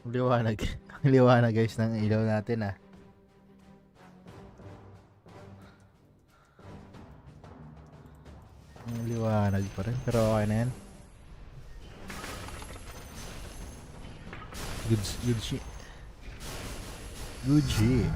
Liwanag. Liwanag guys ng ilaw natin ah. Ang liwanag pa rin pero okay na yan. Good shit. Good shit.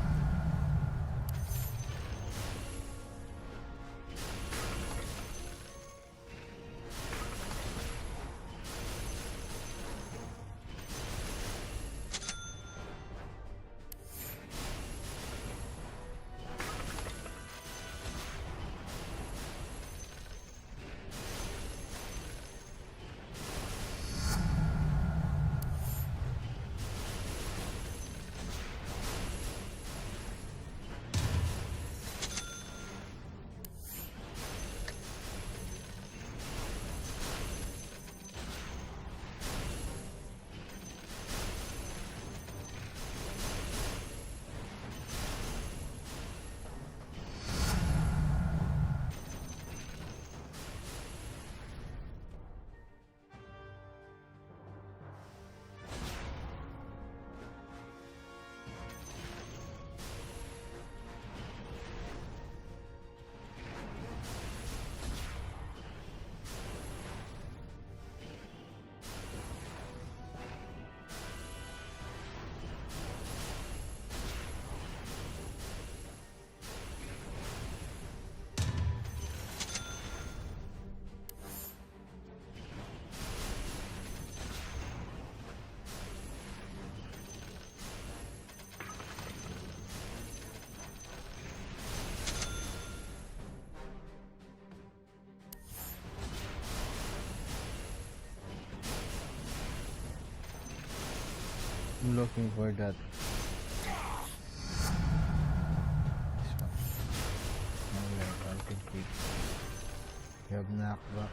I'm looking for that. This one. I think we have knockback.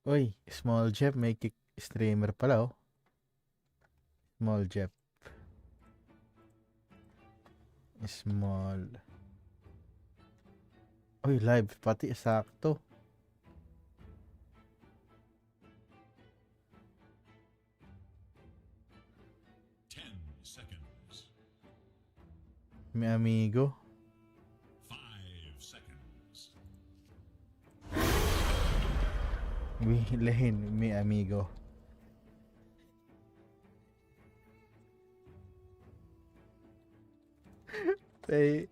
Uy, Small Jeff may kick streamer pala oh. Small Jeff. Small. Uy, live pati sakto. May amigo. 5 seconds. Bilhin mi amigo. They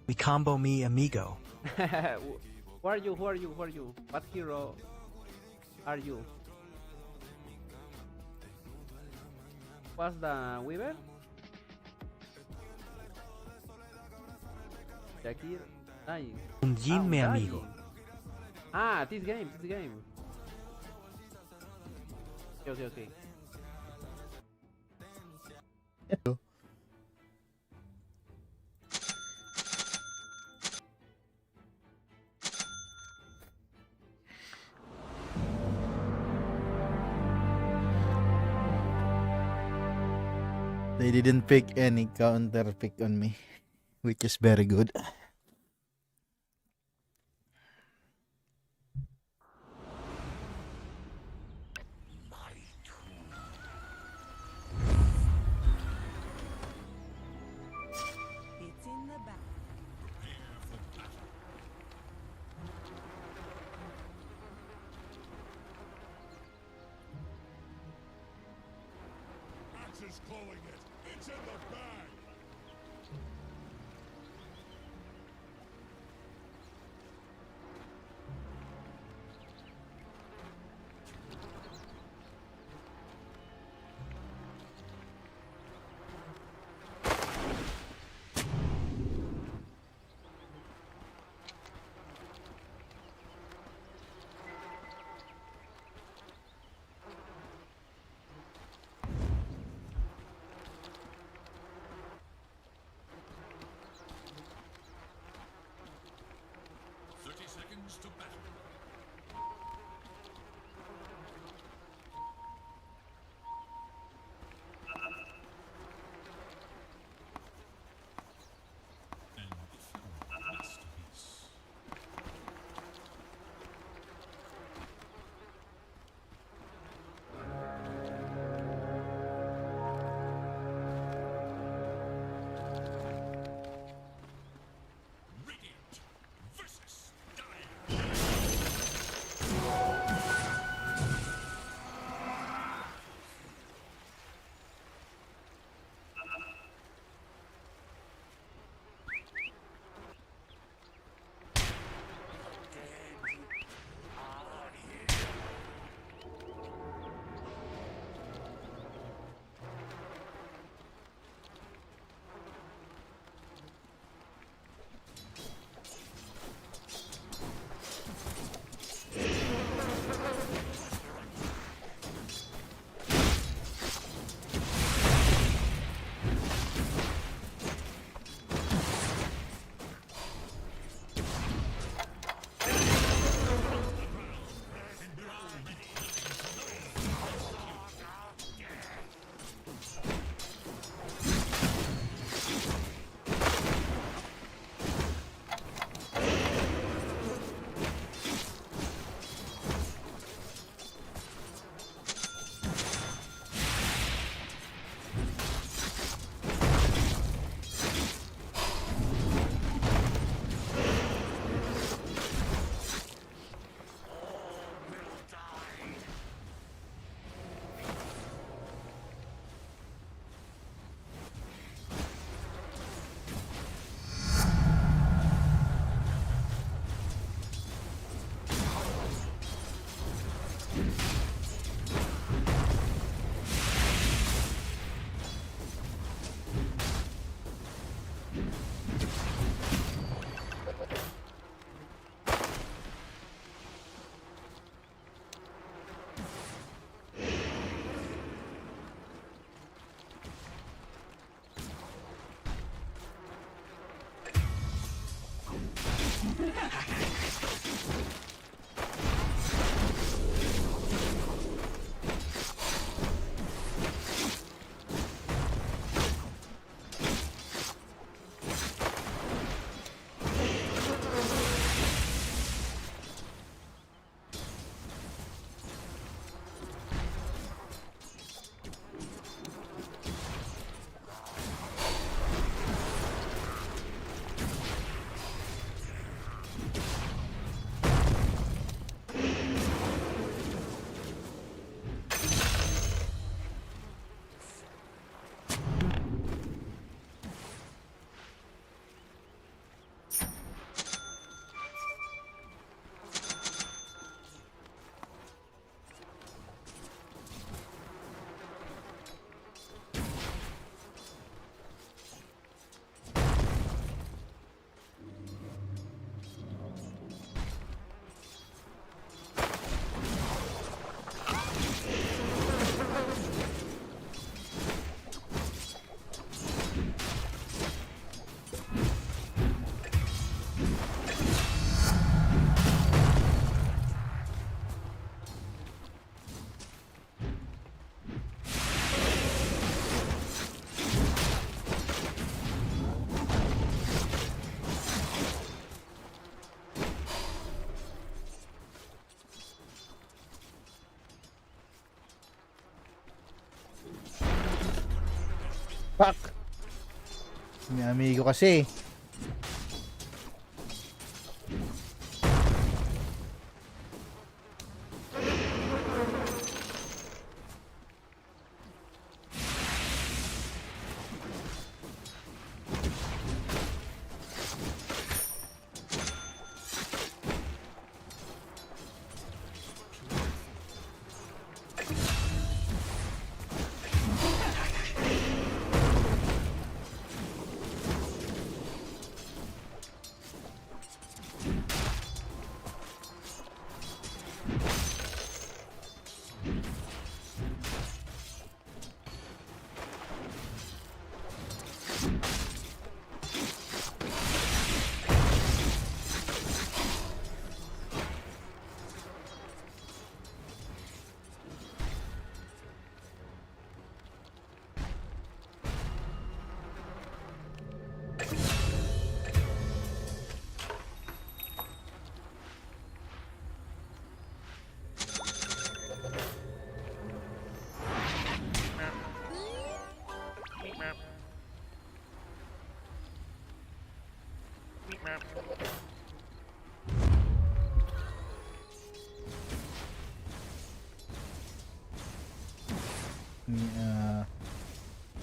We combo me amigo. Who are you? Who are you? Who are you? What hero are you? What's the Weaver? Shakir dying. Un Jin me dying. amigo. Ah, this game, this game. Okay, okay. They didn't pick any counter pick on me, which is very good. It's in the back. Max is calling it. It's in the bag. Fuck! May amigo kasi.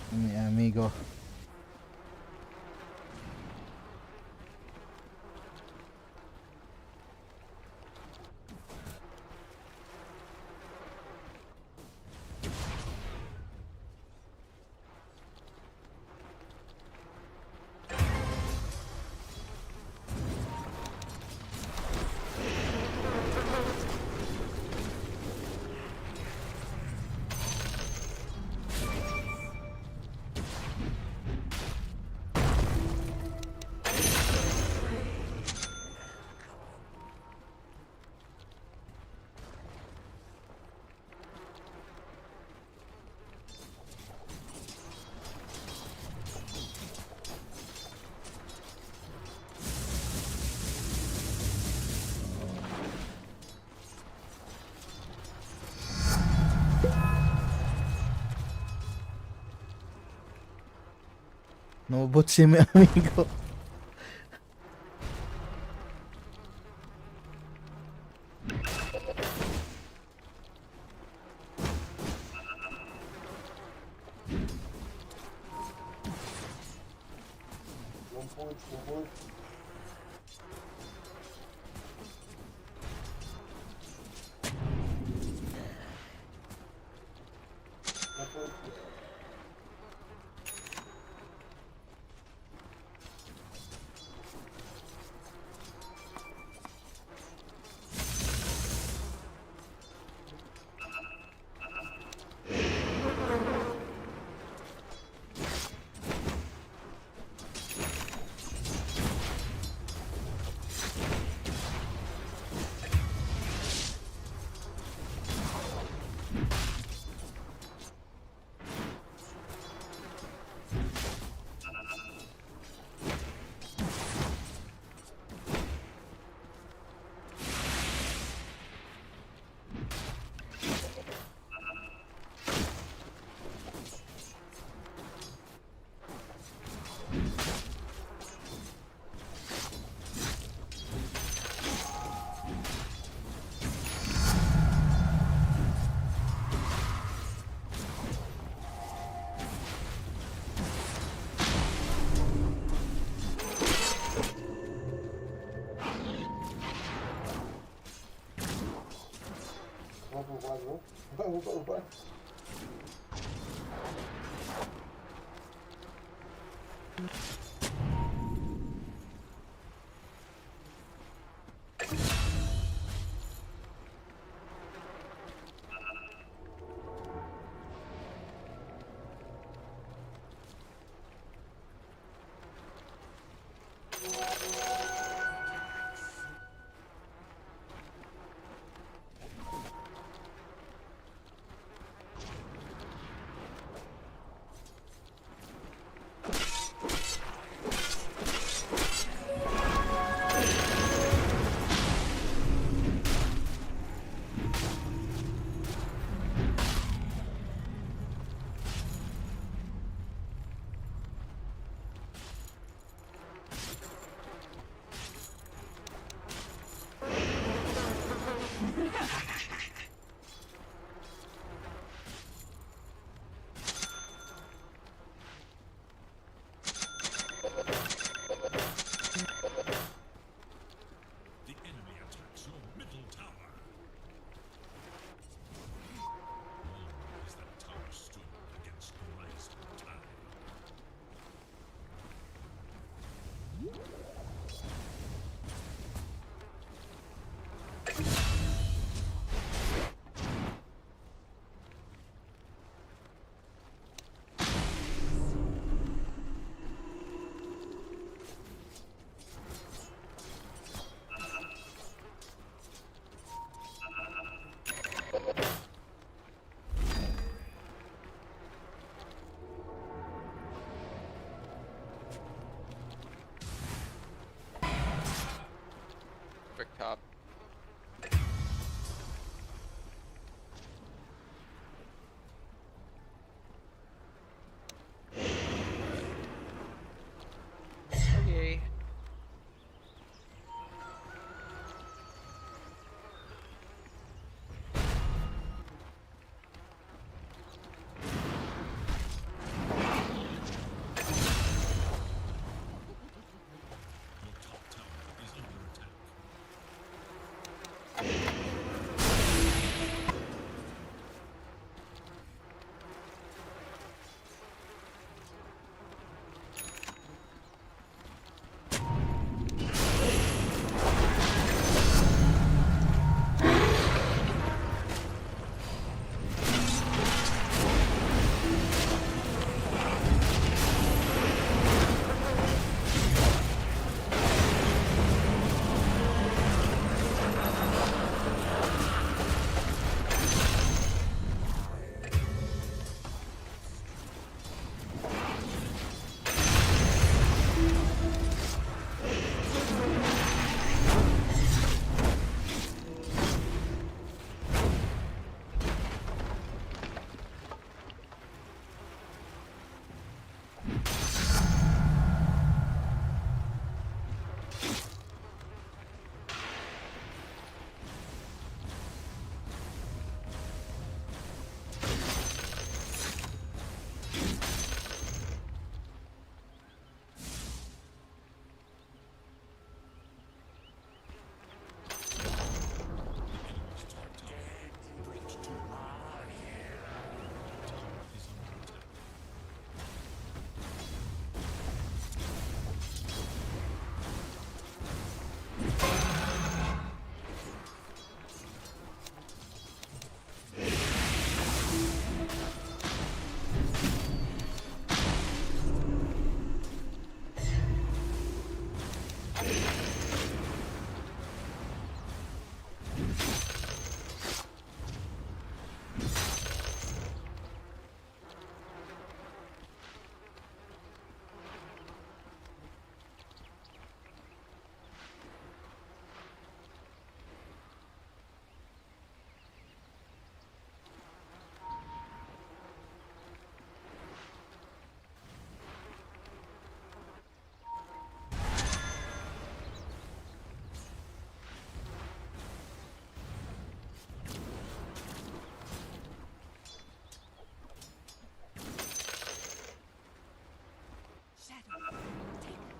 Mi amigo. Nobot si mi amigo.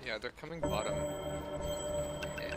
Yeah, they're coming bottom. Yeah.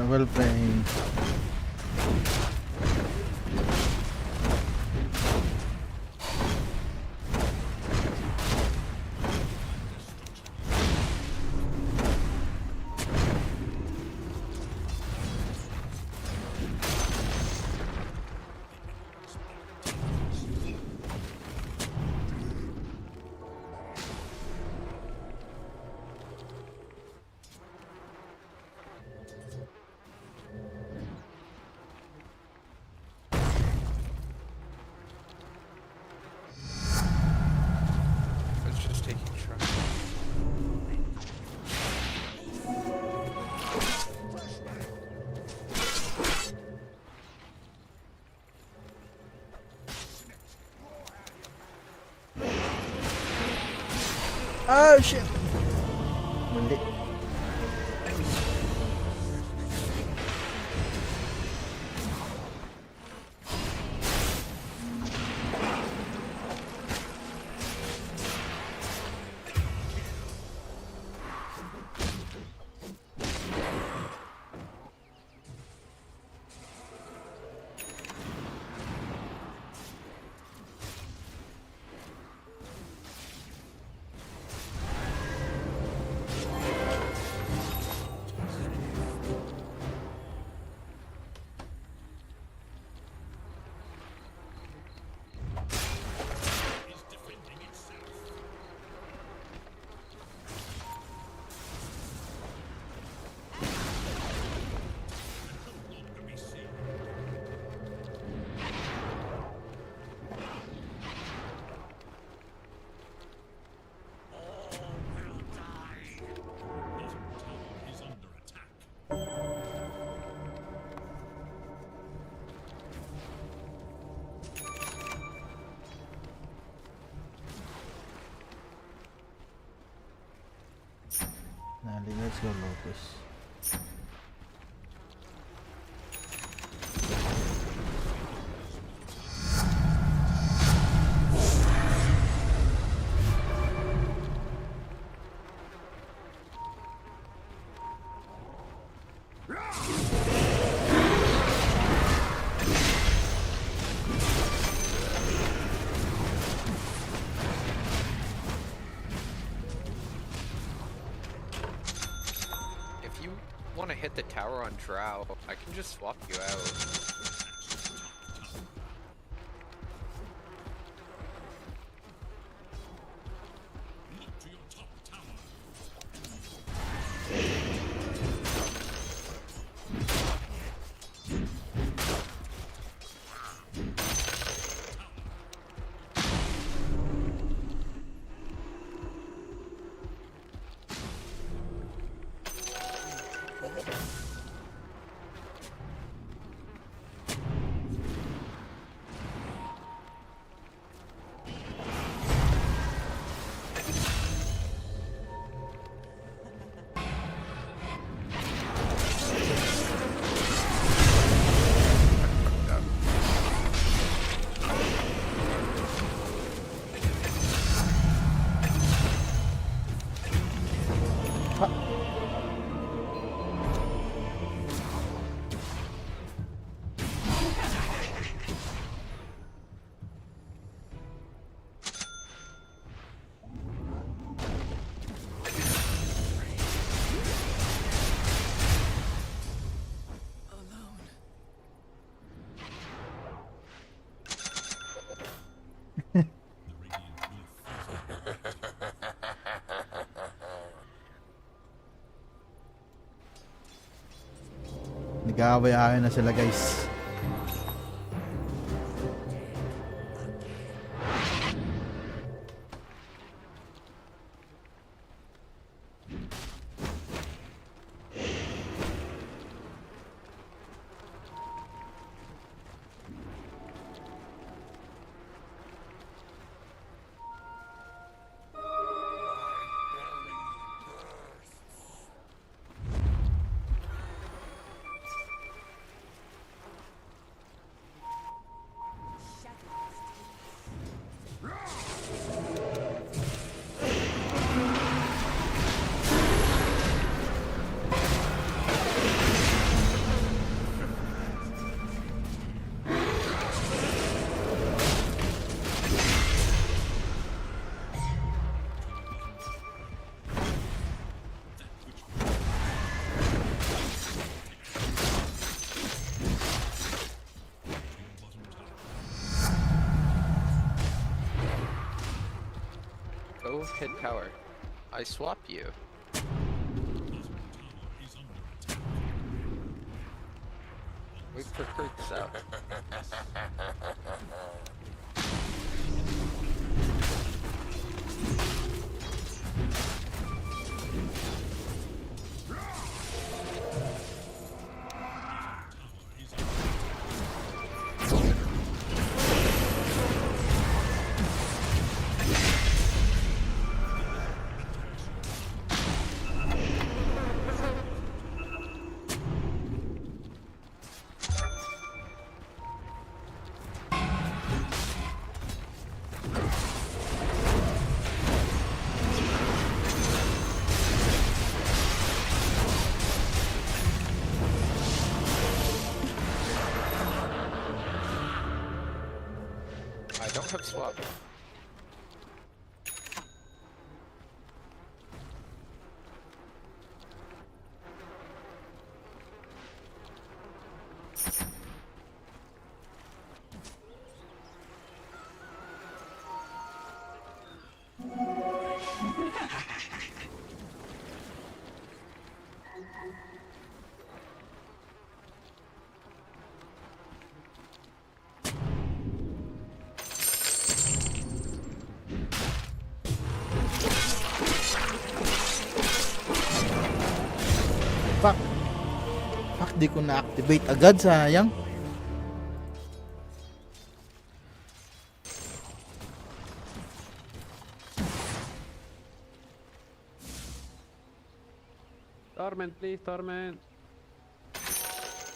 Well playing. It's just taking truck. Oh shit! Mali. Nali, let's go Lopez. If the tower on Drow. I can just swap you out. Look to your top tower. Nag-aaway-aaway na sila guys. Go hit tower. I swap you. Wait for Kurt's out. I don't have swap. Fuck. Fuck, di ko na-activate agad, sayang. Torment, please, Torment.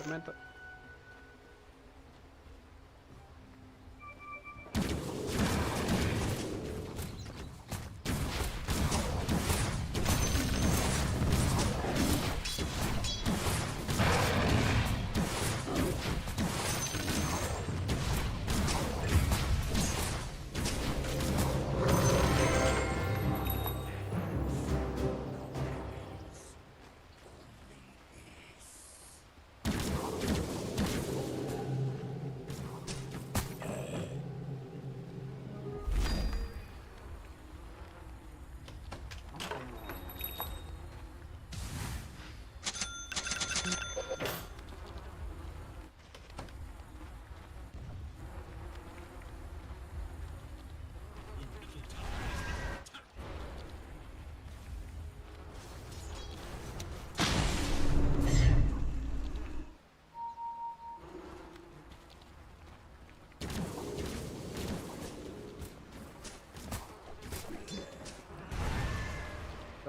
Tormento.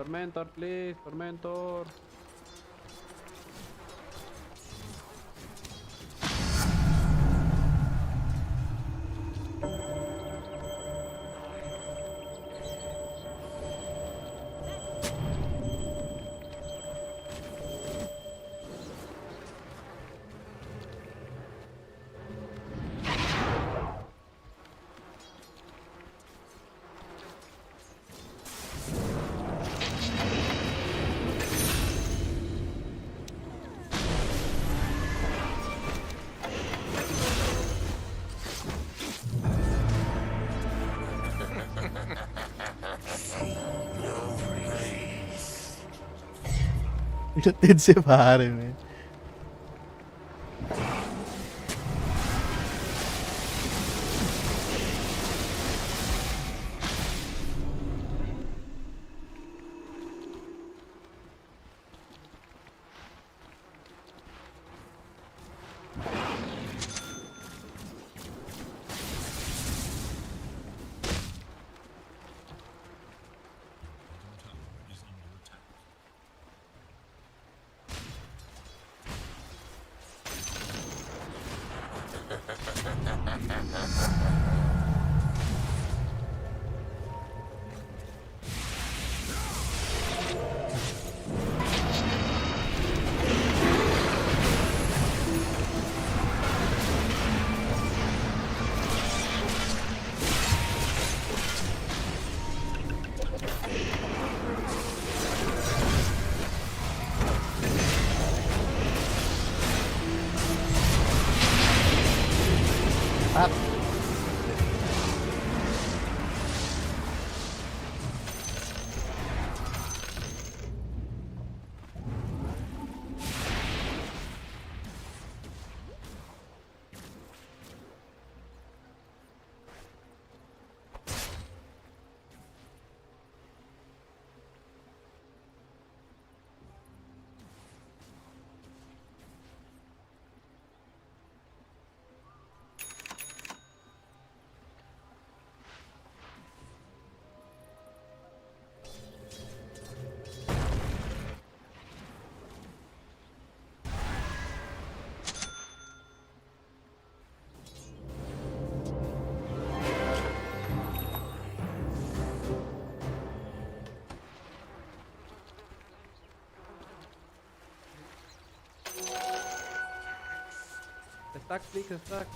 Tormentor, please. Tormentor. Shutid si pare, man. Tower is under attack. Up. Stack, please. Stack.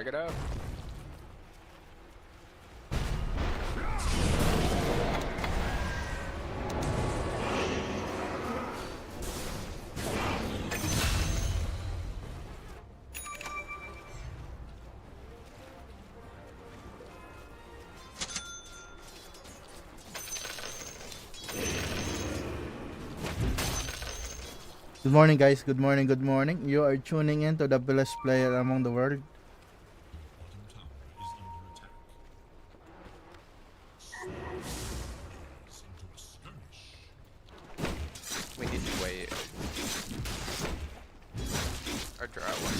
Check it out. Good morning, guys. Good morning. Good morning. You are tuning in to the best player among the world. Bottom tower is under attack. Is into a skirmish. We need to wait. Our draw one.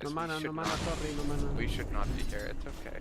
No mana, sorry, no mana. We should not be here. It's okay.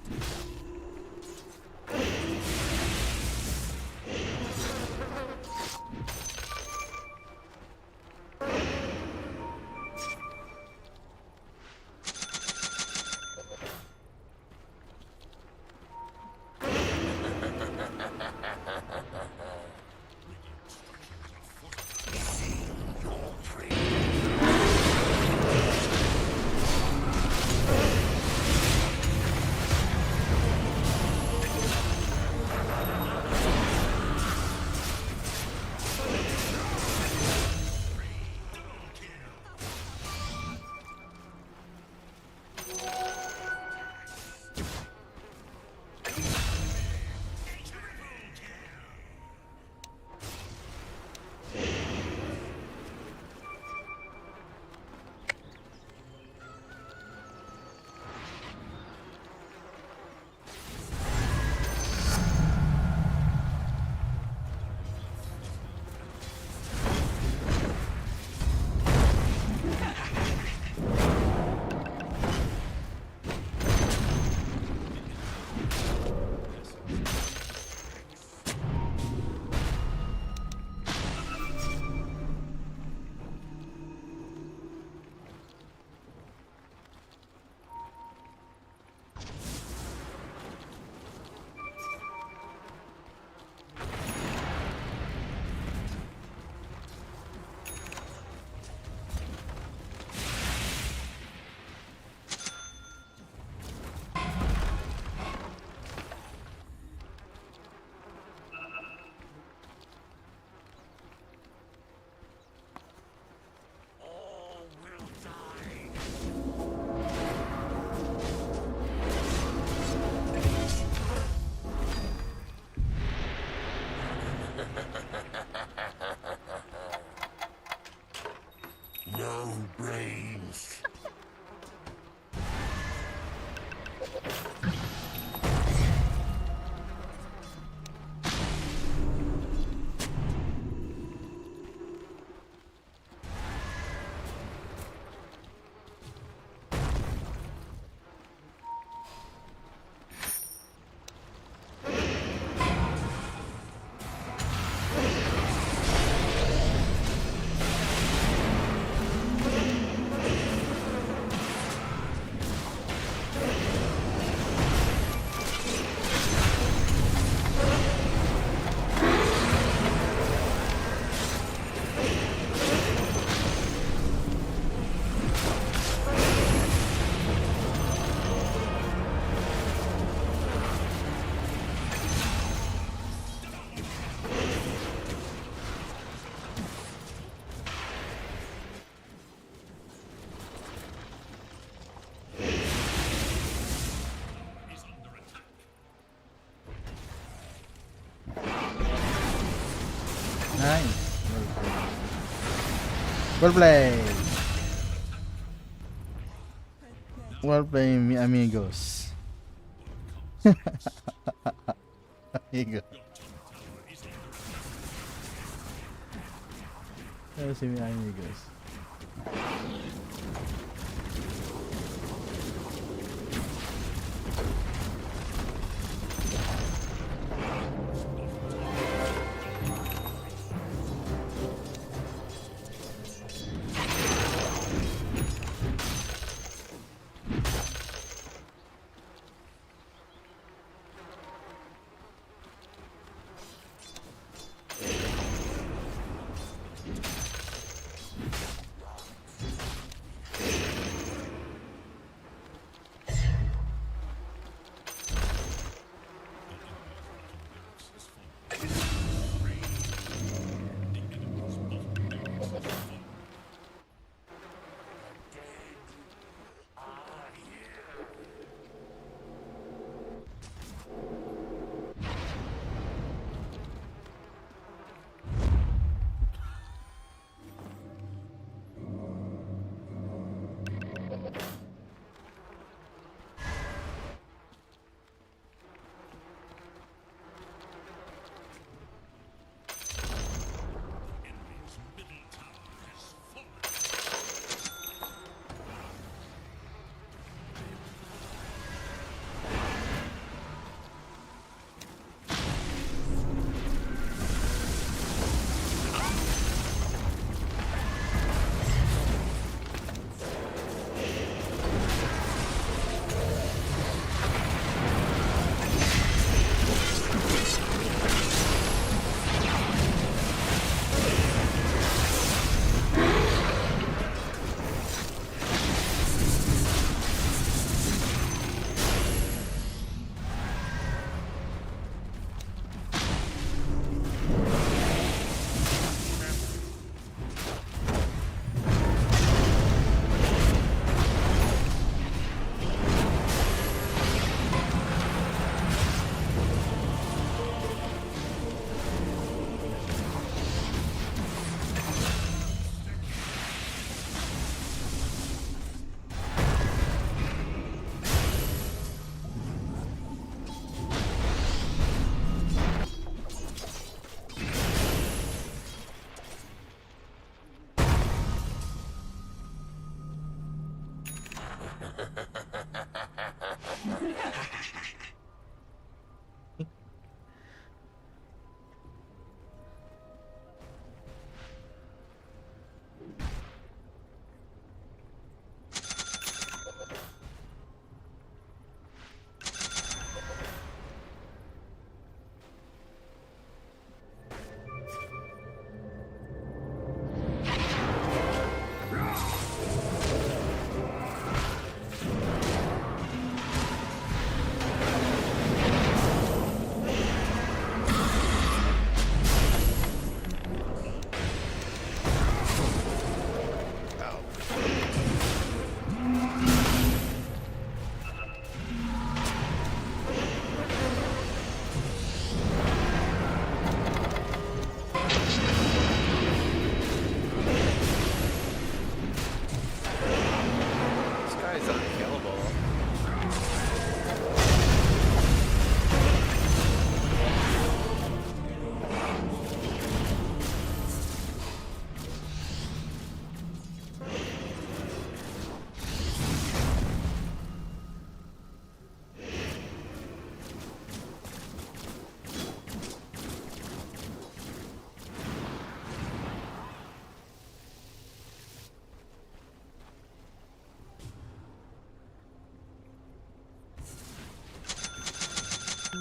Nice. Well played. Well played, mi amigos. Amigo. Ano si mi amigos?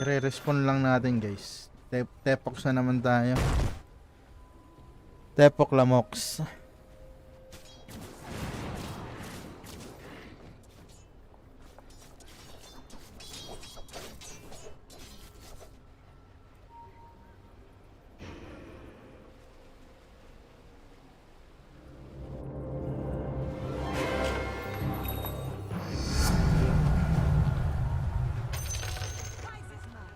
Re-respawn lang natin guys. Tepox na naman tayo. Tepok Lamox. Prize is mine.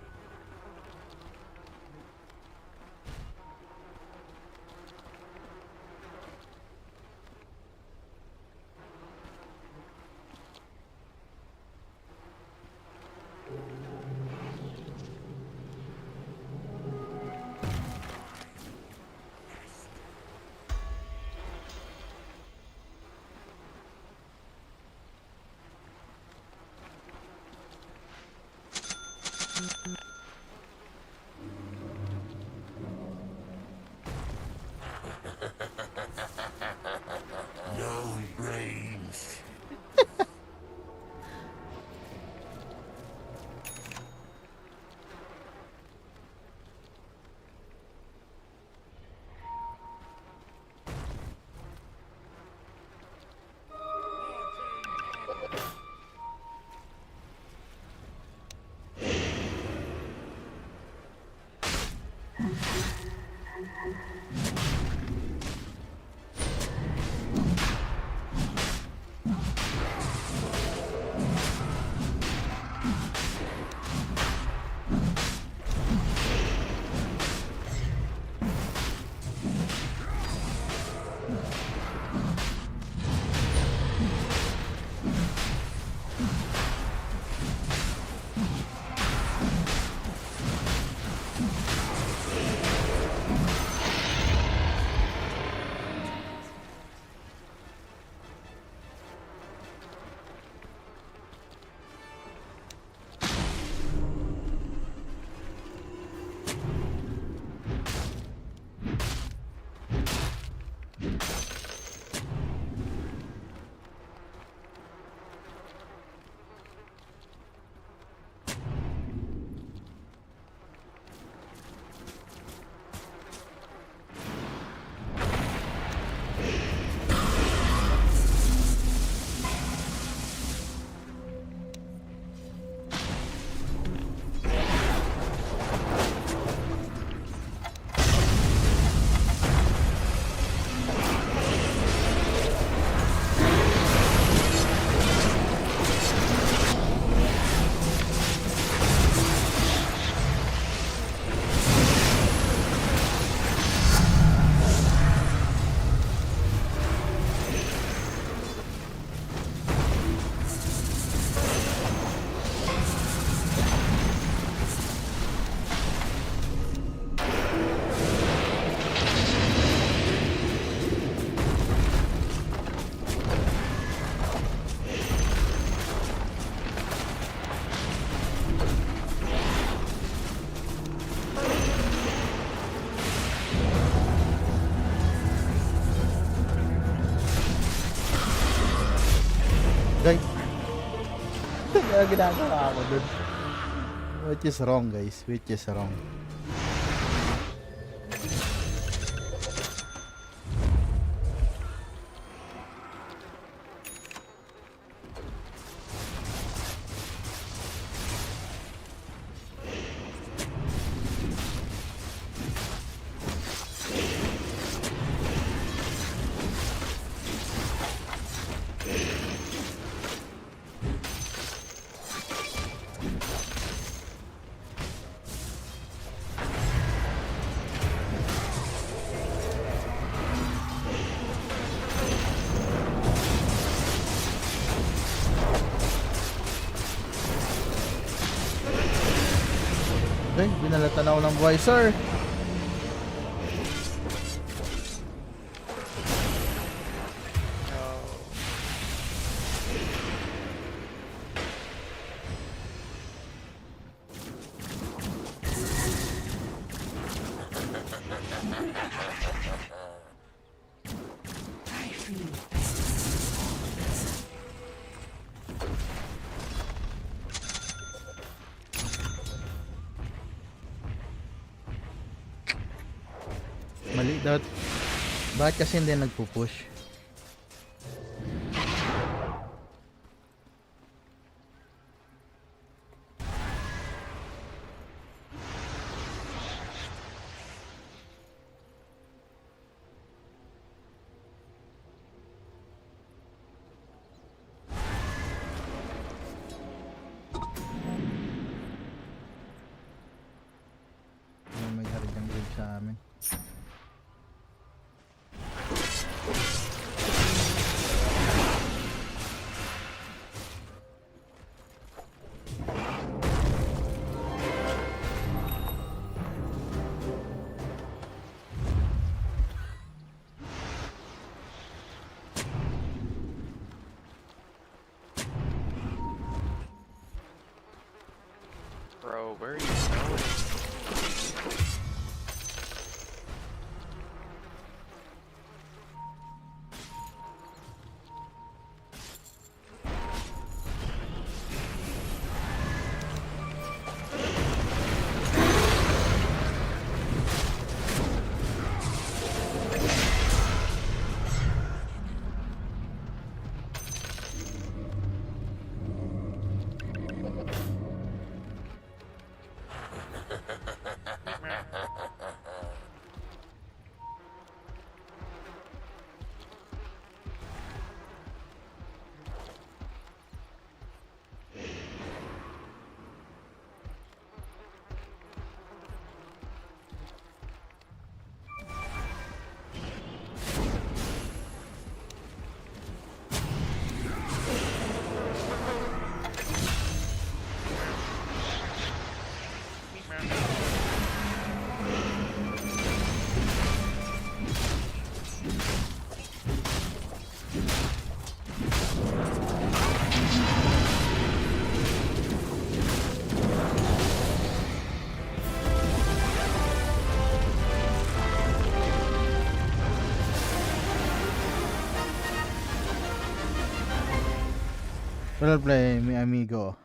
Guys. Ano ginagawa ako dun? Which is wrong guys. Which is wrong. Ay, binalatan ako ng buhay, sir. Bakit kasi hindi nagpupush? May harigang group sa amin. Bro, where are you going? Well play, mi amigo.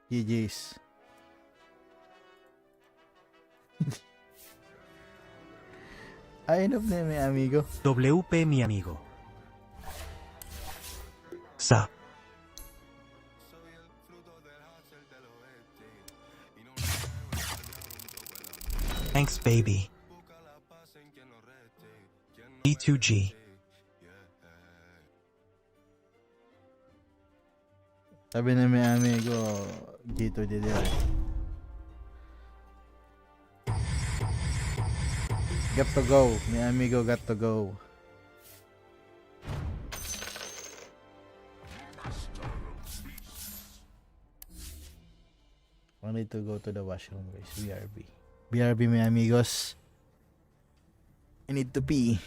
GG's. Ayun na mi amigo. WP mi amigo. Sa. Thanks, baby. E2G. Sabi na mi amigo, dito dito. Got to go, mi amigo got to go. I need to go to the washroom, guys. BRB. BRB, mi amigos. I need to pee.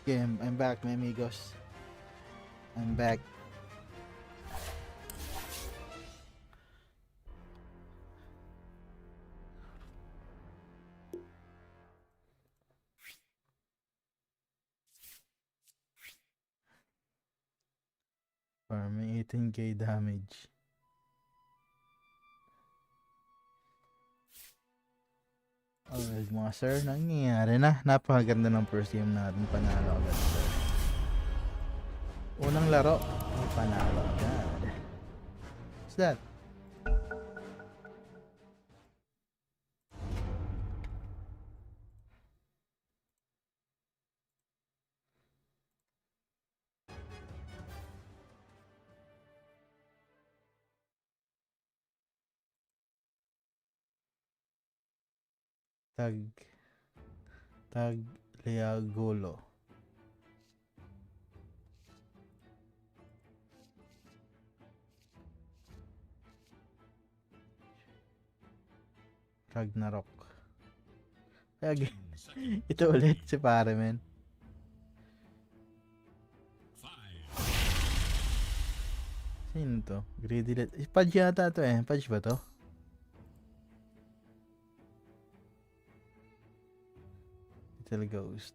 Okay, I'm back, my amigos. I'm back. Farming 18k damage. Oh, mga sir, nangyayari na. Napakaganda ng first game natin. Panalo agad, sir. Unang laro, panalo agad. What's that? Tagliagolo. Ragnarok. Ay, 10 seconds. ito ulit si pare, men. 5, Sino to? Greedy Let. Pudge yata to eh. Pudge ba to? Little Ghost.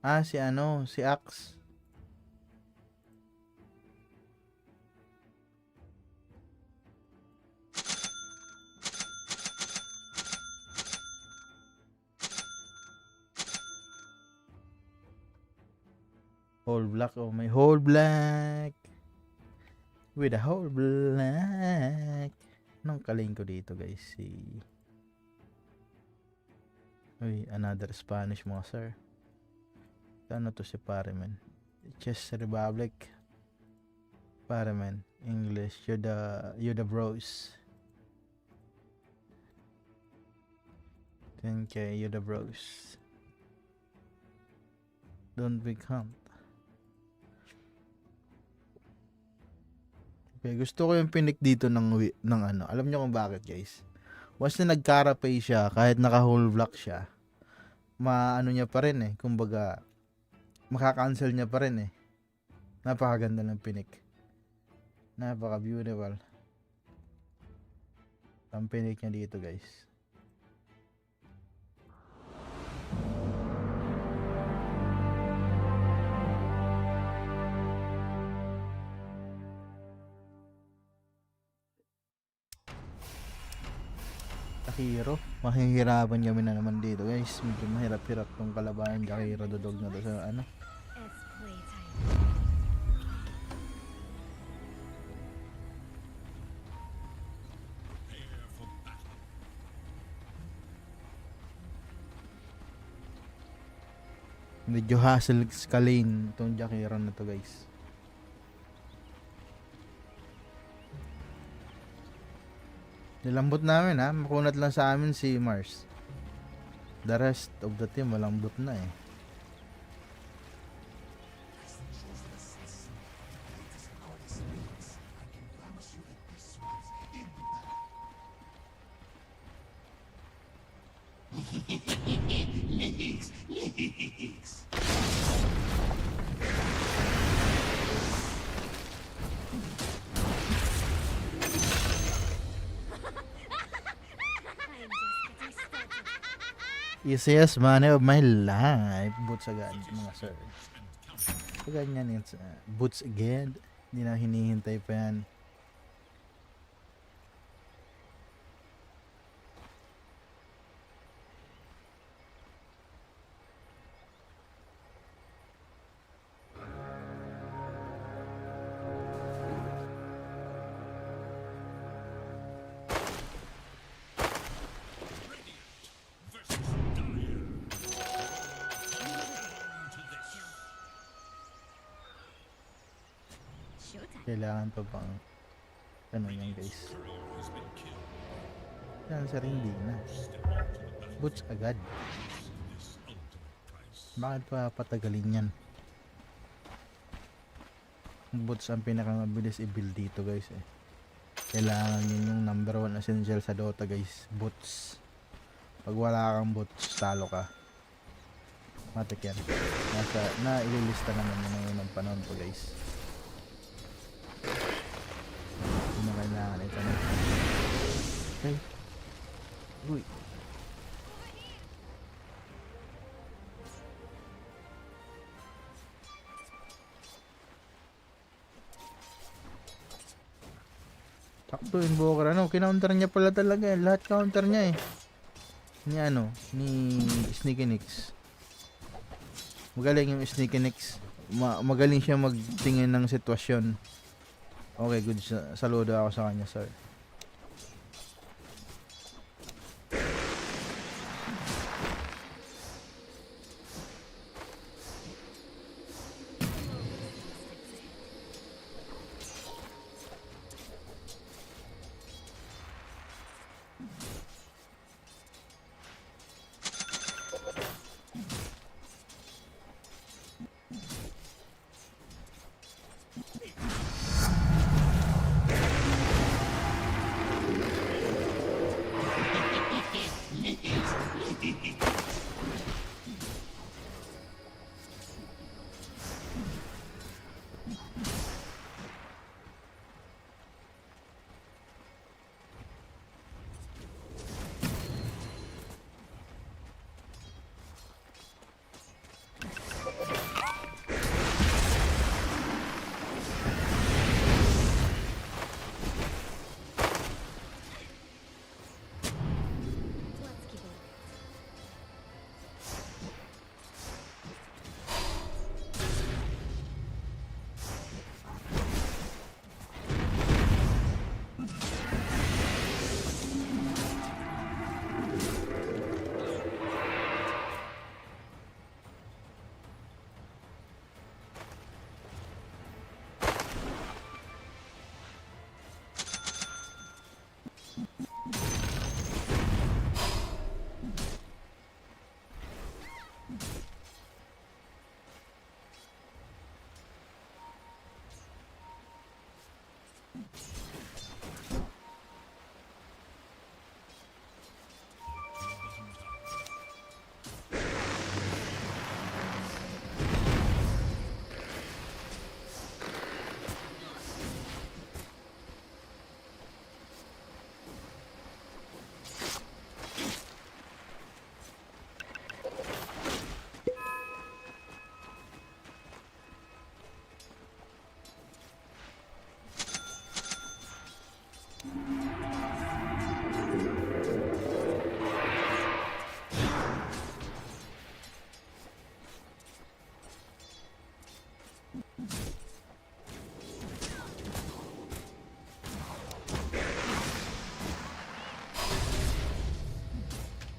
Ah, si ano? Si Axe. Whole black. Oh, may whole black. With a whole black. Anong kaling ko dito, guys? Uy, another Spanish mga sir. Ano to si pare, man? Chess Republic. Pare, man. English. You're the bros. 10k, you're the bros. Don't be count. Okay, gusto ko yung pinik dito ng ano. Alam nyo kung bakit, guys? Once na nagkarapay siya, kahit naka-whole block siya, maano niya pa rin eh. Kumbaga, makakancel niya pa rin eh. Napakaganda ng pinik. Napaka-beautiful. Ang pinik niya dito, guys. Jakiro, mahihirapan kami na naman dito, guys. Medyo mahirap-hirap tong kalabayan Jakiro dodog na to sa ano. It's playtime. prepare for battle. Medyo hassle scalane tong Jakiro na to, guys. Nilambot namin ha, makunat lang sa amin si Mars. The rest of the team malambot na eh. Easiest money of my life. Boots agad, mga sir. So, ganyan it's boots again. Hindi na hinihintay pa yan. Versus Dire. To this. Showtime. Kailangan pa bang ano yan, guys. Courier has been killed. Yan sir, hindi na. Step into the battle. Boots agad. This ultimate price. Bakit pa patagalin yan? Boots ang pinakamabilis i-build dito, guys eh. Kailangan yun yung number 1 essential sa Dota, guys. Boots. Pag wala kang boots, talo ka. Matik yan. Ililista naman yun ng unang panahon po, guys. Hindi na kailangan ito na. Okay. Uy. Sakto invoker, ano, kinounter niya pala talaga eh. Lahat counter niya eh. Ni ano, ni Sneaky Nix. Magaling yung Sneaky Nix. Magaling siya magtingin ng sitwasyon. Okay, good. Saludo ako sa kanya, sir.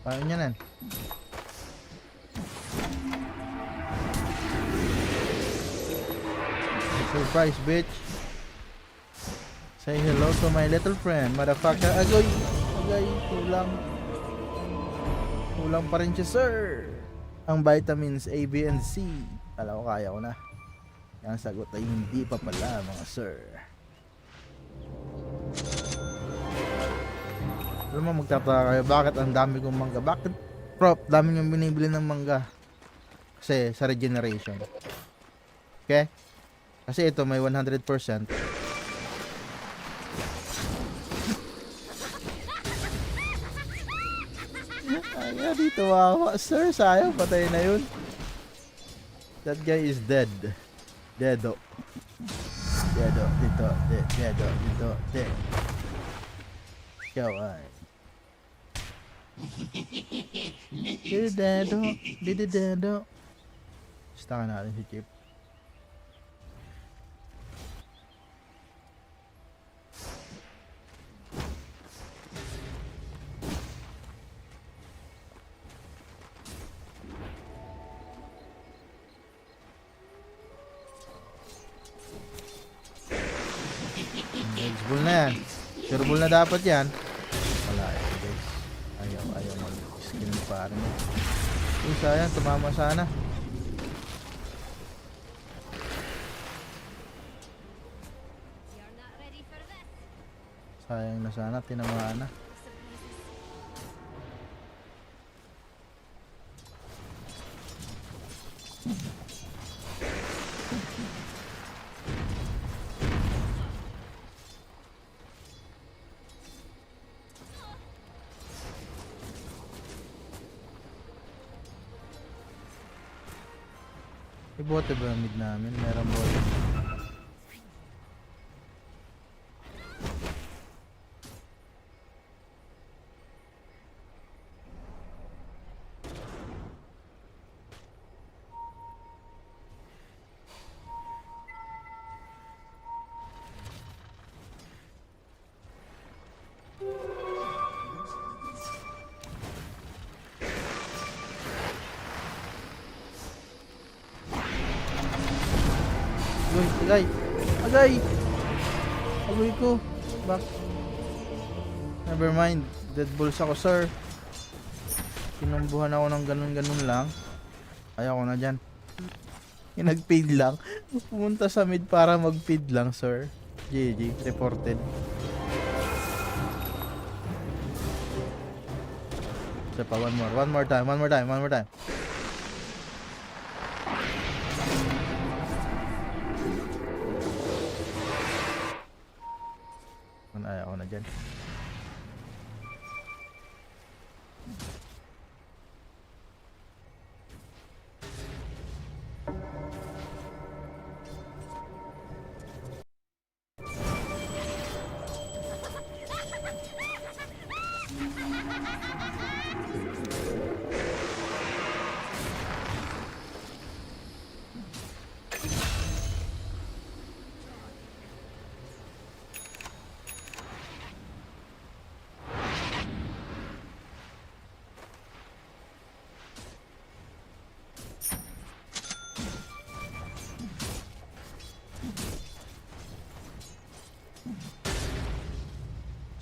Paano niya nan? Surprise, bitch. Say hello to my little friend, motherfucker. Agoy! Agay, kulang. Kulang pa rin siya, sir. Ang vitamins A, B, and C. Kala ko kaya ko na. Ang sagot ay hindi pa pala, mga sir. Alam mo, magtataka kayo, bakit ang dami kong mangga? Bakit, prop, dami niyong binibili ng mangga? Kasi, sa regeneration. Okay? Kasi ito, may 100%. Ay, dito, wawa. Sir, sayang, patay na yun. That guy is dead. Dedo. Dedo, dito, dedo, dito, dead. Ikaw ay. Dedo, dedo. Stakan natin si Chip. Bull na yan. Sure bull na dapat yan. Wala eh guys. Ayaw mag-skill ng parang. Uy, sayang. Tumama sana. You're not ready for this. Sayang na sana. Tinamaan na. May bote ba yung mid namin? Meron bote. Uy, agay! Agay! Agoy ko! Back! Never mind. Dead balls ako, sir. Kinumbuhan ako ng ganun-ganun lang. Ayaw ko na dyan. Nag-feed lang. Pumunta sa mid para mag-feed lang, sir. GG. Reported. Isa pa, one more. One more time. Ayaw ko na dyan.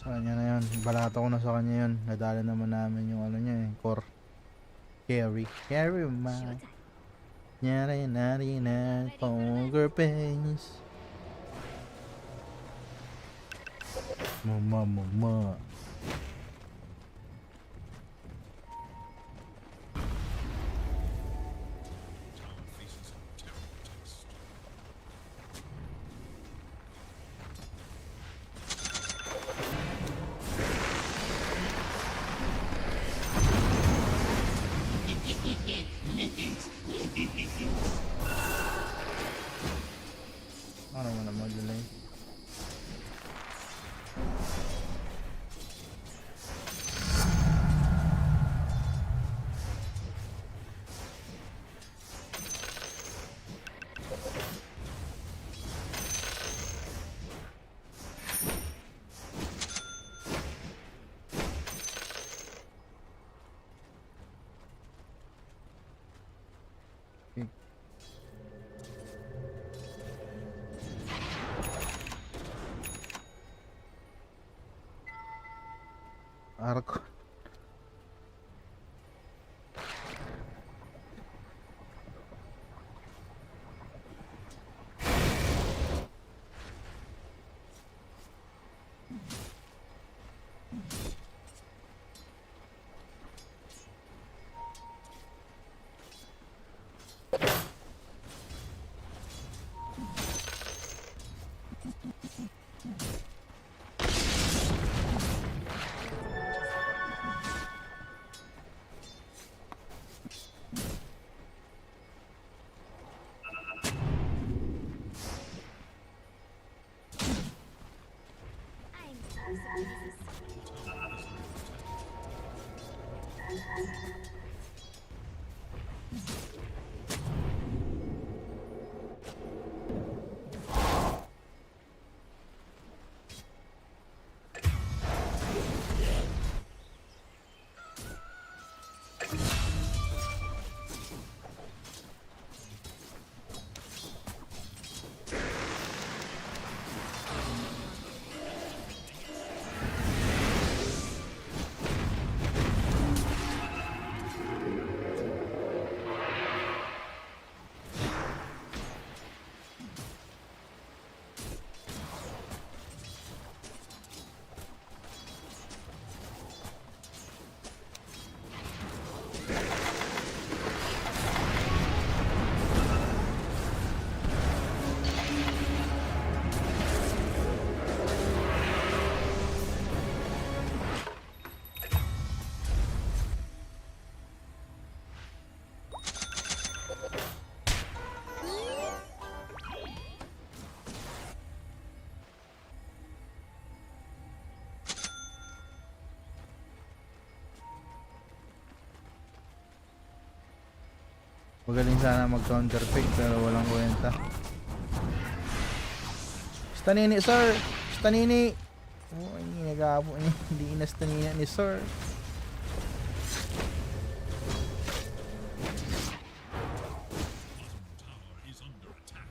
Sa kanya na yun. Balato ko na sa kanya yun. Nadala naman namin yung ano niya eh. Core. Carry my Showtime. Nyari nari na poker face. Mama. Tower faces a terrible test. Ano mo naman delay? Arko. I'm so surprised. Magaling sana mag-counter pick pero walang kwenta. Stanini, sir! Stanini! Oh, hindi nag-aabo niya. Hindi inastanina ni sir. Bottom tower is under attack.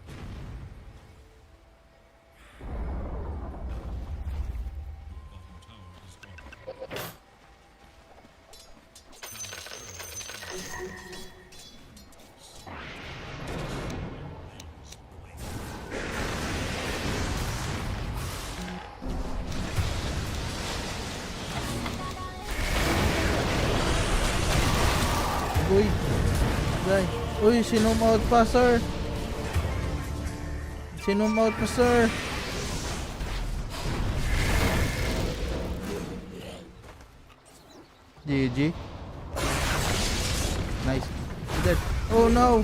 Your bottom tower is gone. Uy! Guy! Uy! Sinum out pa, sir! Sinum out pa, sir! GG. Nice. Dead. Oh no!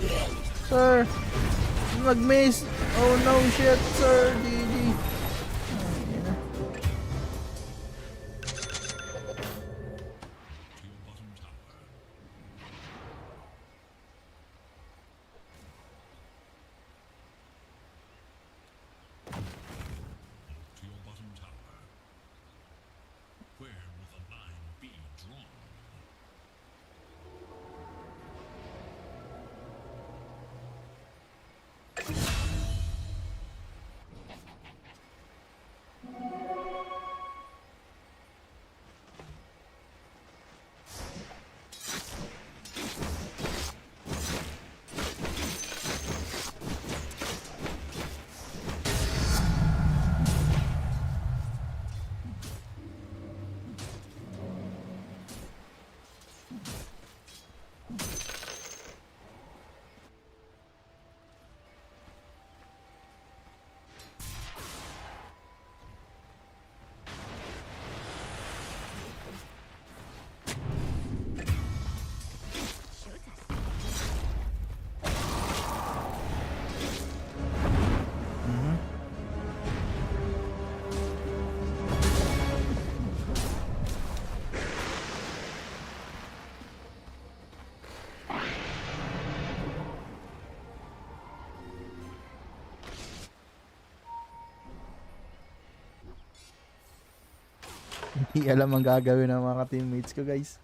Sir! Mag-miss! Oh no, shit, sir! GG. Ayan na. To your bottom tower. To your bottom tower. Where will the line be drawn? Hindi alam ang gagawin ng mga teammates ko, guys.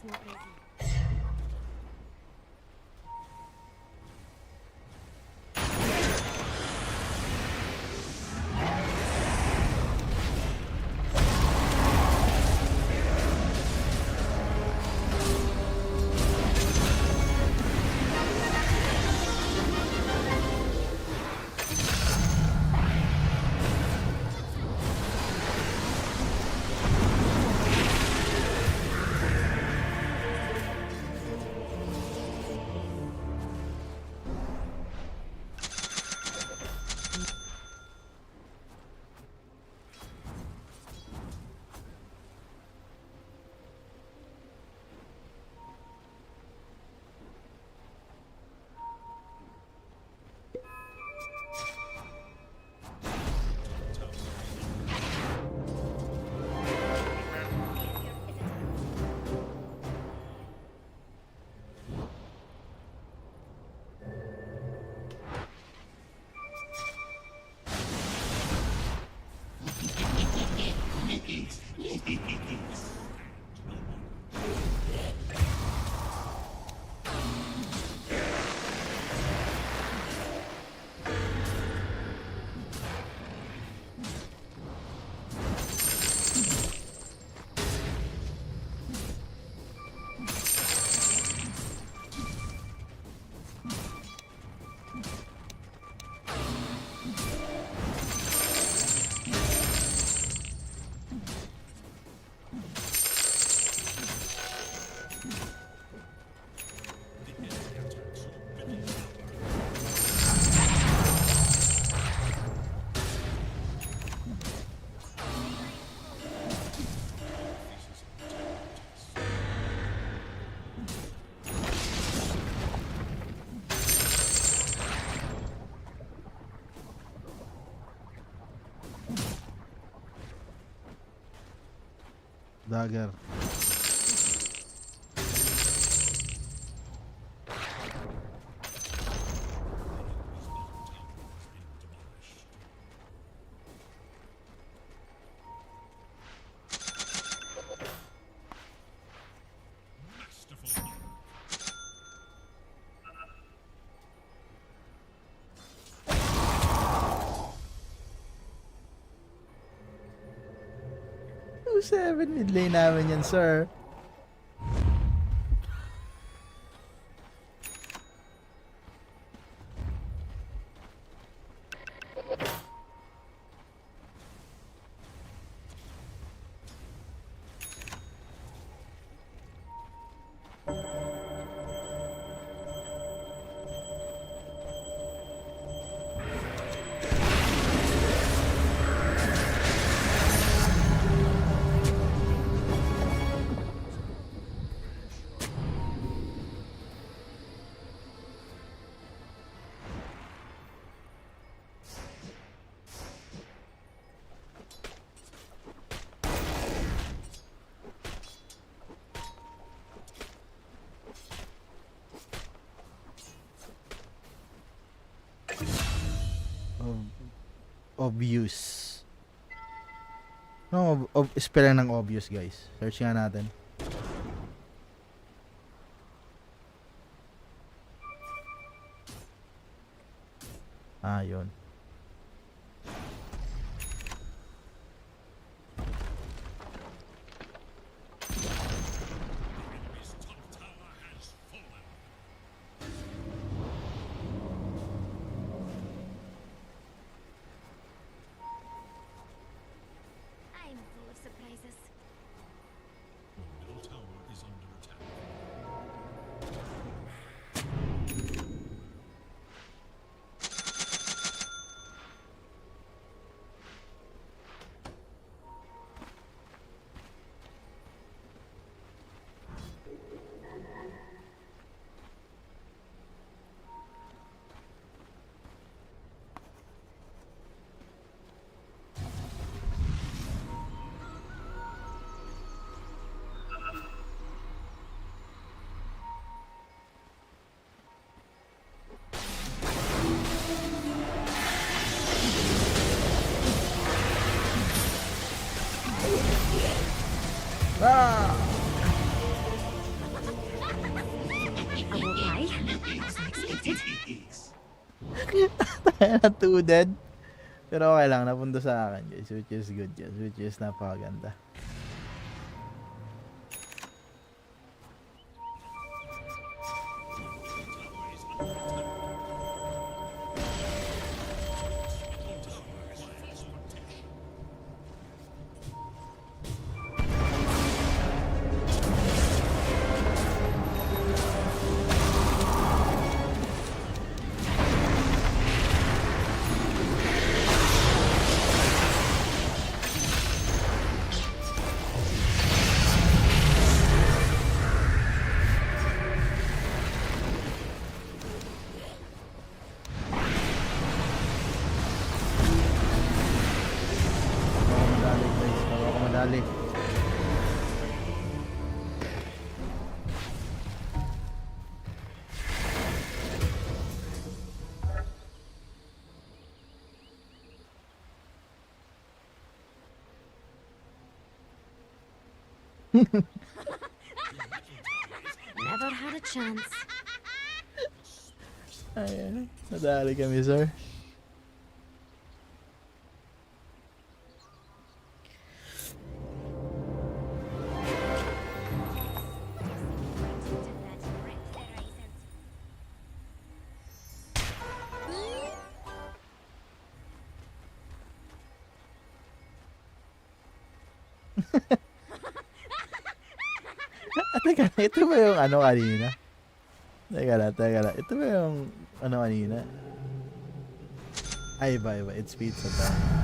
It's not easy. Dagger. Masterful. Seven mid lane namin yan, sir. obvious. No, spelling ng obvious, guys. Search nga natin. Yun. I'm full of surprises. The middle tower is under attack. I won't lie. I was unexpected. Too dead. Pero okay lang, napunta sa akin, guys. Which is good, guys. Which is napakaganda. Madali, guys. Bago ako madali. Never had a chance. Ayan. Nadali kami, sir. Teka, ito ba yung ano kanina? Teka lang. Ito ba yung ano kanina? Ay, iba. It's pizza time.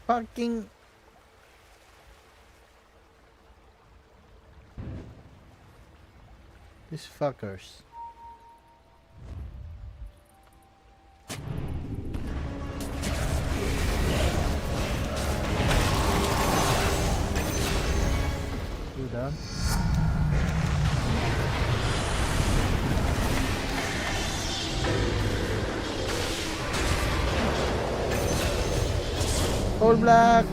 Fucking... These fuckers. You down? All black.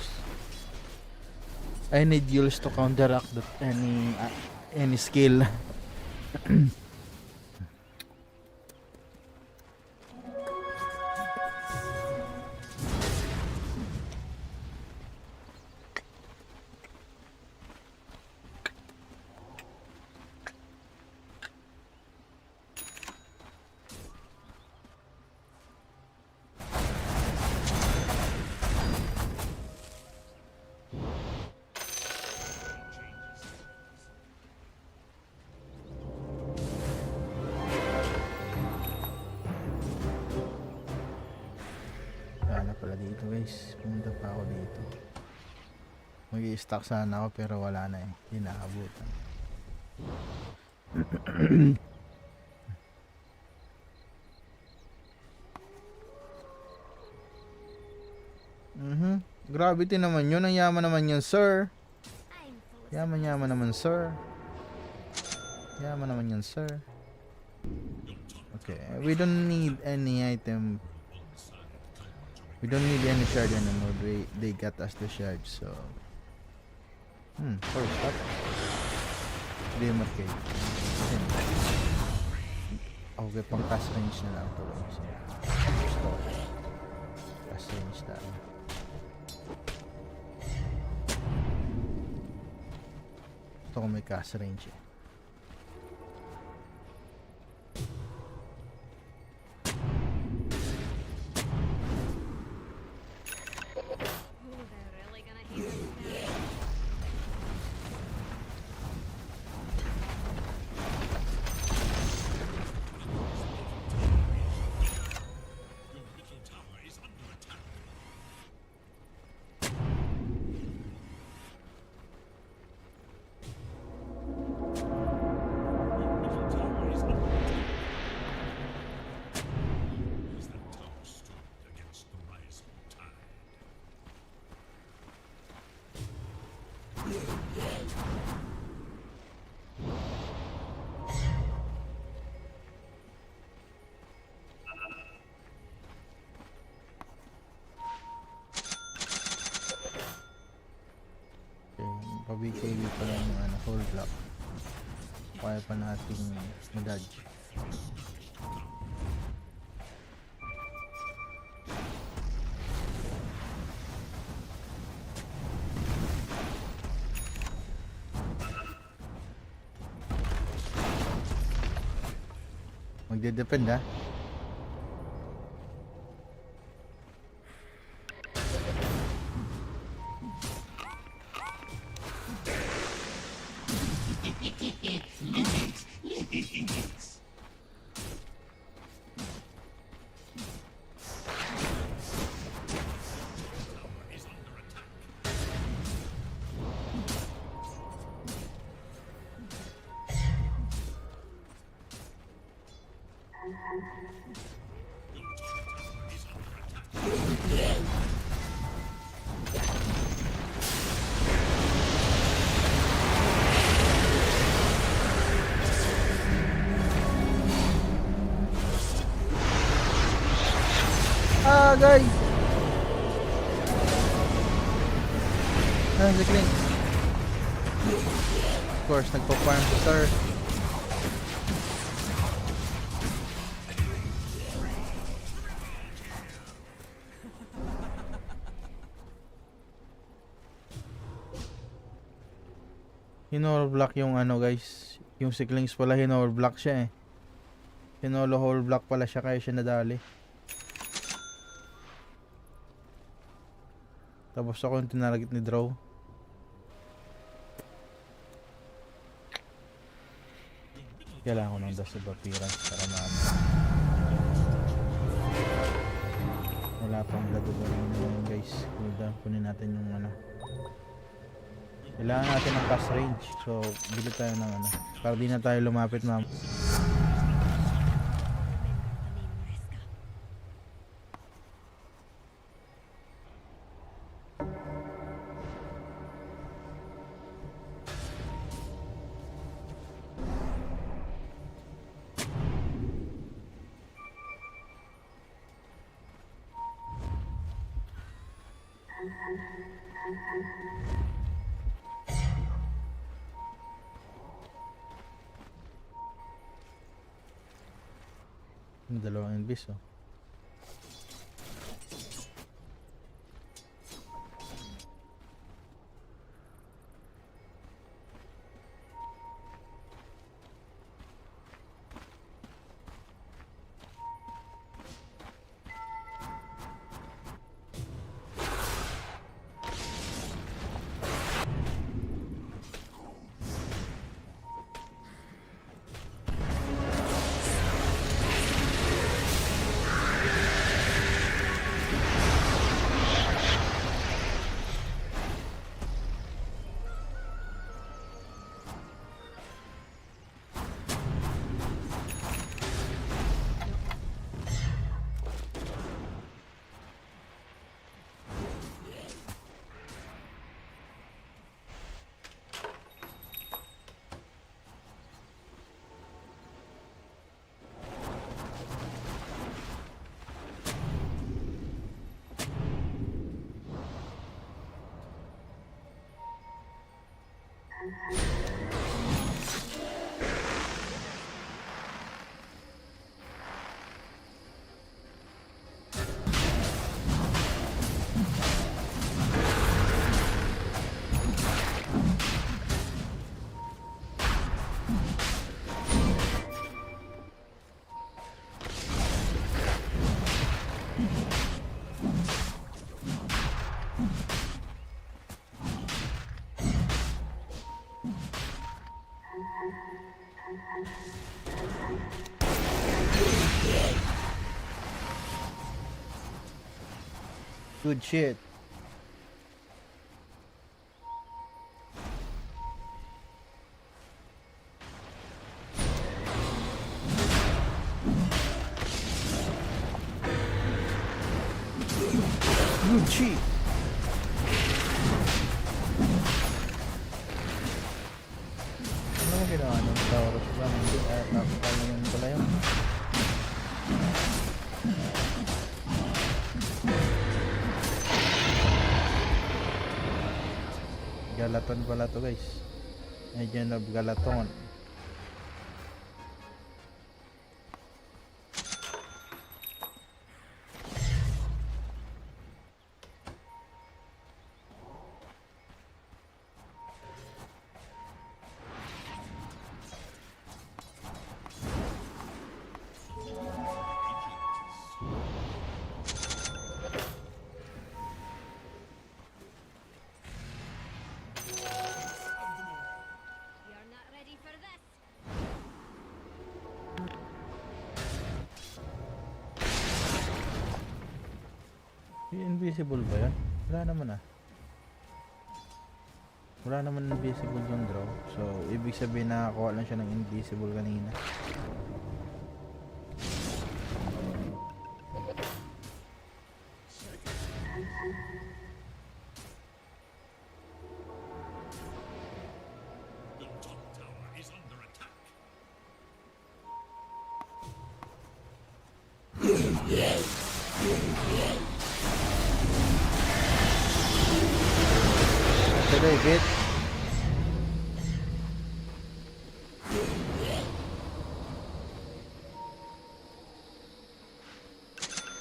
Jules. I need Jules to counteract that any skill. Wala pala dito guys. Pumunta pa ako dito. Mag-i-stock sana ako pero wala na eh. Hindi naabutan. Gravity naman yun. Ang yaman naman yun, sir. I'm full of Yaman naman, sir. Yaman naman yun, sir. Okay. We don't need any item. We don't need any shard anymore. They got us the shard, so. First up. Demarcate. Okay, pang cast range na lang ito guys. Store. Cast range tayo. Ito kung may cast range eh. Ooh, they're really gonna hate us now. Your middle tower is under attack. Your middle tower is under attack. As that tower stood against the rising tide. Okay, pabigay pa lang yung whole block. Kaya pa nating ma-dodge. Magde-depend ha. Guys! Si Clint. Of course, nagpa-farm si Sir. Hino-block yung guys. Yung si Clinks pala hino-block siya eh. Hino-whole block pala siya kaya siya nadali. Tapos ako yung tinarget ni Draw. Kailangan ko ng dust of appearance para wala pang blood of appearance guys. Kunin natin yung kailangan natin ng cast range. So bili tayo ng para di na tayo lumapit ma'am. Yung dalawang invis, oh. Good shit. Good shit. Ano mo ginawa ng Taurus ba? Hindi, nakakala yun pala yun. Galaton pala to guys. Legend of Galaton. You're not ready for this. Invisible ba yan? Wala naman ah. Wala naman invisible yung draw. So, ibig sabihin nakakuha lang siya ng invisible kanina. Your top tower is under attack. Today, bit.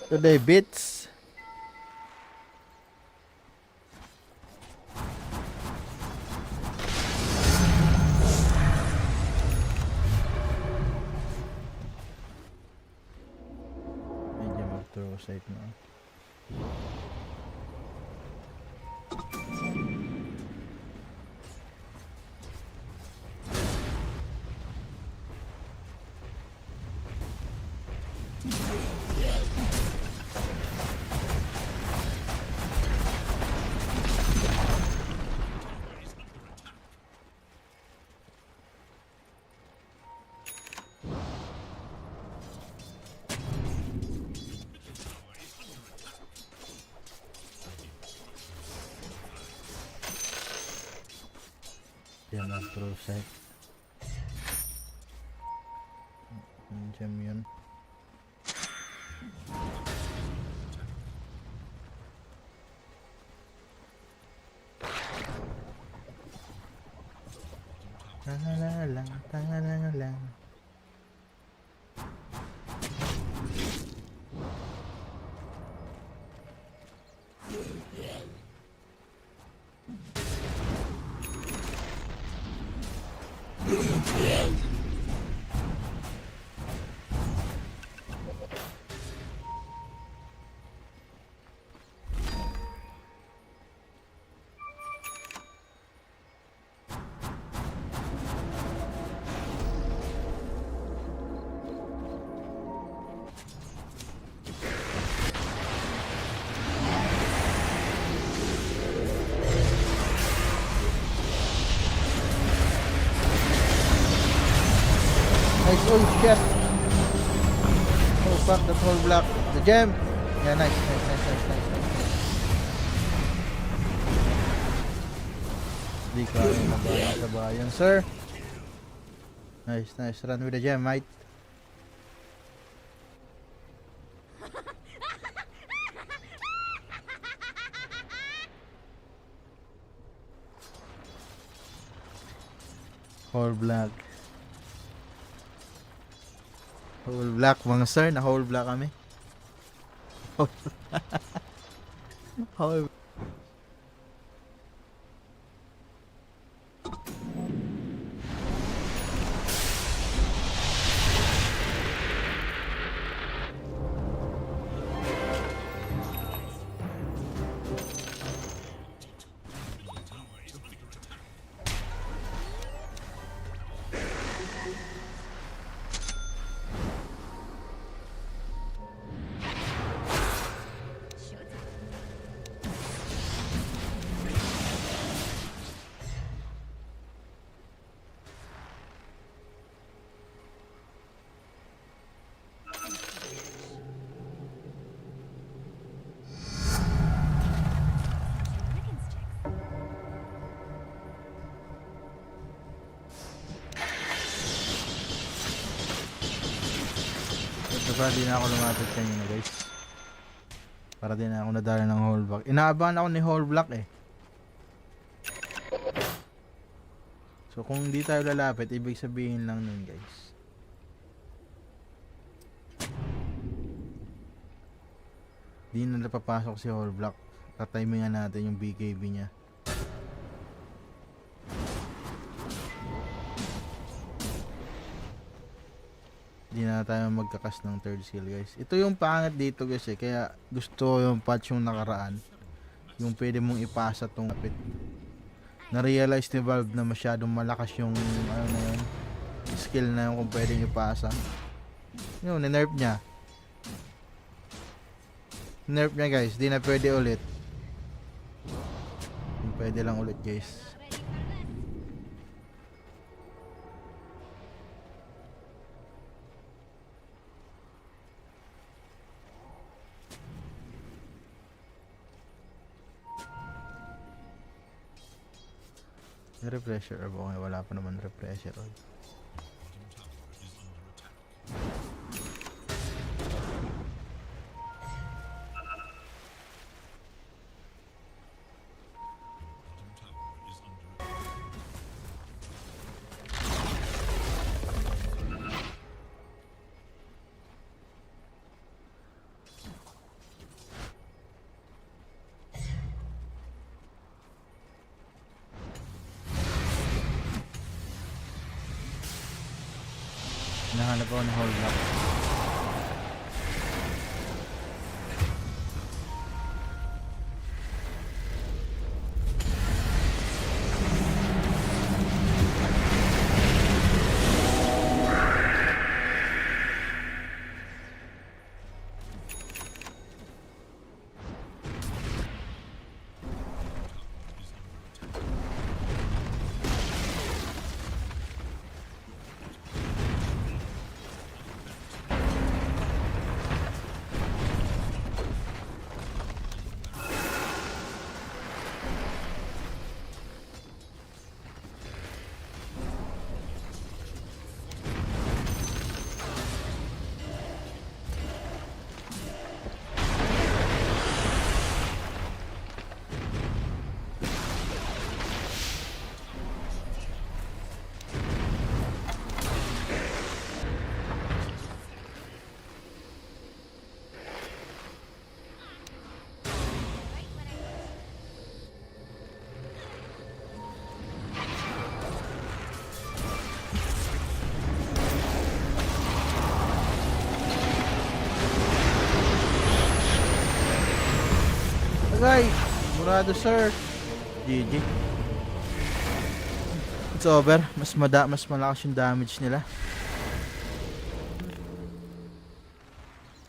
Today, bits. Medyo mag-throw site na. Yan ang throw site. Gem yun. Tangalang, tangalang. Nice, oh shit. Oh fuck, that whole block. The gem. Yeah, nice. Di kaya nabayan sa bayan, sir. Nice. Run with the gem, mate. Whole black. Whole black mga sir, na whole black kami. Whole para di na ako lumapit kanina guys. Para di na ako nadala ng whole block. Inaabangan ako ni whole block eh. So kung hindi tayo lalapit, ibig sabihin lang nun guys. Di na napapasok si whole block. Tatimingan natin yung BKB niya. Hindi na tayo magkakas ng third skill guys. Ito yung pangit dito guys eh. Kaya gusto ko yung patch yung nakaraan. Yung pwede mong ipasa tong kapit. Na-realize ni Valve na masyadong malakas yung ano na yun, skill na yung kung pwedeng ipasa. Yun, nerf niya. Nerf niya guys. Di na pwede ulit. Pwede lang ulit guys. Refresher or okay, wala pa naman refresher. Nahanap ako ng whole block. Sigurado, sir. GG. It's over. Mas malakas yung damage nila.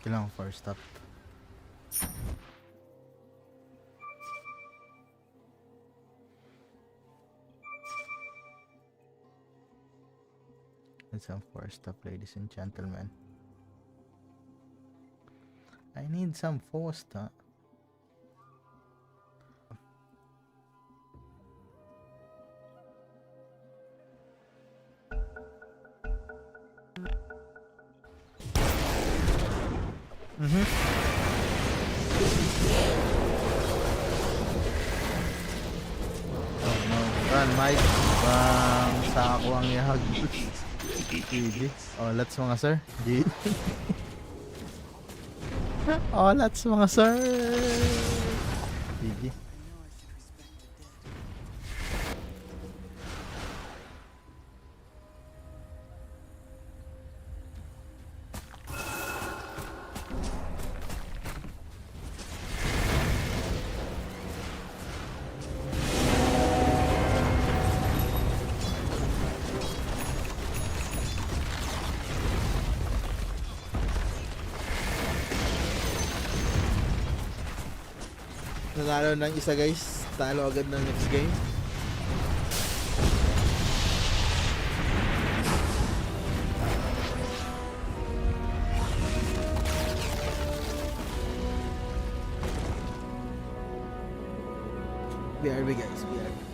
Kailangan first stop. It's some first stop, ladies and gentlemen. I need some force stop. Oh no. Run, Mike. Bang, sako ang ihag. GG. Oh, let's mga sir. GG. Oh, let's mga sir. GG. Nanalo ng isa guys. Talo agad ng next game. BRB guys, BRB.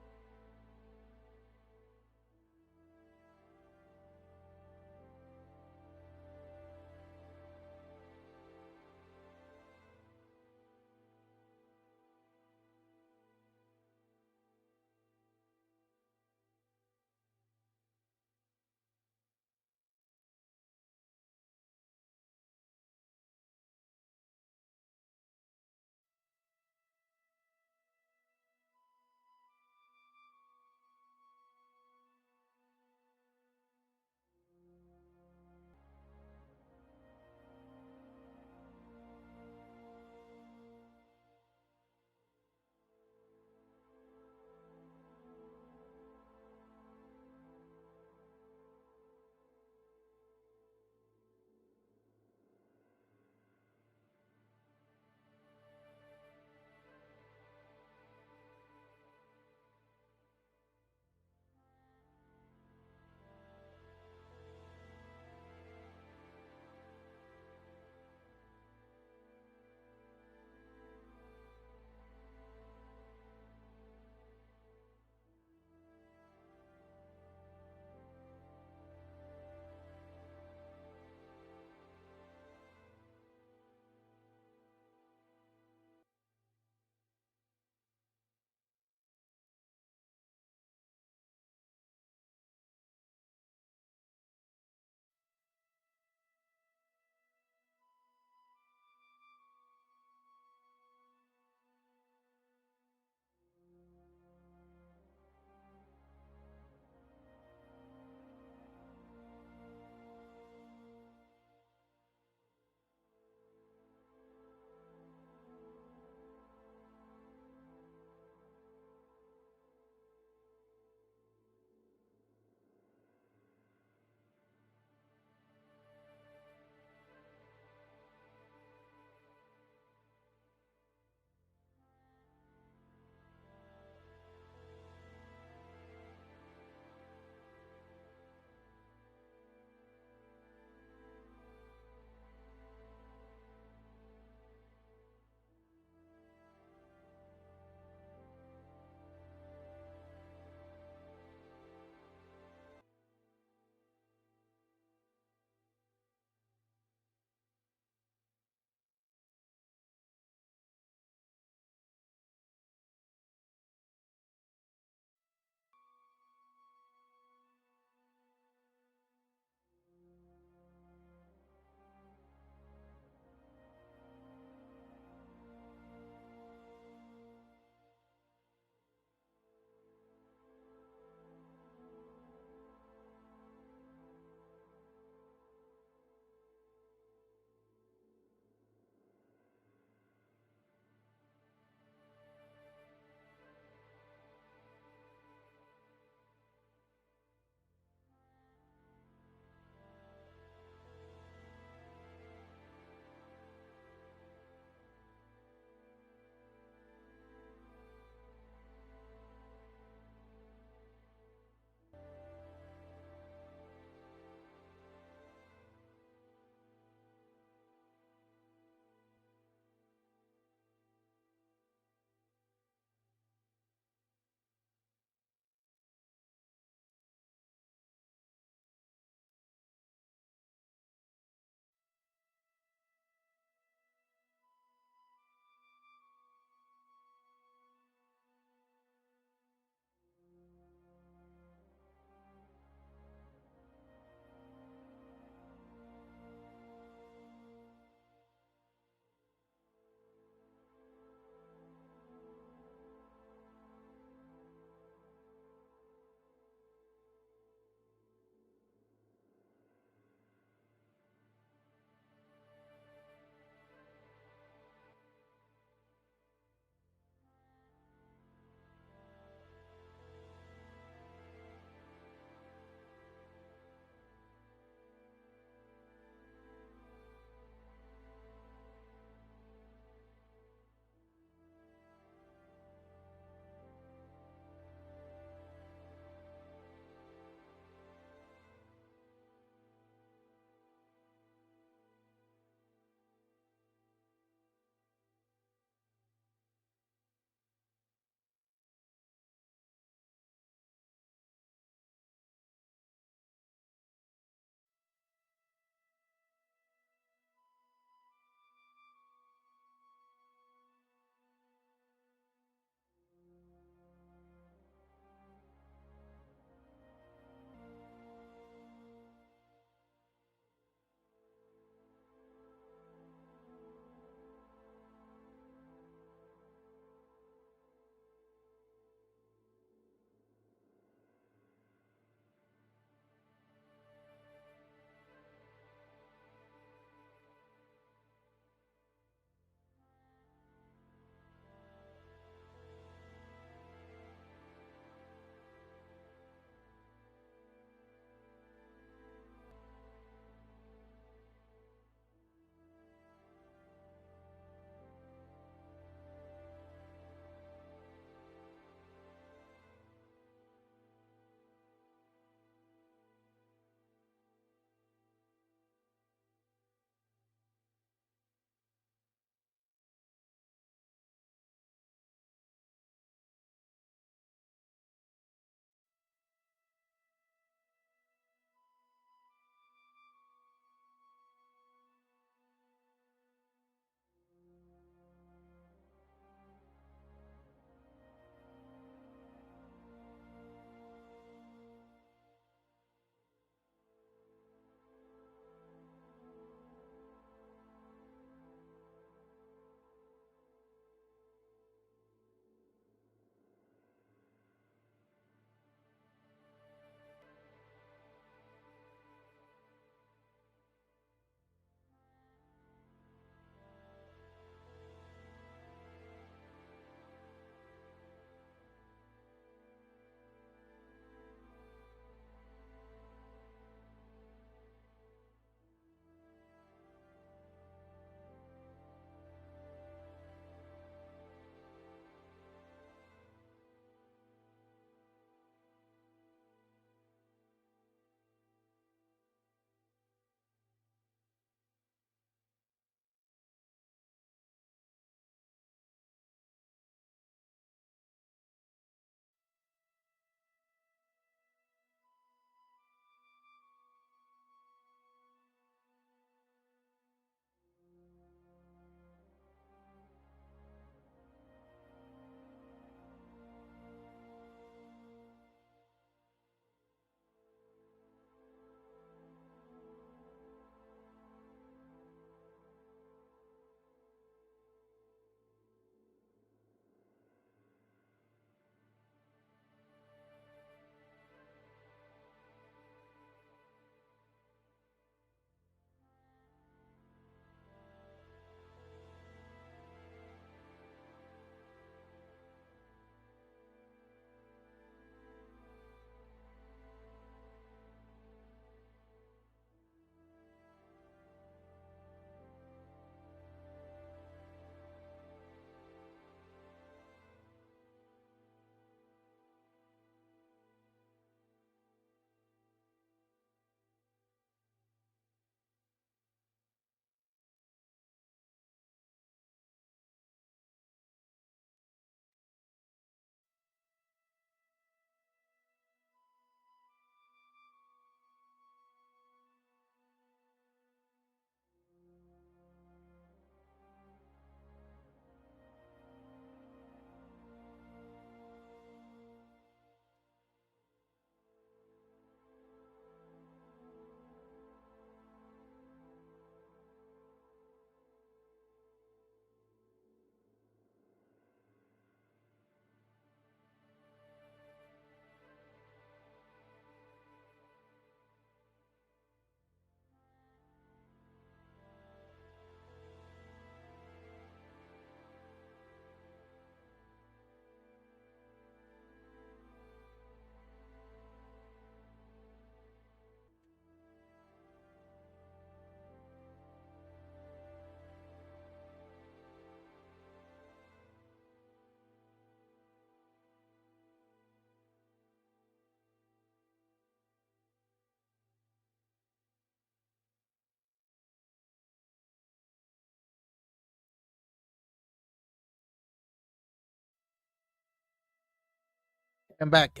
I'm back.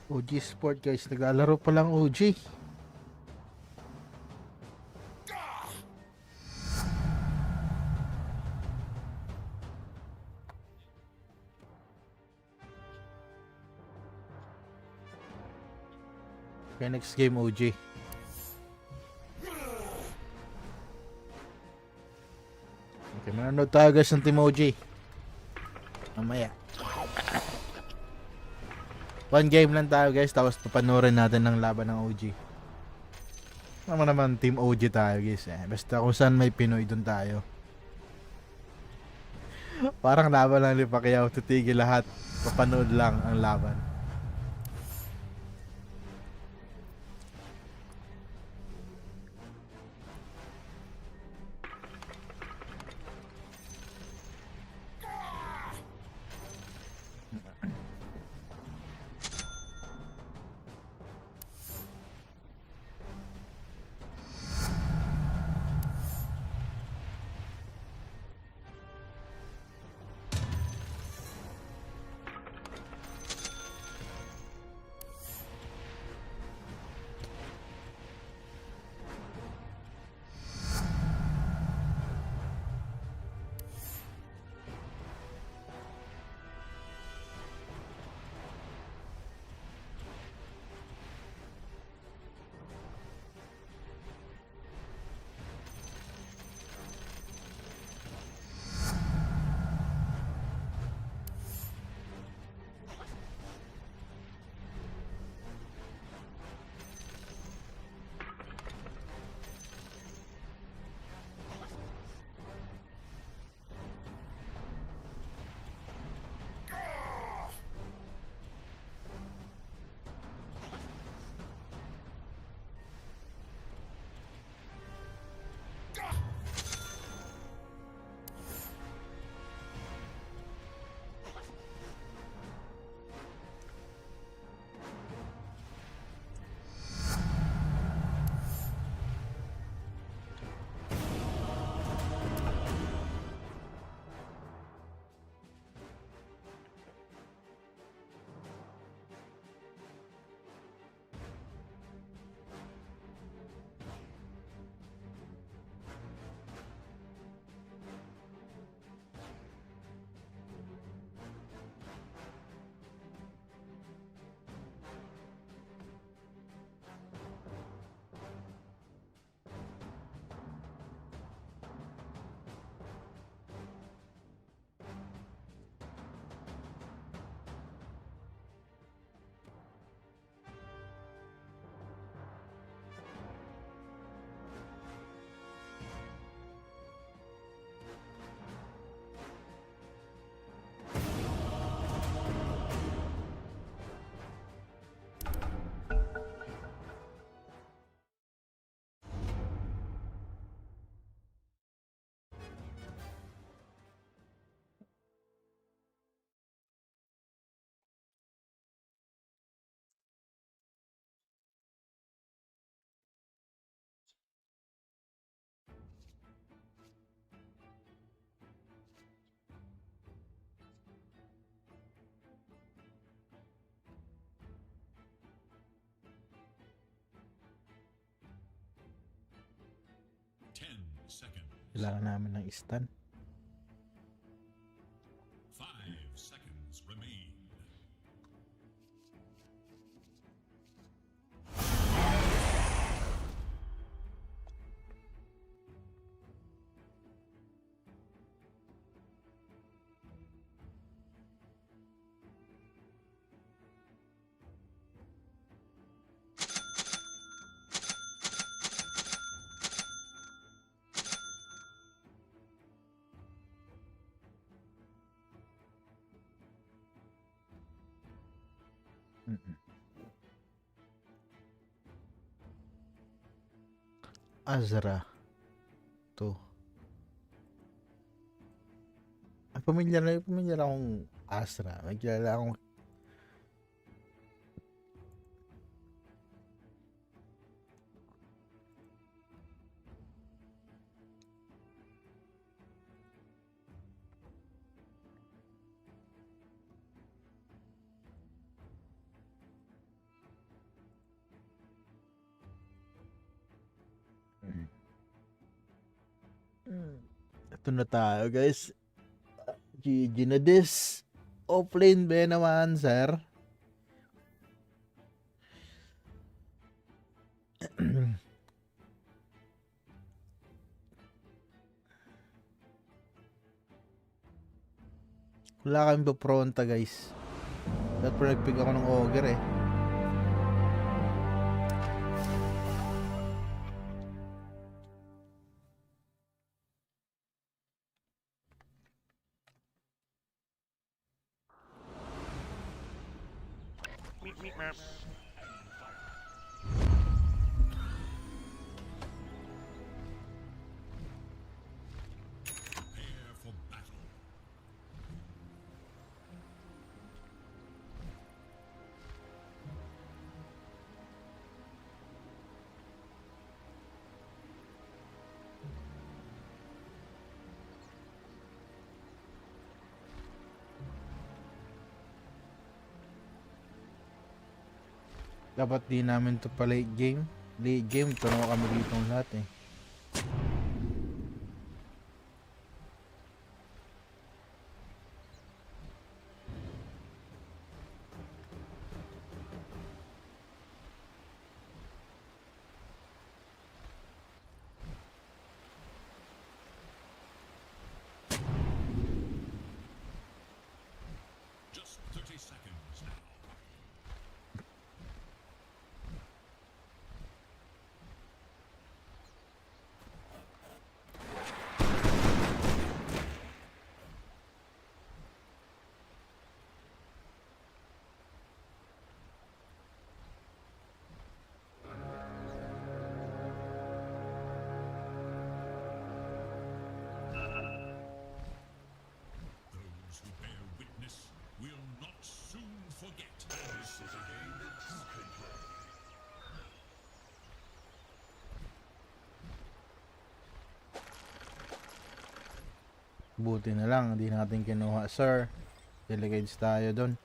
OG Sport guys, naglalaro pa lang OG. Okay, next game OG. Okay, manonood tayo guys ng Team OG. Mamaya. One game lang tayo guys, tapos papanoorin natin ng laban ng OG. Naman Team OG tayo guys eh. Basta kung saan may Pinoy dun tayo. Parang laban lang ni Pacquiao, titigil lahat. Papanood lang ang laban. seconds. Kailangan namin ng stun. 5 seconds remain. Azra. To. Pamilyar akong Azra. May kilala akong ito na tayo guys. GG na this. Offlane ba naman sir? Wala kami pronta guys. Dapat nagpick ako ng ogre eh. Prepare for battle. Dapat di namin to pa late game. Late game, tanong kami dito ng lahat eh. Just 30 seconds now. Those who bear witness will not soon forget. This is a game that you can play. Buti na lang, hindi natin kinuha sir. Delegates tayo doon.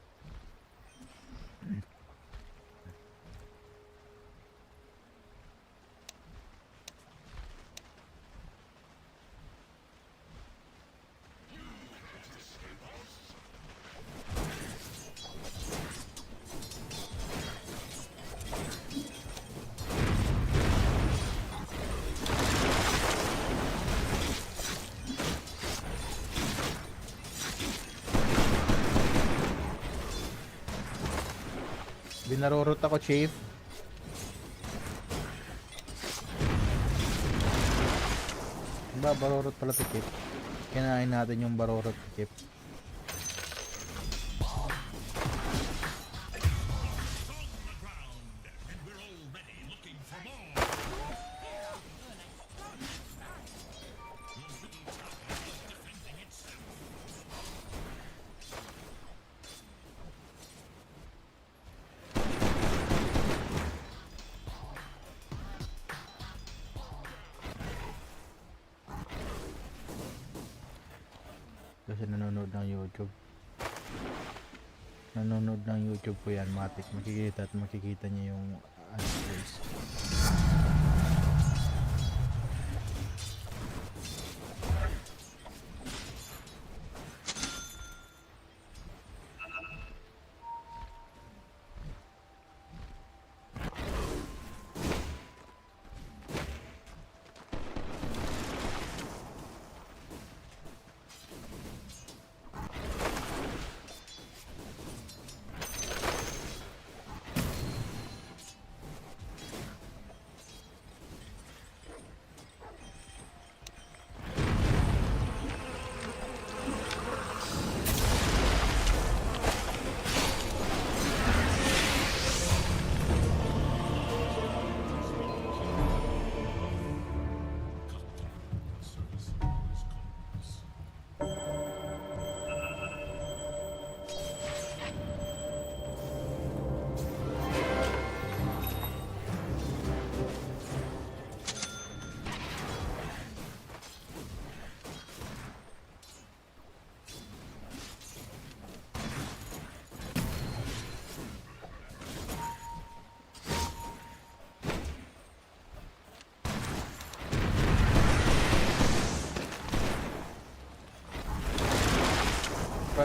Binarorot ako, chief. Diba, barorot pala to, chief. Kinain natin yung barorot, chief. On the ground, and we're already looking for more. Your middle tower is defending itself. Kasi nanonood ng YouTube. Nanonood ng YouTube po yan, matik. Makikita at makikita niya yung ano guys.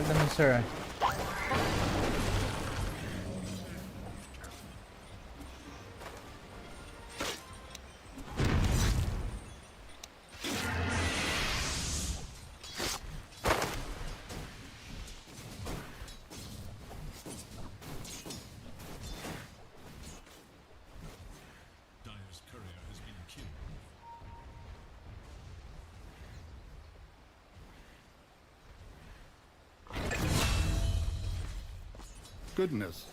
ganun, sir. Dire's courier has been killed. Goodness.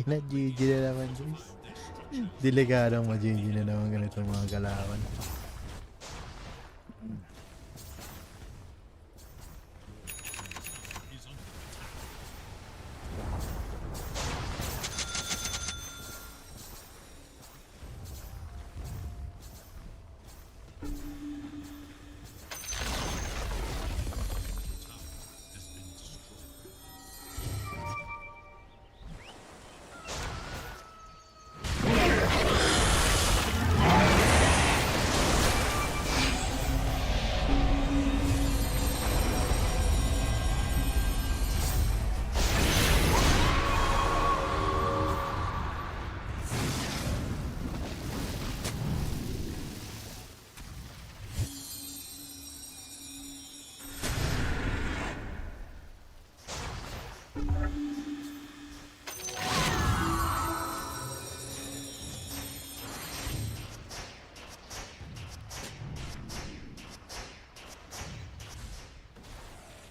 na GG na naman guys. Delikadong ma-GG na naman ganito mga kalaban.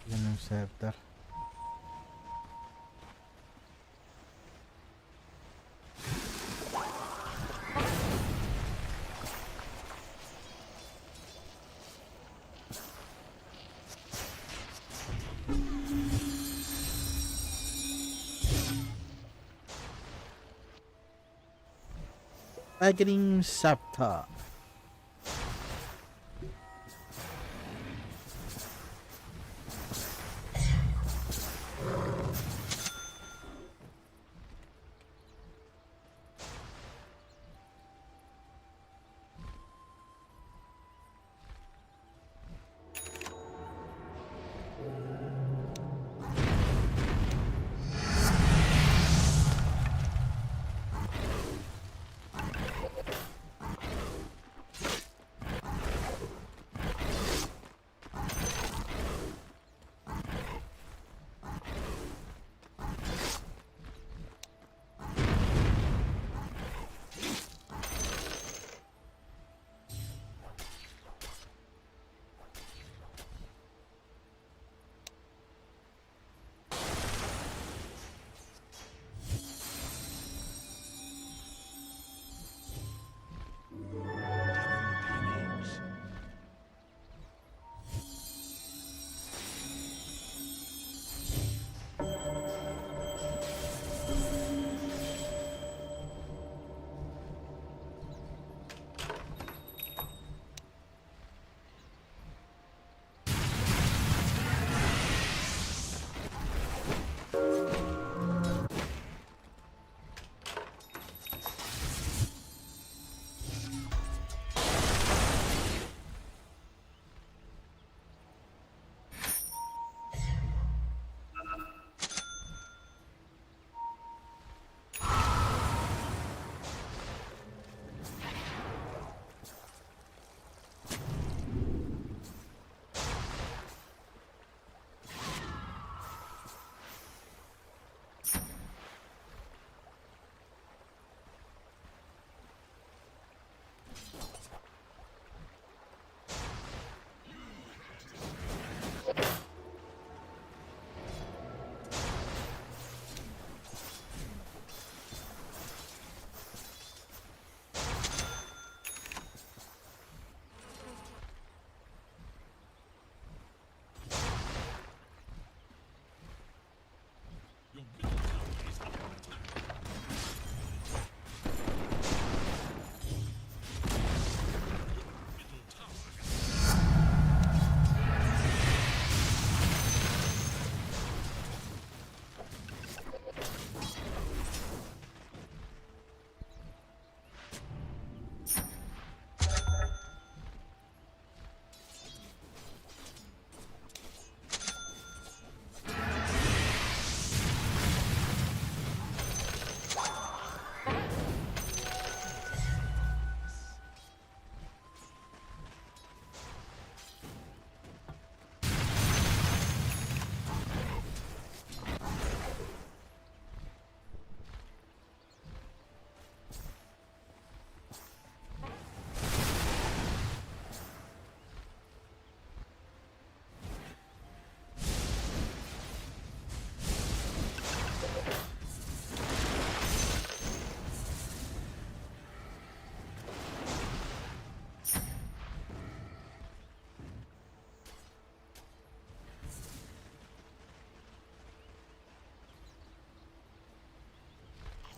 Yan ang scepter. Agring scepter.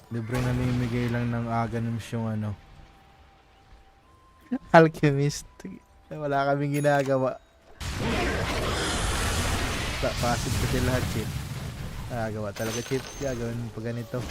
Libre namimigay lang ng aganoms yung ano. Alchemist. Wala kaming ginagawa. Passive kasi lahat cheat. Gawa talaga cheat. Gagawin mo pa ganito.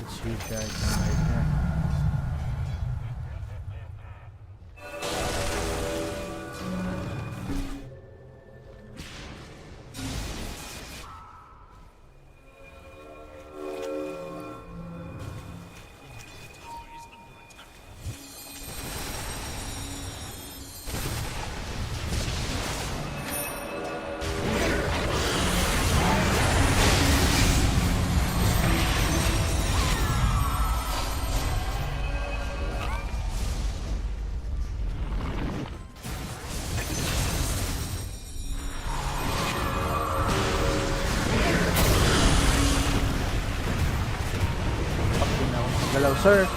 Let's recharge na right na. Galaw, sir.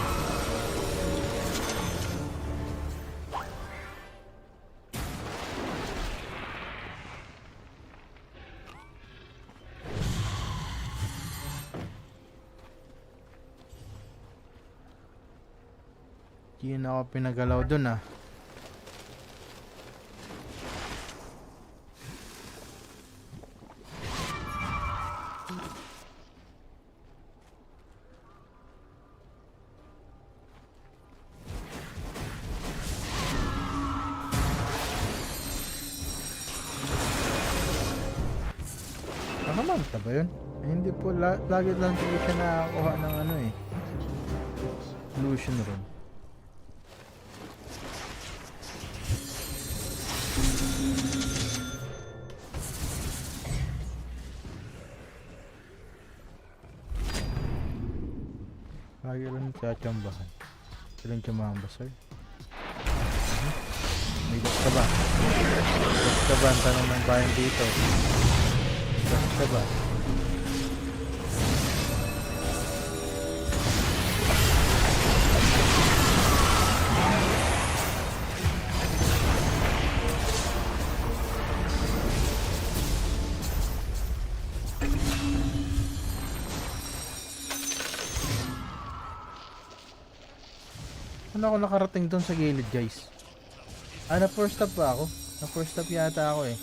Hindi na ako pinagalaw dun ah. Nakamanta ba yun? Hindi po, lagi lang po siya nakakuha ng ano eh. Illusion room. Lagi lang tsatsambahan. Silang tsumamba, sir. May gas ka ba? Gas ka ba? Ang tanong ng bayan dito. Gas ka ba? Ano ako nakarating doon sa gilid, guys? Na first stop ba ako? Na first stop yata ako eh.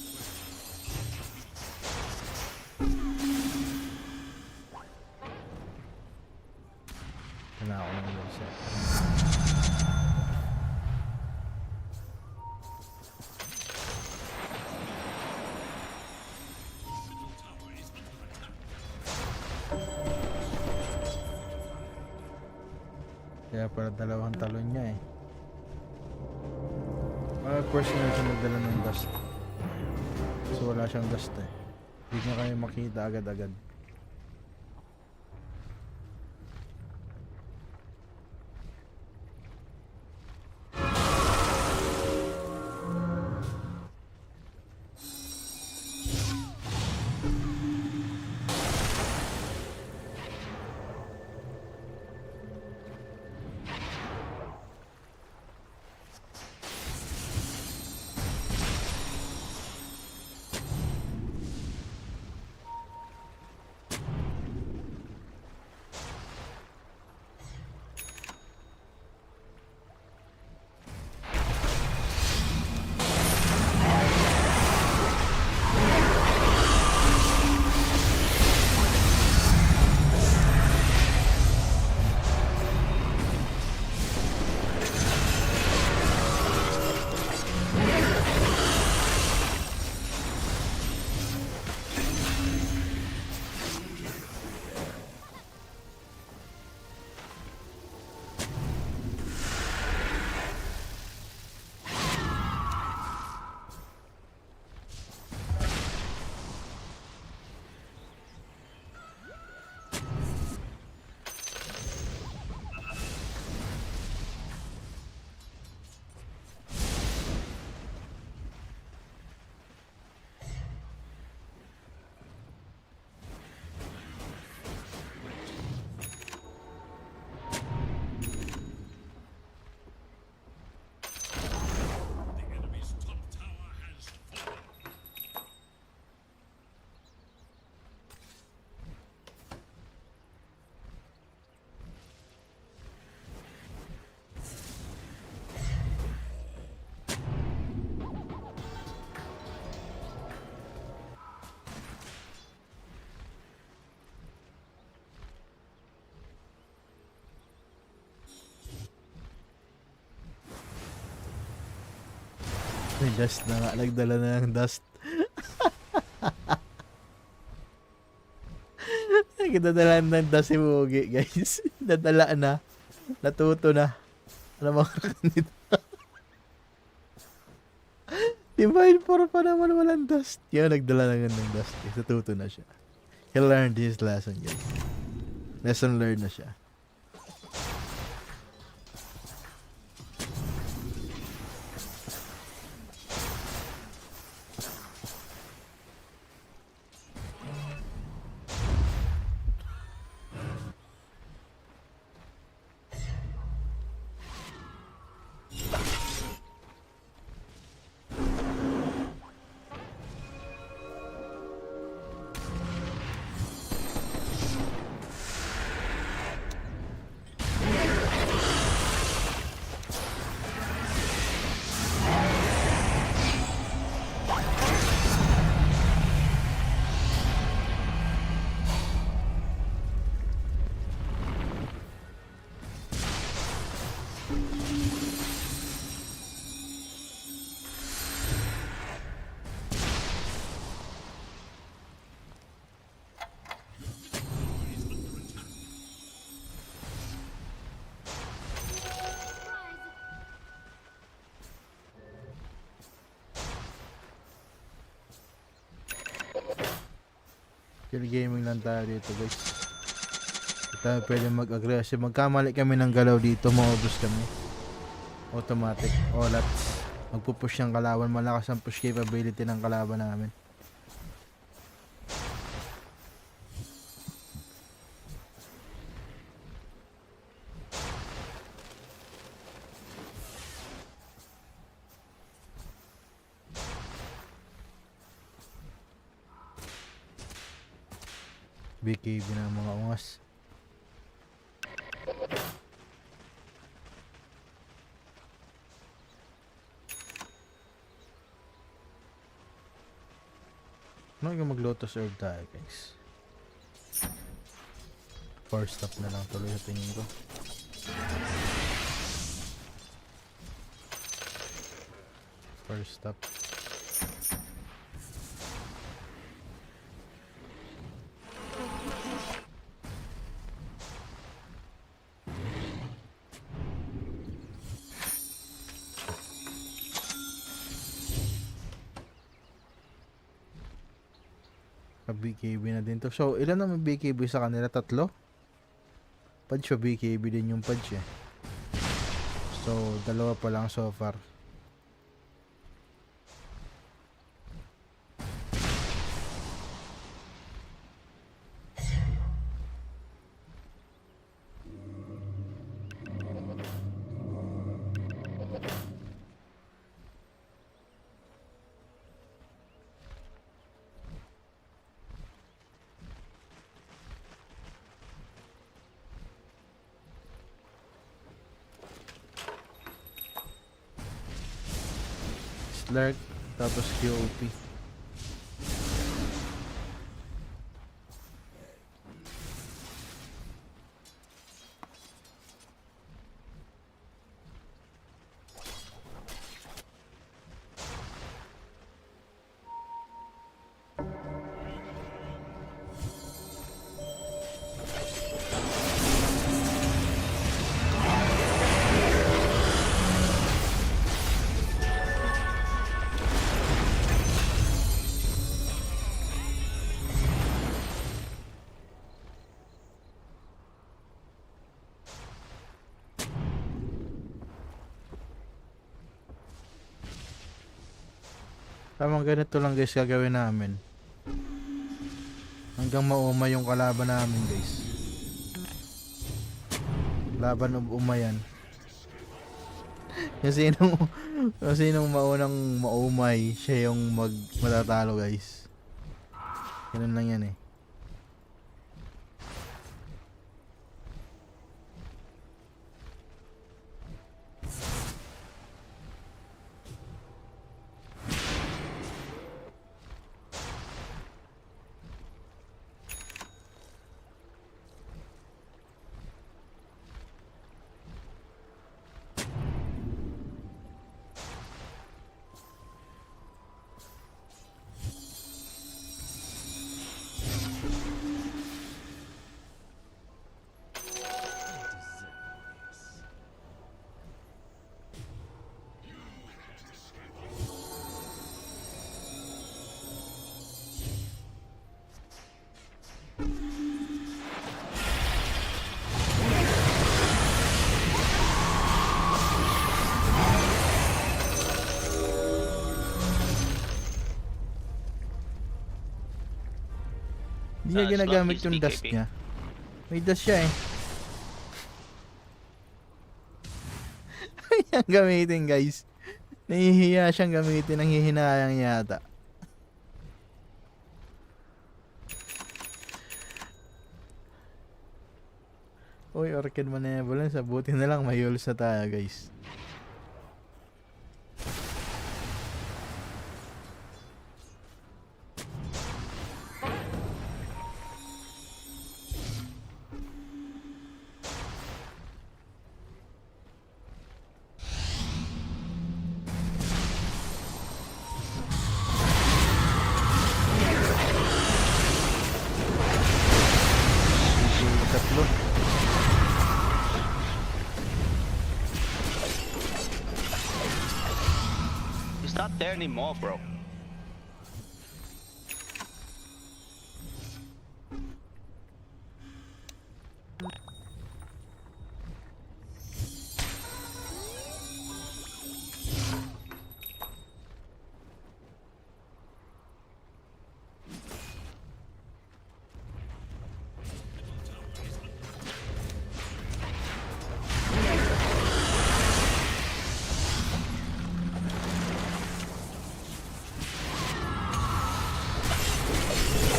Wala ako ng isa. Kaya para dalawang talon niya eh. Personal siya nagdala ng dust. So wala siyang dust eh. Hindi niya kayo makita agad-agad. May dust na nga. Nagdala na ng dust. Nagdadala ng dust si Mugi, guys. Dadala na. Natuto na. Ano mga nito? Divine 4 pa naman walang dust. Yan, nagdala na nga ng dust. Natuto na siya. He learned his lesson, guys. Lesson learned na siya. Chill gaming lang tayo dito, guys. Hindi tayo pwede mag-aggressive. Magkamali kami ng galaw dito, maubos kami. Automatic. Olats. Magpupush yung kalaban. Malakas ang push capability ng kalaban namin. BKB na mga ungas. Ano yung mag-lotus herb tayo, guys? First stop na lang tuloy sa tingin ko. First stop. BKB na din to. So, ilan na may BKB sa kanila? 3? Pudge o BKB din yung Pudge eh. So, 2 pa lang so far. Lurk, tapos QOP. Tamang ganito lang guys gagawin namin. Hanggang mauma yung kalaban namin guys. Laban umayan. Kasi sinong maunang maumay, siya yung matatalo guys. Ganun lang yan eh. Hindi niya ginagamit Slot yung is dust BKB. niya. May dust siya eh. Yan gamitin guys. Nahihiya siyang gamitin. Ang hihinayang yata. Uy, Orchid Benevolence. Abuti na lang. May yuls na tayo guys. Tatlo. He's not there anymore, bro.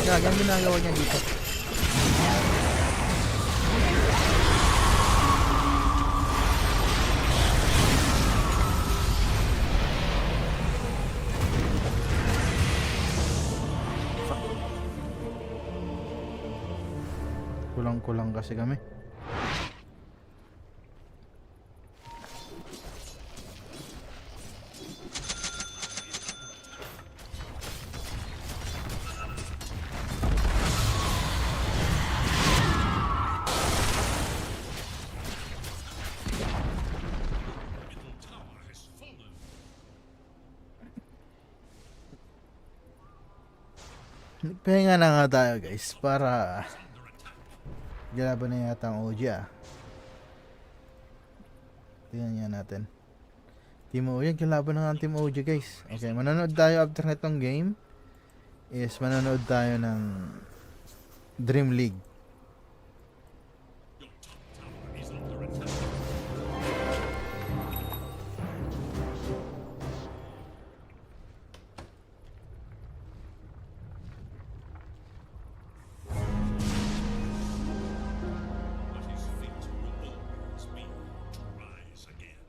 Gag, ang ginagawa niya dito. Kulang-kulang kasi kami. Middle tower has fallen. Pahinga na nga tayo guys para galaban na yata ang OG ah. Tingnan nga natin. Team OG, galaban na nga ang Team OG guys. Okay, manonood tayo after nitong game. Is manonood tayo ng Dream League. Your top tower is under attack. What is fit will always be to rise again.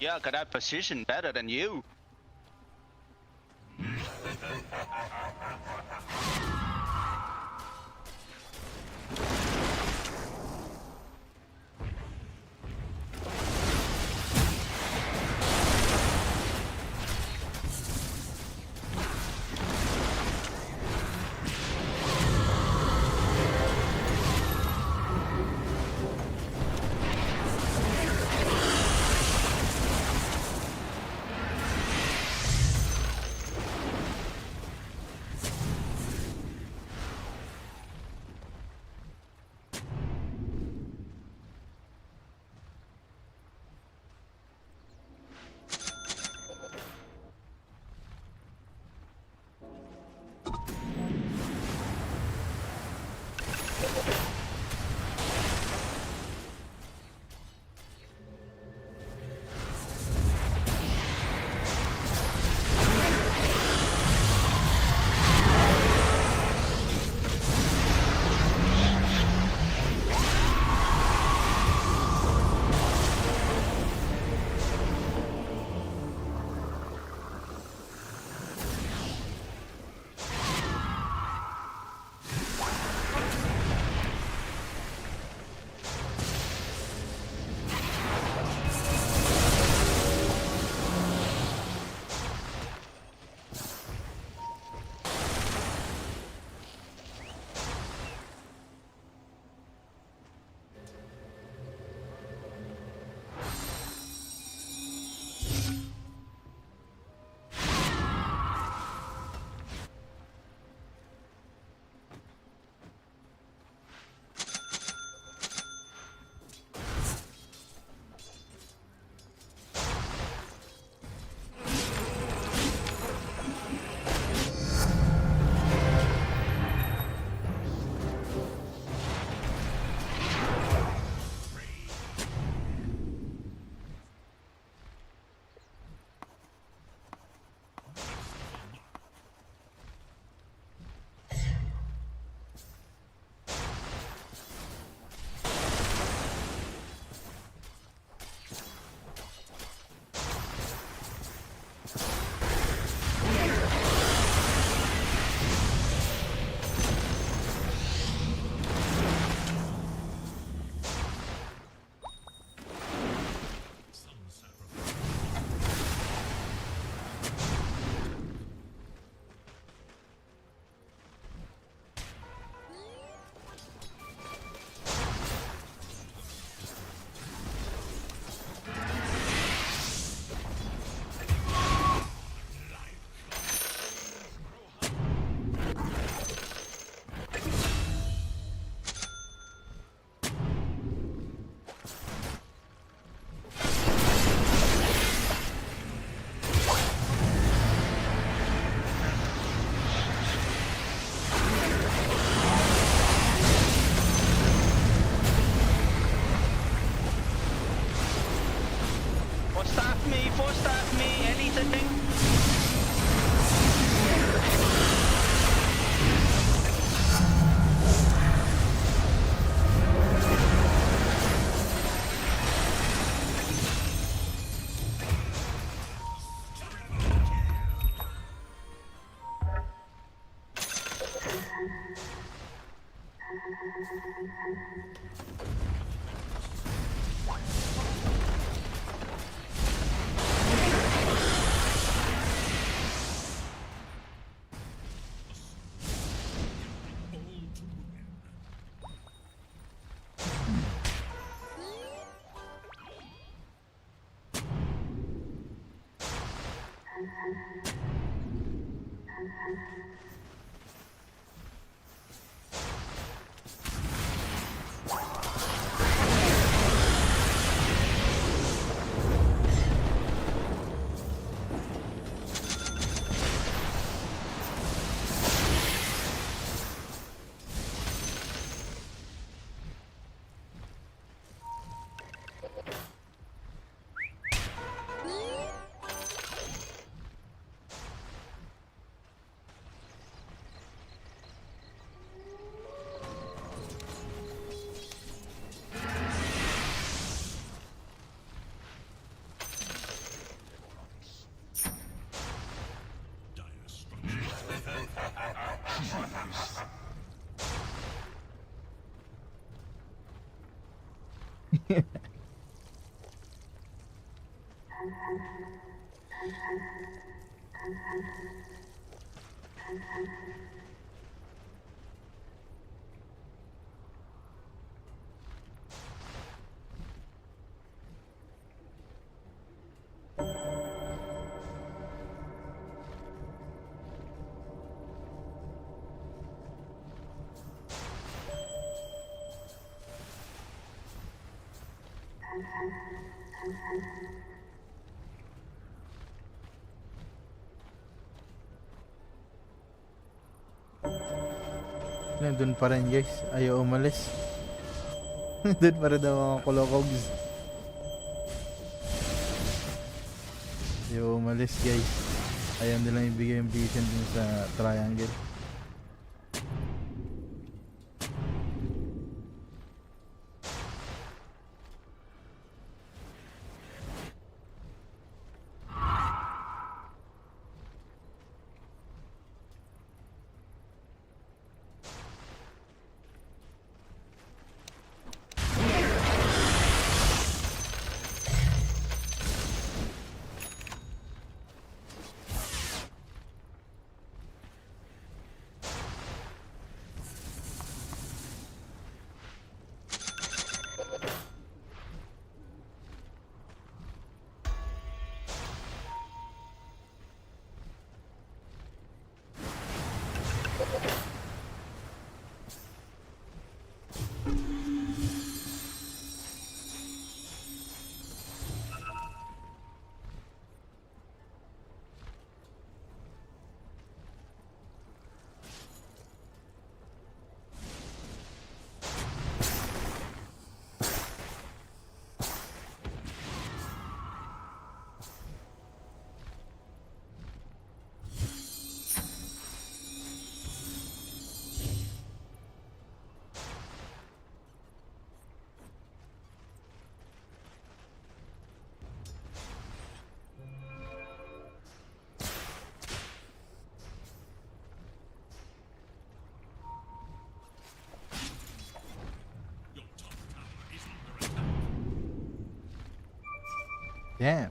Yeah, got that position better than you. me, four-stab me, anything. Nandun pa rin guys, ayaw umalis. Doon pa rin daw mga kolokogs. Ayaw umalis guys. Ayaw nilang ibigay yung vision dun sa triangle. Damn.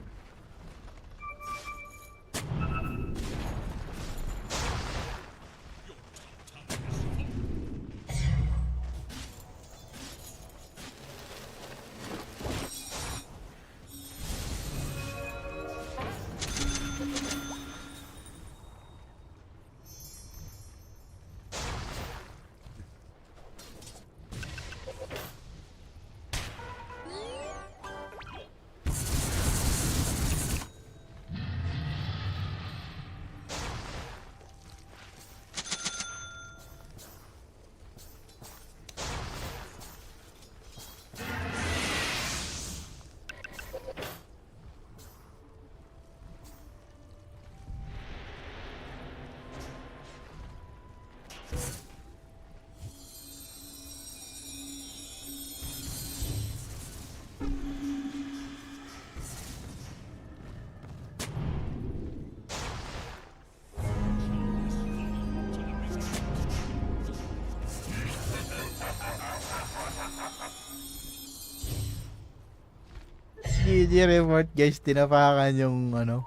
GG report guys, tinapakan yung ano.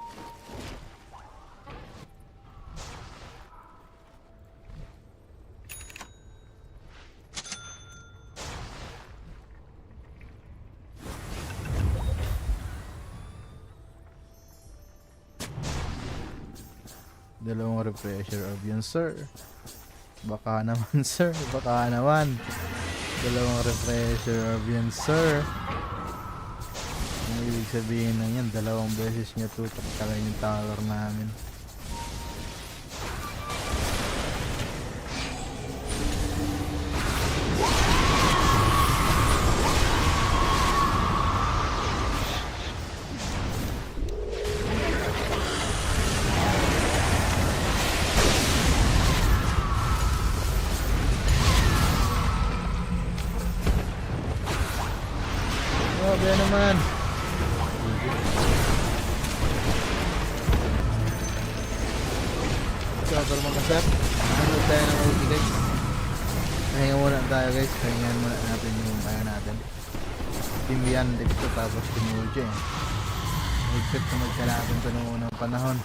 Dalawang refresher of yun, sir. Baka naman, sir. Baka naman. Dalawang refresher of yun, sir. Ang ibig sabihin na yan, dalawang beses niya tutok talaga yung tower namin. Grabe naman. So, para makasap, nanood tayo ng OT guys. Pahinga muna tayo guys. Pahingan muna natin yung kaya natin. Team Yandex to, tapos Team Ujo eh. Higpit na magkalaban sa noong unang panahon.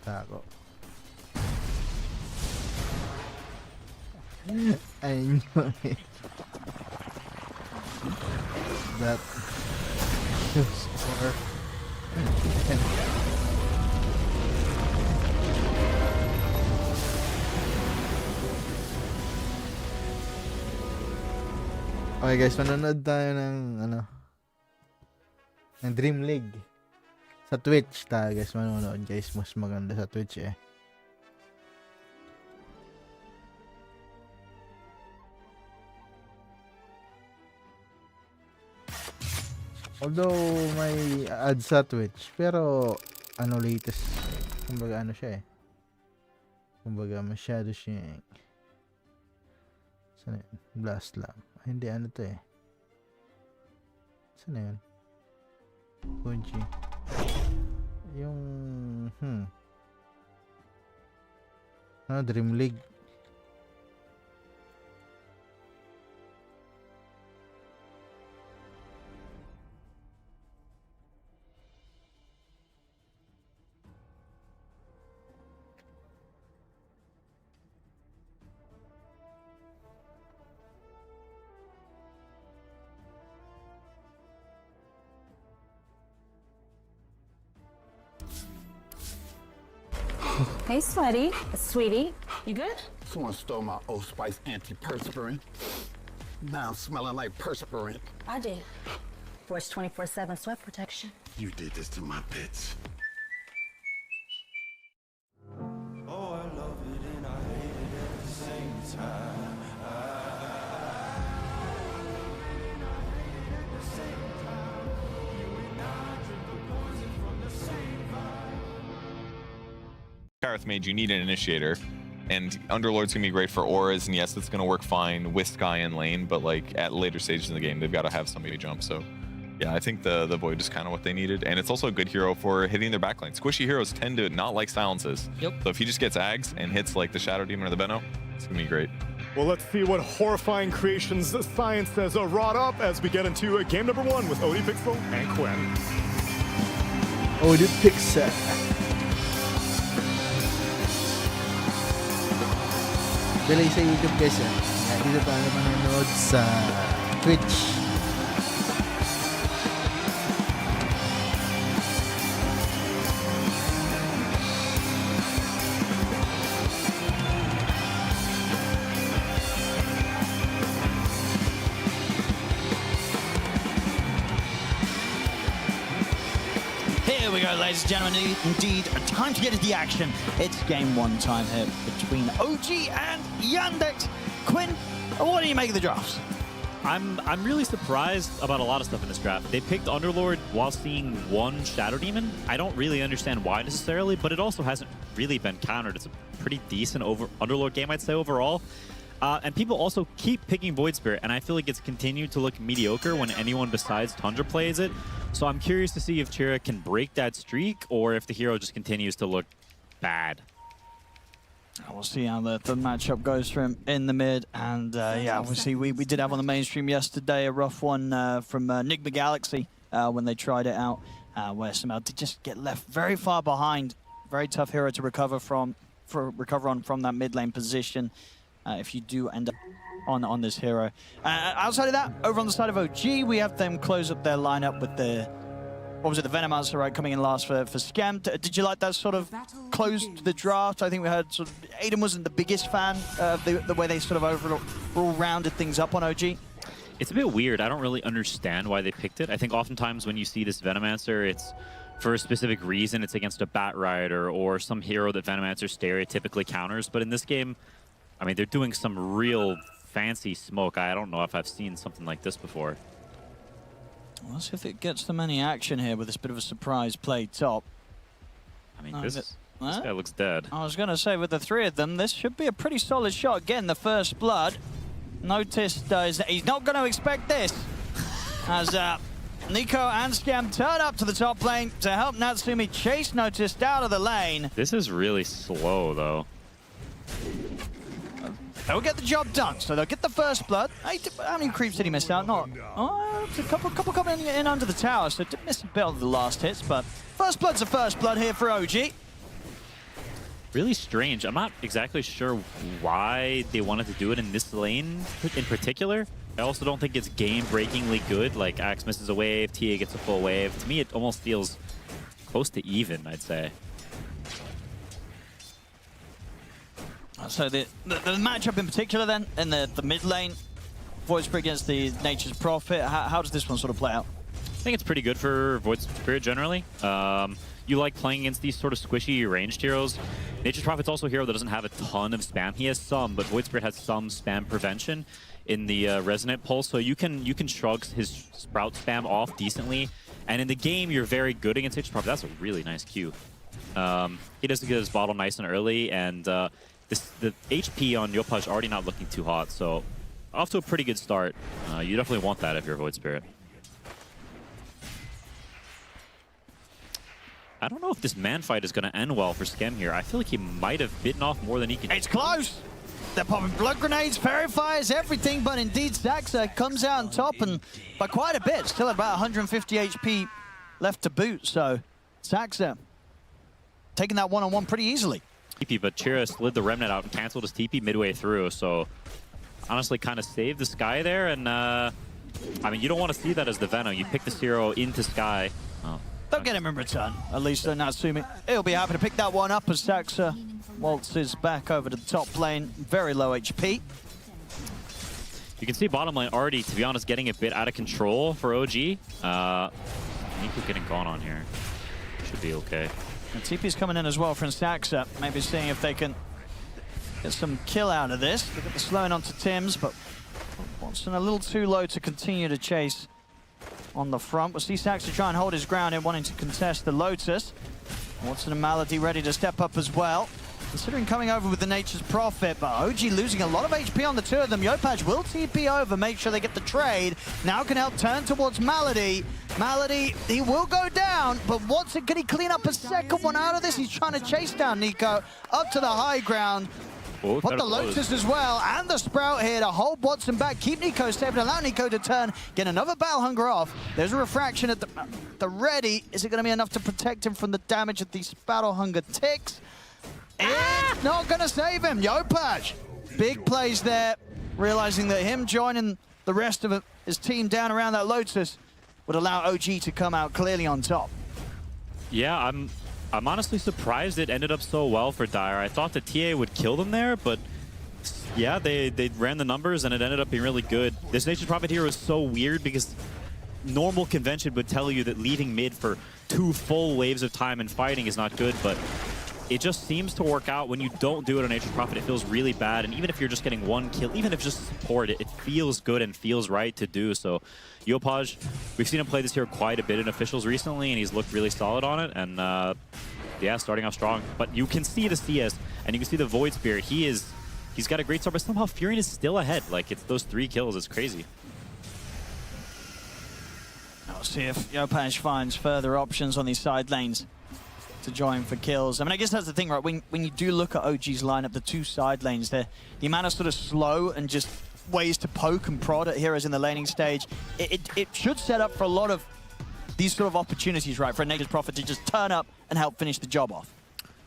Tako. I knew it. That was for okay guys, manonood tayo ng ng Dream League. Sa Twitch tayo guys, manonood guys. Mas maganda sa Twitch eh. Although may ads sa Twitch, pero latest. Kumbaga siya eh. Kumbaga masyado siya saan yun? Blast lang. Hindi to eh. Saan na yun? Kunchi. Yung Dream League. Hey, sweetie, you good? Someone stole my Old Spice antiperspirant. Now I'm smelling like perspirant. I did. Force 24/7 sweat protection. You did this to my pets. Mage, you need an initiator, and Underlord's gonna be great for auras, and yes, it's gonna work fine with Sky and lane, but like at later stages in the game, they've got to have somebody to jump. So yeah, I think the Void is kind of what they needed, and it's also a good hero for hitting their backline. Squishy heroes tend to not like silences. Yep. So if he just gets Ags and hits like the Shadow Demon or the Benno, it's gonna be great. Well, let's see what horrifying creations science has wrought up as we get into game number 1 with Odie Pixel and Quinn. Odie Pixel. Dali sa YouTube guys eh. Dito tayo manonood sa Twitch. Here we go, ladies and gentlemen. Indeed, time to get into the action. It's game one time here between OG and Yandex. Quinn, what do you make of the drafts? I'm really surprised about a lot of stuff in this draft. They picked Underlord while seeing one Shadow Demon. I don't really understand why necessarily, but it also hasn't really been countered. It's a pretty decent Underlord game, I'd say, overall. And people also keep picking Void Spirit, and I feel like it's continued to look mediocre when anyone besides Tundra plays it. So I'm curious to see if Chira can break that streak, or if the hero just continues to look bad. We'll see how the matchup goes for him in the mid. And yeah, obviously we did have on the mainstream yesterday a rough one from Enigma Galaxy when they tried it out, where somehow to just get left very far behind. Very tough hero to recover on from that mid lane position if you do end up on this hero. Outside of that, over on the side of OG, we have them close up their lineup with the, what was it, the Venomancer, right, coming in last for Scam. Did you like that sort of close to the draft? I think we heard sort of Aiden wasn't the biggest fan of the way they sort of overall rounded things up on OG. It's a bit weird. I don't really understand why they picked it. I think oftentimes when you see this Venomancer, it's for a specific reason. It's against a Bat Rider or some hero that Venomancer stereotypically counters. But in this game, I mean, they're doing some real fancy smoke. I don't know if I've seen something like this before. Let's see if it gets them any action here with this bit of a surprise play top. I mean, this guy looks dead. I was going to say, with the three of them, this should be a pretty solid shot. Again, the first blood. Noticed he's not going to expect this. As Nico and Scam turn up to the top lane to help Natsumi chase Noticed out of the lane. This is really slow, though. They'll get the job done, so they'll get the first blood. How many creeps did he miss out? Not. A couple coming in under the tower, so didn't miss a bit of the last hits, but first blood's a first blood here for OG. Really strange. I'm not exactly sure why they wanted to do it in this lane in particular. I also don't think it's game-breakingly good. Like, Axe misses a wave, TA gets a full wave. To me, it almost feels close to even, I'd say. So the matchup in particular then, in the mid lane, Void Spirit against the Nature's Prophet, how does this one sort of play out? I think it's pretty good for Void Spirit generally. You like playing against these sort of squishy ranged heroes. Nature's Prophet's also a hero that doesn't have a ton of spam. He has some, but Void Spirit has some spam prevention in the Resonant Pulse, so you can shrug his Sprout spam off decently. And in the game, you're very good against Nature's Prophet. That's a really nice Q. He does get his bottle nice and early, and the HP on Yopaj already not looking too hot, so off to a pretty good start. You definitely want that if you're a Void Spirit. I don't know if this man fight is going to end well for Skem here. I feel like he might have bitten off more than he can. It's close! They're popping blood grenades, fairy fires, everything, but indeed Saxa comes out on top, and by quite a bit. Still at about 150 HP left to boot, so Saxa taking that one-on-one pretty easily. TP, but Chira slid the Remnant out and canceled his TP midway through, so honestly kind of saved the Sky there, and I mean, you don't want to see that as the Venom. You pick the hero into Sky. Oh. They'll get him in return. At least Natsumi, he'll be happy to pick that one up as Saxa waltzes back over to the top lane. Very low HP. You can see bottom lane already, to be honest, getting a bit out of control for OG. Nico getting gone on here. Should be okay. And TP's coming in as well from Saxa. Maybe seeing if they can get some kill out of this. They get the slowing onto Tim's, but Watson a little too low to continue to chase on the front. We'll see Saxa try and hold his ground in, wanting to contest the Lotus. Watson and Malady ready to step up as well. Considering coming over with the Nature's Prophet, but OG losing a lot of HP on the two of them. Yopaj will TP over, make sure they get the trade. Now can help turn towards Malady. Malady, he will go down, but Watson, can he clean up a second one out of this? He's trying to chase down Nico up to the high ground. Oh, put the Lotus as well, and the Sprout here to hold Watson back, keep Nico safe, and allow Nico to turn, get another Battle Hunger off. There's a refraction at the ready. Is it going to be enough to protect him from the damage of these Battle Hunger ticks? It's not going to save him. Yopaj, big plays there, realizing that him joining the rest of his team down around that Lotus would allow OG to come out clearly on top. Yeah, I'm honestly surprised it ended up so well for Dire. I thought the TA would kill them there, but yeah, they ran the numbers and it ended up being really good. This Nature's Prophet hero is so weird because normal convention would tell you that leaving mid for 2 full waves of time and fighting is not good, but it just seems to work out. When you don't do it on Nature's Prophet, it feels really bad. And even if you're just getting 1 kill, even if just support, it feels good and feels right to do. So Yopaj, we've seen him play this hero quite a bit in officials recently, and he's looked really solid on it. And yeah, starting off strong. But you can see the CS, and you can see the Void Spirit. He's got a great start, but somehow Furion is still ahead. Like, it's those 3 kills. It's crazy. I'll see if Yopaj finds further options on these side lanes to join for kills. I mean, I guess that's the thing, right? When you do look at OG's lineup, the 2 side lanes, the amount of sort of slow and just ways to poke and prod at heroes in the laning stage, it should set up for a lot of these sort of opportunities, right? For a Nature's Prophet to just turn up and help finish the job off.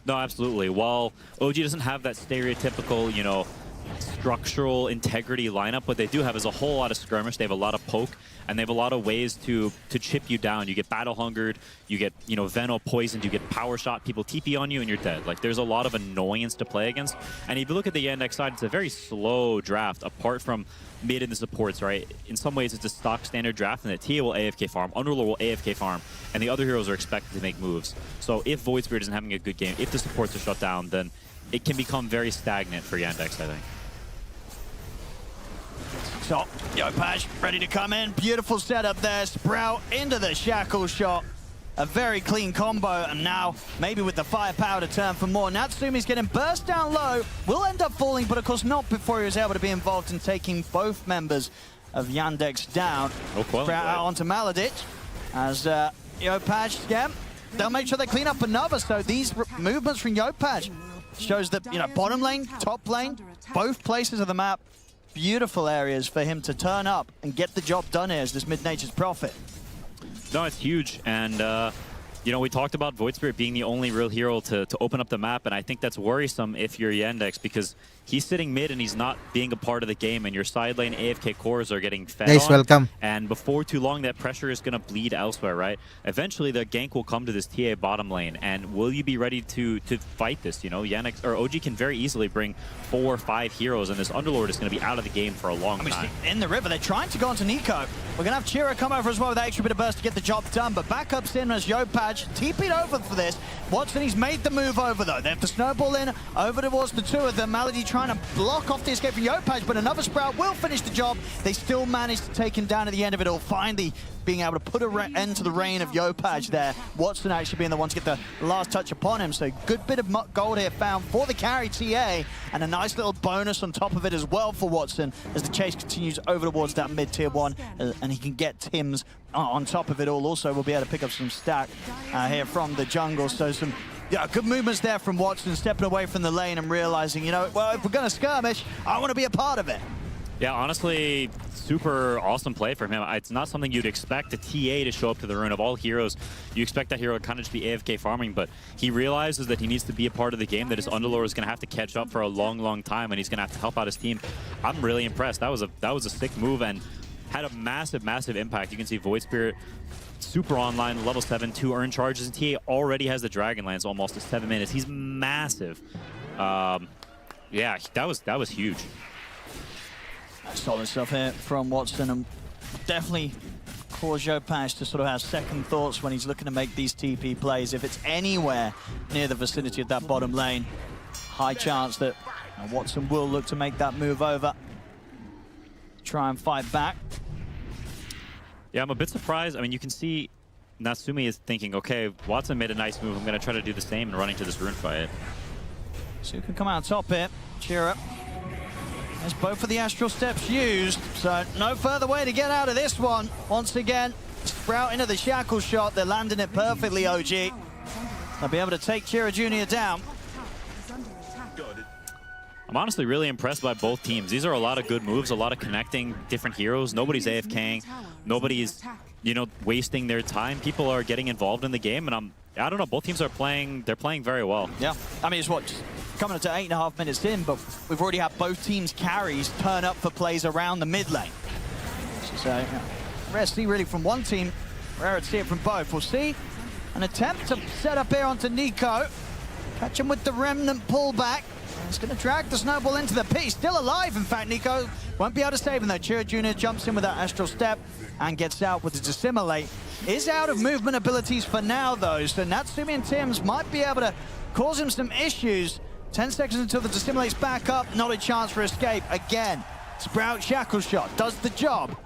No, absolutely. While OG doesn't have that stereotypical, you know, structural integrity lineup, what they do have is a whole lot of skirmish. They have a lot of poke, and they have a lot of ways to chip you down. You get battle hungered, you get, you know, Veno poisoned, you get power shot, people TP on you, and you're dead. Like, there's a lot of annoyance to play against. And if you look at the Yandex side, it's a very slow draft apart from mid and the supports, right? In some ways, it's a stock standard draft, and the TA will AFK farm, Underlord will AFK farm, and the other heroes are expected to make moves. So if Void Spirit isn't having a good game, if the supports are shut down, then it can become very stagnant for Yandex, I think. So, Yopaj ready to come in. Beautiful setup there. Sprout into the shackle shot. A very clean combo, and now maybe with the firepower to turn for more. Natsumi's getting burst down low. Will end up falling, but of course not before he was able to be involved in taking both members of Yandex down. Sprout out onto Maladich. As Yopaj, yeah, they'll make sure they clean up another. So these movements from Yopaj shows that, you know, bottom lane, top lane, both places of the map, beautiful areas for him to turn up and get the job done here as this mid-Nature's Prophet. No, it's huge. And, you know, we talked about Void Spirit being the only real hero to open up the map, and I think that's worrisome if you're Yandex, because he's sitting mid and he's not being a part of the game, and your side lane AFK cores are getting fed on. Welcome. And before too long, that pressure is going to bleed elsewhere, right? Eventually, the gank will come to this TA bottom lane, and will you be ready to fight this? You know, Yandex or OG can very easily bring 4 or 5 heroes, and this Underlord is going to be out of the game for a long time. In the river, they're trying to go onto Nico. We're going to have Chira come over as well with that extra bit of burst to get the job done, but backups in as Yopaj TP'd over for this. Watson, he's made the move over though. They have the snowball in over towards the 2 of them. Malady trying to block off the escape from Yopaj, but another Sprout will finish the job. They still managed to take him down at the end of it all, finally being able to put an end to the reign of Yopaj there. Watson actually being the one to get the last touch upon him, so good bit of gold here found for the carry TA, and a nice little bonus on top of it as well for Watson as the chase continues over towards that mid-tier 1, and he can get Tim's on top of it all. Also, we'll be able to pick up some stack here from the jungle, so some good movements there from Watson, stepping away from the lane and realizing, you know, well, if we're going to skirmish, I want to be a part of it. Yeah, honestly, super awesome play from him. It's not something you'd expect a TA to show up to the rune. Of all heroes, you expect that hero to kind of just be AFK farming, but he realizes that he needs to be a part of the game, that his Underlord is going to have to catch up for a long, long time, and he's going to have to help out his team. I'm really impressed. That was a sick move and had a massive, massive impact. You can see Void Spirit super online, level 7, 2 earned charges, and TA already has the Dragonlance almost to 7 minutes. He's massive. Yeah, that was huge. Solid stuff here from Watson, and definitely cause Yopaj to sort of have second thoughts when he's looking to make these TP plays. If it's anywhere near the vicinity of that bottom lane, high chance that Watson will look to make that move over. Try and fight back. Yeah, I'm a bit surprised. I mean, you can see Natsumi is thinking, okay, Watson made a nice move. I'm going to try to do the same and running to this rune fight. So you can come out top here. Cheer up. There's both of the Astral Steps used, so no further way to get out of this one. Once again, Sprout into the shackle shot. They're landing it perfectly, OG. They'll be able to take Chira Jr. down. I'm honestly really impressed by both teams. These are a lot of good moves, a lot of connecting different heroes. Nobody's AFKing. Nobody's, you know, wasting their time. People are getting involved in the game, and I don't know, both teams are playing, they're playing very well. Yeah, I mean, it's what, just coming up to 8.5 minutes in, but we've already had both teams' carries turn up for plays around the mid lane. So, yeah, rare to see really from one team, rare to see it from both. We'll see an attempt to set up here onto Nico. Catch him with the remnant pullback. He's going to drag the snowball into the pit. He's still alive, in fact. Nico won't be able to save him, though. Chira Jr. jumps in with that Astral Step. and gets out with the Dissimilate. Is out of movement abilities for now, though, so Natsumi and Tims might be able to cause him some issues. 10 seconds until the Dissimulate's back up, not a chance for escape. Again, Sprout Shackle Shot does the job.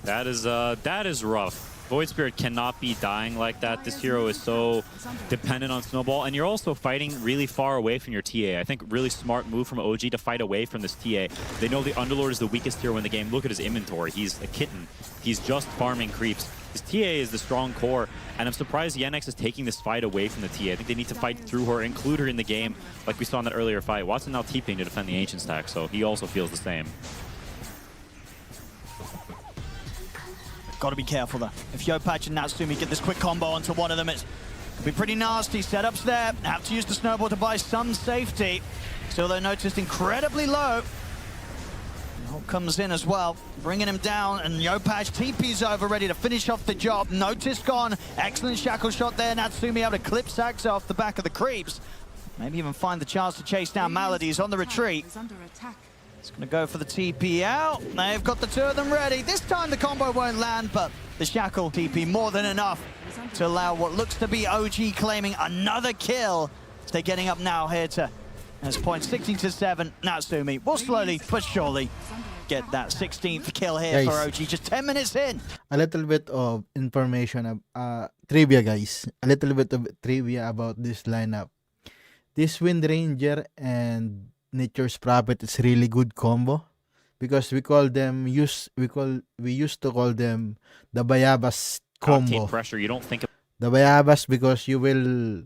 That is rough. Void Spirit cannot be dying like that. This hero is so dependent on Snowball, and you're also fighting really far away from your TA. I think really smart move from OG to fight away from this TA. They know the Underlord is the weakest hero in the game. Look at his inventory. He's a kitten. He's just farming creeps. His TA is the strong core, and I'm surprised Yennex is taking this fight away from the TA. I think they need to fight through her, include her in the game, like we saw in that earlier fight. Watson now TPing to defend the Ancient stack, so he also feels the same. Got to be careful though. If Yopatch and Natsumi get this quick combo onto one of them, it could be pretty nasty. Setups there. Have to use the snowball to buy some safety. Still, though, noticed incredibly low. Hulk comes in as well, bringing him down, and Yopatch TP's over, ready to finish off the job. Notice gone. Excellent shackle shot there. Natsumi able to clip Saxa off the back of the creeps. Maybe even find the chance to chase down Maladies on the retreat. It's going to go for the TP out. They've got the two of them ready. This time the combo won't land, but the Shackle TP more than enough to allow what looks to be OG claiming another kill. They're getting up now here to, as point 16-7, Natsumi will slowly but surely get that 16th kill here for OG, just 10 minutes in. A little bit of information, trivia guys. A little bit of trivia about this lineup. This Wind Ranger and Nature's Prophet is really good combo because we used to call them the Bayabas combo. Pressure, you don't think of the Bayabas because you will,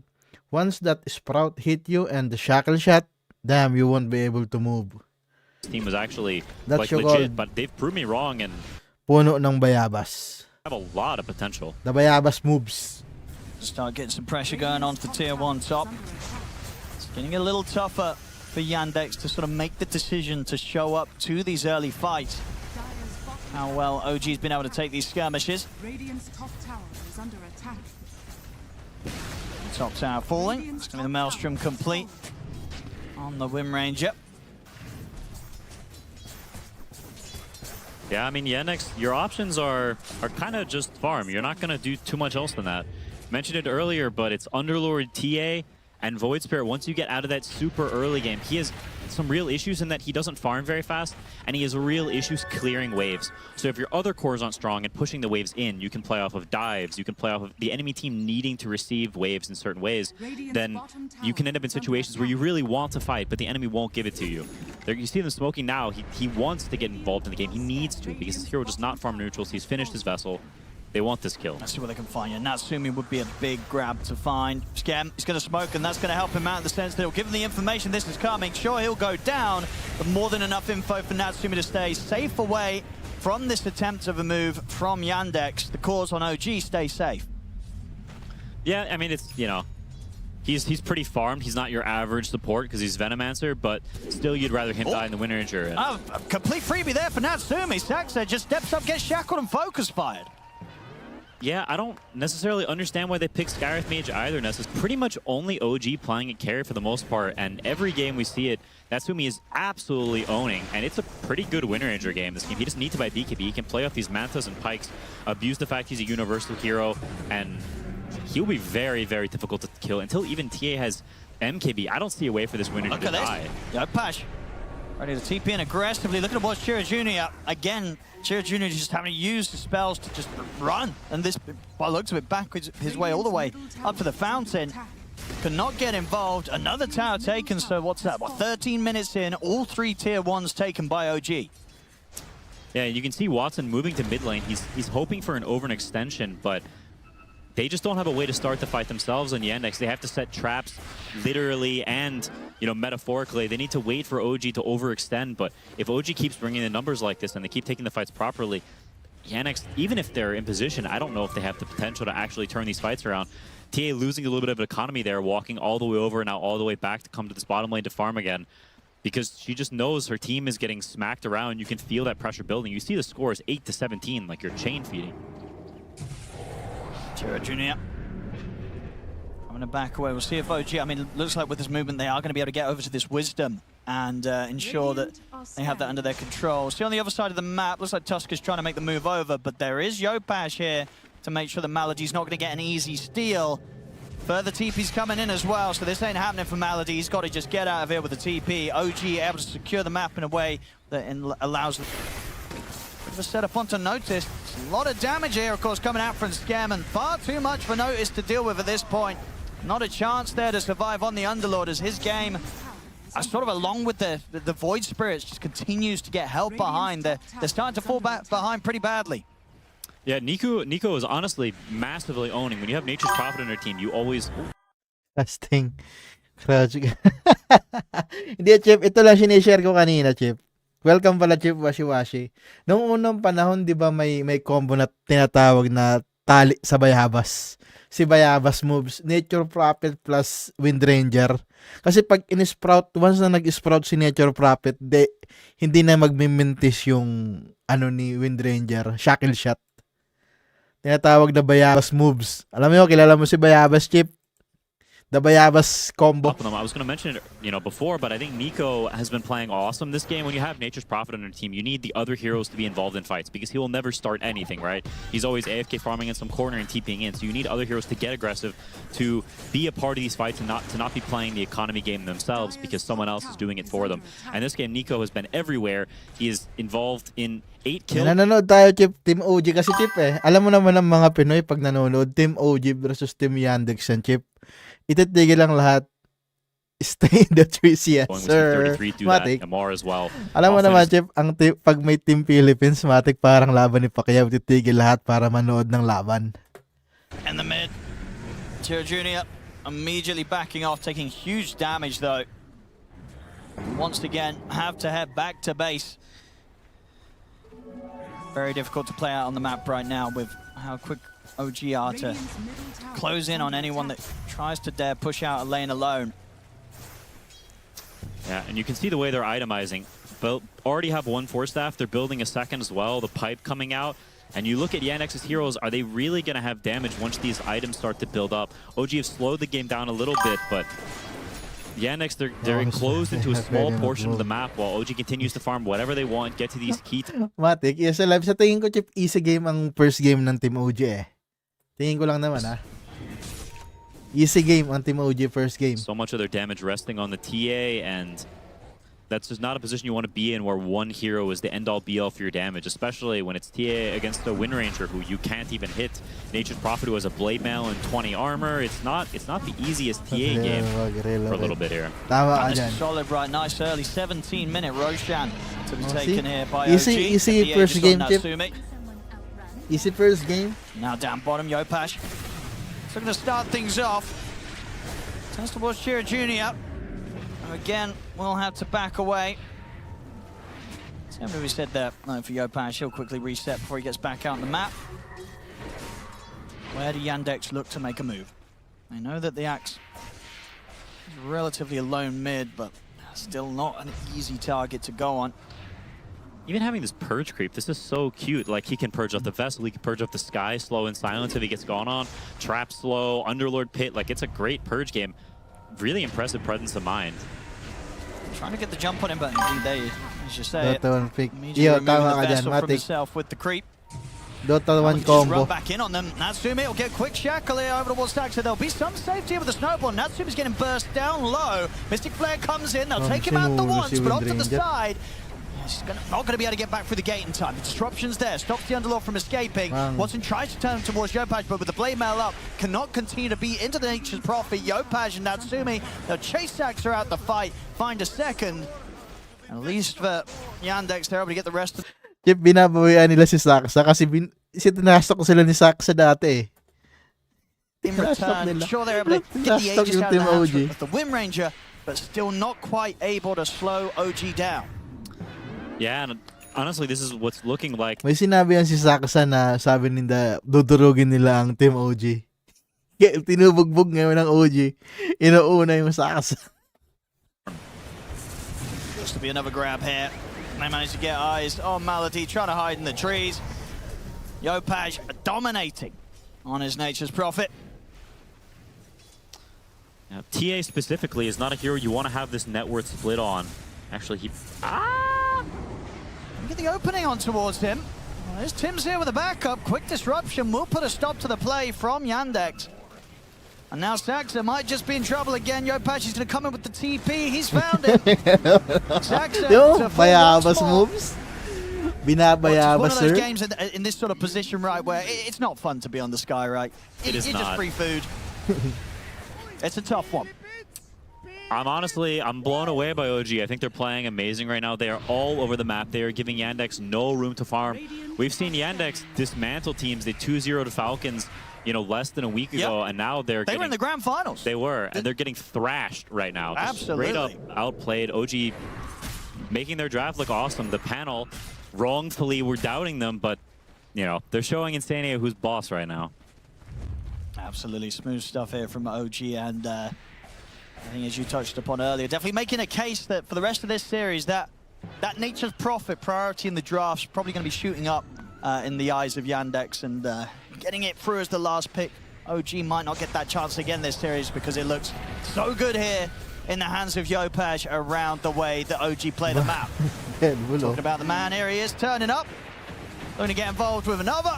once that Sprout hit you and the shackle shot, damn, you won't be able to move. this team was actually That's like legit, but they've proved me wrong and puno ng Bayabas. have a lot of potential. The Bayabas moves. Start getting some pressure going on to tier 1 top. It's getting a little tougher for Yandex to sort of make the decision to show up to these early fights. How well OG's been able to take these skirmishes. Radiant's top tower is under attack. Top tower falling. It's going to be the Maelstrom complete on the Wind Ranger. Yeah, I mean, Yennex, your options are kind of just farm. You're not going to do too much else than that. Mentioned it earlier, but it's Underlord, TA, and Void Spirit. Once you get out of that super early game, he has some real issues in that he doesn't farm very fast, and he has real issues clearing waves. So if your other cores aren't strong and pushing the waves in, you can play off of dives, you can play off of the enemy team needing to receive waves in certain ways, then you can end up in situations where you really want to fight, but the enemy won't give it to you. There, you see them smoking now. He wants to get involved in the game. He needs to, because his hero does not farm neutrals. He's finished his vessel. They want this kill. Let's see what they can find here. Natsumi would be a big grab to find. Scam, he's going to smoke, and that's going to help him out in the sense that he'll give him the information this is coming. Sure, he'll go down, but more than enough info for Natsumi to stay safe away from this attempt of a move from Yandex. The cores on OG stay safe. Yeah, I mean, it's, you know, he's pretty farmed. He's not your average support because he's Venomancer, but still you'd rather him die in the Wind Ranger. Oh, a complete freebie there for Natsumi. Saxa just steps up, gets shackled, and focus fired. Yeah, I don't necessarily understand why they picked Skywrath Mage either. Ness is pretty much only OG playing a carry for the most part, and every game we see it, Natsumi is absolutely owning, and it's a pretty good Wind Ranger game this game. He doesn't need to buy BKB. He can play off these Mantas and Pikes, abuse the fact he's a universal hero, and he'll be very, very difficult to kill until even TA has MKB. I don't see a way for this Wind Ranger to die. Yopatch ready to TP in aggressively. Look at what's Chira Jr. Again, Chira Jr. just having to use the spells to just run. And this, by the looks of it, back his way all the way up to the fountain. Cannot get involved. Another tower taken, so what's that? What, 13 minutes in, all 3 tier 1s taken by OG. Yeah, you can see Watson moving to mid lane. He's hoping for an overextension, but they just don't have a way to start the fight themselves on Yandex. They have to set traps literally and, you know, metaphorically. They need to wait for OG to overextend, but if OG keeps bringing in numbers like this and they keep taking the fights properly, Yandex, even if they're in position, I don't know if they have the potential to actually turn these fights around. TA losing a little bit of economy there, walking all the way over and now all the way back to come to this bottom lane to farm again, because she just knows her team is getting smacked around. You can feel that pressure building. You see the scores 8-17, like you're chain feeding. Chira Jr. coming to back away. We'll see if OG, I mean, it looks like with this movement they are going to be able to get over to this Wisdom and ensure that they have that under their control. See on the other side of the map, looks like Tuska's trying to make the move over, but there is Yopash here to make sure that Malady's not going to get an easy steal. Further TP's coming in as well, so this ain't happening for Malady. He's got to just get out of here with the TP. OG able to secure the map in a way that allows them to set up onto Notice. A lot of damage here, of course, coming out from Scammon. Far too much for Notice to deal with at this point. Not a chance there to survive on the Underlord as his game, sort of along with the Void Spirits, just continues to get help behind. They're starting to fall back behind pretty badly. Yeah, Nico is honestly massively owning. When you have Nature's Prophet on your team, you always... Casting. Crouch. Hindi, Chip. Ito lang sinishare ko kanina, Chip. Welcome pala, Chip Washi-Washi. Noong unang panahon, di ba may combo na tinatawag na tali sa Bayabas. Si Bayabas moves, Nature Prophet plus Wind Ranger. Kasi pag in-sprout, once na nag-sprout si Nature Prophet, hindi na magmimintis yung ni Wind Ranger, Shackle Shot. Tinatawag na Bayabas moves. Alam mo, kilala mo si Bayabas, Chip? The Bayabas combo. I was going to mention it, before, but I think Nico has been playing awesome this game. When you have Nature's Prophet on your team, you need the other heroes to be involved in fights because he will never start anything, right? He's always AFK farming in some corner and TPing in, so you need other heroes to get aggressive, to be a part of these fights and not be playing the economy game themselves because someone else is doing it for them. And this game, Nico has been everywhere. He is involved in 8 kills. Nanonood tayo, Chip. Team OG kasi, Chip, eh. Alam mo naman ng mga Pinoy pag nanonood, Team OG versus Team Yandex and Chip. Ititigil lang lahat. Stay in the trees, yes, sir. Matik. MMR as well. Alam mo naman, Chip, pag may Team Philippines, Matik, parang laban ni Pacquiao, titigil lahat para manood ng laban. In the mid, Tiro Jr. immediately backing off, taking huge damage though. Once again, have to head back to base. Very difficult to play out on the map right now with how quick OG are to close in on anyone that tries to dare push out a lane alone. Yeah, and you can see the way they're itemizing. Already have one Force Staff, they're building a second as well, the pipe coming out. And you look at Yannex's heroes, are they really going to have damage once these items start to build up? OG have slowed the game down a little bit, but Yannex, they're enclosed into a small portion of the map while OG continues to farm whatever they want, get to these key... Matik, yes, sa tingin ko, Chip, easy game ang first game ng Team OG eh. Tingin ko lang naman, ha. Easy game on Team OG first game. So much of their damage resting on the TA, and that's just not a position you want to be in where one hero is the end-all be-all for your damage, especially when it's TA against a Wind Ranger who you can't even hit. Nature's Prophet who has a Blade Mail and 20 armor. It's not the easiest TA game for a little bit here. Tama ka dyan. Solid right, nice early 17-minute Roshan to be taken here by easy, OG. Easy first game, Chip. Easy first game. Now down bottom, Yopash. So going to start things off. Turns towards Tiro Jr. And again, we'll have to back away. Same as we said there, no, for Yopash, he'll quickly reset before he gets back out on the map. Where do Yandex look to make a move? They know that the Axe is relatively a lone mid, but still not an easy target to go on. Even having this purge creep, this is so cute. Like, he can purge up the vessel, he can purge up the sky, slow and silence if he gets gone on, trap slow, Underlord pit. Like, it's a great purge game. Really impressive presence of mind. Trying to get the jump on him, but indeed they, as you say, Dota 1 pick. Yo, tama ka dyan, Matik. With the creep. Dota 1 combo. Run back in on them. Natsumi will get quick shackle here over towards Stack, so there'll be some safety with the snowball. Natsumi's getting burst down low. Mystic Flare comes in, they'll take him out the once, but onto the side. He's not going to be able to get back through the gate in time. The disruption's there, stops the Underlord from escaping. Watson tries to turn towards Yopash, but with the Blade Mail up, cannot continue to be into the Nature's Prophet. Yopash and Natsumi, they'll chase Sax throughout the fight, find a second. At least for Yandex, they're able to get the rest of... Chip, binabawian nila si Saksa kasi tinasok ko sila ni Saksa dati eh. In return, sure they're able to get the Aegis out of the hands of the Wind Ranger, but still not quite able to slow OG down. Yeah, and honestly, this is what's looking like. May sinabi yan si Saksa na sabi nila, dudurugin nila ang Team OG. Tinubugbog ngayon ng OG. Inuuna yung Saksa. Looks to be another grab here. They managed to get eyes on Malady, trying to hide in the trees. Yopash dominating on his Nature's Prophet. Now, TA specifically is not a hero you want to have this net worth split on. Actually, he... Look at the opening on towards him. Well, there's Tim's here with a backup. Quick disruption will put a stop to the play from Yandex. And now Saxa might just be in trouble again. Yopaj is going to come in with the TP. He's found him. Saxa to fall bayabas once more. moves. Well, Binabayabas, it's one of those sir. games in this sort of position, right, where it's not fun to be on the sky, right? It is You're not. just free food. It's a tough one. I'm blown away by OG. I think they're playing amazing right now. They are all over the map. They are giving Yandex no room to farm. We've seen Yandex dismantle teams. They 2-0 to Falcons, you know, less than a week ago, and now They were in the grand finals. They were, and they're getting thrashed right now. Just Absolutely. straight up outplayed. OG making their draft look awesome. The panel, wrongfully, were doubting them, but, you know, they're showing Insania who's boss right now. Absolutely smooth stuff here from OG, and I think as you touched upon earlier, definitely making a case that for the rest of this series, that Nature's Prophet priority in the draft is probably going to be shooting up in the eyes of Yandex, and getting it through as the last pick. OG might not get that chance again this series because it looks so good here in the hands of Yopaj around the way that OG play the map. Talking about the man, here he is turning up. Going to get involved with another.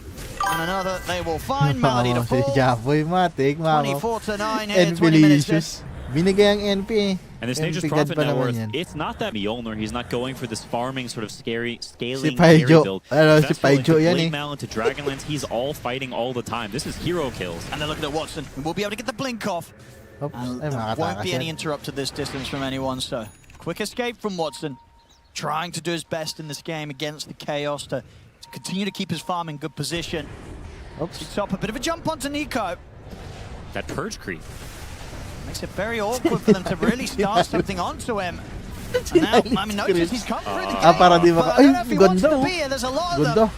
And another, they will find Melody to fall. Si Jaboy Matik, 24-9 here, 20 minutes in. Binigay ang NP. And this Nature's NP Prophet pa net naman worth, yan. it's not that Mjolnir. He's not going for this farming sort of scary, scaling Si carry Paijo. build. Ano, si Vestal into Paijo yan Blade eh. Mail into Dragonlance, he's all fighting all the time. This is hero kills. And they're looking at Watson. We'll be able to get the blink off. Oops. And Ay, there won't makatakas be any yan. interrupt at this distance from anyone, so quick escape from Watson. Trying to do his best in this game against the Chaos to continue to keep his farm in good position. Oops. Top a bit of a jump onto Nico. That purge creep. Makes it very awkward for them to really start something onto him. And now, I mean, notice he's come through the gate. para di but maka- I don't know Ay, if he wants ganda, to oh. be here. There's a lot of Ganda. them.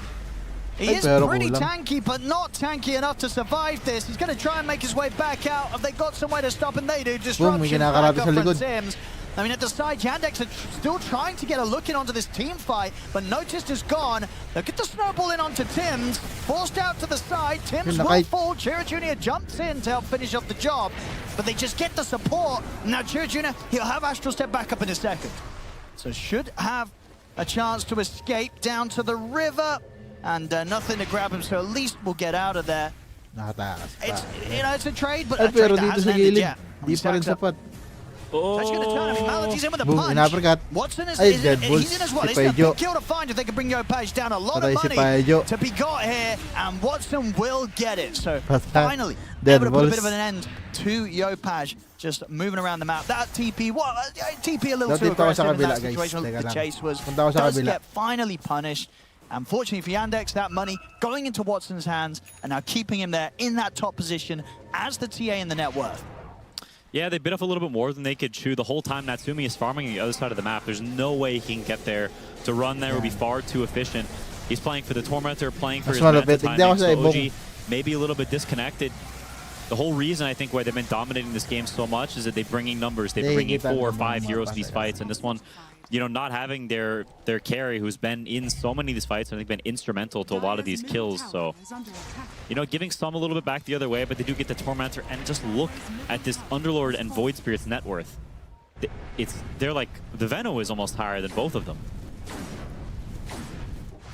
He Ay, is pero pretty kulang. tanky, but not tanky enough to survive this. He's going to try and make his way back out. Have they got somewhere to stop? And they do. May Disruption kinakarate back sa up from likod. Sims. I mean, at the side, Yandex are still trying to get a look in onto this team fight, but Noticed is gone. They'll get the snowball in onto Tim's. Forced out to the side. Tim's will Nakay- fall. Chira Jr. jumps in to help finish off the job, but they just get the support. Now, Chira Jr., he'll have Astral Step back up in a second. So should have a chance to escape down to the river, and nothing to grab him, so at least we'll get out of there. Nakatakas It's, pa. you know, it's a trade, but Ay, a trade pero that dito hasn't sa ended gilid, yet. di pa rin Stacks up. sapat. So he's going to turn. I mean, Malachi's in with a Boom, punch. inapercut. Watson is Ay, he's dead balls. in as well. Si It's a Paijo. big kill to find if they can bring Yopaj down. A lot Patay of si money Paijo. to be got here, and Watson will get it. So Patay. finally, Dead able to put a balls. bit of an end to Yopaj, just moving around the map. That TP, what? TP a little too Dito ako sa aggressive in kabila, that guys. situation. Teka The lang. chase was Punta ako sa does kabila. get finally punished. Unfortunately for Yandex, that money going into Watson's hands, and now keeping him there in that top position as the TA in the net worth. Yeah, they bit off a little bit more than they could chew. The whole time Natsumi is farming on the other side of the map. There's no way he can get there. To run there would be far too efficient. He's playing for the Tormentor, playing for Mas his Manta malapit. timing, Tignan ko sa so ibong. OG maybe a little bit disconnected. The whole reason I think why they've been dominating this game so much is that they're bringing numbers. They're bringing 4 or 5 heroes to these fights, and this one, you know, not having their carry who's been in so many of these fights, I think been instrumental to a lot of these kills. So, you know, giving some a little bit back the other way, but they do get the Tormentor, and just look at this Underlord and Void Spirit's net worth. They're like, the Veno is almost higher than both of them.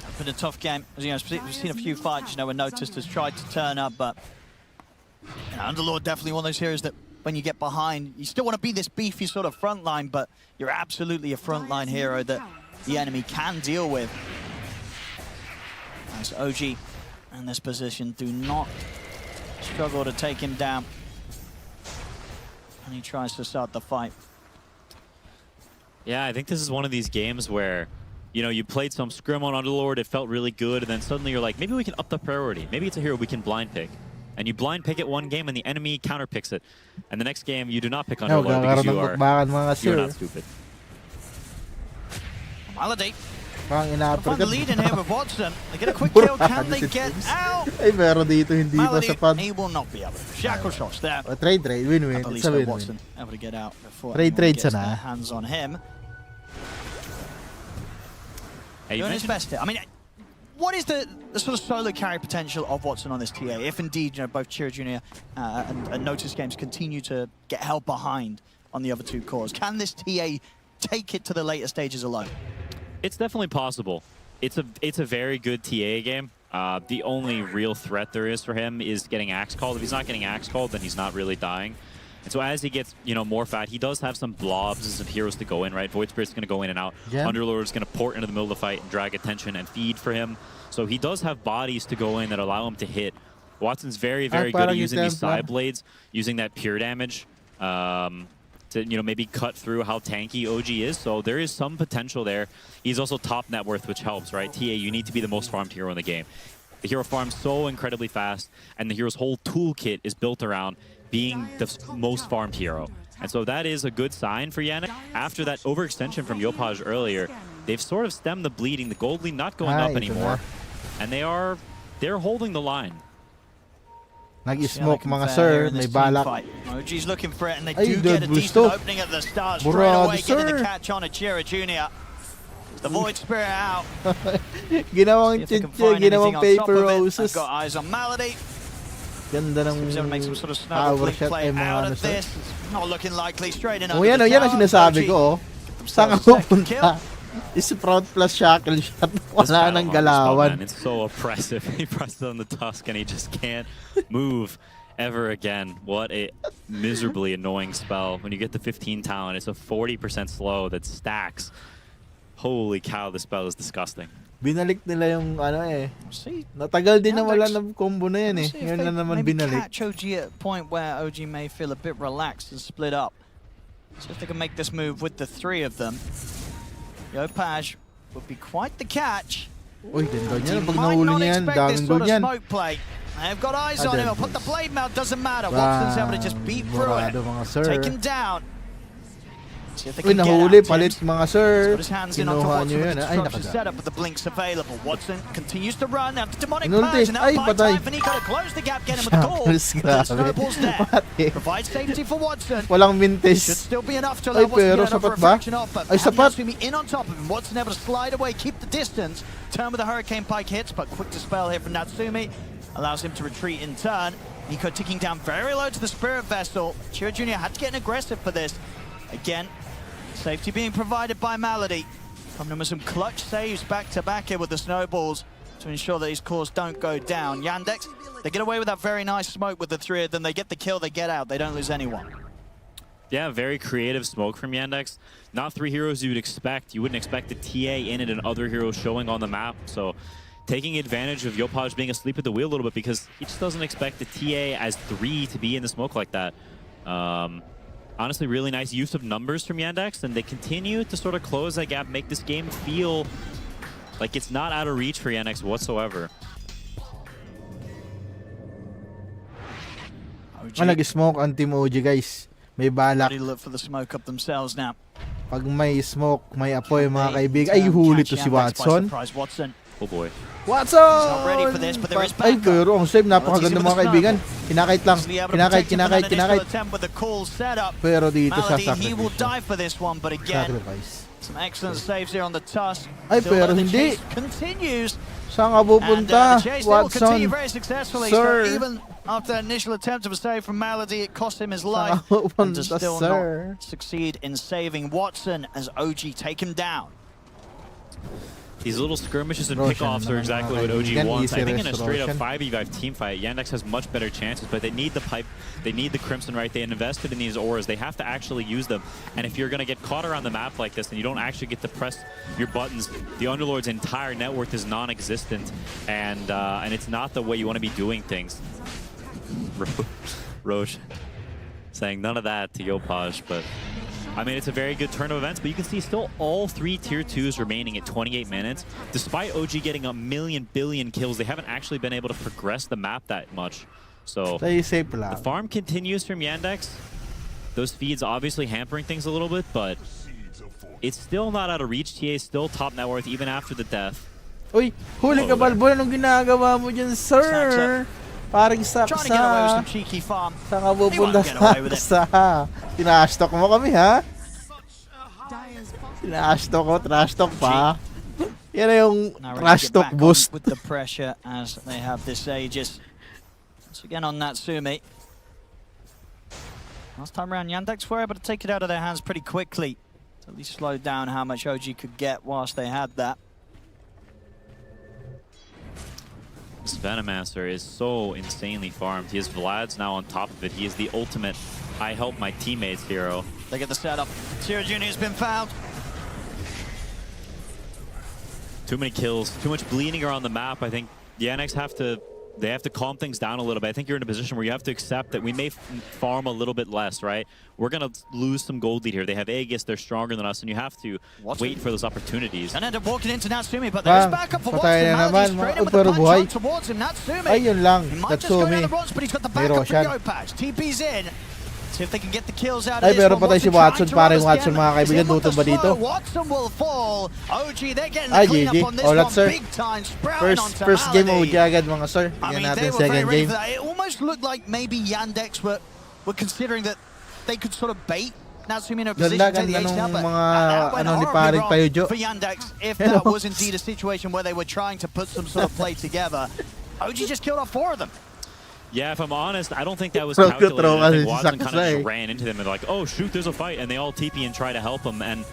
It's been a tough game. As you know, we've seen a few fights, you know, where Noticed has tried to turn up, but you know, Underlord definitely one of those heroes that when you get behind, you still want to be this beefy sort of front line, but you're absolutely a frontline hero that the enemy can deal with. As OG in this position do not struggle to take him down. And he tries to start the fight. Yeah, I think this is one of these games where, you know, you played some scrim on Underlord, it felt really good, and then suddenly you're like, maybe we can up the priority. Maybe it's a hero we can blind pick. And you blind pick it one game and the enemy counter picks it. And the next game you do not pick Underlord because you're not stupid. Melody. Parang Find ina-uppercut. the lead in here with Watson. They get a quick kill. Can they get out? Ay, pero dito hindi pa Melody, sapat. he will not be able to. Shackle shots there. Trade, win-win. At It's least a win-win. Watson able to get out before Trade, anyone gets sana. their hands on him. Hey, Doing his best here. I mean, what is the sort of solo carry potential of Watson on this TA? If indeed, you know, both Chira Jr. And Notice Games continue to get held behind on the other two cores, can this TA take it to the later stages alone? It's definitely possible. it's a very good TA game. The only real threat there is for him is getting axe called. If he's not getting axe called, then he's not really dying. And so as he gets, more fat, he does have some blobs and some heroes to go in, right? Void Spirit's going to go in and out. Yeah. Underlord's going to port into the middle of the fight and drag attention and feed for him. So he does have bodies to go in that allow him to hit. Watson's very, very good at using these side blades, using that pure damage to maybe cut through how tanky OG is. So there is some potential there. He's also top net worth, which helps, right? TA, you need to be the most farmed hero in the game. The hero farms so incredibly fast, and the hero's whole toolkit is built around being the most farmed hero. And so that is a good sign for Yannick. After that overextension from Yopaj earlier, they've sort of stemmed the bleeding. The gold lead not going up anymore. And they're holding the line. Nag-smoke mga sir, may balak. OG's looking for it, and they Ay, do get a gusto. decent opening at the start. Straight Brad, away getting sir. the catch on Achira Jr. The Void Spirit out. Ginawang chiche, ginawang paper roses. Got eyes on Malady. Ganda ng Seems to make some sort of snuggle power flick shot play ay mga out ano of sir. this. Not looking likely. Straight in Oh under yan, the yan ang tower. sinasabi OG ko. Saan ka pupunta? Is front plus shackle shot. Wala nang galawan. It's so oppressive. He presses on the tusk and he just can't move ever again. What a miserably annoying spell. When you get the 15 talent, it's a 40% slow that stacks. Holy cow, this spell is disgusting. Binalik nila yung ano eh. Natagal din na wala ng combo na yan eh. Ngayon na naman binalik. Catch OG at a point where OG may feel a bit relaxed and split up. So if they can make this move with the three of them, Yopaj would be quite the catch. Uy, ganda niya. Pag Might nahuli not niya yan, expect daming this goal sort of yan. smoke play. They've got eyes on him. I'll put the blade mount. Doesn't matter. Wow. Watson's able to just beat through it. Mga sir. Take him down. See if they Uy, can get nahuli, out, palit Tims. mga sir. Put his hands in onto Kinuha Watson niyo with yan. the Ay, disruption nakaga. setup with the blinks available. Watson continues to run. Now the demonic Inulti. purge, and that Ay, buys patay. time for Nico to close the gap, get him with the goal. Shackles, The grabe. snowball's there. Pati. Provides safety for Watson. Walang mintis. Should still be enough to Ay, allow Watson to pero get another sapat ba? fraction off. But Ay, sapat. Natsumi in on top of him. Watson able to slide away, keep the distance. Turn with the Hurricane Pike hits, but quick dispel here from Natsumi. Allows him to retreat in turn. Nico ticking down very low to the Spirit Vessel. Chira Jr. had to get aggressive for this. Again, safety being provided by Malady. From them with some clutch saves back-to-back here with the snowballs to ensure that his cores don't go down. Yandex, they get away with that very nice smoke with the three of them. They get the kill, they get out. They don't lose anyone. Yeah, very creative smoke from Yandex. Not three heroes you would expect. You wouldn't expect the TA in it and other heroes showing on the map. So taking advantage of Yopaj being asleep at the wheel a little bit because he just doesn't expect the TA as three to be in the smoke like that. Honestly, really nice use of numbers from Yandex, and they continue to sort of close that gap, make this game feel like it's not out of reach for Yandex whatsoever. Nag-smoke ang Team OG guys. May balak. They look for the smoke up themselves now. Pag may smoke, may apoy mga kaibigan. Ay, huli to si Watson. Oh boy. Watson! Not ready for this, but there is Ay, backup. pero ang save, napakaganda mga kaibigan. Kinakait lang. Kinakait. With the cool setup. Pero dito siya Malady, he will sacrifice. die for this one, but again, Sacrifice. some excellent saves here on the tusk. Ay, Still pero though, the hindi. chase continues. Saan ka And pupunta, the chase will continue Watson? very successfully. Sir. So even after that initial attempt of a save from Malady, it cost him his life. Saan ka And pupunta, to still sir? not succeed in saving Watson as OG take him down. These little skirmishes and Roshan pickoffs are naman, exactly mga what OG kaibigan. wants. I Easy think in a straight up restoration. 5v5 team fight, Yandex has much better chances, but they need the pipe, they need the Crimson, right? They invested in these auras. They have to actually use them. And if you're going to get caught around the map like this and you don't actually get to press your buttons, the Underlord's entire net worth is non-existent, and it's not the way you want to be doing things. Roche saying none of that to Yopaj, but I mean, it's a very good turn of events, but you can see still all three tier 2s remaining at 28 minutes. Despite OG getting a million billion kills, they haven't actually been able to progress the map that much. So Stay safe the lang. farm continues from Yandex. Those feeds obviously hampering things a little bit, but it's still not out of reach. TA is still top net worth even after the death. Uy, huli ka Balbon. Anong ginagawa mo dyan, sir? Parang Trying to get away with some saksa. cheeky farm. Saan ka pupunta, He won't get away with it. saksa? Tinashtok mo kami, ha? Tinashtok ko, trash talk pa. Yan na yung Now ready to trash get talk back on boost. with the pressure as they have this Aegis. Once again on Natsumi. Last time around, Yandex were able to take it out of their hands pretty quickly. To at least slow down how much OG could get whilst they had that. This Venomancer is so insanely farmed. He has Vlad's now on top of it. He is the ultimate I help my teammates hero. They get the setup. Tira Jr. has been found. Too many kills, too much bleeding around the map. I think the NX have to calm things down a little bit. I think you're in a position where you have to accept that we may farm a little bit less, right? We're going to lose some gold lead here. They have Aegis, they're stronger than us, and you have to wait for those opportunities. And end up walking into Natsumi, but there's backup for patay na naman, straight in with pero the buhay. punch towards him. Natsumi. Ayun lang, He might just go down Natsumi. the runs, but he's got the May backup for Roshan. Yopatch. TP's in. See if they can get the kills out of Ay, this meron one. pa tayo si Watson, parang Watson mga kaibigan, Dota ba dito? Watson will fall. OG, they're getting Ay, the cleanup GG. on this Olat, one sir. big time. Sprouting onto First game Malady. OG agad mga sir. I Tingnan mean, natin they were very second ready game. for that. It almost looked like maybe Yandex were considering that they could sort of bait Natsumi in a position to take the Ganda ace out, nung but mga that went ano ni horribly Paring wrong Payojo. for Yandex if that was indeed a situation where they were trying to put some sort of play together. OG just killed off 4 of them. Yeah, if I'm honest, I don't think that was Bro, calculated. throw I think kasi Watson kind of Saksay. just ran into them and like, oh shoot, there's a fight, and they all TP and try to help him. And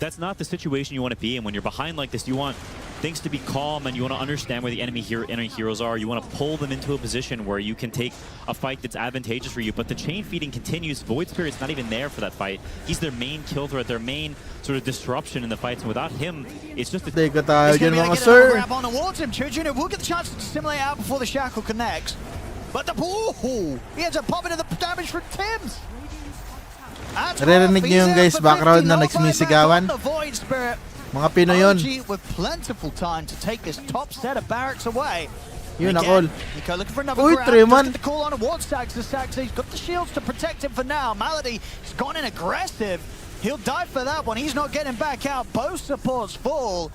that's not the situation you want to be in. When you're behind like this, you want things to be calm and you want to understand where the enemy heroes are. You want to pull them into a position where you can take a fight that's advantageous for you. But the chain feeding continues. Void Spirit's not even there for that fight. He's their main kill threat, their main sort of disruption in the fights. And without him, it's just a... Teka tayo He's dyan going to mga get another sir. grab on towards him. Junior will get the chance to simulate out before the shackle connects. But the he ends up popping in the damage from Tims. Naririnig niyo yung guys background na nagsumisigawan? Mga Pinoy yun. OG with plentiful time to take this top set of barracks away. Yun Again, ako. Nico looking for another Uy, grab. Treman. Just get the call on towards Saxa. He's got the shields to protect him for now. Malady has gone in aggressive. He'll die for that one. He's not getting back out. Both supports full.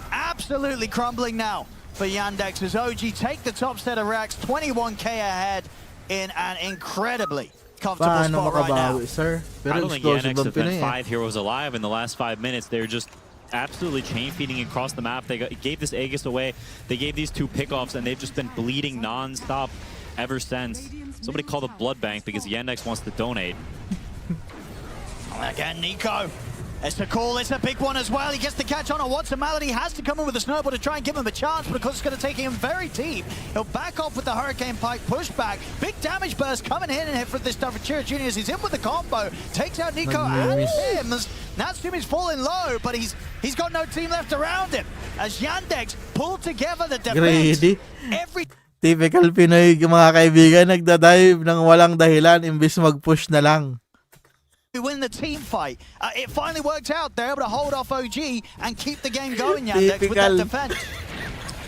Absolutely crumbling now for Yandex as OG take the top set of racks. 21k ahead in an incredibly comfortable Paano spot right now. makabawi, sir? I Pero don't think explosive Yandex ang have been Pinoy 5 heroes alive in the last 5 minutes. They're just absolutely chain feeding across the map. They gave this Aegis away. They gave these 2 pickoffs, and they've just been bleeding non-stop ever since. Somebody call the blood bank because Yandex wants to donate. Again, Nico. It's the call. It's a big one as well. He gets the catch on a Watson. Malady has to come in with a snowball to try and give him a chance, but of course it's going to take him very deep. He'll back off with the Hurricane Pike, push back. Big damage burst coming in and hit for this stuff for Chira Jr. He's in with the combo. Takes out Nico and Tims. Natsumi's falling low, but he's got no team left around him. As Yandex pulled together the defense. Greedy. Every Typical Pinoy mga kaibigan, nagdadive ng walang dahilan imbis mag-push na lang. win the team fight. It finally worked out. They're able to hold off OG and keep the game going, Yandex, with that defense.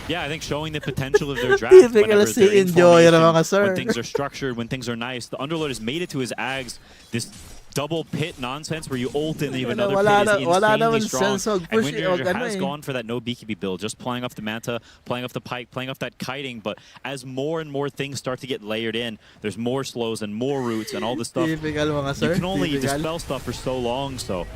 Yeah, I think showing the potential of their draft Typical whenever they're in enjoyer formation, mga sir. when things are structured, when things are nice. The Underlord has made it to his Ags. This double pit nonsense where you ult and leave another pit is insanely strong. And Windjammer has gone for that no BKB build, just playing off the Manta, playing off the Pike, playing off that kiting. But as more and more things start to get layered in, there's more slows and more roots and all this stuff. Typical mga sir. You can only Typical. dispel stuff for so long, so...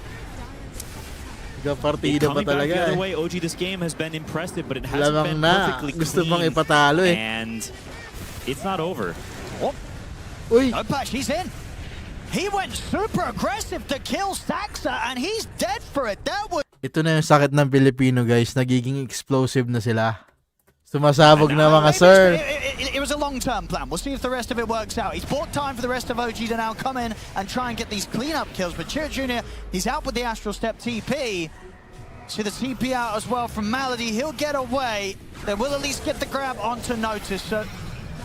Partida pa Coming back talaga the other eh. way, OG, this game has been impressive, but it hasn't Lamang been na. perfectly Gusto clean. bang ipatalo eh. And it's not over. Oh. Uy. Opash, he's in. He went super aggressive to kill Saxa, and he's dead for it. That was... Ito na yung sakit ng Pilipino guys, nagiging explosive na sila. Sumasabog na mga sir. It was a long-term plan. We'll see if the rest of it works out. He's bought time for the rest of OG to now come in and try and get these cleanup kills. But Chira Jr., he's out with the Astral Step TP. See the TP out as well from Malady. He'll get away. They will at least get the grab onto Notice. So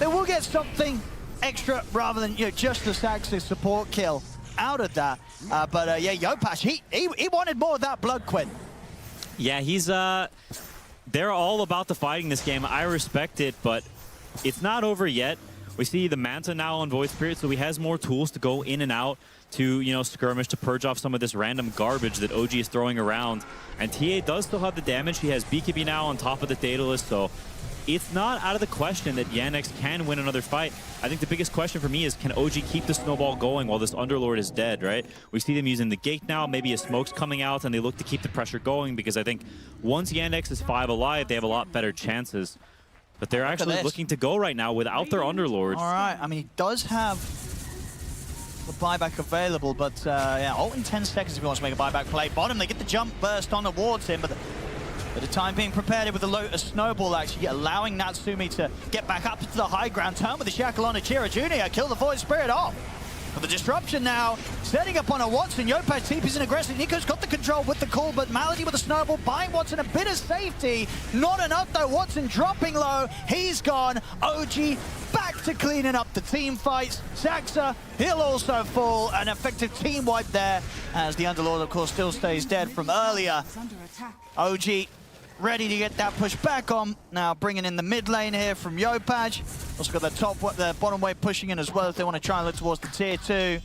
they will get something extra rather than just the Sax's support kill out of that. But yeah, Yopash, he wanted more of that blood, Quinn. Yeah, he's... They're all about the fighting this game. I respect it, but it's not over yet. We see the Manta now on Void Spirit, so he has more tools to go in and out to, skirmish, to purge off some of this random garbage that OG is throwing around. And TA does still have the damage. He has BKB now on top of the Daedalus, so it's not out of the question that Yandex can win another fight. I think the biggest question for me is, can OG keep the snowball going while this Underlord is dead, right? We see them using the gate now, maybe a smoke's coming out, and they look to keep the pressure going, because I think once Yandex is 5 alive, they have a lot better chances. But they're actually looking to go right now without their Underlords. All right, I mean, he does have the buyback available, but yeah, ult in 10 seconds if he wants to make a buyback play. Bottom, they get the jump burst on towards him, but At the time being prepared with a Lotus Snowball, actually allowing Natsumi to get back up to the high ground. Turn with the Shackle on Achira Jr. Kill the Void Spirit off. But the disruption now, setting up on a Watson. Yopaj TP's in aggressive. Nico's got the control with the call, but Malady with a Snowball buying Watson a bit of safety. Not enough though. Watson dropping low. He's gone. OG back to cleaning up the team fights. Saxa, he'll also fall. An effective team wipe there, as the Underlord, of course, still stays dead from earlier. OG ready to get that push back on. Now bringing in the mid lane here from Yopaj. Also got the bottom wave pushing in as well if they want to try and look towards the tier 2.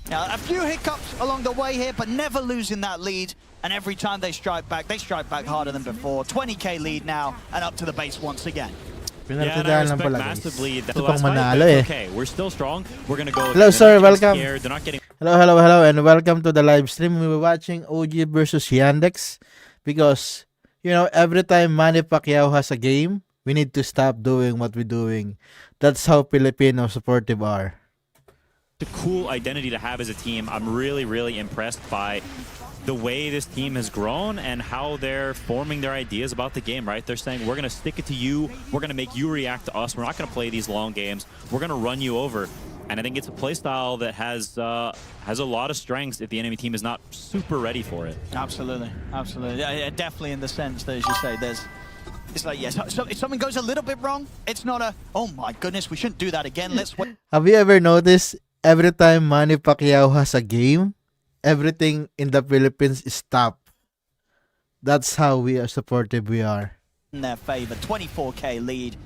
Now a few hiccups along the way here, but never losing that lead. And every time they strike back harder than before. 20k lead now and up to the base once again. Yeah, and I respect massively that the last fight, okay, we're still strong. We're gonna go. Hello, sir. Welcome. Scared. They're not getting. Hello, and welcome to the live stream. We're watching OG versus Yandex because, you know, every time Manny Pacquiao has a game, we need to stop doing what we're doing. That's how Filipino supportive are. It's a cool identity to have as a team. I'm really, really impressed by the way this team has grown and how they're forming their ideas about the game, right? They're saying, we're going to stick it to you. We're going to make you react to us. We're not going to play these long games. We're going to run you over. And I think it's a playstyle that has a lot of strengths if the enemy team is not super ready for it. Absolutely. Yeah, definitely in the sense that, as you say, it's like, yes, so if something goes a little bit wrong, it's not a, oh my goodness, we shouldn't do that again. Let's wait. Have you ever noticed every time Manny Pacquiao has a game, everything in the Philippines is stopped? That's how we are supportive we are. In their favor, 24k lead.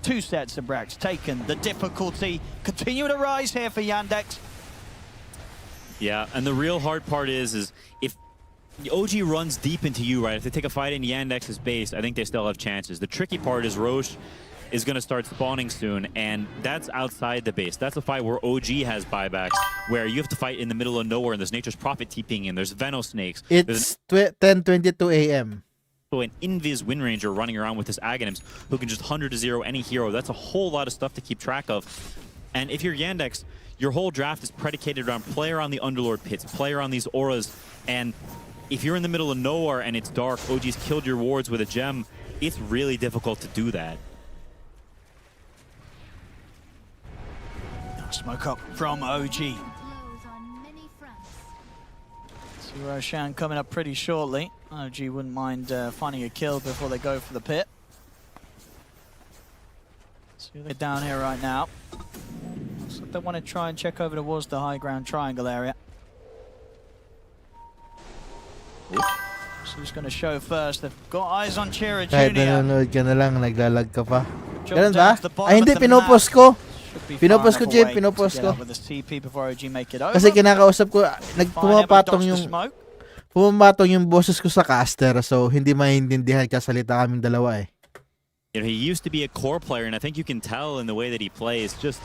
2 sets of Brax taken. The difficulty continue to rise here for Yandex. Yeah, and the real hard part is if OG runs deep into you, right? If they take a fight in Yandex's base, I think they still have chances. The tricky part is Roche is going to start spawning soon, and that's outside the base. That's a fight where OG has buybacks, where you have to fight in the middle of nowhere, and there's Nature's Prophet TPing in, there's Veno Snakes. It's 10:22 a.m. So an Invis Wind Ranger running around with his Aghanims who can just 100-0 any hero. That's a whole lot of stuff to keep track of. And if you're Yandex, your whole draft is predicated around player on the Underlord pits, player on these auras, and if you're in the middle of nowhere and it's dark, OG's killed your wards with a gem, it's really difficult to do that. Smoke up from OG. See Roshan coming up pretty shortly. OG wouldn't mind finding a kill before they go for the pit. So they're down here right now. So they want to try and check over towards the high ground triangle area. So he's going to show first. They've got eyes on Chira Jr. Kahit nanonood ka na lang, naglalag ka pa. Ganun ba? Ay, hindi, pinupost ko. Pinupost ko, Chip, pinupost ko. Kasi kinakausap ko, pumapatong yung boses ko sa caster, so hindi maintindihan kasalita kaming dalawa eh. You know, he used to be a core player, and I think you can tell in the way that he plays. Just,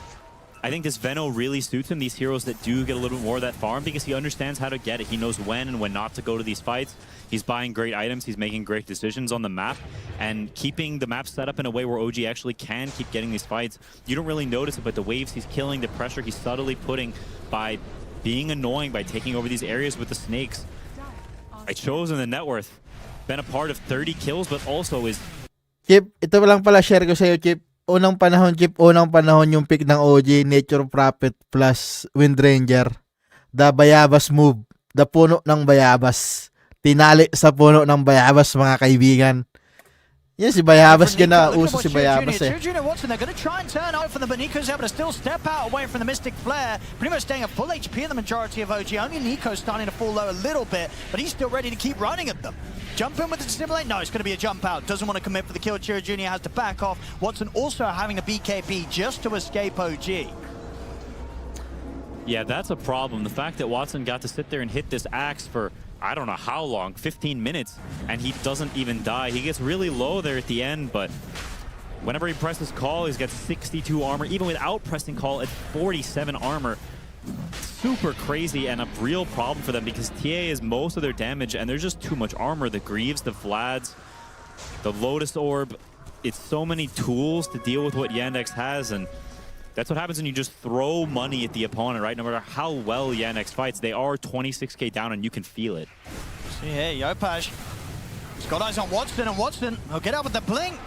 I think this Veno really suits him, these heroes that do get a little bit more of that farm, because he understands how to get it. He knows when and when not to go to these fights. He's buying great items, he's making great decisions on the map, and keeping the map set up in a way where OG actually can keep getting these fights. You don't really notice it, but the waves he's killing, the pressure he's subtly putting by being annoying, by taking over these areas with the snakes. I chose in the net worth. Been a part of 30 kills, but also is... Chip, ito lang pala share ko sa'yo, Chip. Unang panahon yung pick ng OG, Nature Prophet plus Wind Ranger. The Bayabas move. The puno ng Bayabas. Tinali sa puno ng Bayabas, mga kaibigan. Yan si Bayabas, uso si Bayabas eh. Junior Watson, they're going to try and turn out for the Nico's able to still step out away from the Mystic Flare. Pretty much staying at full HP in the majority of OG. Only Nico's starting to fall low a little bit, but he's still ready to keep running at them. Jump in with the Stimulate? No, it's going to be a jump out. Doesn't want to commit for the kill. Chira Jr. has to back off. Watson also having a BKB just to escape OG. Yeah, that's a problem. The fact that Watson got to sit there and hit this axe for I don't know how long, 15 minutes, and he doesn't even die. He gets really low there at the end, but whenever he presses call, he's got 62 armor. Even without pressing call, at 47 armor. Super crazy and a real problem for them because TA is most of their damage, and there's just too much armor. The Greaves, the Vlads, the Lotus Orb. It's so many tools to deal with what Yandex has, and that's what happens when you just throw money at the opponent, right? No matter how well Yandex fights, they are 26k down and you can feel it. See here, Yopaj He's got eyes on Watson, and Watson will get out with the blink.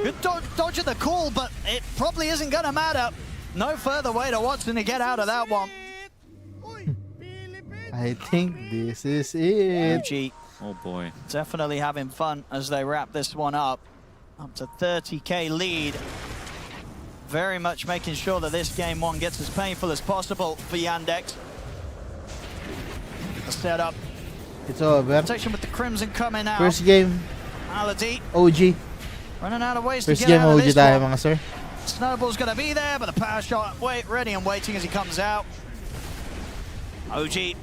Good dodge at the call, but it probably isn't going to matter. No further way to Watson to get out of that one. I think this is it. OG. Oh boy. Definitely having fun as they wrap this one up. Up to 30k lead. Very much making sure that this game one gets as painful as possible for Yandex. The setup. It's over. Protection with the Crimson coming out. First game. Malady. OG. Running out of ways First to get game out of OG this tayo one. mga sir. Snowball's going to be there, but the power shot ready and waiting as he comes out. OG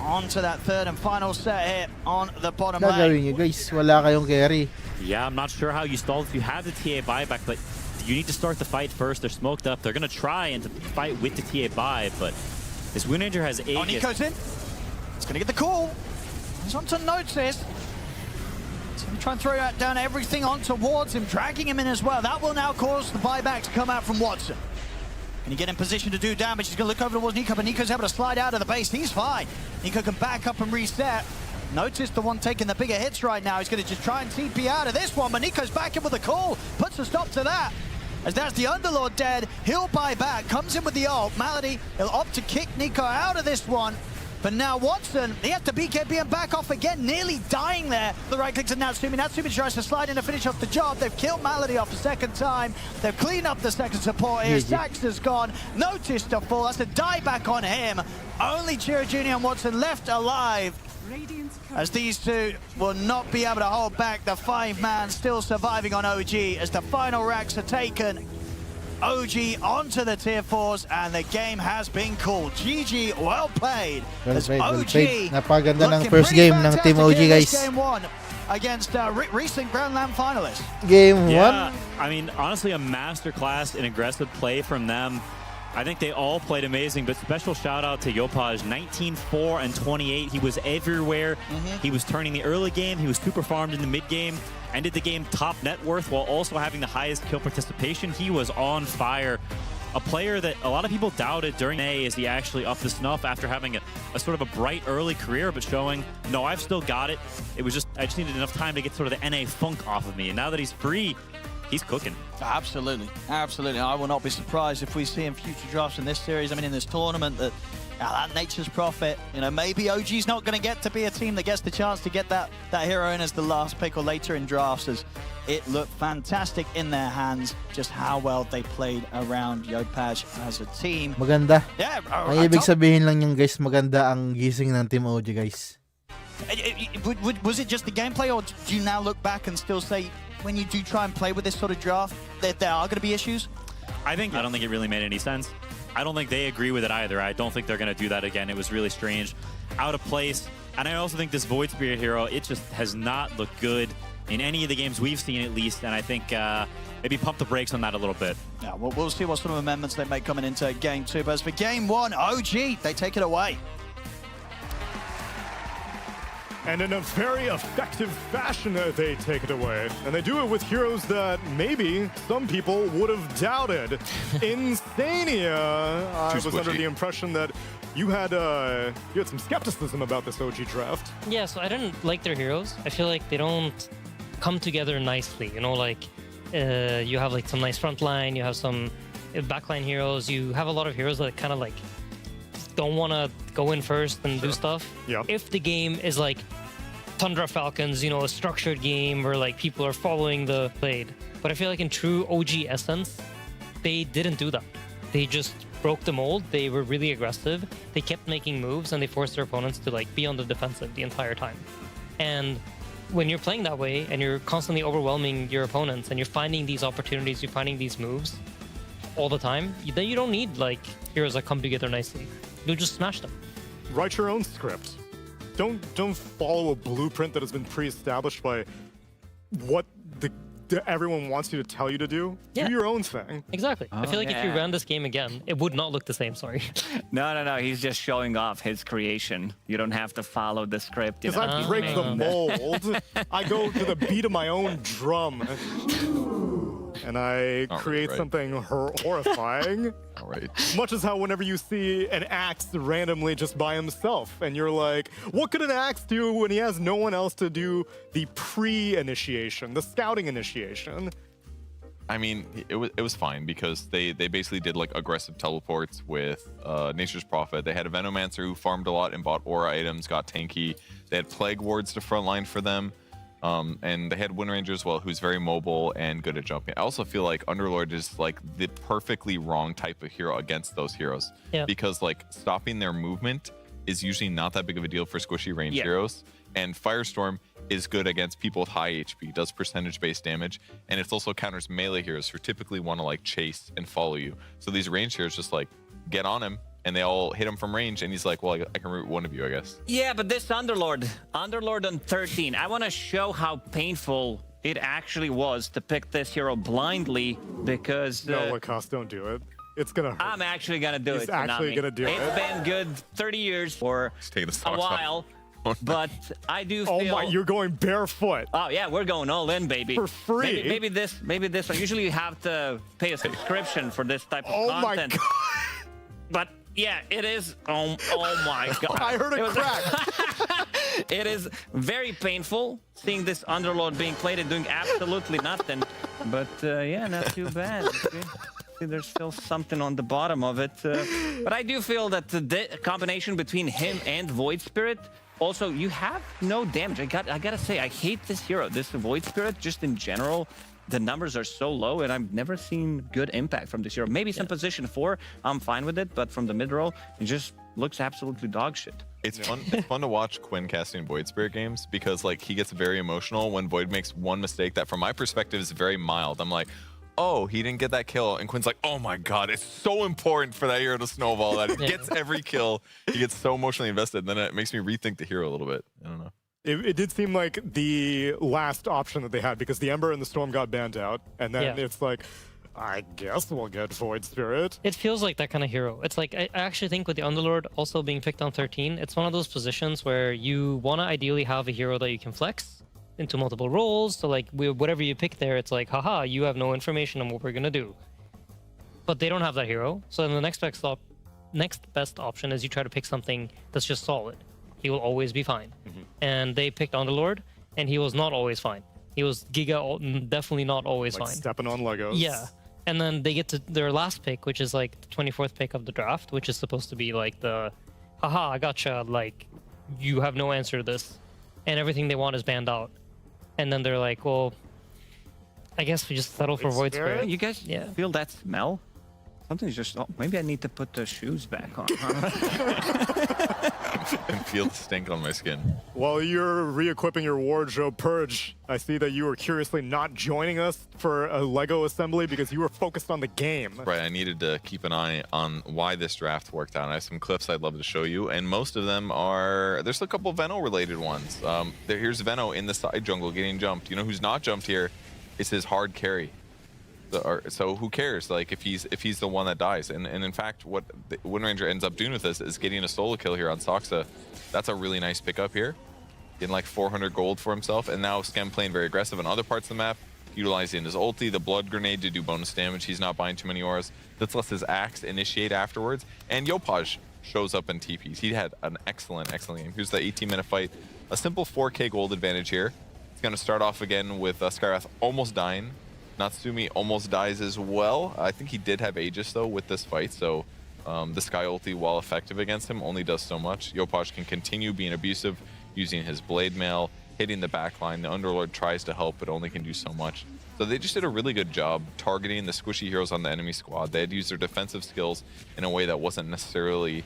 on to that third and final set here on the bottom Gagawin lane. nyo guys, wala kayong carry. Yeah, I'm not sure how you stalled if you have the TA buyback, but you need to start the fight first. They're smoked up. They're going to try and to fight with the TA buy, but this Wind Ranger has Oh, Nico's in. He's going to get the call. He's on to Notice. He's going to try and throw down everything on towards him, dragging him in as well. That will now cause the buyback to come out from Watson. Can he get in position to do damage? He's going to look over towards Nico, but Nico's able to slide out of the base. He's fine. Nico can back up and reset. Notice the one taking the bigger hits right now. He's going to just try and TP out of this one, but Nico's back in with a call. Puts a stop to that. As that's the Underlord dead, he'll buy back. Comes in with the ult. Malady, he'll opt to kick Nico out of this one. But now Watson, he has to BKB and back off again, nearly dying there. The right click to Natsumi. Natsumi tries to slide in to finish off the job. They've killed Malady off a second time. They've cleaned up the second support here. Sax has gone. Notice to fall. That's a die back on him. Only Chiro Jr. and Watson left alive. As these two will not be able to hold back the 5-man still surviving on OG as the final racks are taken. OG onto the tier 4s and the game has been called. GG, well played. Well As played, well OG played. Napaganda ng looking first pretty game ng Team OG fantastic in this guys. Game 1 against recent Grandland finalists. Game 1. Yeah, I mean, honestly, a masterclass in aggressive play from them. I think they all played amazing, but special shout out to Yopaj, 19, 4, and 28. He was everywhere. He was turning the early game. He was super farmed in the mid game. Ended the game top net worth while also having the highest kill participation. He was on fire. A player that a lot of people doubted during May is he actually up to snuff after having a sort of a bright early career, but showing, no, I've still got it. It was just, I just needed enough time to get sort of the NA funk off of me. And now that he's free, he's cooking. Absolutely, absolutely. I will not be surprised if we see in future drafts in this series, I mean in this tournament, that Nature's Prophet, you know, maybe OG's not going to get to be a team that gets the chance to get that hero in as the last pick or later in drafts, as it looked fantastic in their hands, just how well they played around Yopaj as a team. Maganda. Yeah, ang ibig sabihin lang yung guys, maganda ang gising ng Team OG guys. Was it just the gameplay, or do you now look back and still say, when you do try and play with this sort of draft, that there are going to be issues? I don't think it really made any sense. I don't think they agree with it either. I don't think they're going to do that again. It was really strange, out of place. And I also think this Void Spirit hero, it just has not looked good in any of the games we've seen, at least. And I think maybe pump the brakes on that a little bit. Yeah, we'll see what sort of amendments they make coming into Game 2. But as for Game 1, OG, they take it away. And in a very effective fashion, they take it away. And they do it with heroes that maybe some people would have doubted. Insania, I was under the impression that you had some skepticism about this OG draft. Yeah, so I didn't like their heroes. I feel like they don't come together nicely. You know, like you have like some nice front line, you have some backline heroes, you have a lot of heroes that kind of like don't want to go in first and do stuff. Yeah. If the game is like Tundra Falcons, you know, a structured game where like people are following the played. But I feel like in true OG essence, they didn't do that. They just broke the mold. They were really aggressive. They kept making moves and they forced their opponents to like be on the defensive the entire time. And when you're playing that way and you're constantly overwhelming your opponents and you're finding these opportunities, you're finding these moves all the time, then you don't need like heroes that come together nicely. You'll just smash them. Write your own script. Don't follow a blueprint that has been pre-established by what everyone wants you to tell you to do. Yeah. Do your own thing. Exactly. I feel like if you ran this game again, it would not look the same, sorry. No. He's just showing off his creation. You don't have to follow the script. Because I break the mold. I go to the beat of my own drum. and I Not create really right. something horrifying. All right. Much as how whenever you see an axe randomly just by himself, and you're like, what could an axe do when he has no one else to do the pre-initiation, the scouting initiation? I mean, it was fine because they basically did like aggressive teleports with Nature's Prophet. They had a Venomancer who farmed a lot and bought aura items, got tanky. They had Plague Wards to frontline for them. And they had Wind Ranger as well, who's very mobile and good at jumping. I also feel like Underlord is like the perfectly wrong type of hero against those heroes. Yeah. Because like stopping their movement is usually not that big of a deal for squishy range heroes. And Firestorm is good against people with high HP, does percentage-based damage, and it also counters melee heroes who typically want to like chase and follow you. So these range heroes just like get on him, and they all hit him from range, and he's like, well, I can root one of you, I guess. Yeah, but this Underlord on 13, I want to show how painful it actually was to pick this hero blindly because... No, Lacoste, don't do it. It's gonna hurt. I'm actually gonna do it. He's actually gonna do it. It's been good 30 years for a while, but I do feel... Oh my, you're going barefoot. Oh yeah, we're going all in, baby. For free. Maybe this one. Usually you have to pay a subscription for this type of content. Oh my god. But yeah, it is. Oh my god. I heard a crack. It is very painful seeing this Underlord being played and doing absolutely nothing. But yeah, not too bad. Okay. There's still something on the bottom of it. But I do feel that the combination between him and Void Spirit. Also, you have no damage. I gotta say, I hate this hero. This Void Spirit, just in general, the numbers are so low, and I've never seen good impact from this hero. Maybe some position 4, I'm fine with it, but from the mid roll, it just looks absolutely dog shit. It's fun. It's fun to watch Quinn casting Void Spirit games because like he gets very emotional when Void makes one mistake that, from my perspective, is very mild. I'm like, oh, he didn't get that kill. And Quinn's like, oh my god, it's so important for that hero to snowball that he gets every kill. He gets so emotionally invested. And then it makes me rethink the hero a little bit. I don't know. It did seem like the last option that they had because the Ember and the Storm got banned out. And then it's like, I guess we'll get Void Spirit. It feels like that kind of hero. It's like, I actually think with the Underlord also being picked on 13, it's one of those positions where you want to ideally have a hero that you can flex into multiple roles. So like whatever you pick there, it's like, haha, you have no information on what we're gonna do. But they don't have that hero. So then the next best option is you try to pick something that's just solid. He will always be fine. And they picked Underlord, and he was not always fine. He was definitely not always like fine. Stepping on Legos. Yeah. And then they get to their last pick, which is like the 24th pick of the draft, which is supposed to be like the, haha, I gotcha, like, you have no answer to this. And everything they want is banned out. And then they're like, well, I guess we just settle for Void Spirit. You guys feel that smell? Something's just... Oh, maybe I need to put the shoes back on. And feel the stink on my skin. While you're re-equipping your wardrobe purge, I see that you were curiously not joining us for a Lego assembly because you were focused on the game. Right, I needed to keep an eye on why this draft worked out. I have some clips I'd love to show you, and most of them are... There's a couple Veno-related ones. Here's Veno in the side jungle getting jumped. You know who's not jumped here? It's his hard carry. So who cares? Like if he's the one that dies, and in fact, what the Wind Ranger ends up doing with this is getting a solo kill here on Soxa. That's a really nice pickup here, getting like 400 gold for himself. And now Skem playing very aggressive on other parts of the map, utilizing his ulti, the blood grenade to do bonus damage. He's not buying too many auras. This lets his axe initiate afterwards, and Yopaj shows up in TPs. He had an excellent game. Here's the 18-minute fight. A simple 4k gold advantage here. It's going to start off again with Skywrath almost dying. Natsumi almost dies as well. I think he did have Aegis though with this fight, so the Sky ulti, while effective against him, only does so much. Yopaj can continue being abusive, using his blade mail, hitting the backline. The Underlord tries to help, but only can do so much. So they just did a really good job targeting the squishy heroes on the enemy squad. They had used their defensive skills in a way that wasn't necessarily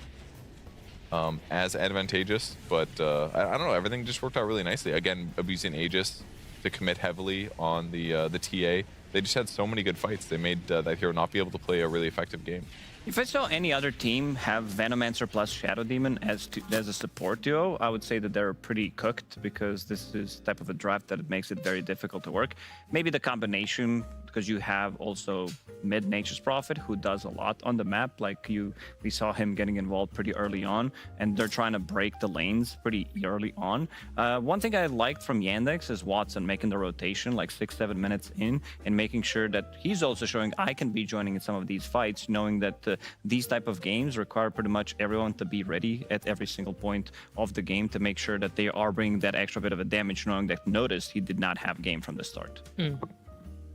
as advantageous, but I don't know, everything just worked out really nicely. Again, abusing Aegis to commit heavily on the TA. They just had so many good fights. They made that hero not be able to play a really effective game. If I saw any other team have Venomancer plus Shadow Demon as a support duo, I would say that they're pretty cooked because this is type of a draft that it makes it very difficult to work. Maybe the combination because you have also mid Nature's Prophet who does a lot on the map. Like we saw him getting involved pretty early on, and they're trying to break the lanes pretty early on. One thing I liked from Yandex is Watson making the rotation like 6-7 minutes in, and making sure that he's also showing I can be joining in some of these fights, knowing that these type of games require pretty much everyone to be ready at every single point of the game to make sure that they are bringing that extra bit of a damage, knowing that notice he did not have game from the start.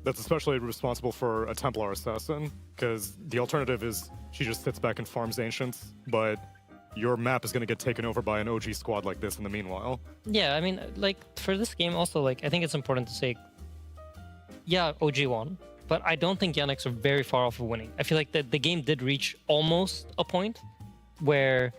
That's especially responsible for a Templar Assassin, because the alternative is she just sits back and farms Ancients, but your map is going to get taken over by an OG squad like this in the meanwhile. Yeah, I mean, like, for this game also, like, I think it's important to say, yeah, OG won, but I don't think Yandex are very far off of winning. I feel like the game did reach almost a point where,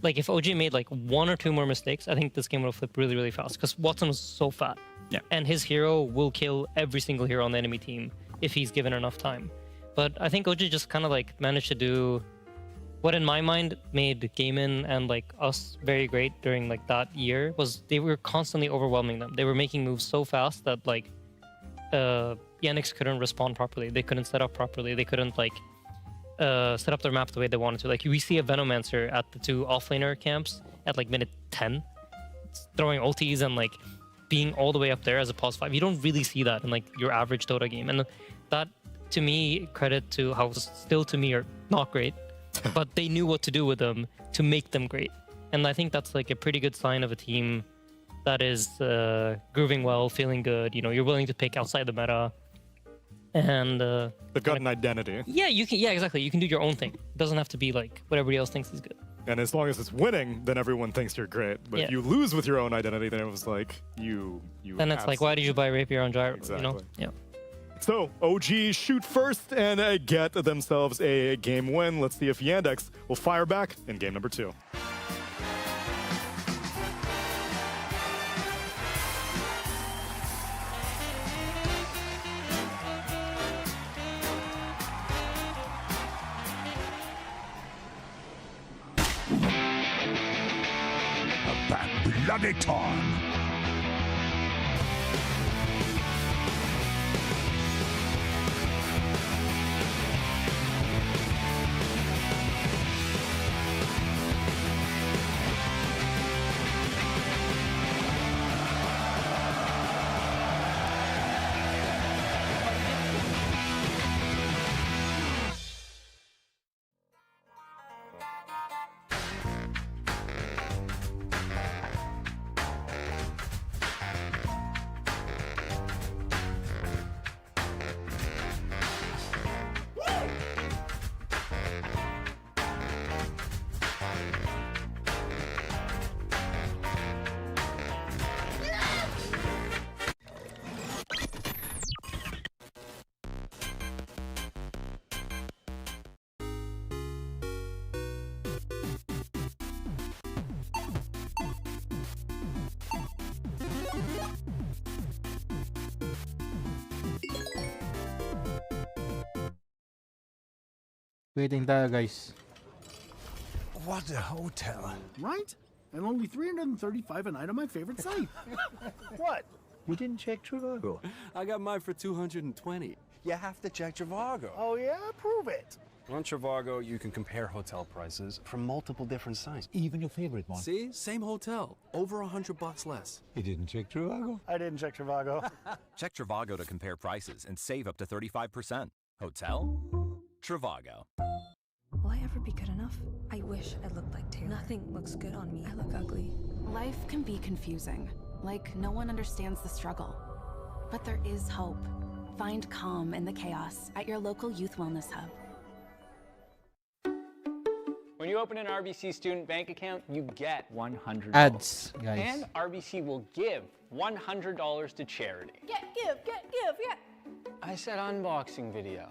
like, if OG made, like, 1 or 2 more mistakes, I think this game would have flipped really, really fast, because Watson was so fat. Yeah. And his hero will kill every single hero on the enemy team if he's given enough time. But I think OG just kind of, like, managed to do what in my mind made Gaimin and like us very great during like that year was they were constantly overwhelming them. They were making moves so fast that like Yandex couldn't respond properly. They couldn't set up properly. They couldn't like set up their map the way they wanted to. Like we see a Venomancer at the 2 offlaner camps at like minute 10, throwing ultis and like being all the way up there as a pause 5. You don't really see that in like your average Dota game. And that to me, credit to how still to me are not great. But they knew what to do with them to make them great. And I think that's like a pretty good sign of a team that is grooving well, feeling good. You know, you're willing to pick outside the meta. And they've got an identity. Yeah, you can. Yeah, exactly. You can do your own thing. It doesn't have to be like what everybody else thinks is good. And as long as it's winning, then everyone thinks you're great. But if you lose with your own identity, then it was like you. Then it's like, why did you buy Rapier on Gyro? Exactly. You know? Yeah. So, OG shoot first and get themselves a game win. Let's see if Yandex will fire back in game number 2. A bloody time. Waiting tayo, guys. What a hotel. Right? And only 335 a night on my favorite site. What? You didn't check Trivago. I got mine for 220. You have to check Trivago. Oh yeah? Prove it. On Trivago, you can compare hotel prices from multiple different sites. Even your favorite one. See? Same hotel. Over $100 less. You didn't check Trivago? I didn't check Trivago. Check Trivago to compare prices and save up to 35%. Hotel? Trivago. Will I ever be good enough? I wish I looked like Taylor. Nothing looks good on me. I look ugly. Life can be confusing. Like, no one understands the struggle. But there is hope. Find calm in the chaos at your local youth wellness hub. When you open an RBC student bank account, you get $100. Ads, guys. And RBC will give $100 to charity. Give, yeah. I said unboxing video.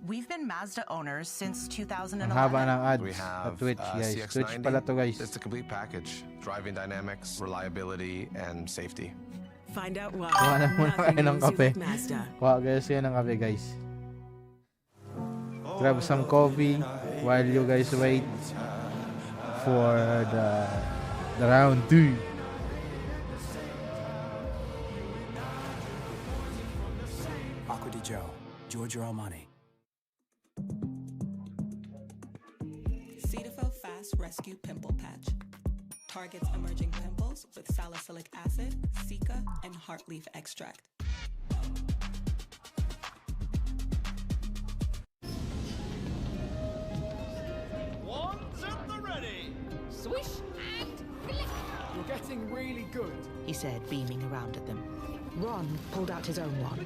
We've been Mazda owners since Ang 2011. haba ng ads We sa have Twitch, guys. Twitch CX90. pala to, guys. It's a complete package. Driving dynamics, reliability, and safety. Find out why. Kuha na muna kayo ng Nothing kape. moves you like Mazda. Kuha guys kayo ng kape, guys. Grab some coffee while you guys wait for the round 2. Aqua di Joe, Giorgio Armani. Cetaphil Fast Rescue Pimple Patch. Targets emerging pimples with salicylic acid, cica, and heart leaf extract. One's at the ready. Swish and flick. You're getting really good, He said, beaming around at them. Ron pulled out his own wand.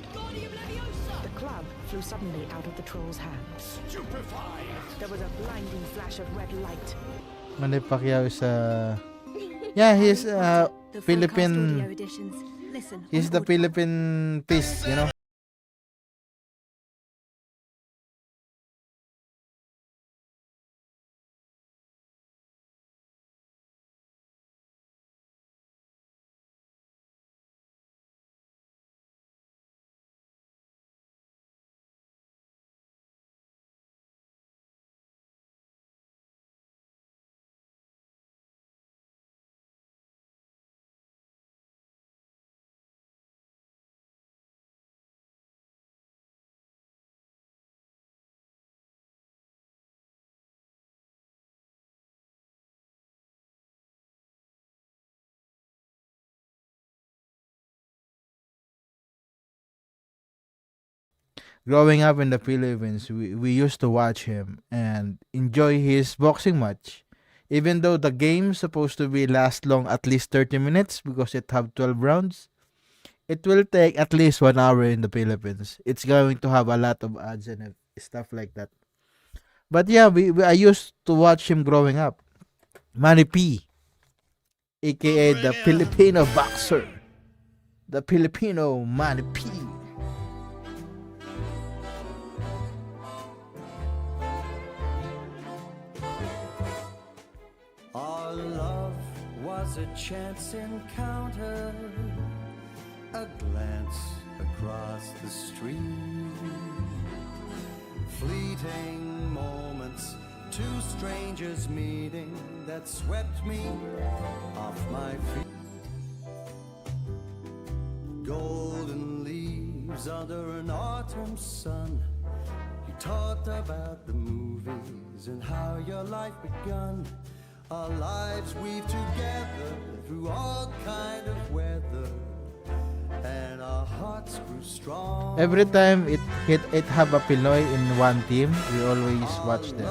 The club flew suddenly out of the troll's hand. Stupefied. There was a blinding flash of red light. Manny Pacquiao is yeah, he's Philippine. He's the Philippine piece, you know. Growing up in the Philippines, we used to watch him and enjoy his boxing match. Even though the game's supposed to be last long at least 30 minutes because it have 12 rounds, it will take at least 1 hour in the Philippines. It's going to have a lot of ads and stuff like that. But yeah, I used to watch him growing up. Manny P, aka the Filipino boxer. The Filipino Manny P. Our love was a chance encounter, a glance across the street, fleeting moments, two strangers meeting that swept me off my feet. Golden leaves under an autumn sun, you talked about the movies and how your life begun. Our lives weave together through all kind of weather, and our hearts grew strong. Every time it have a Pinoy in one team, we always watch them.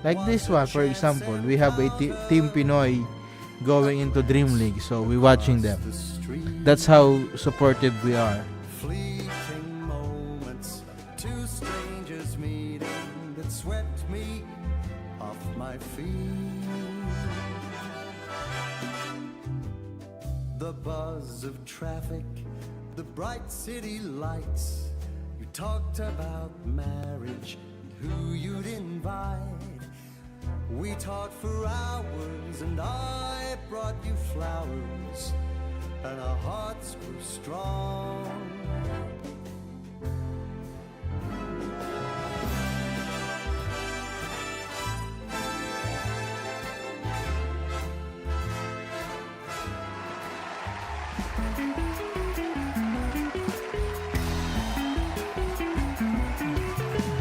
Like this one, for example, we have a team Pinoy going into Dream League, so we're watching them. That's how supportive we are. Fleeting moments, two strangers meeting that swept me off my feet. The buzz of traffic, the bright city lights. You talked about marriage and who you'd invite. We talked for hours and I brought you flowers, and our hearts grew strong.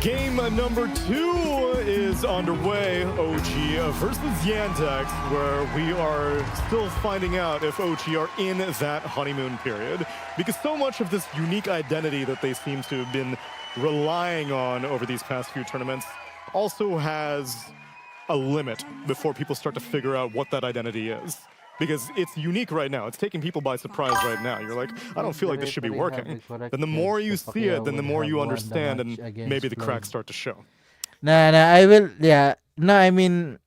Game number 2 is underway. OG versus Yandex, where we are still finding out if OG are in that honeymoon period, because so much of this unique identity that they seem to have been relying on over these past few tournaments also has a limit before people start to figure out what that identity is. Because it's unique right now. It's taking people by surprise right now. You're like, I don't feel like this should be working. Then the more you see it, then the more you understand, and maybe the cracks start to show. Nah, I will, yeah. No, I mean,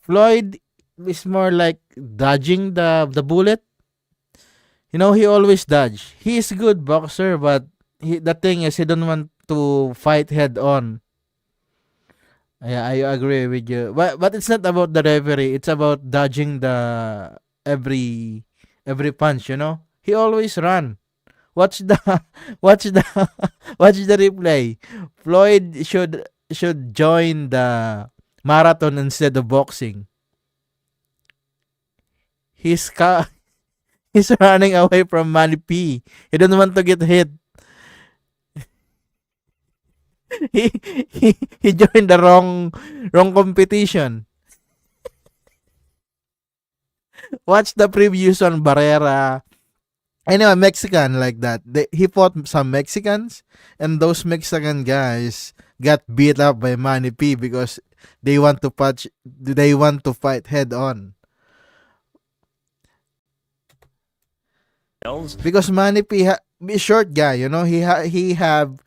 Floyd is more like dodging the bullet. You know, he always dodge. He is a good boxer, but the thing is, he don't want to fight head on. Yeah, I agree with you. But it's not about the referee. It's about dodging the every punch. You know, he always run. Watch the watch the watch the replay. Floyd should join the marathon instead of boxing. He's running away from Manny P. He doesn't want to get hit. he joined the wrong competition. Watch the previous on Barrera. Anyway, Mexican like that. He fought some Mexicans, and those Mexican guys got beat up by Manny P because they want to fight head on. Because Manny P is short guy, you know, he have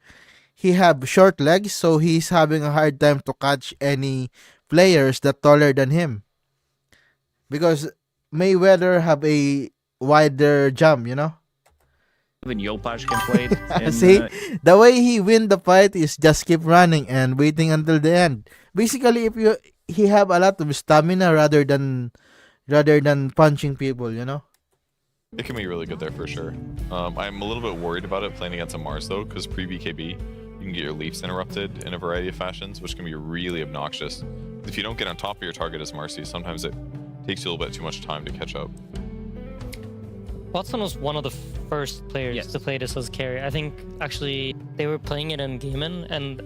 short legs, so he's having a hard time to catch any players that taller than him. Because Mayweather have a wider jump, you know. Even Yopaj can play it. See, the way he win the fight is just keep running and waiting until the end. Basically, he have a lot of stamina rather than punching people, you know. It can be really good there for sure. I'm a little bit worried about it playing against a Mars though, because pre-BKB, you can get your leaps interrupted in a variety of fashions, which can be really obnoxious. If you don't get on top of your target as Marcy, sometimes it takes you a little bit too much time to catch up. Watson was one of the first players to play this as carry. I think actually they were playing it in Gaiman, and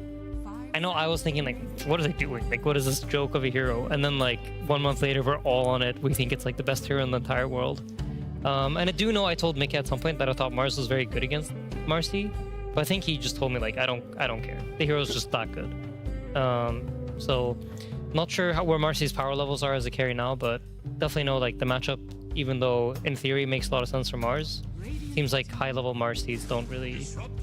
I know I was thinking like, what are they doing? Like, what is this joke of a hero? And then like 1 month later, we're all on it. We think it's like the best hero in the entire world. And I do know I told Mickey at some point that I thought Mars was very good against Marcy, but I think he just told me like I don't care. The hero's just that good. So not sure where Marcy's power levels are as a carry now, but definitely know like the matchup, even though in theory makes a lot of sense for Mars, seems like high level Marcy's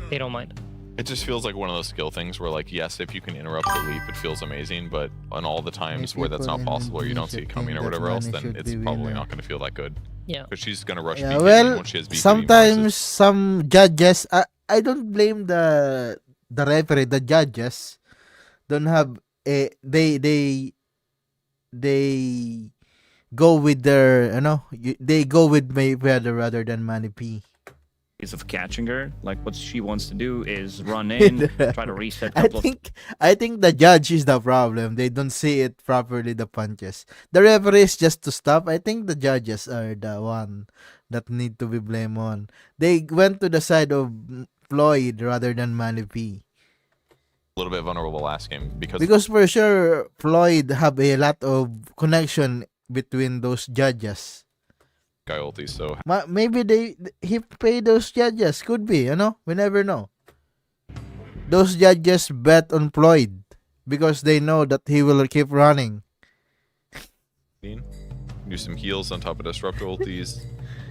they don't mind. It just feels like one of those skill things where like, yes, if you can interrupt the leap, it feels amazing, but on all the times where that's not possible or you don't see it coming or whatever else, then it's probably not going to feel that good. Yeah. But she's going to rush Yeah, BKB well, when she has BKB sometimes Marses. some judges, I don't blame the referee. The judges don't have they go with their, you know, they go with Mayweather rather than Manny P. Of catching her, like what she wants to do is run in, try to reset. I think the judge is the problem. They don't see it properly, the punches. The referee is just to stop. I think the judges are the one that need to be blamed on. They went to the side of Floyd rather than Manny P. A little bit vulnerable last game because for sure Floyd have a lot of connection between those judges. Guy ulti, so maybe he paid those judges. Could be, you know. We never know. Those judges bet on Floyd because they know that he will keep running. do some heals on top of disruptor ultis.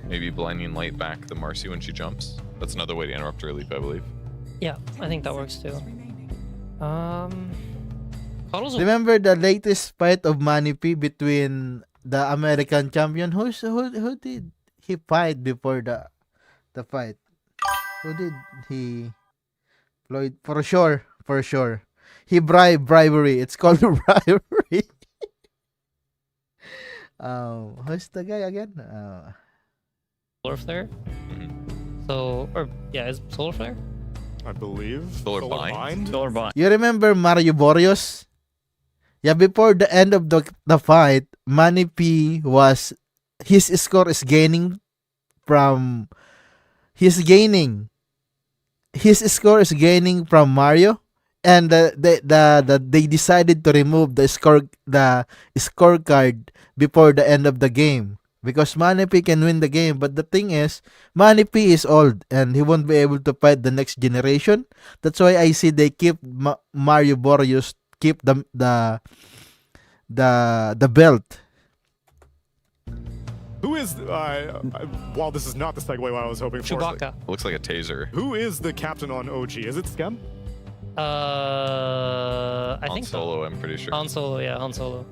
Maybe blinding light back the Marcy when she jumps. That's another way to interrupt her leap, I believe. Yeah, I think that works too. Remember the latest fight of Manny P between the American champion? Who did he fight before the fight? Who did he? Floyd, for sure. He bribery. It's called bribery. Who's the guy again? Solar Flare. So, is Solar Flare? I believe. Solar Bind. Solar Bind. You remember Mario Borrios? Yeah, before the end of the fight, Manny P his score is gaining from His score is gaining from Mario, and they decided to remove the scorecard before the end of the game because Manny P can win the game. But the thing is, Manny P is old and he won't be able to fight the next generation. That's why I see they keep Mario Borrios keep the belt. Who is, while this is not the segue I was hoping for. Chewbacca. Looks like a taser. Who is the captain on OG? Is it Skem? I think so. Han Solo, I'm pretty sure. Han Solo, yeah, Han Solo.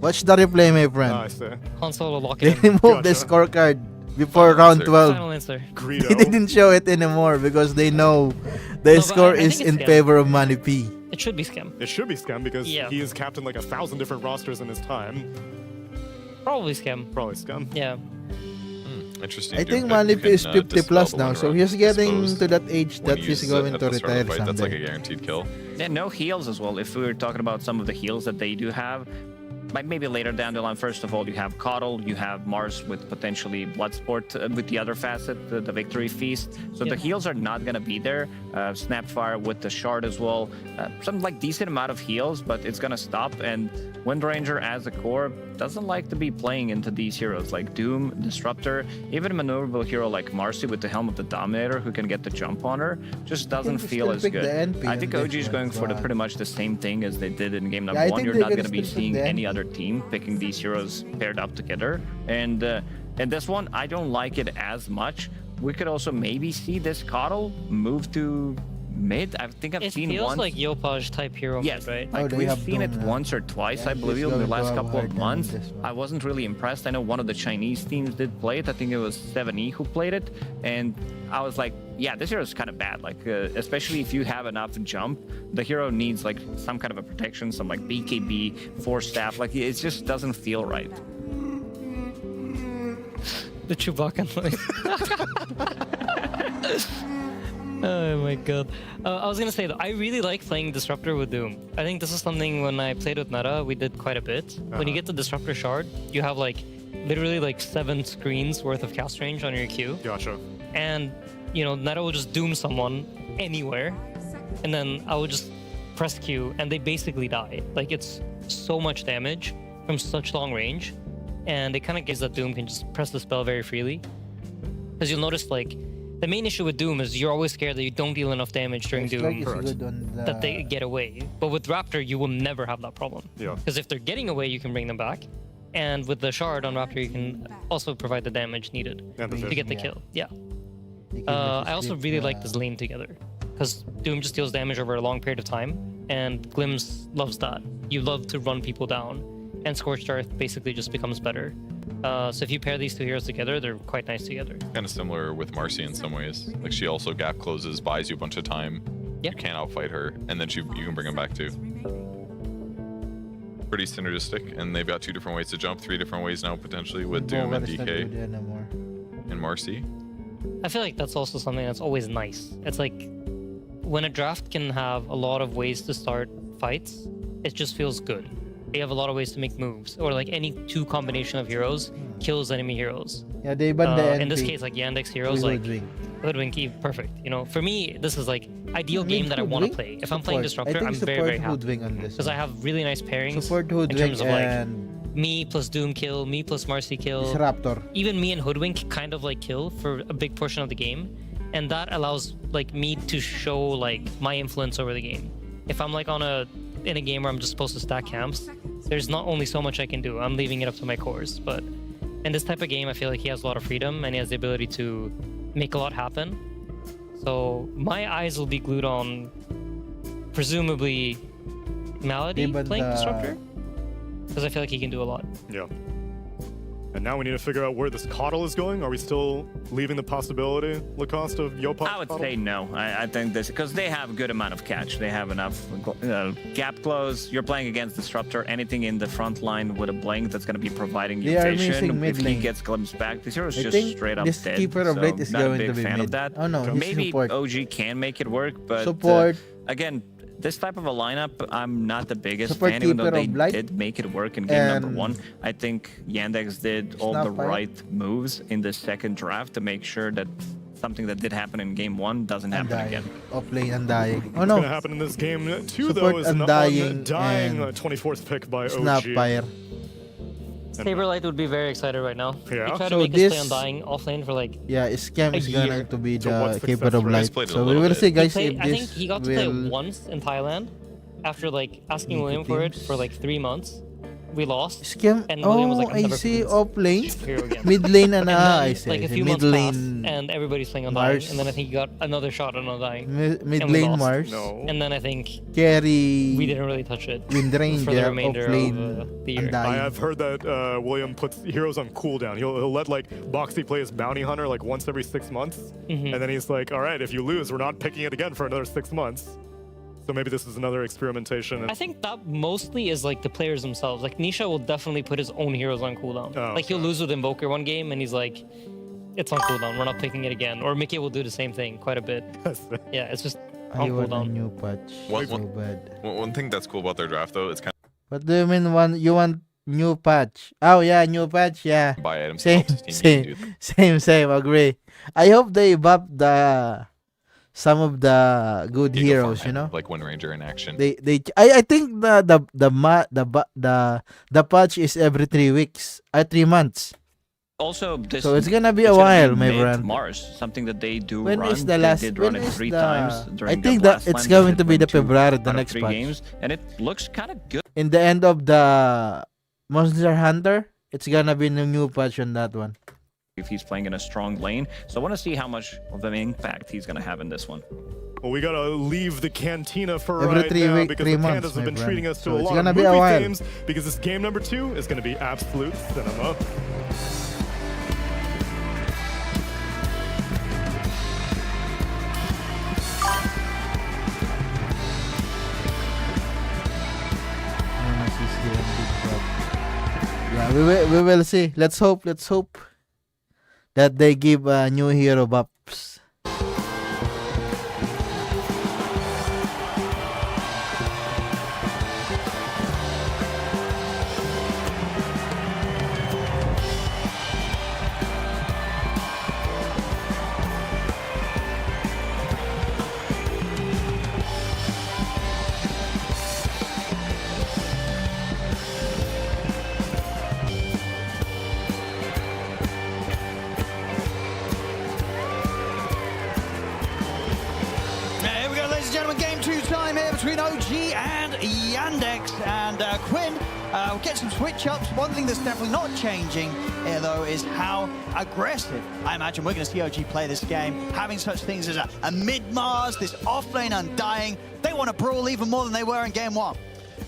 Watch the replay, my friend. I see. Han Solo lock They it in. removed the scorecard before round 12. Final answer. They didn't show it anymore because they know the score I is think in it's Skem. favor of Manny P. It should be Skem. It should be Skem because Yeah. he has captained like 1,000 different rosters in his time. Probably Skem. Probably Skem. Yeah. Interesting. I think Manny P is 50 plus now, so he's getting to that age that he's going to retire That's like someday. a guaranteed kill. Yeah, no heals as well. If we were talking about some of the heals that they do have, maybe later down the line. First of all, you have Coddle, you have Mars with potentially Bloodsport with the other facet, the Victory Feast. So the heals are not gonna be there. Snapfire with the Shard as well. Some like decent amount of heals, but it's gonna stop. And Windranger as a core doesn't like to be playing into these heroes like Doom, Disruptor, even a maneuverable hero like Marcy with the Helm of the Dominator who can get the jump on her, just doesn't feel as good. I think OG is going for pretty much the same thing as they did in game number 1. You're not going to be seeing any other team picking these heroes paired up together. And this one, I don't like it as much. We could also maybe see this Coddle move to mid. I think I've seen once. It feels like Yopaj type hero mid, right? Like we've seen it once or twice, I believe, in the last couple of months. I wasn't really impressed. I know one of the Chinese teams did play it. I think it was 7E who played it. And I was like, yeah, this hero is kind of bad. Like, especially if you have enough jump, the hero needs like some kind of a protection, some like BKB, Force Staff. Like, it just doesn't feel right. The Chewbacca noise. Oh my god. I was gonna say though, I really like playing Disruptor with Doom. I think this is something when I played with Nara, we did quite a bit. When you get the Disruptor Shard, you have like literally like 7 screens worth of cast range on your Q. Gotcha. And you know, Nara will just Doom someone anywhere, and then I will just press Q and they basically die. Like it's so much damage from such long range, and it kind of gives that Doom can just press the spell very freely. Because you'll notice like the main issue with Doom is you're always scared that you don't deal enough damage during Doom that they get away. But with Raptor, you will never have that problem. Yeah. Because if they're getting away, you can bring them back. And with the Shard on Raptor, you can also provide the damage needed to get the kill. Yeah. I also really like this lane together. Because Doom just deals damage over a long period of time. And Glims loves that. You love to run people down. And Scorched Earth basically just becomes better. So if you pair these two heroes together, they're quite nice together. Kind of similar with Marcy in some ways. Like she also gap closes, buys you a bunch of time. Yeah. You can't outfight her, and then you can bring them back too. Pretty synergistic, and they've got 2 different ways to jump, 3 different ways now potentially with Doom and DK and Marcy. I feel like that's also something that's always nice. It's like when a draft can have a lot of ways to start fights, it just feels good. You have a lot of ways to make moves, or like any 2 combination of heroes kills enemy heroes. Yeah, they ban the in this case, like Yandex's heroes, like Hoodwink, perfect. You know, for me, this is like ideal game that I want to play. If I'm playing Disruptor, I'm very, very happy because I have really nice pairings in terms of like me plus Doom kill, me plus Marcy kill, Disruptor. Even me and Hoodwink kind of like kill for a big portion of the game, and that allows like me to show like my influence over the game. If I'm like in a game where I'm just supposed to stack camps, there's not only so much I can do. I'm leaving it up to my cores. But in this type of game, I feel like he has a lot of freedom and he has the ability to make a lot happen. So my eyes will be glued on, presumably, Malady playing Disruptor, because I feel like he can do a lot. Yeah. And now we need to figure out where this Coddle is going. Are we still leaving the possibility, Lacoste, of Yopaj? I would say no. I think this, because they have a good amount of catch. They have enough gap close. You're playing against Disruptor. Anything in the front line with a blink that's going to be providing you vision. If he gets glimpsed back, this hero is just straight up dead. Keeper of Light is not going a big to be fan mid. of that. Oh no, maybe support. OG can make it work, but again, this type of a lineup, I'm not the biggest fan, even though they did make it work in game number 1. I think Yandex did all the right moves in the second draft to make sure that something that did happen in game 1 doesn't happen again. Offlane Undying. Oh What's no. going to happen in this game 2, Support though, is an Undying 24th pick by OG. Snapfire. Saberlight would be very excited right now. Yeah. He tried to make his play Undying offlane for like Scam is going to be the Keeper of successful? Light. So we will see, guys, if I think this he got to play it once in Thailand after like asking William for it for like 3 months. We lost. Scam. And William was like, I see offlane, again. mid lane, and then, I see. like a few mid months lane. passed, and everybody's playing Undying, and then I think he got another shot on Undying. Mid and we lane lost. Mars. And then I think Carry. we didn't really touch it Windranger for the remainder offlane, of the year. I have heard that William puts heroes on cooldown. He'll let like Boxy play as bounty hunter like once every 6 months, and then he's like, all right, if you lose, we're not picking it again for another 6 months. So maybe this is another experimentation. I think that mostly is like the players themselves. Like Nisha will definitely put his own heroes on cooldown. Like he'll lose with Invoker one game and he's like, it's on cooldown, we're not picking it again. Or Mickey will do the same thing quite a bit. Yeah, it's just on cooldown. New patch. So bad. One thing that's cool about their draft though, it's kind What do you mean you want New patch. Oh yeah, new patch. Yeah. Buy items. Same, helps his team, you same, can do that. same. Agree. I hope they buff some of the good You go heroes. farm You know. him, like Wind Ranger in action. I think the patch is every 3 weeks. 3 months. Also, this So it's gonna be a it's gonna while, be my mid friend. Mars, something that they do When run. is the They last? did When run it is 3 the? times I during think the that Blast it's Land. going They to did be win the 2 February, the out of next 3 patch. games, and it looks kind of good. In the end of the Monster Hunter, it's gonna be the new patch on that one. If he's playing in a strong lane, so I want to see how much of an impact he's going to have in this one. Well, we gotta leave the cantina for Every right 3 now week, because 3 the months, pandas have my been friend. treating us to So a it's lot gonna of be a movie while. themes because this game number 2 is gonna be absolute cinema. Yeah, we will see. Let's hope that they give new hero buffs. Here we go, ladies and gentlemen. Game 2 time here between OG and Yandex. And Quinn will get some switch-ups. One thing that's definitely not changing here, though, is how aggressive I imagine we're going to see OG play this game. Having such things as a mid-Mars, this off-lane Undying. They want to brawl even more than they were in Game 1.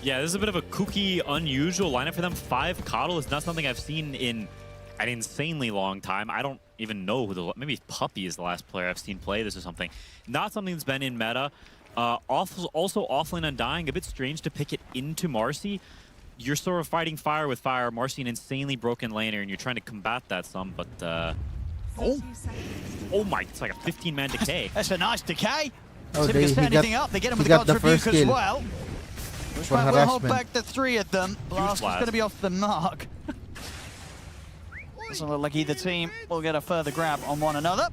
Yeah, this is a bit of a kooky, unusual lineup for them. 5 Coddle is not something I've seen in an insanely long time. I don't even know who maybe Puppy is the last player I've seen play this or something. Not something that's been in meta. Also offlane Undying, a bit strange to pick it into Marcy. You're sort of fighting fire with fire. Marcy, an insanely broken laner, and you're trying to combat that some, but oh my, it's like a 15-man decay. That's a nice decay. Oh, See if we can set anything up. They get him with the got God's the Rebuke first as kill. well. Which For might will hold harassment. back the 3 of them. Blast is blast. going to be off the mark. Doesn't look like either team will get a further grab on one another.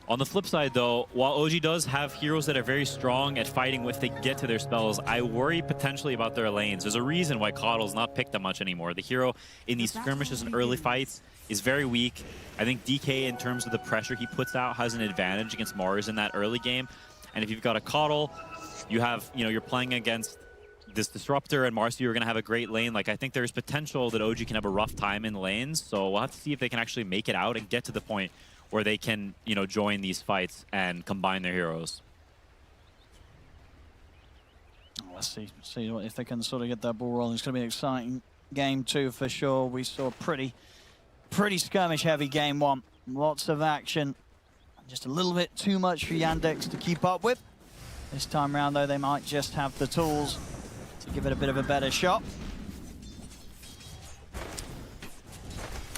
On the flip side, though, while OG does have heroes that are very strong at fighting if they get to their spells, I worry potentially about their lanes. There's a reason why Coddle's not picked that much anymore. The hero in these skirmishes and early fights is very weak. I think DK, in terms of the pressure he puts out, has an advantage against Mars in that early game. And if you've got a Coddle, you have, you're playing against this Disruptor and Marcy, you're going to have a great lane. Like, I think there's potential that OG can have a rough time in lanes. So we'll have to see if they can actually make it out and get to the point where they can, join these fights and combine their heroes. Let's see if they can sort of get that ball rolling. It's going to be an exciting game 2 for sure. We saw a pretty skirmish-heavy Game 1. Lots of action. Just a little bit too much for Yandex to keep up with. This time around, though, they might just have the tools to give it a bit of a better shot.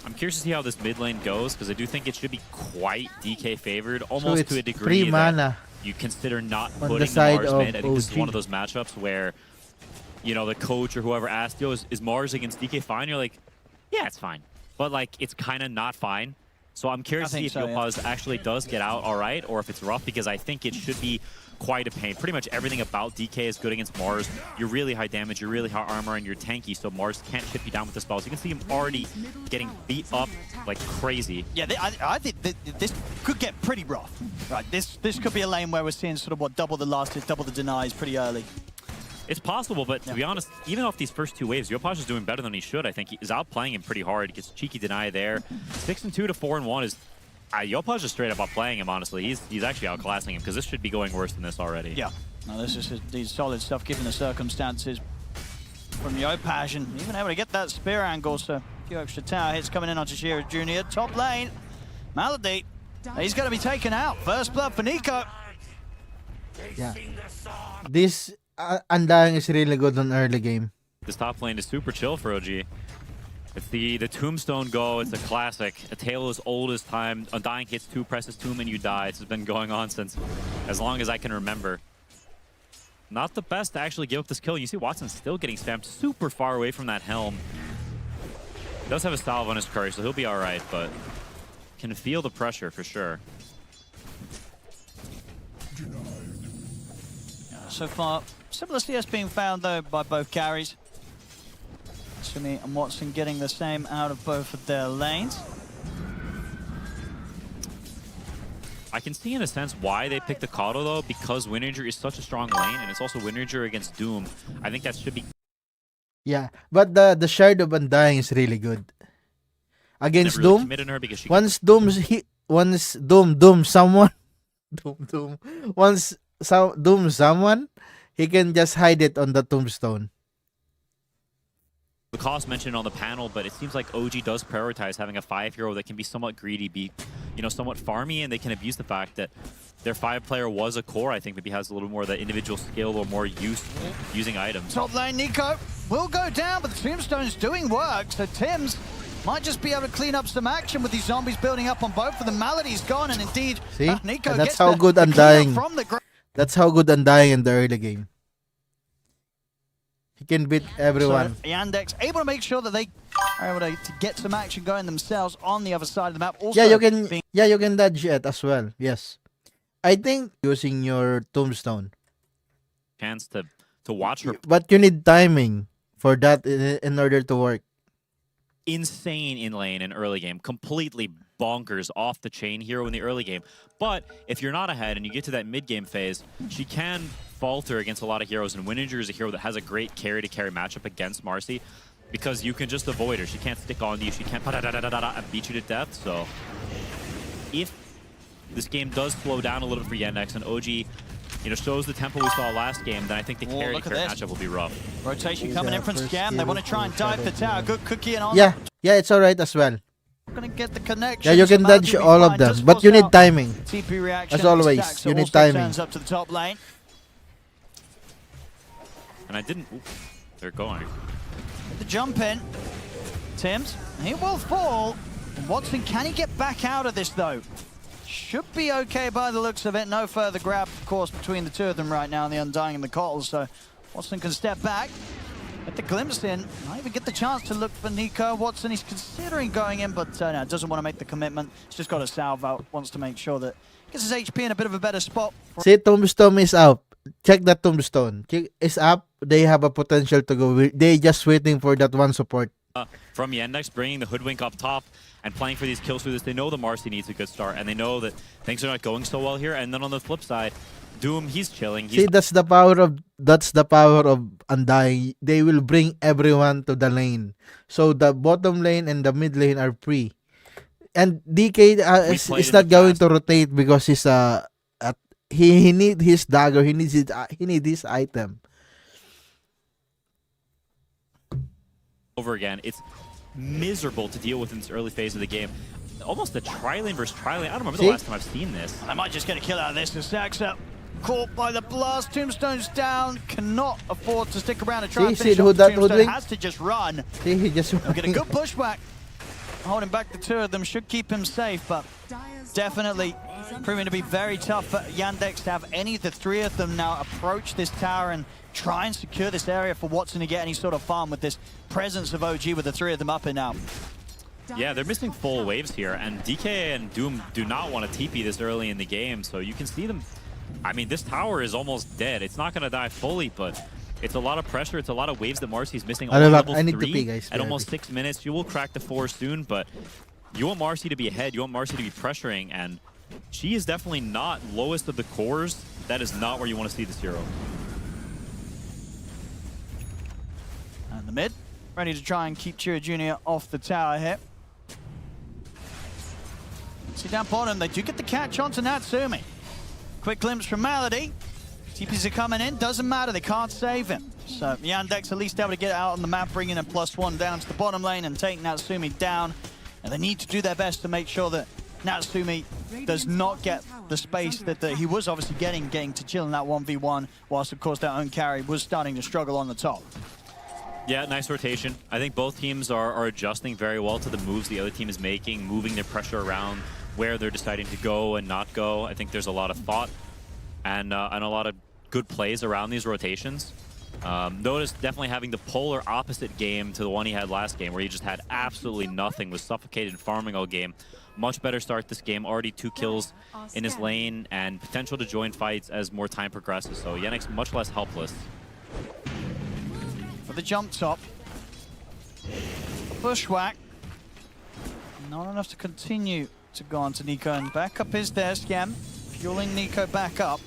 I'm curious to see how this mid lane goes, because I do think it should be quite DK favored, So almost it's to a degree 3 that mana you consider not on putting the side Mars of mid. I think this is OG. one of those matchups where, the coach or whoever asked, yo, is Mars against DK fine? You're like, yeah, it's fine. But, like, it's kind of not fine. So I'm curious to see if Yopaz actually does get out all right, or if it's rough, because I think it should be quite a pain. Pretty much everything about DK is good against Mars. You're really high damage, you're really high armor, and you're tanky, so Mars can't chip you down with the spells. You can see him already getting beat up like crazy. Yeah, I think that this could get pretty rough. Right, this could be a lane where we're seeing sort of double the last hit, double the denies pretty early. It's possible, but to be honest, even off these first 2 waves, Yopaj is doing better than he should. I think he's outplaying him pretty hard. He gets cheeky deny there. 6-2 to 4-1 is... Yopaj is straight up outplaying him, honestly. He's actually outclassing him, because this should be going worse than this already. Yeah, no, this is these solid stuff given the circumstances from Yopaj, and even able to get that spear angle, so a few extra tower hits coming in on Tashira Jr. Top lane, Malady, he's going to be taken out. First blood for Nico. Yeah. This Undying is really good on early game. This top lane is super chill for OG. It's the Tombstone go. It's a classic. A tale as old as time. Undying hits 2, presses Tomb, and you die. It's been going on since as long as I can remember. not the best to actually give up this kill. You see Watson still getting spammed super far away from that helm. He does have a salve on his curry, so he'll be all right, but can feel the pressure for sure. So far, similar CS being found though by both carries. Sumi and Watson getting the same out of both of their lanes. I can see in a sense why they picked the Kato though, because Winranger is such a strong lane, and it's also Winranger against Doom. I think that should be. Yeah, but the Shard of Undying is really good against Never really Doom. committed her because she Once Doom someone, once Doom someone, he can just hide it on the tombstone. the cost mentioned on the panel, but it seems like OG does prioritize having a 5 hero that can be somewhat greedy, be somewhat farmy, and they can abuse the fact that their 5-player was a core. I think maybe has a little more of that individual skill or more use using items. Top lane, Nico will go down, but the Tombstone's doing work, so Tim's might just be able to clean up some action with these zombies building up on both of them. Melody's gone, and indeed, See, Nico and that's gets how the good cleanup Undying. from the That's how good Undying in the early game. He can beat everyone. So Yandex able to make sure that they are able to get some action going themselves on the other side of the map. Also, Yeah, you can dodge it as well. Yes, I think using your tombstone. Chance to watch her. But you need timing for that in order to work. Insane in lane in early game, completely bonkers off the chain hero in the early game. But if you're not ahead and you get to that mid game phase, she can falter against a lot of heroes, and Winninger is a hero that has a great carry to carry matchup against Marcy because you can just avoid her. She can't stick on you, she can't and beat you to death. So if this game does slow down a little bit for Yandex and OG shows the tempo we saw last game, then I think the carry matchup will be rough. Rotation coming in from Scam. They want to try and dive the tower. Good cookie and all. Yeah, it's alright as well. Gonna get the connection. Yeah, you can dodge all of them, but you need timing. TP reaction as always, you need timing. Turns up to the top lane. And I didn't. Ooh, they're going. The jump in. Tim's. He will fall. Watson, can he get back out of this though? Should be okay by the looks of it. No further grab, of course, between the two of them right now, the Undying and the Cottles. So Watson can step back. Get the glimpse in. Might even get the chance to look for Nico. Watson, he's considering going in, but no, doesn't want to make the commitment. He's just got a salve out. Wants to make sure that he gets his HP in a bit of a better spot. See, Tombstone is up. Check that Tombstone. It's up. They have a potential to go. They just waiting for that one support. From Yandex, bringing the Hoodwink up top and playing for these kills through this. They know the Marcy needs a good start, and they know that things are not going so well here. And then on the flip side, Doom, he's chilling. See, that's the power of Undying. They will bring everyone to the lane. So the bottom lane and the mid lane are free. And DK is not going to rotate because he's he need his dagger. He needs his item. Over again, it's miserable to deal with in this early phase of the game. Almost a tri-lane versus tri-lane. I don't remember the last time I've seen this. I might just get a kill out of this. And Saxa caught by the blast. Tombstone's down. Cannot afford to stick around and try and finish off the Tombstone. Has to just run. See, he just He'll get a good pushback. Holding back the two of them should keep him safe, but definitely proving to be very tough for Yandex to have any of the three of them now approach this tower and try and secure this area for Watson to get any sort of farm with this presence of OG with the three of them up and now. Yeah, they're missing full waves here, and DK and Doom do not want to TP this early in the game, so you can see them. I mean, this tower is almost dead. It's not going to die fully, but it's a lot of pressure. It's a lot of waves that Marcy's missing. I need to pee, guys. At almost 6 minutes. You will crack the 4 soon, but you want Marcy to be ahead. You want Marcy to be pressuring, and she is definitely not lowest of the cores. That is not where you want to see this hero. And the mid, ready to try and keep Chira Jr. off the tower here. See down bottom, they do get the catch onto Natsumi. Quick glimpse from Malady. TPs are coming in, doesn't matter, they can't save him. So Yandex at least able to get out on the map, bringing a +1 down to the bottom lane and take Natsumi down. And they need to do their best to make sure that Natsumi does not get the space that he was obviously getting to chill in that 1v1, whilst of course their own carry was starting to struggle on the top. Yeah, nice rotation. I think both teams are adjusting very well to the moves the other team is making, moving their pressure around where they're deciding to go and not go. I think there's a lot of thought and a lot of good plays around these rotations. Notice definitely having the polar opposite game to the one he had last game, where he just had absolutely nothing, was suffocated and farming all game. Much better start this game, already 2 kills in his lane, and potential to join fights as more time progresses. So Yannick's much less helpless. For the jump top. Bushwhack. Not enough to continue to go on to Nico, and backup is there, Scam. Fueling Nico back up.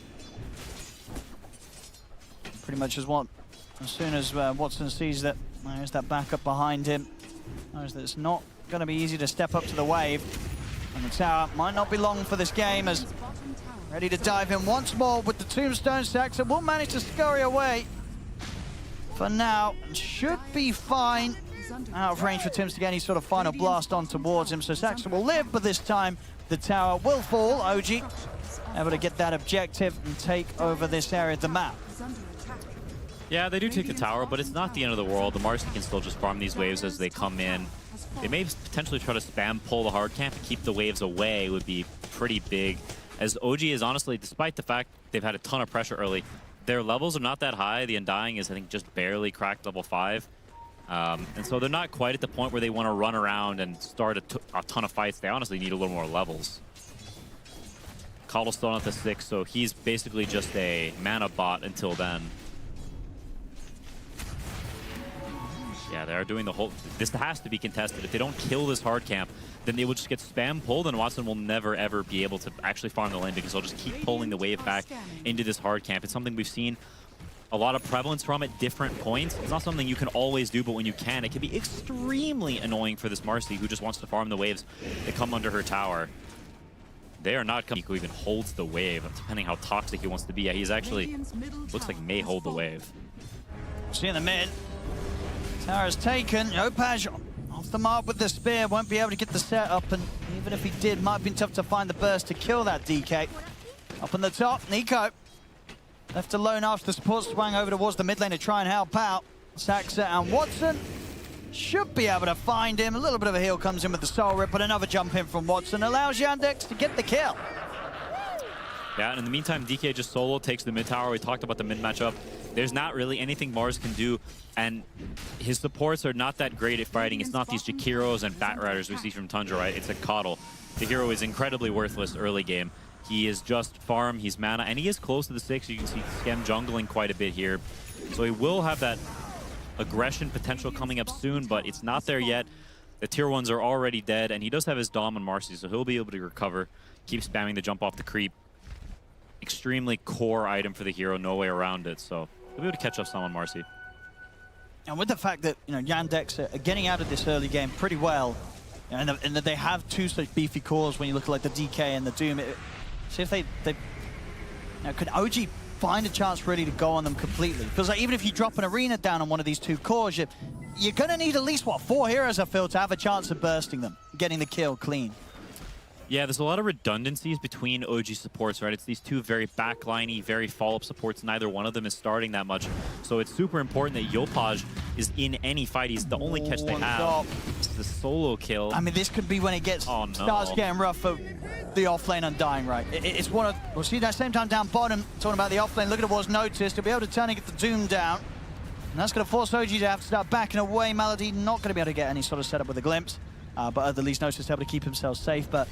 Pretty much as soon as Watson sees that there's that backup behind him, knows that it's not going to be easy to step up to the wave. And the tower might not be long for this game, as ready to dive in once more with the tombstone. Saxon will manage to scurry away for now, and should be fine. Out of range for Tims to get any sort of final blast on towards him, so Saxon will live, but this time the tower will fall. OG able to get that objective and take over this area of the map. Yeah, they do take the tower, but it's not the end of the world. The Marcy can still just farm these waves as they come in. They may potentially try to spam pull the hard camp and keep the waves away, would be pretty big. As OG is honestly, despite the fact they've had a ton of pressure early, their levels are not that high. The Undying is, I think, just barely cracked level 5. And so they're not quite at the point where they want to run around and start a ton of fights. They honestly need a little more levels. Coddle's still at the 6, so he's basically just a mana bot until then. Yeah, they are doing the whole... This has to be contested. If they don't kill this hard camp, then they will just get spam pulled, and Watson will never, ever be able to actually farm the lane, because they'll just keep pulling the wave back into this hard camp. It's something we've seen a lot of prevalence from at different points. It's not something you can always do, but when you can, it can be extremely annoying for this Marcy, who just wants to farm the waves that come under her tower. They are not coming. Nico even holds the wave, depending how toxic he wants to be. Yeah, he's actually, looks like may hold the wave. See in the mid. Tower is taken. Opaj off the mark with the spear. Won't be able to get the setup, and even if he did, might have been tough to find the burst to kill that DK. Up on the top, Nico. Left alone after the support swang over towards the mid lane to try and help out. Saxa and Watson should be able to find him. A little bit of a heal comes in with the soul rip, but another jump in from Watson allows Yandex to get the kill. Yeah, and in the meantime, DK just solo takes the mid tower. We talked about the mid matchup. There's not really anything Mars can do, and his supports are not that great at fighting. It's not these Jakiros and Bat Riders we see from Tundra, right? It's a Coddle. The hero is incredibly worthless early game. He is just farm, he's mana, and he is close to the 6. You can see Skem jungling quite a bit here. So he will have that aggression potential coming up soon, but it's not there yet. The tier 1s are already dead, and he does have his Dom and Marcy, so he'll be able to recover. Keep spamming the jump off the creep. Extremely core item for the hero, no way around it, so he'll be able to catch up some on Marcy. And with the fact that, you know, Yandex are getting out of this early game pretty well, and that they have 2 such beefy cores when you look at like the DK and the Doom. See if they now, could OG find a chance really to go on them completely? Because like, even if you drop an arena down on one of these 2 cores, you're going to need at least, what, 4 heroes, I feel, to have a chance of bursting them, getting the kill clean. Yeah, there's a lot of redundancies between OG supports, right? It's these 2 very backliney, very follow-up supports. Neither one of them is starting that much. So it's super important that Yopaj is in any fight. He's the only catch they have. It's the solo kill. I mean, this could be when it starts getting rough for the offlane Undying, right? It's one of... We'll see that same time down bottom, talking about the offlane. Look at it was noticed. He'll be able to turn and get the Doom down. And that's going to force OG to have to start backing away. Malady not going to be able to get any sort of setup with a glimpse. But at the least Notice able to keep himself safe. But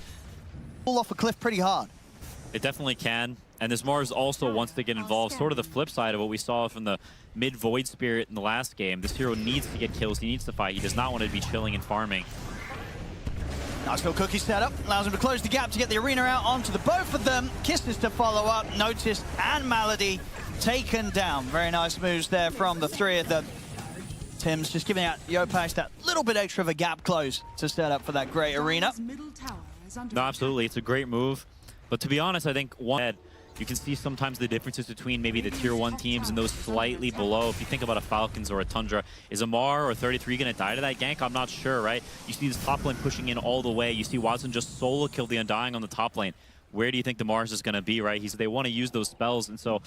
pull off a cliff pretty hard. It definitely can. And this Mars also wants to get involved. Sort of the flip side of what we saw from the mid Void Spirit in the last game. This hero needs to get kills. He needs to fight. He does not want to be chilling and farming. Nice little cookie setup. Allows him to close the gap to get the arena out onto the both of them. Kisses to follow up. Notice and Malady taken down. Very nice moves there from the 3 of them. Tim's just giving out Yopash that little bit extra of a gap close to set up for that great arena. No, absolutely. It's a great move. But to be honest, I think you can see sometimes the differences between maybe the tier 1 teams and those slightly below. If you think about a Falcons or a Tundra, is Amar or 33 going to die to that gank? I'm not sure, right? You see this top lane pushing in all the way. You see Watson just solo kill the Undying on the top lane. Where do you think the Mars is going to be, right? They want to use those spells, and so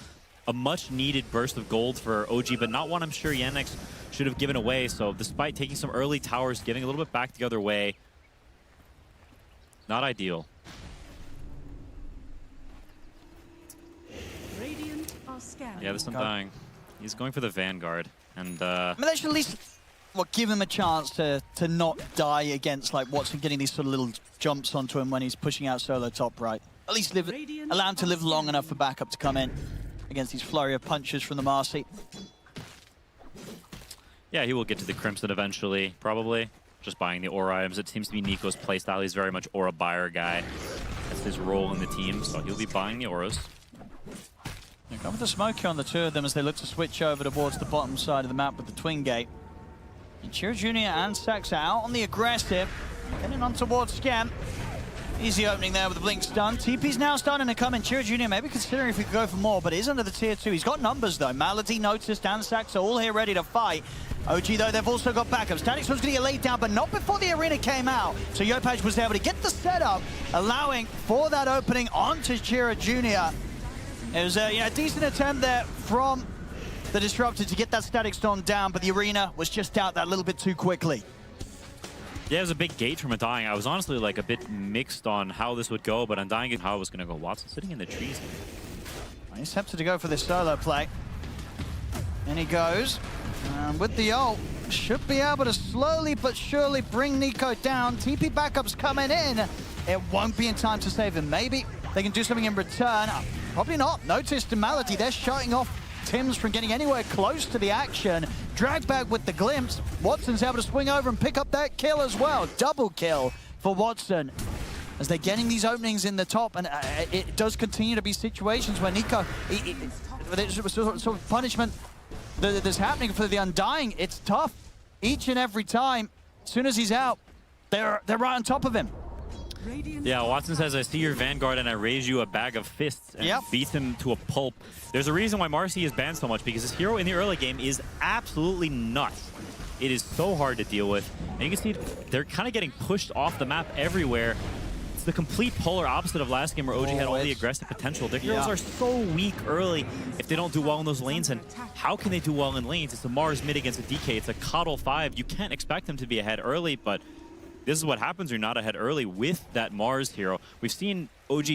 a much-needed burst of gold for OG, but not one I'm sure Yandex should have given away. So despite taking some early towers, getting a little bit back the other way, not ideal. Radiant are Yeah, this Undying. He's going for the Vanguard. And I mean, they should at least give him a chance to not die against like Watson getting these sort of little jumps onto him when he's pushing out solo top right. At least allow him to live long enough for backup to come in against these flurry of punches from the Marcy. yeah, he will get to the Crimson eventually, probably. Just buying the aura items. It seems to be Nico's playstyle. He's very much aura buyer guy. That's his role in the team, so he'll be buying the auras. Go with the smoke here on the two of them as they look to switch over towards the bottom side of the map with the Twin Gate. Chiro Jr. and Sax out on the aggressive. Getting on towards Scam. Easy opening there with the blink stun. TP's now starting to come in. Chiro Jr. maybe considering if he could go for more, but he's under the tier 2. He's got numbers though. Malady, Noticed, and Sax are all here ready to fight. OG though, they've also got backups. Statix was going to get laid down, but not before the arena came out. So Yopaj was able to get the setup, allowing for that opening onto Chiro Jr. It was a decent attempt there from the Disruptor to get that Static Storm down, but the arena was just out that little bit too quickly. Yeah, it was a big gate from Undying. I was honestly like a bit mixed on how this would go, but Undying how it was going to go. Watson sitting in the trees. He's tempted to go for this solo play. And he goes. With the ult, should be able to slowly but surely bring Nico down. TP backups coming in. It won't be in time to save him. Maybe they can do something in return. Probably not. Noticed the Malady. They're shutting off Tim's from getting anywhere close to the action. Drag back with the glimpse. Watson's able to swing over and pick up that kill as well. Double kill for Watson. As they're getting these openings in the top, and it does continue to be situations where Nico, there's sort of punishment that's happening for the Undying. It's tough each and every time. As soon as he's out, they're right on top of him. Yeah, Watson says, I see your Vanguard and I raise you a bag of fists and beat him to a pulp. There's a reason why Marcy is banned so much, because this hero in the early game is absolutely nuts. It is so hard to deal with. And you can see they're kind of getting pushed off the map everywhere. It's the complete polar opposite of last game where OG had all the aggressive potential. Their heroes are so weak early if they don't do well in those lanes. And how can they do well in lanes? It's a Mars mid against a DK. It's a Coddle 5. You can't expect them to be ahead early, but this is what happens when you're not ahead early with that Mars hero. We've seen OG,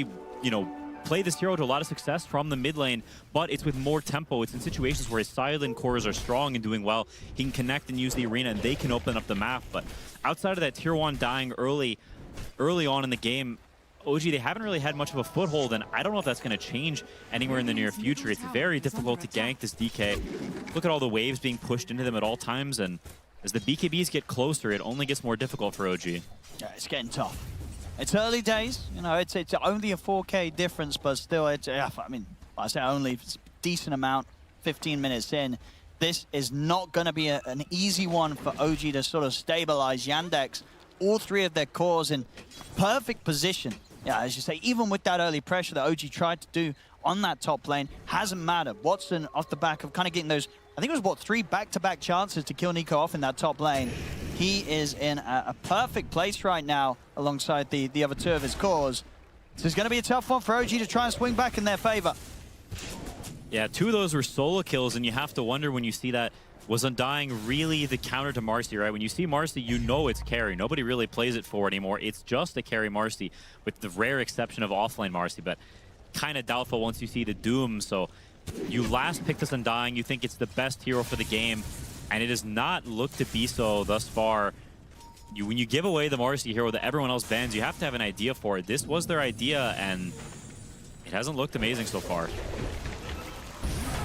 play this hero to a lot of success from the mid lane, but it's with more tempo. It's in situations where his silent cores are strong and doing well. He can connect and use the arena, and they can open up the map. But outside of that tier 1 dying early on in the game, OG, they haven't really had much of a foothold, and I don't know if that's going to change anywhere in the near future. It's very difficult to gank this DK. Look at all the waves being pushed into them at all times, and as the BKBs get closer, it only gets more difficult for OG. Yeah, it's getting tough. It's early days, it's only a 4K difference, but still, I say only, it's a decent amount, 15 minutes in. This is not going to be an easy one for OG to sort of stabilize. Yandex, all three of their cores in perfect position. Yeah, as you say, even with that early pressure that OG tried to do on that top lane, hasn't mattered. Watson off the back of kind of getting those, I think it was, 3 back-to-back chances to kill Nico off in that top lane. He is in a perfect place right now alongside the other two of his cores. So it's going to be a tough one for OG to try and swing back in their favor. Yeah, 2 of those were solo kills, and you have to wonder when you see that, was Undying really the counter to Marcy, right? When you see Marcy, you know it's carry. Nobody really plays it forward anymore. It's just a carry Marcy, with the rare exception of offlane Marcy, but kind of doubtful once you see the Doom. So you last picked this Undying, you think it's the best hero for the game, and it does not look to be so thus far. When you give away the Marcy hero that everyone else bans, you have to have an idea for it. This was their idea, and it hasn't looked amazing so far.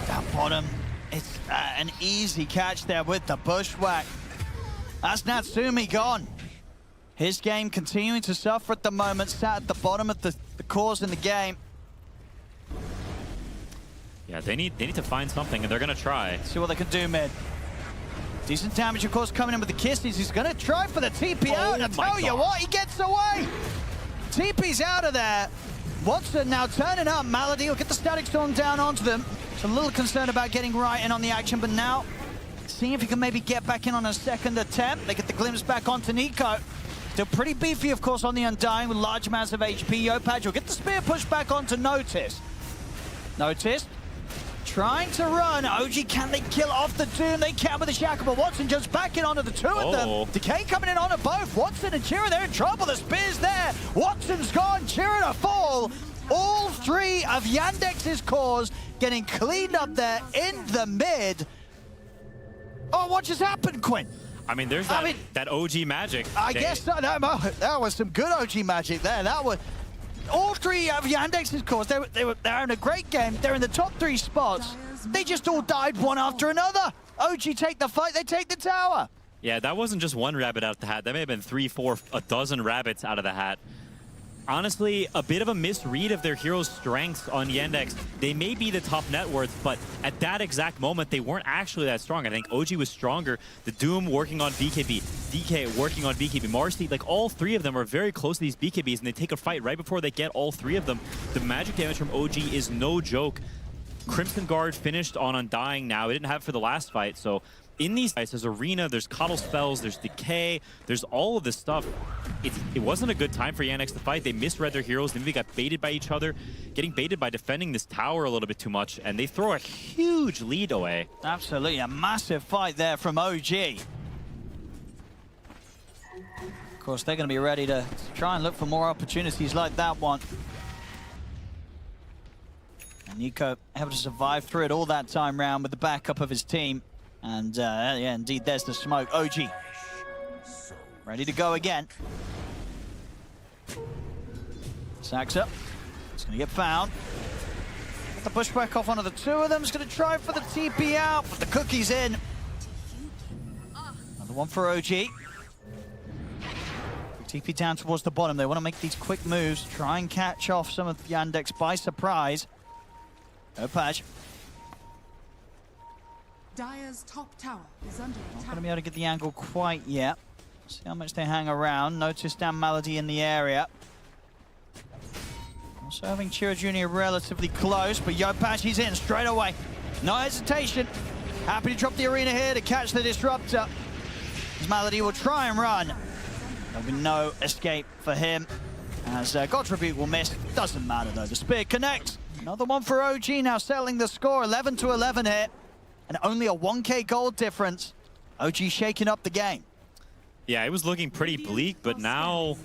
Down bottom, it's an easy catch there with the bushwhack. That's Natsumi gone. His game continuing to suffer at the moment, sat at the bottom of the cores in the game. Yeah, they need to find something, and they're going to try. See what they can do mid. Decent damage, of course, coming in with the kisses. He's going to try for the TP out. I tell you what, he gets away. TP's out of there. Watson now turning up. Malady will get the Static Storm down onto them. So a little concerned about getting right in on the action, but now seeing if he can maybe get back in on a second attempt. They get the glimpse back onto Nico. Still pretty beefy, of course, on the Undying with large amounts of HP. Yopaj will get the spear pushed back onto Noticed. Noticed. Trying to run. OG, can they kill off the Doom? They can with the Shackle, but Watson jumps back in onto the two of them. Decay coming in onto both. Watson and Chiro, they're in trouble. The spear's there. Watson's gone. Chiro to fall. All 3 of Yandex's cores getting cleaned up there in the mid. Oh, what just happened, Quinn? I mean, there's that OG magic. I guess so. That was some good OG magic there. That was all three of Yandex's cores. They're having a great game. They're in the top 3 spots. They just all died one after another. OG take the fight. They take the tower. Yeah, that wasn't just one rabbit out the hat. That may have been 3, 4, a dozen rabbits out of the hat. Honestly, a bit of a misread of their heroes' strengths on Yandex. They may be the top net worth, but at that exact moment, they weren't actually that strong. I think OG was stronger. The Doom working on BKB, DK working on BKB, Marcy, like all 3 of them are very close to these BKBs, and they take a fight right before they get all 3 of them. The magic damage from OG is no joke. Crimson Guard finished on Undying now. He didn't have it for the last fight, so in these fights, there's Arena, there's Coddle spells, there's Decay, there's all of this stuff. It wasn't a good time for Yandex to fight. They misread their heroes. They maybe got baited by each other, getting baited by defending this tower a little bit too much, and they throw a huge lead away. Absolutely, a massive fight there from OG. Of course, they're going to be ready to try and look for more opportunities like that one. And Nico able to survive through it all that time round with the backup of his team. And yeah, indeed, there's the smoke. OG ready to go again. Sacks up. It's going to get found. Get the pushback off onto the 2 of them. It's going to try for the TP out, but the cookie's in. Another one for OG. TP down towards the bottom. They want to make these quick moves, try and catch off some of Yandex by surprise. Opaj. Dire's top tower is under attack. Not going to be able to get the angle quite yet. See how much they hang around. Notice down Malady in the area. Also having Chiro Jr. relatively close, but Yopaj, he's in straight away. No hesitation. Happy to drop the arena here to catch the disruptor. As Malady will try and run. There'll be no escape for him. As God's Rebuke will miss. Doesn't matter though. The spear connects. Another one for OG now settling the score. 11-11 here. And only a 1k gold difference. OG shaking up the game. Yeah, it was looking pretty bleak, but now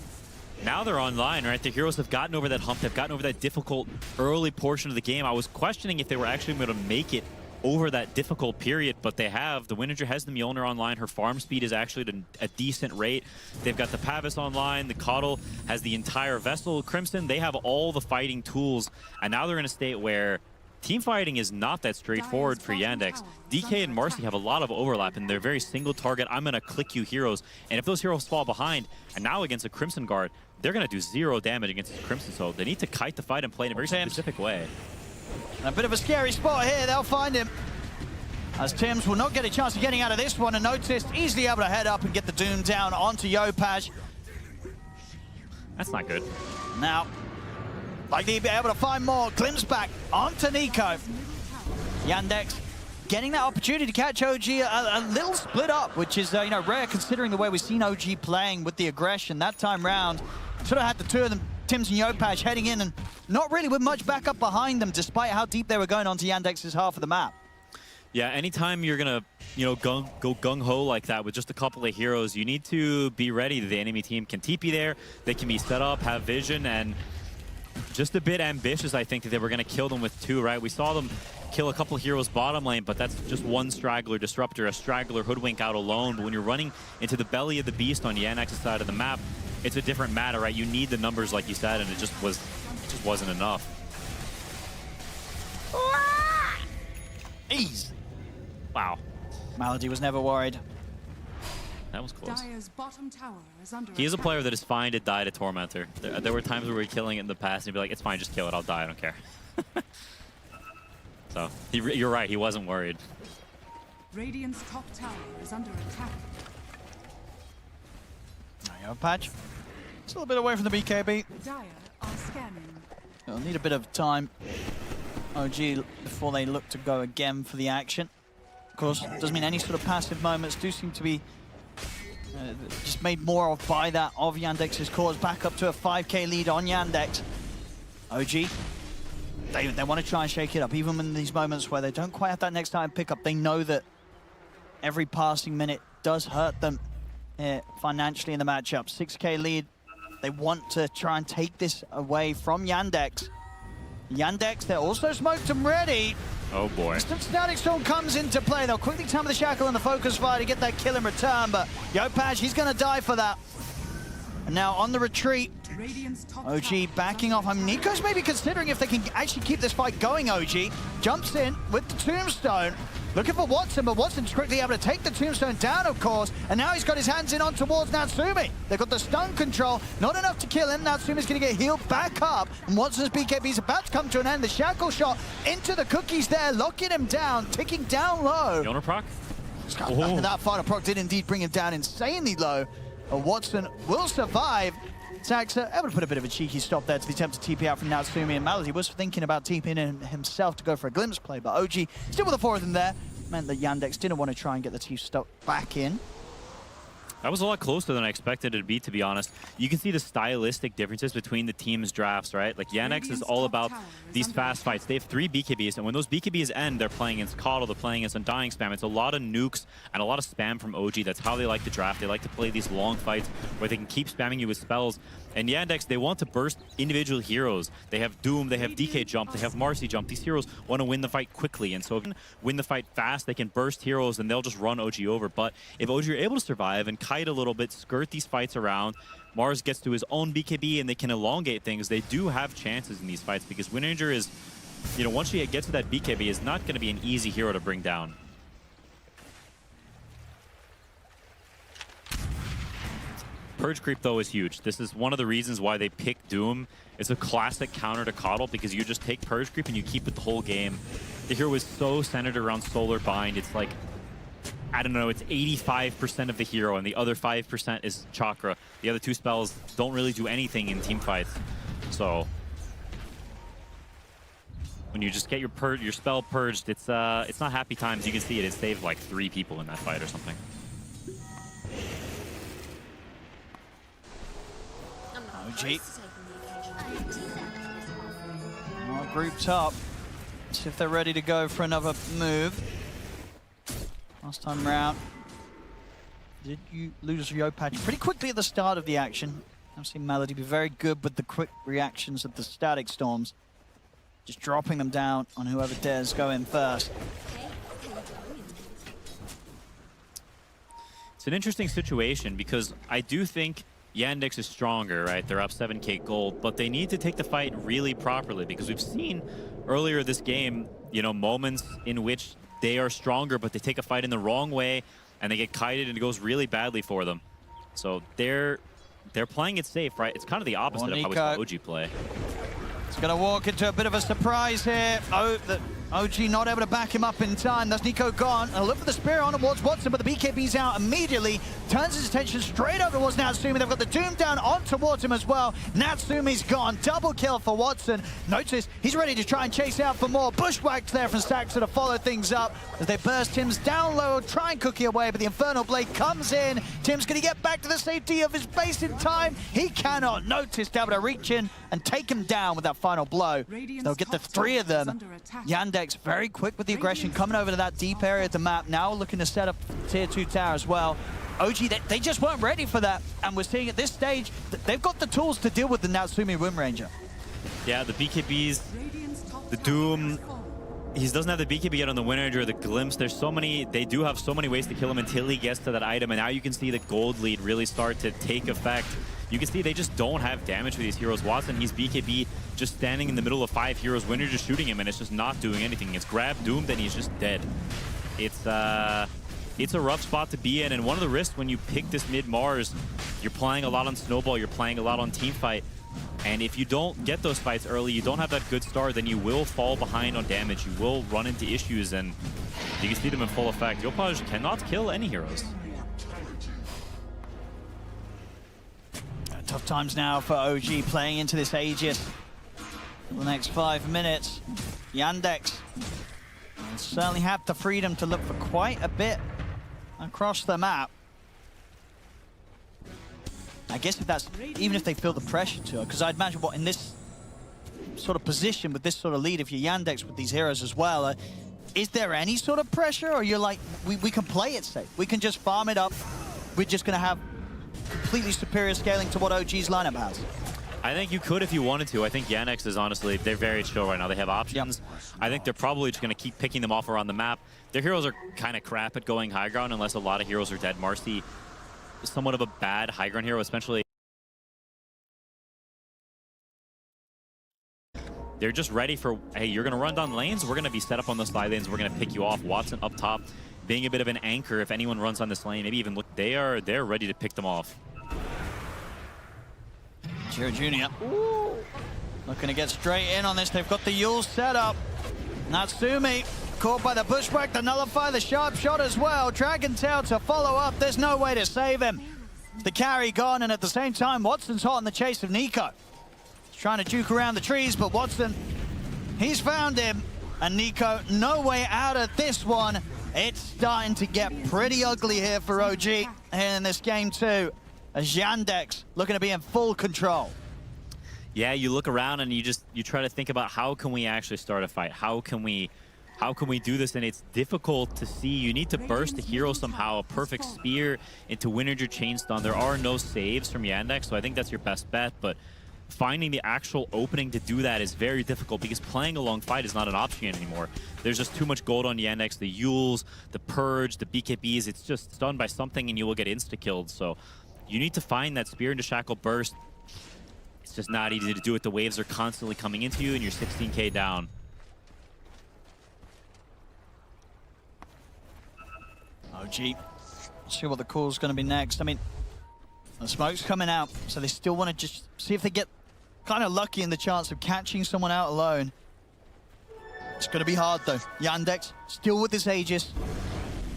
they're online, right? The heroes have gotten over that hump. They've gotten over that difficult early portion of the game. I was questioning if they were actually going to make it over that difficult period, but they have. The Winninger has the Mjolnir online. Her farm speed is actually at a decent rate. They've got the Pavis online. The Coddle has the entire Vessel. Crimson, they have all the fighting tools, and now they're in a state where team fighting is not that straightforward for Yandex. DK and Marcy have a lot of overlap, and they're very single target. I'm going to click you heroes. And if those heroes fall behind, and now against a Crimson Guard, they're going to do 0 damage against this Crimson. So they need to kite the fight and play in a very specific way. A bit of a scary spot here. They'll find him. As Tims will not get a chance of getting out of this one, and noticed easily able to head up and get the Doom down onto Yopaj. That's not good. Now, likely to be able to find more. Glimpse back onto Nico. Yandex getting that opportunity to catch OG a little split up, which is you know, rare considering the way we've seen OG playing with the aggression that time round. Sort of had the 2 of them, Tims and Yopaj, heading in and not really with much backup behind them, despite how deep they were going onto Yandex's half of the map. Yeah, anytime you're gonna, you know, go gung-ho like that with just a couple of heroes, you need to be ready that the enemy team can TP there, they can be set up, have vision, and just a bit ambitious, I think, that they were going to kill them with 2, right? We saw them kill a couple heroes bottom lane, but that's just one straggler disruptor, a straggler hoodwink out alone. But when you're running into the belly of the beast on Yandex's side of the map, it's a different matter, right? You need the numbers, like you said, and it just wasn't enough. Ease. Wow. Malady was never worried. That was close. Dire's bottom tower is under He is a attack. player that is fine to die to Tormentor. There were times where we were killing it in the past, and he'd be like, it's fine, just kill it, I'll die, I don't care. So, you're right, he wasn't worried. Radiant's top tower is under attack. Yopaj. It's a little bit away from the BKB. Dire are scanning. They'll need a bit of time, OG, before they look to go again for the action. Of course, doesn't mean any sort of passive moments do seem to be just made more of by that of Yandex's cores. Back up to a 5k lead on Yandex. OG, they want to try and shake it up, even in these moments where they don't quite have that next time pickup. They know that every passing minute does hurt them financially in the matchup. 6k lead. They want to try and take this away from Yandex. Yandex, they're also smoked and ready. Oh boy. Some Static Storm comes into play. They'll quickly time the Shackle and the Focus Fire to get that kill in return, but Yopaj, he's going to die for that. And now on the retreat, OG backing off. Nico's maybe considering if they can actually keep this fight going, OG. Jumps in with the Tombstone. Looking for Watson, but Watson's quickly able to take the Tombstone down, of course, and now he's got his hands in on towards Natsumi. They've got the stun control, not enough to kill him. Natsumi's going to get healed back up, and Watson's BKB's about to come to an end. The Shackle shot into the cookies there, locking him down, ticking down low. Yona proc? That final proc did indeed bring him down insanely low. Watson will survive. Saxa able to put a bit of a cheeky stop there to the attempt to TP out from Natsumi, and Malady was thinking about TPing in himself to go for a glimpse play, but OG still with the 4 of them there. Meant that Yandex didn't want to try and get the Chief stuck back in. That was a lot closer than I expected it to be, to be honest. You can see the stylistic differences between the team's drafts, right? Like, Yandex is all about these fast fights. They have 3 BKBs, and when those BKBs end, they're playing against Coddle, they're playing against Undying Spam. It's a lot of nukes and a lot of spam from OG. That's how they like to draft. They like to play these long fights where they can keep spamming you with spells. And Yandex, they want to burst individual heroes. They have Doom, they have DK Jump, they have Marcy Jump. These heroes want to win the fight quickly, and so if they win the fight fast, they can burst heroes and they'll just run OG over. But if OG are able to survive and kite a little bit, skirt these fights around, Mars gets to his own BKB and they can elongate things, they do have chances in these fights, because Winranger is, you know, once you get to that BKB, is not going to be an easy hero to bring down. Purge creep, though, is huge. This is one of the reasons why they pick Doom. It's a classic counter to Coddle, because you just take Purge creep and you keep it the whole game. The hero is so centered around Solar Bind. It's like, I don't know, it's 85% of the hero, and the other 5% is Chakra. The other 2 spells don't really do anything in team fights. So when you just get your spell purged, it's not happy times. You can see it. It saved like 3 people in that fight or something. OG. All grouped up. See if they're ready to go for another move. Last time round, did you lose Yopaj pretty quickly at the start of the action? I've seen Melody be very good with the quick reactions of the Static Storms. Just dropping them down on whoever dares go in first. It's an interesting situation, because I do think Yandex is stronger, right? They're up 7k gold, but they need to take the fight really properly, because we've seen earlier this game, you know, moments in which they are stronger, but they take a fight in the wrong way and they get kited and it goes really badly for them. So they're playing it safe, right? It's kind of the opposite of how we saw OG play. It's going to walk into a bit of a surprise here. Oh, the OG not able to back him up in time. That's Nico gone. And a look for the spear on towards Watson, but the BKB's out immediately. Turns his attention straight over towards Natsumi. They've got the Doom down on towards him as well. Natsumi's gone. Double kill for Watson. Notice he's ready to try and chase out for more. Bushwhacked there from Saxa to follow things up as they burst Tim's down low, try and cookie away, but the Infernal Blade comes in. Tim's going to get back to the safety of his base in time. He cannot. Notice to able to reach in and take him down with that final blow. They'll get the 3 of them. Yandex very quick with the aggression, coming over to that deep area of the map. Now looking to set up tier 2 tower as well. OG, they just weren't ready for that. And we're seeing at this stage, they've got the tools to deal with the Natsumi Windranger. Yeah, the BKBs, the Doom, he doesn't have the BKB yet on the Winranger or the Glimpse. There's so many, they do have so many ways to kill him until he gets to that item. And now you can see the gold lead really start to take effect. You can see they just don't have damage for these heroes. Watson, he's BKB just standing in the middle of 5 heroes. Winranger just shooting him and it's just not doing anything. It's grab Doom, then he's just dead. It's a rough spot to be in, and one of the risks when you pick this mid-Mars, you're playing a lot on Snowball, you're playing a lot on Teamfight, and if you don't get those fights early, you don't have that good start, then you will fall behind on damage, you will run into issues, and you can see them in full effect. Yopaj cannot kill any heroes. Tough times now for OG playing into this Aegis for the next 5 minutes. Yandex will certainly have the freedom to look for quite a bit across the map. I guess if that's, even if they feel the pressure to it, because I'd imagine what in this sort of position with this sort of lead, if you're Yandex with these heroes as well, is there any sort of pressure, or you're like, we can play it safe, we can just farm it up, we're just going to have completely superior scaling to what OG's lineup has? I think you could if you wanted to. I think Yandex is honestly, they're very chill right now. They have options. I think they're probably just going to keep picking them off around the map. Their heroes are kind of crap at going high ground unless a lot of heroes are dead. Marcy is somewhat of a bad high ground hero, especially. They're just ready for, hey, you're going to run down lanes. We're going to be set up on the slide lanes. We're going to pick you off. Watson up top, being a bit of an anchor if anyone runs on this lane. Maybe even look, they're ready to pick them off. Chiro Jr. looking to get straight in on this. They've got the Yule set up. Natsumi caught by the bushwhack, the nullify, the sharp shot as well. Dragon Tail to follow up. There's no way to save him. The carry gone, and at the same time, Watson's hot on the chase of Nico. He's trying to juke around the trees, but Watson, he's found him. And Nico, no way out of this one. It's starting to get pretty ugly here for OG here in this game too, as Yandex looking to be in full control. Yeah, you look around and you try to think about how can we actually start a fight? How can we do this? And it's difficult to see. You need to burst the hero somehow, a perfect spear into Winter Chain Stun. There are no saves from Yandex, so I think that's your best bet, but finding the actual opening to do that is very difficult because playing a long fight is not an option anymore. There's just too much gold on Yandex. The Yules, the Purge, the BKBs, it's just stunned by something and you will get insta-killed. So you need to find that Spear into Shackle burst. It's just not easy to do it. The waves are constantly coming into you and you're 16k down. OG, let's see what the call's going to be next. I mean, the smoke's coming out, so they still want to just see if they get kind of lucky in the chance of catching someone out alone. It's going to be hard, though. Yandex still with his Aegis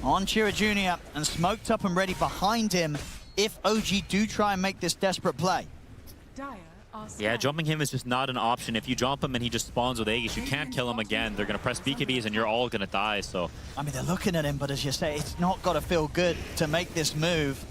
on Chiro Jr. and smoked up and ready behind him if OG do try and make this desperate play. Yeah, jumping him is just not an option. If you jump him and he just spawns with Aegis, you can't kill him again. They're going to press BKBs and you're all going to die, so. I mean, they're looking at him, but as you say, it's not got to feel good to make this move.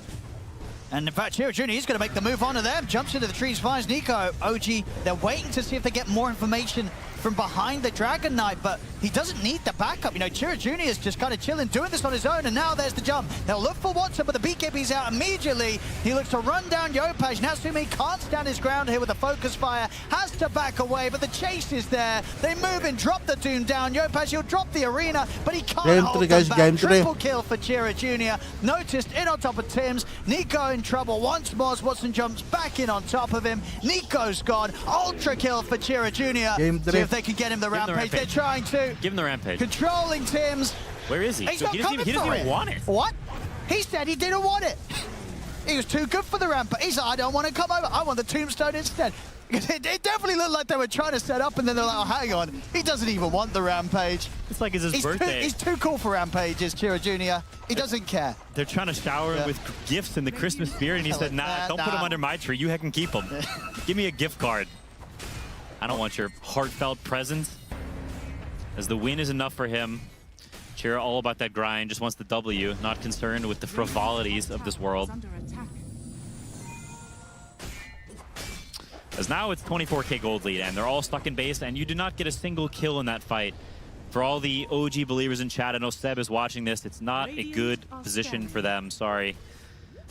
And in fact, Chiro Jr., he's going to make the move onto them. Jumps into the trees, finds Nico. OG, they're waiting to see if they get more information from behind the Dragon Knight, but he doesn't need the backup. You know, Chiro Jr. is just kind of chilling, doing this on his own, and now there's the jump. They'll look for Watson, but the BKB's out immediately. He looks to run down Yopaj. Natsumi can't stand his ground here with a focus fire, has to back away, but the chase is there. They move and drop the Doom down. Yopaj, he'll drop the arena, but he can't hold them back. Triple kill for Chiro Jr. Noticed in on top of Tim's. Nico in trouble once more as Watson jumps back in on top of him. Nico's gone. Ultra kill for Chiro Jr. See if they can get him the rampage. They're trying to. Give him the rampage. Controlling Tim's. Where is he? He's So not he doesn't even want it. What? He said he didn't want it. He was too good for the rampage. He's like, I don't want to come over. I want the tombstone instead. It definitely looked like they were trying to set up, and then they're like, oh, hang on. He doesn't even want the rampage. It's like it's his birthday. He's too cool for rampages, Chiro Jr. He doesn't care. They're trying to shower him with gifts in the Christmas spirit, and he said, nah, don't put them under my tree. You can keep them. Give me a gift card. I don't want your heartfelt presents. As the win is enough for him. Chiro all about that grind, just wants the W, not concerned with the frivolities of this world. As now it's 24k gold lead, and they're all stuck in base, and you do not get a single kill in that fight. For all the OG believers in chat, I know Seb is watching this, it's not a good position for them. Sorry.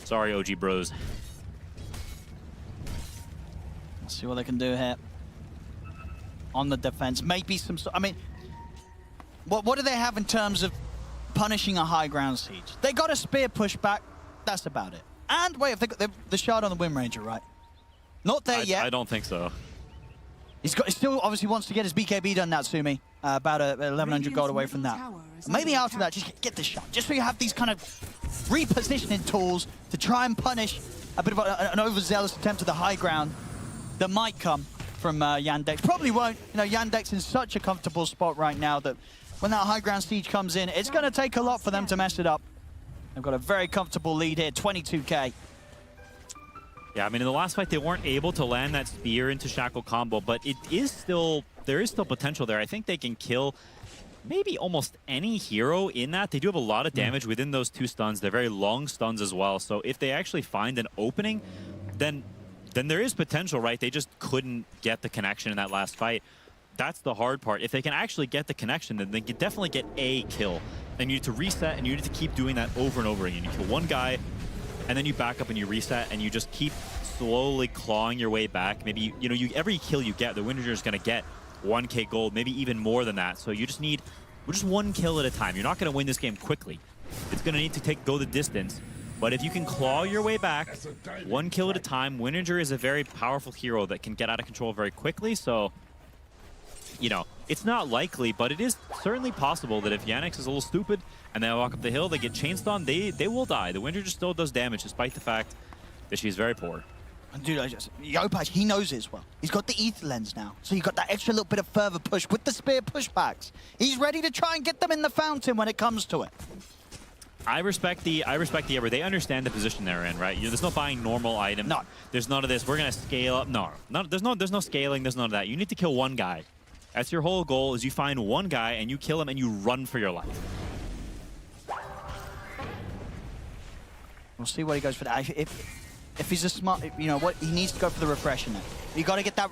Sorry, OG bros. Let's see what they can do here. On the defense, maybe some, I mean, what do they have in terms of punishing a high ground siege? They got a spear pushback, that's about it. And wait, if they got the shard on the Wind Ranger, right? Not there yet. I don't think so. He still obviously wants to get his BKB done, Natsumi. About 1,100 gold away from that. Maybe after that, just get the shot. Just so you have these kind of repositioning tools to try and punish a bit of an overzealous attempt at the high ground that might come from Yandex. Probably won't. You know, Yandex in such a comfortable spot right now that when that high ground siege comes in, it's going to take a lot for them to mess it up. They've got a very comfortable lead here, 22k. Yeah, I mean, in the last fight, they weren't able to land that spear into Shackle combo, but it is still, there is still potential there. I think they can kill maybe almost any hero in that. They do have a lot of damage within those two stuns. They're very long stuns as well. So if they actually find an opening, then there is potential, right? They just couldn't get the connection in that last fight. That's the hard part. If they can actually get the connection, then they can definitely get a kill. And you need to reset, and you need to keep doing that over and over again. You kill one guy, and then you back up and you reset, and you just keep slowly clawing your way back. Maybe, you know, every kill you get, the Winninger is going to get 1k gold, maybe even more than that. So you just need just one kill at a time. You're not going to win this game quickly. It's going to need to go the distance. But if you can claw your way back, one kill at a time, Winninger is a very powerful hero that can get out of control very quickly. So, you know, it's not likely, but it is certainly possible that if Yandex is a little stupid and they walk up the hill, they get chainstormed, they will die. The Winninger still does damage despite the fact that she's very poor. Dude, Yopaj, he knows it as well. He's got the ether lens now, so you got that extra little bit of further push with the spear pushbacks. He's ready to try and get them in the fountain when it comes to it. I respect the Ever. They understand the position they're in, right? There's no buying normal items. No. There's none of this. We're gonna scale up. No. There's no scaling. There's none of that. You need to kill one guy. That's your whole goal. Is you find one guy and you kill him and you run for your life. We'll see what he goes for. That. If he's a smart, you know what, he needs to go for the refresher now. You got to get that,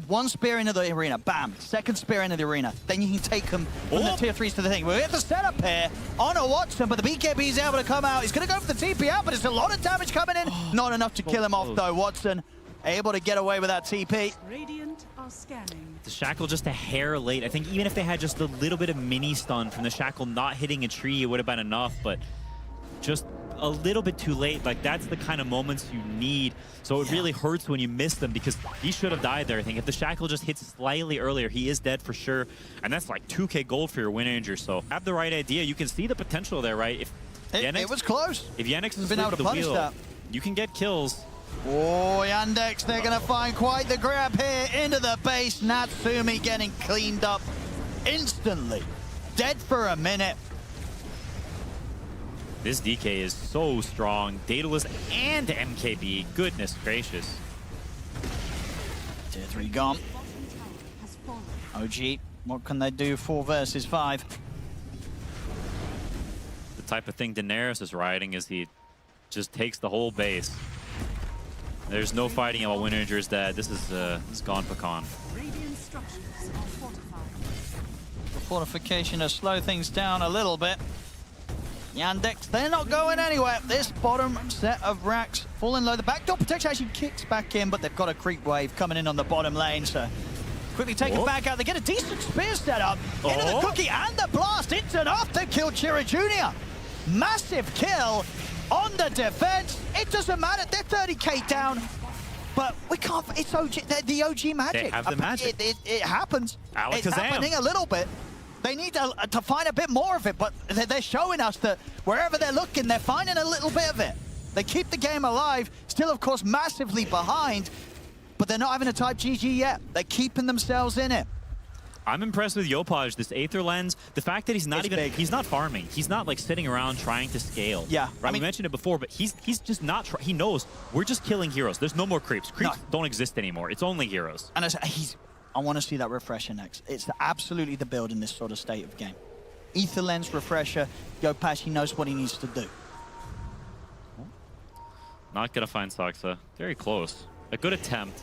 one spear into the arena, bam. Second spear into the arena. Then you can take him from the tier 3s to the thing. We'll get the setup here on a Watson, but the BKB is able to come out. He's going to go for the TP out, but it's a lot of damage coming in. Not enough to kill him off, though. Watson able to get away with that TP. Radiant are scanning. The Shackle just a hair late. I think even if they had just a little bit of mini stun from the Shackle not hitting a tree, it would have been enough, but just a little bit too late. Like, that's the kind of moments you need. So it really hurts when you miss them, because he should have died there. I think if the Shackle just hits slightly earlier, he is dead for sure. And that's like 2k gold for your Winninger. So have the right idea. You can see the potential there, right? If it was close. If Yandex has been able to punish that, you can get kills. Oh, Yandex, they're going to find quite the grab here into the base. Natsumi getting cleaned up instantly. Dead for a minute. This DK is so strong. Daedalus and MKB. Goodness gracious. Tier 3 gone. OG, what can they do 4 versus 5? The type of thing Daenerys is riding is he just takes the whole base. There's no fighting about Winninger's dead. This is gone pecan. Radiant structures are fortified. The fortification to slow things down a little bit. Yandex, they're not going anywhere. This bottom set of racks falling low. The backdoor protection actually kicks back in, but they've got a creep wave coming in on the bottom lane, so quickly take it back out. They get a decent spear set up into the cookie and the blast. It's enough to kill Chira Jr. Massive kill on the defense. It doesn't matter. They're 30k down, but we can't. It's OG, the OG magic. They have the magic. It happens. Alakazam. It's happening a little bit. They need to find a bit more of it, but they're showing us that wherever they're looking, they're finding a little bit of it. They keep the game alive, still, of course, massively behind, but they're not having a type GG yet. They're keeping themselves in it. I'm impressed with Yopaj, this Aether Lens. The fact that he's not he's not farming. He's not like sitting around trying to scale. Yeah. Right? I mean, we mentioned it before, but he's just not, he knows we're just killing heroes. There's no more creeps. Creeps don't exist anymore. It's only heroes. And I want to see that refresher next. It's absolutely the build in this sort of state of game. Ether Lens refresher. Yopaj, he knows what he needs to do. Not gonna find Saksa. Very close. A good attempt.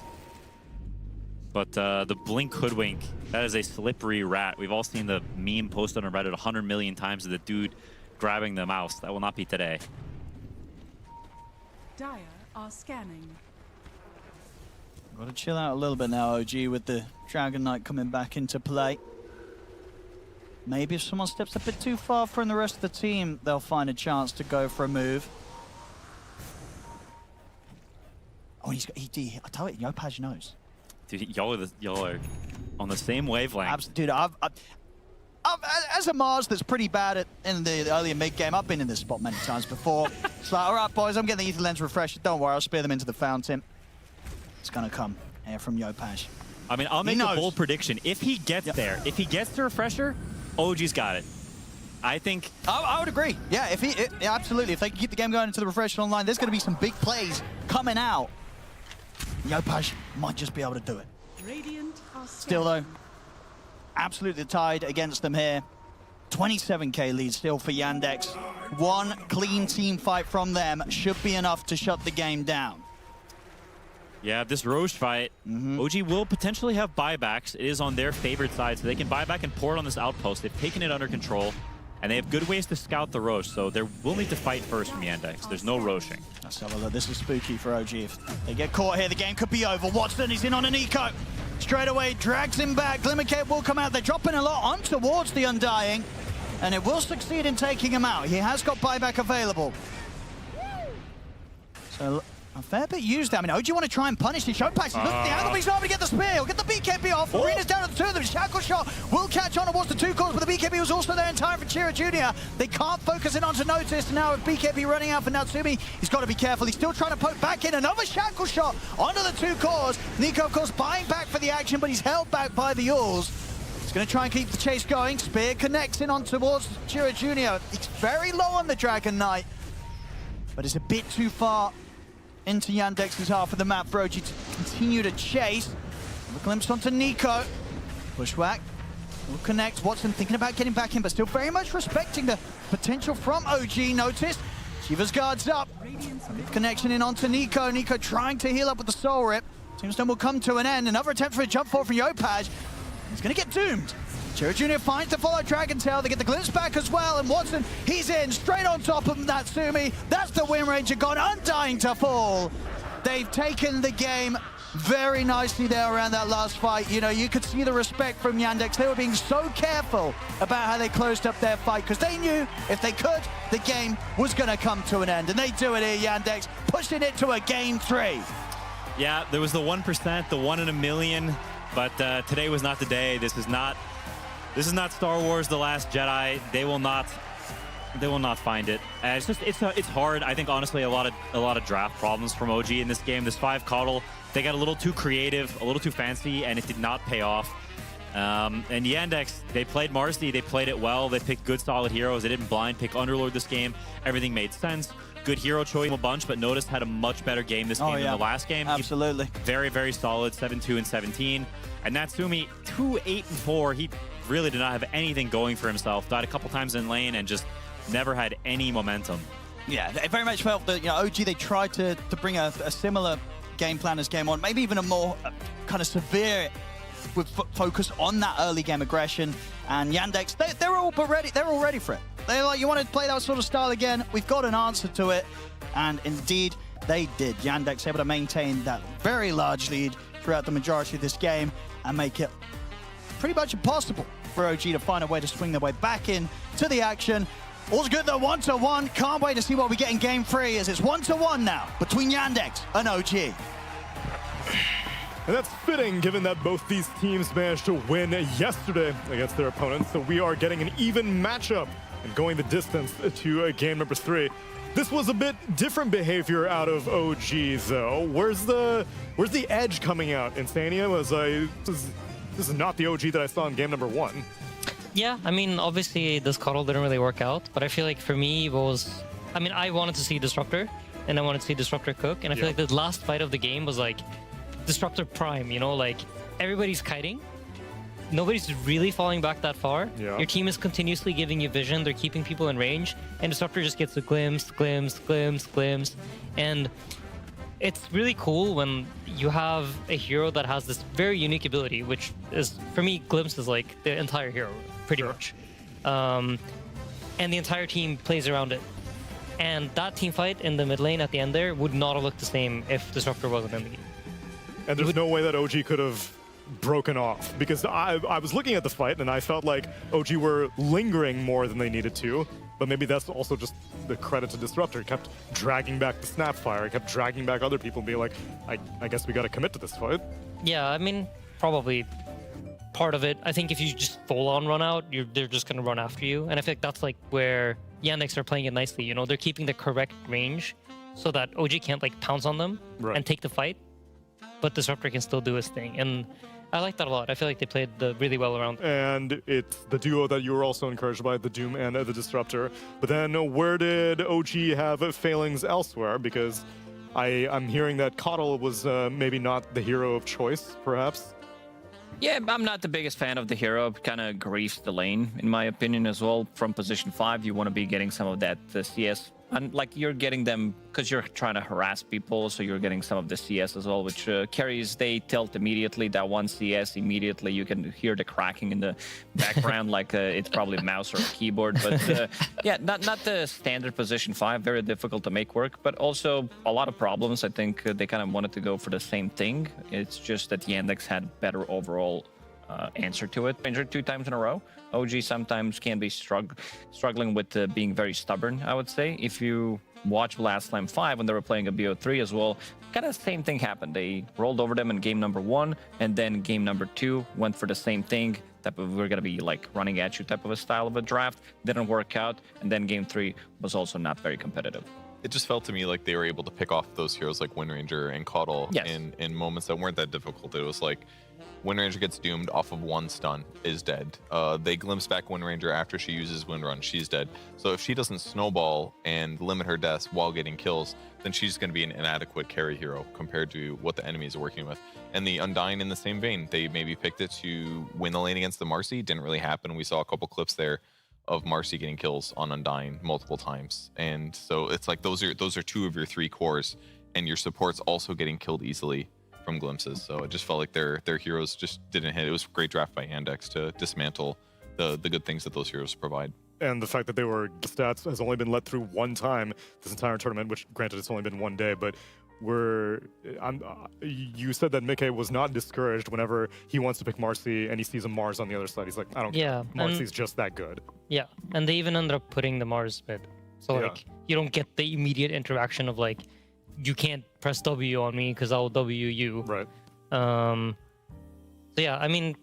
But the Blink Hoodwink, that is a slippery rat. We've all seen the meme posted on Reddit 100 million times of the dude grabbing the mouse. That will not be today. Dire are scanning. Got to chill out a little bit now, OG, with the Dragon Knight coming back into play. Maybe if someone steps a bit too far from the rest of the team, they'll find a chance to go for a move. Oh, I tell you, Yopaj knows. Dude, y'all are on the same wavelength. Dude, as a Mars that's pretty bad in the earlier mid-game, I've been in this spot many times before. It's like, all right, boys, I'm getting the Ether Lens refresher. Don't worry, I'll spear them into the fountain. It's going to come here from Yopaj. I mean, I'll make a bold prediction. If he gets there, if he gets the refresher, OG's got it. I think... I would agree. Yeah, absolutely. If they can keep the game going into the refresher online, there's going to be some big plays coming out. Yopaj might just be able to do it. Radiant are still, though, absolutely tied against them here. 27k lead still for Yandex. One clean team fight from them should be enough to shut the game down. Yeah, this Roche fight, OG will potentially have buybacks. It is on their favored side, so they can buy back and pour it on this outpost. They've taken it under control. and they have good ways to scout the Roche, so they will need to fight first from Yandex. There's no Roshing. Let's have a look. This is spooky for OG. If they get caught here, the game could be over. Watson, he's in on an eco. Straight away, drags him back. Glimmercape will come out. They're dropping a lot on towards the Undying, and it will succeed in taking him out. He has got buyback available. So a fair bit used there. I mean, OG want to try and punish the show patch. Look at the angle, but he's not able to get the spear. He'll get the BKB off. Arena's down to the two of them. Shackle shot will catch on towards the two cores, but the BKB was also there in time for Chira Jr. They can't focus in onto Notice. Now with BKB running out for Natsumi, he's got to be careful. He's still trying to poke back in. Another shackle shot onto the two cores. Nico, of course, buying back for the action, but he's held back by the Yules. He's going to try and keep the chase going. Spear connects in on towards Chira Jr. He's very low on the Dragon Knight, but it's a bit too far into Yandex's half of the map for OG to continue to chase. A glimpse onto Nico. Bushwhack will connect. Watson thinking about getting back in, but still very much respecting the potential from OG. Noticed. Shiva's guards up. Connection in onto Nico. Nico trying to heal up with the Soul Rip. Tombstone will come to an end. Another attempt for a jump forward from Yopaj. He's going to get doomed. Chira Jr. finds to follow Dragon Tail. They get the glimpse back as well, and Watson, he's in straight on top of Natsumi. That's the Wind Ranger gone, Undying to fall. They've taken the game very nicely there around that last fight. You know, you could see the respect from Yandex. They were being so careful about how they closed up their fight because they knew if they could, the game was going to come to an end. And they do it here, Yandex, pushing it to a game 3. Yeah, there was the 1%, the 1 in a million, but today was not the day. This is not Star Wars: The Last Jedi. They will not find it. It's hard. I think honestly a lot of draft problems from OG in this game. This 5 Coddle, they got a little too creative, a little too fancy, and it did not pay off. And Yandex, they played Marcy, they played it well. They picked good solid heroes. They didn't blind pick Underlord this game. Everything made sense. Good hero choice a bunch, but Notice had a much better game this game than the last game. Absolutely. Very, very solid, 7-2 and 17. And Natsumi, 2-8-4. He really did not have anything going for himself. Died a couple times in lane and just never had any momentum. Yeah, they very much felt that, you know, OG, they tried to bring a similar game plan as game 1, maybe even a more kind of severe with focus on that early game aggression. And Yandex, they're all ready for it. They're like, you want to play that sort of style again? We've got an answer to it. And indeed, they did. Yandex able to maintain that very large lead throughout the majority of this game and make it pretty much impossible for OG to find a way to swing their way back in to the action. All's good though, 1-1. Can't wait to see what we get in game 3 as it's 1-1 now between Yandex and OG. And that's fitting given that both these teams managed to win yesterday against their opponents. So we are getting an even matchup and going the distance to game number 3. This was a bit different behavior out of OG though. Where's the edge coming out? Insania this is not the OG that I saw in game number 1. Yeah, I mean, obviously this Coddle didn't really work out, but I feel like for me it was, I mean, I wanted to see Disruptor, and I wanted to see Disruptor cook, and I feel like the last fight of the game was like Disruptor Prime, you know, like everybody's kiting, nobody's really falling back that far. Yeah. Your team is continuously giving you vision, they're keeping people in range, and Disruptor just gets a glimpse, and it's really cool when you have a hero that has this very unique ability, which is, for me, Glimpse is like the entire hero, pretty much. And the entire team plays around it. And that team fight in the mid lane at the end there would not have looked the same if Disruptor wasn't in the game. And there's no way that OG could have broken off, because I was looking at the fight and I felt like OG were lingering more than they needed to. But maybe that's also just the credit to Disruptor. He kept dragging back the Snapfire. He kept dragging back other people, being like, I guess we got to commit to this fight. Yeah, I mean, probably part of it. I think if you just full-on run out, they're just going to run after you. And I think that's like where Yandex are playing it nicely. You know, they're keeping the correct range so that OG can't like pounce on them and take the fight. But Disruptor can still do his thing. And I like that a lot. I feel like they played really well around. And it's the duo that you were also encouraged by, the Doom and the Disruptor. But then where did OG have failings elsewhere? Because I'm hearing that Coddle was maybe not the hero of choice, perhaps. Yeah, I'm not the biggest fan of the hero. Kind of griefs the lane, in my opinion, as well. From position 5, you want to be getting some of that CS and like you're getting them because you're trying to harass people, so you're getting some of the CS as well, which carries, they tilt immediately. That one CS immediately, you can hear the cracking in the background, like it's probably a mouse or a keyboard. But yeah, not the standard position 5, very difficult to make work, but also a lot of problems. I think they kind of wanted to go for the same thing. It's just that Yandex had better overall answer to it. Injured 2 times in a row. OG sometimes can be struggling with being very stubborn, I would say. If you watch Last Slam 5 when they were playing a BO3 as well, kind of the same thing happened. They rolled over them in game number 1, and then game number 2 went for the same thing. Type of, we're going to be like running at you type of a style of a draft. Didn't work out. And then game 3 was also not very competitive. It just felt to me like they were able to pick off those heroes like Wind Ranger and Caudle in moments that weren't that difficult. It was like Wind Ranger gets doomed off of 1 stun, is dead. They glimpse back Wind Ranger after she uses Wind Run, she's dead. So if she doesn't snowball and limit her deaths while getting kills, then she's going to be an inadequate carry hero compared to what the enemies are working with. And the Undying in the same vein, they maybe picked it to win the lane against the Marcy. Didn't really happen. We saw a couple clips there of Marcy getting kills on Undying multiple times. And so it's like those are 2 of your 3 cores, and your support's also getting killed easily from glimpses. So it just felt like their heroes just didn't hit. It was a great draft by Yandex to dismantle the good things that those heroes provide. And the fact that the stats has only been let through 1 time this entire tournament, which granted it's only been 1 day, but you said that Mickey was not discouraged whenever he wants to pick Marcy and he sees a Mars on the other side. He's like, I don't care. Marcy's just that good. Yeah, and they even ended up putting the Mars mid. So like you don't get the immediate interaction of like, you can't press W on me because I'll W you. Right. So yeah, I mean,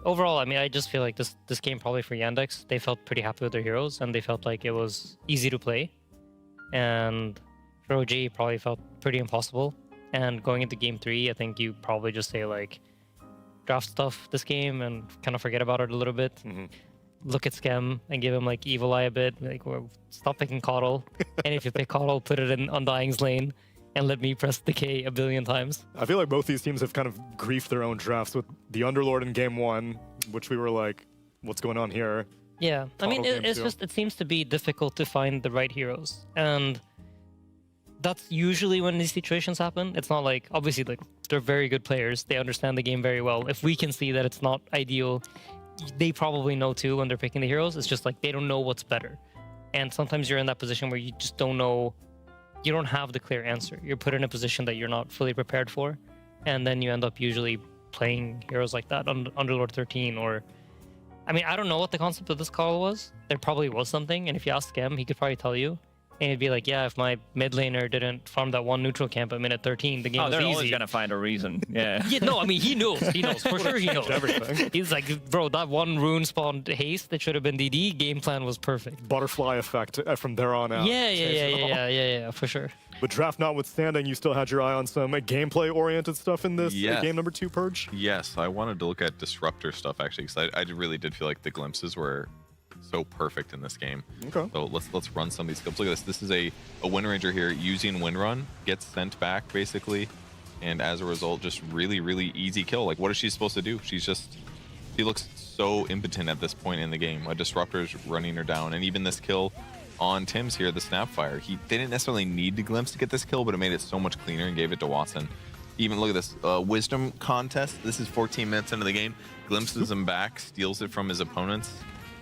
overall, I mean, I just feel like this game probably for Yandex, they felt pretty happy with their heroes and they felt like it was easy to play. And for OG, probably felt pretty impossible. And going into game 3, I think you probably just say like, draft stuff this game and kind of forget about it a little bit. Mm-hmm. Look at Schem and give him like Evil Eye a bit. Like, stop picking Caudle. And if you pick Caudle, put it in Undying's lane and let me press the K a billion times. I feel like both these teams have kind of griefed their own drafts with the Underlord in game 1, which we were like, what's going on here? Yeah, I mean, it's 2. just, it seems to be difficult to find the right heroes. And that's usually when these situations happen. It's not like, obviously, like they're very good players. They understand the game very well. If we can see that it's not ideal, they probably know too when they're picking the heroes. It's just like they don't know what's better. And sometimes you're in that position where you just don't know, you don't have the clear answer. You're put in a position that you're not fully prepared for. And then you end up usually playing heroes like that, Underlord 13 or... I mean, I don't know what the concept of this call was. There probably was something. And if you ask him, he could probably tell you. And he'd be like, yeah, if my mid laner didn't farm that 1 neutral camp at minute 13, the game was easy. They're always going to find a reason. Yeah. Yeah, no, I mean, he knows. He knows. For sure he knows. Everything. He's like, bro, that 1 rune spawned haste that should have been DD. Game plan was perfect. Butterfly effect from there on out. Yeah, for sure. But draft notwithstanding, you still had your eye on some gameplay-oriented stuff in this game number 2 purge? Yes, I wanted to look at disruptor stuff, actually, because I really did feel like the glimpses were so perfect in this game. Okay. So let's run some of these skills. Look at this. This is a Wind Ranger here using Wind Run, gets sent back basically, and as a result, just really easy kill. Like, what is she supposed to do? She looks so impotent at this point in the game. A disruptor's running her down, and even this kill on Tim's here, the Snapfire. He didn't necessarily need to glimpse to get this kill, but it made it so much cleaner and gave it to Watson. Even look at this wisdom contest. This is 14 minutes into the game. Glimpses him back, steals it from his opponents.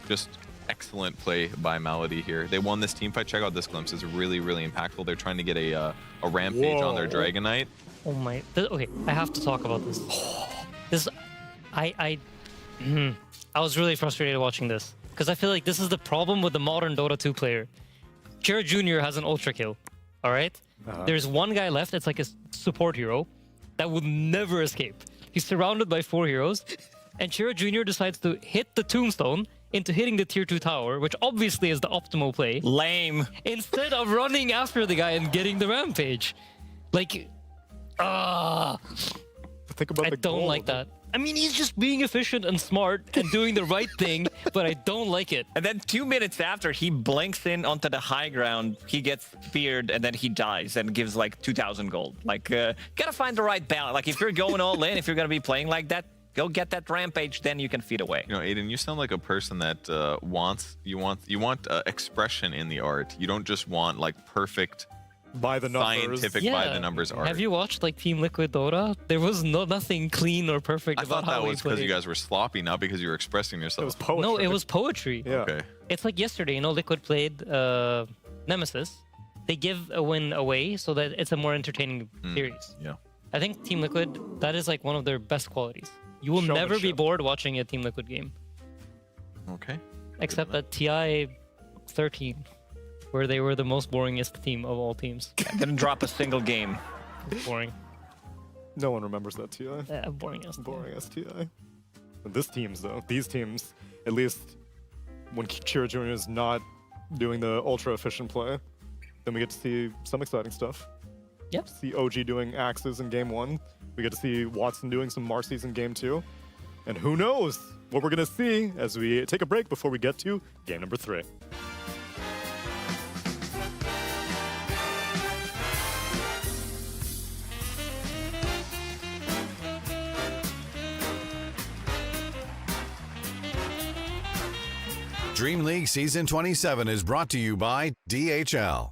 Just excellent play by Malady here. They won this team fight. Check out this glimpse. It's really impactful. They're trying to get a rampage on their Dragon Knight. Oh my. Okay, I have to talk about this. I was really frustrated watching this because I feel like this is the problem with the modern Dota 2 player. Kira Jr. has an ultra kill. All right? There's one guy left. It's like a support hero that will never escape. He's surrounded by 4 heroes, and Kira Jr. decides to hit the tombstone into hitting the tier 2 tower, which obviously is the optimal play. Lame. Instead of running after the guy and getting the rampage. Like, Think about I don't like that. I mean, he's just being efficient and smart and doing the right thing, but I don't like it. And then 2 minutes after, he blinks in onto the high ground, he gets speared, and then he dies and gives like 2,000 gold. Like, gotta find the right balance. Like, if you're going all in, if you're gonna be playing like that, Go get that rampage, then you can feed away. You know, Aiden, you sound like a person that wants expression in the art. You don't just want like perfect, by the numbers, scientific by the numbers art. Have you watched like Team Liquid Dota? There was nothing clean or perfect I about thought how that we was because you played. guys were sloppy, not because you were expressing yourself. It was poetry. No, it was poetry. Yeah. Okay. It's like yesterday, you know, Liquid played Nemesis. They give a win away so that it's a more entertaining series. Yeah. I think Team Liquid, that is like one of their best qualities. You will never be bored watching a Team Liquid game. Okay. Except at TI 13, where they were the most boringest team of all teams. Didn't drop a single game. Boring. No one remembers that TI. Yeah, boring as TI. And these teams, at least when Chira Jr. is not doing the ultra efficient play, then we get to see some exciting stuff. Yep. See OG doing axes in game 1. We get to see Watson doing some Marcy's in game 2. And who knows what we're going to see as we take a break before we get to game number 3. Dream League Season 27 is brought to you by DHL.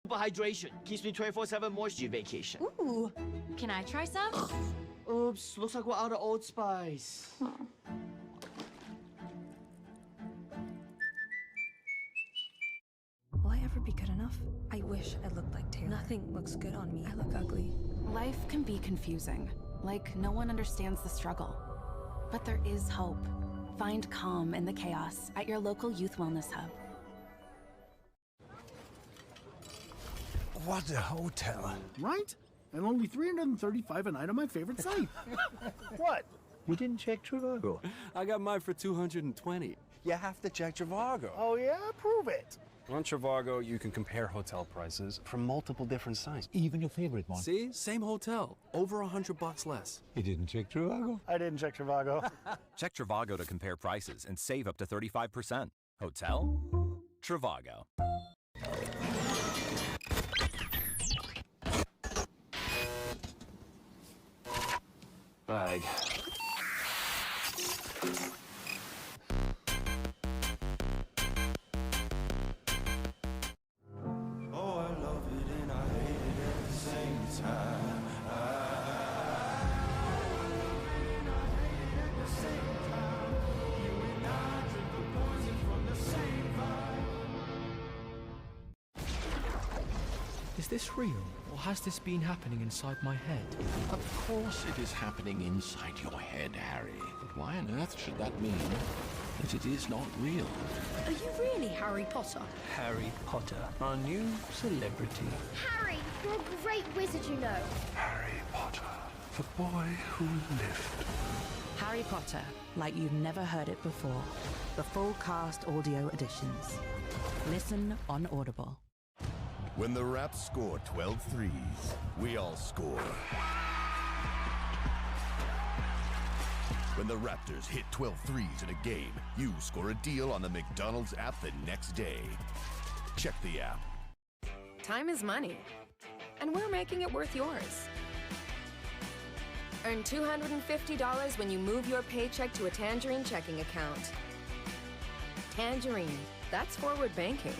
Super hydration keeps me 24/7 moisture vacation. Ooh, can I try some? Oops, looks like we're out of Old Spice. Will I ever be good enough? I wish I looked like Taylor. Nothing looks good on me. I look ugly. Life can be confusing. Like, no one understands the struggle. But there is hope. Find calm in the chaos at your local youth wellness hub. What a hotel. Right? And only 335 a night on my favorite site. What? You didn't check Trivago? I got mine for 220. You have to check Trivago. Oh yeah? Prove it. On Trivago, you can compare hotel prices from multiple different sites. Even your favorite one. See? Same hotel. Over $100 less. You didn't check Trivago? I didn't check Trivago. Check Trivago to compare prices and save up to 35%. Hotel? Trivago. Bag. Oh, I love it and I hate it at the same time. Is this real, or has this been happening inside my head? Of course it is happening inside your head, Harry. But why on earth should that mean that it is not real? Are you really Harry Potter? Harry Potter, our new celebrity. Harry, you're a great wizard, you know. Harry Potter, the boy who lived. Harry Potter, like you've never heard it before. The full cast audio editions. Listen on Audible. When the Raps score 12 threes, we all score. When the Raptors hit 12 threes in a game, you score a deal on the McDonald's app the next day. Check the app. Time is money, and we're making it worth yours. Earn $250 when you move your paycheck to a Tangerine checking account. Tangerine, that's forward banking.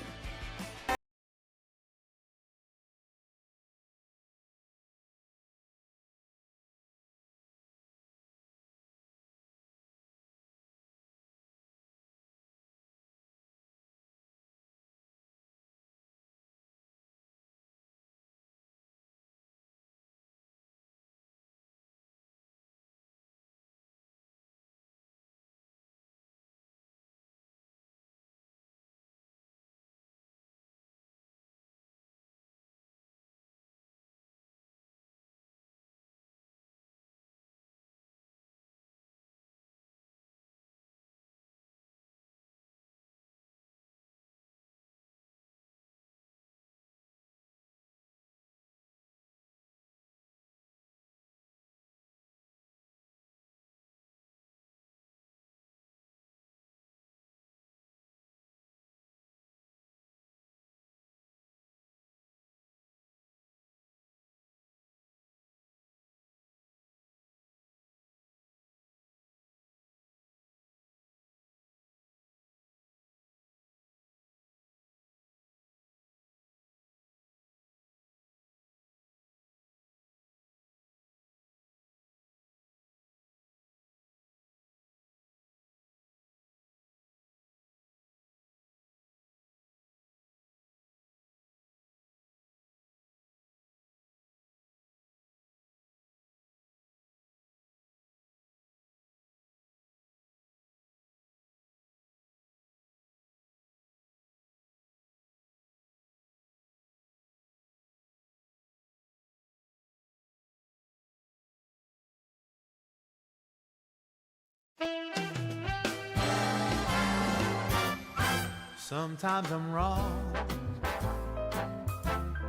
Sometimes I'm wrong.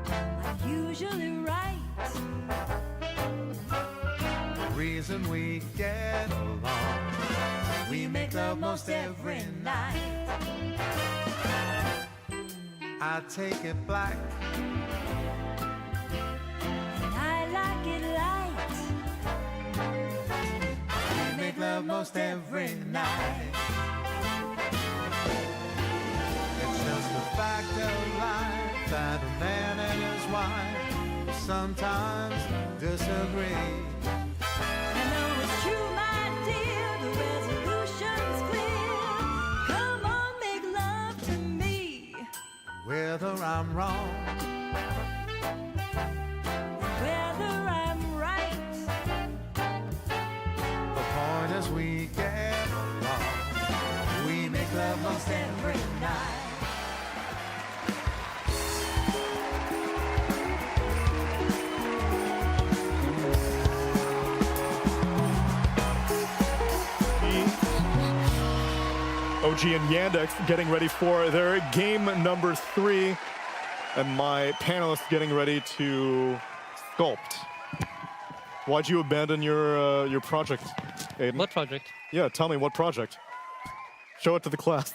I'm usually right. The reason we get along, we make love most every night. I take it black, And I like it light. we make love most every night. It's just a fact of life that a man and his wife sometimes disagree. I know it's true, my dear. The resolution's clear. Come on, make love to me. Whether I'm wrong, Whether I'm right. the point is we get along. We make love most every night. OG and Yandex getting ready for their game number 3, and my panelists getting ready to sculpt. Why'd you abandon your project, Aiden? What project? Yeah, tell me what project. Show it to the class.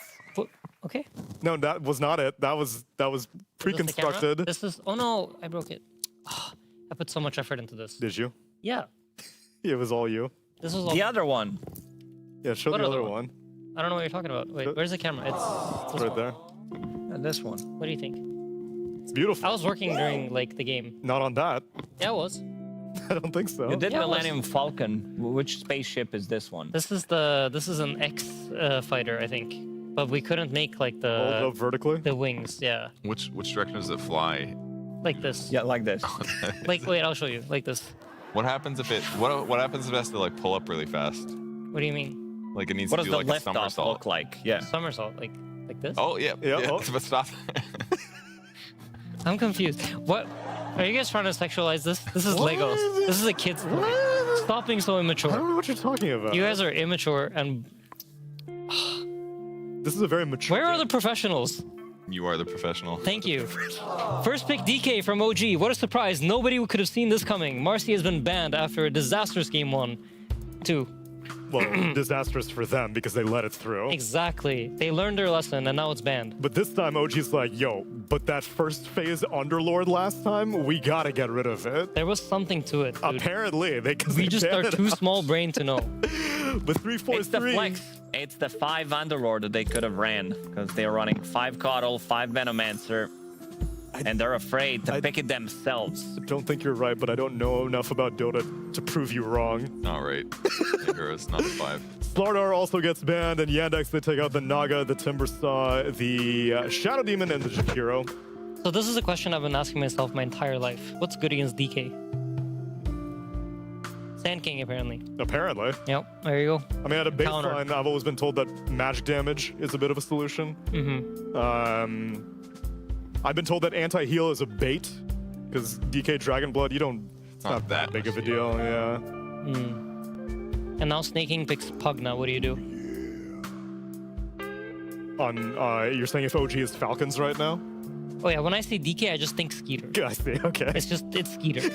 Okay. No, that was not it. That was Is this the camera? pre-constructed. This is. Oh no, I broke it. I put so much effort into this. Did you? Yeah. It was all you. This was all. The other one. Yeah, show What the other other one? one. I don't know what you're talking about. Wait, where's the camera? It's this right one. there. And this one. What do you think? It's beautiful. I was working during like the game. Not on that. Yeah, I was. I don't think so. You did Yeah, it was. Millennium Falcon. Which spaceship is this one? This is an X fighter, I think. But we couldn't make like Hold the up vertically. the wings. Yeah, Which direction does it fly? like this. Yeah, like this. Like wait, I'll show you. Like this. What happens if it? What happens if it has to like pull up really fast? What do you mean? Like it needs What to does do the like a lift off somersault. look like? Yeah. Somersault, like this. Oh yeah, Yeah, yeah. oh. But stop. I'm confused. What? Are you guys trying to sexualize this? This is Legos. This is a kid's toy. Stop being so I don't immature. know what you're talking about. You guys are immature and This is a very mature. where are the professionals? You are the professional. Thank you. First pick DK from OG. What a surprise. Nobody could have seen this coming. Marcy has been banned after a disastrous game 1. 2. Well, disastrous for them because they let it through. Exactly. They learned their lesson and now it's banned. But this time OG's like, yo, but that first phase Underlord last time, we gotta get rid of it. There was something to it, dude. Apparently, We just are too small brain to know. But 343. It's the flex. It's the 5 Underlord that they could have ran because they're running 5 Coddle, 5 Venomancer, and they're afraid to pick it themselves. I don't think you're right, but I don't know enough about Dota to prove you wrong. All right. Heroes, not 5. Slardar also gets banned, and Yandex, they take out the Naga, the Timbersaw, the Shadow Demon, and the Jakiro. So this is a question I've been asking myself my entire life. What's good against DK? Sand King, apparently. Apparently. Yep, there you go. I mean, at a Counter. baseline, I've always been told that magic damage is a bit of a solution. Mm-hmm. I've been told that anti-heal is a bait, because DK Dragonblood, it's not that big of a deal, yeah. And now Snaking picks Pugna. What do you do? You're saying if OG is Falcons right now? Oh yeah, when I say DK, I just think Skeeter. I see, okay. It's Skeeter.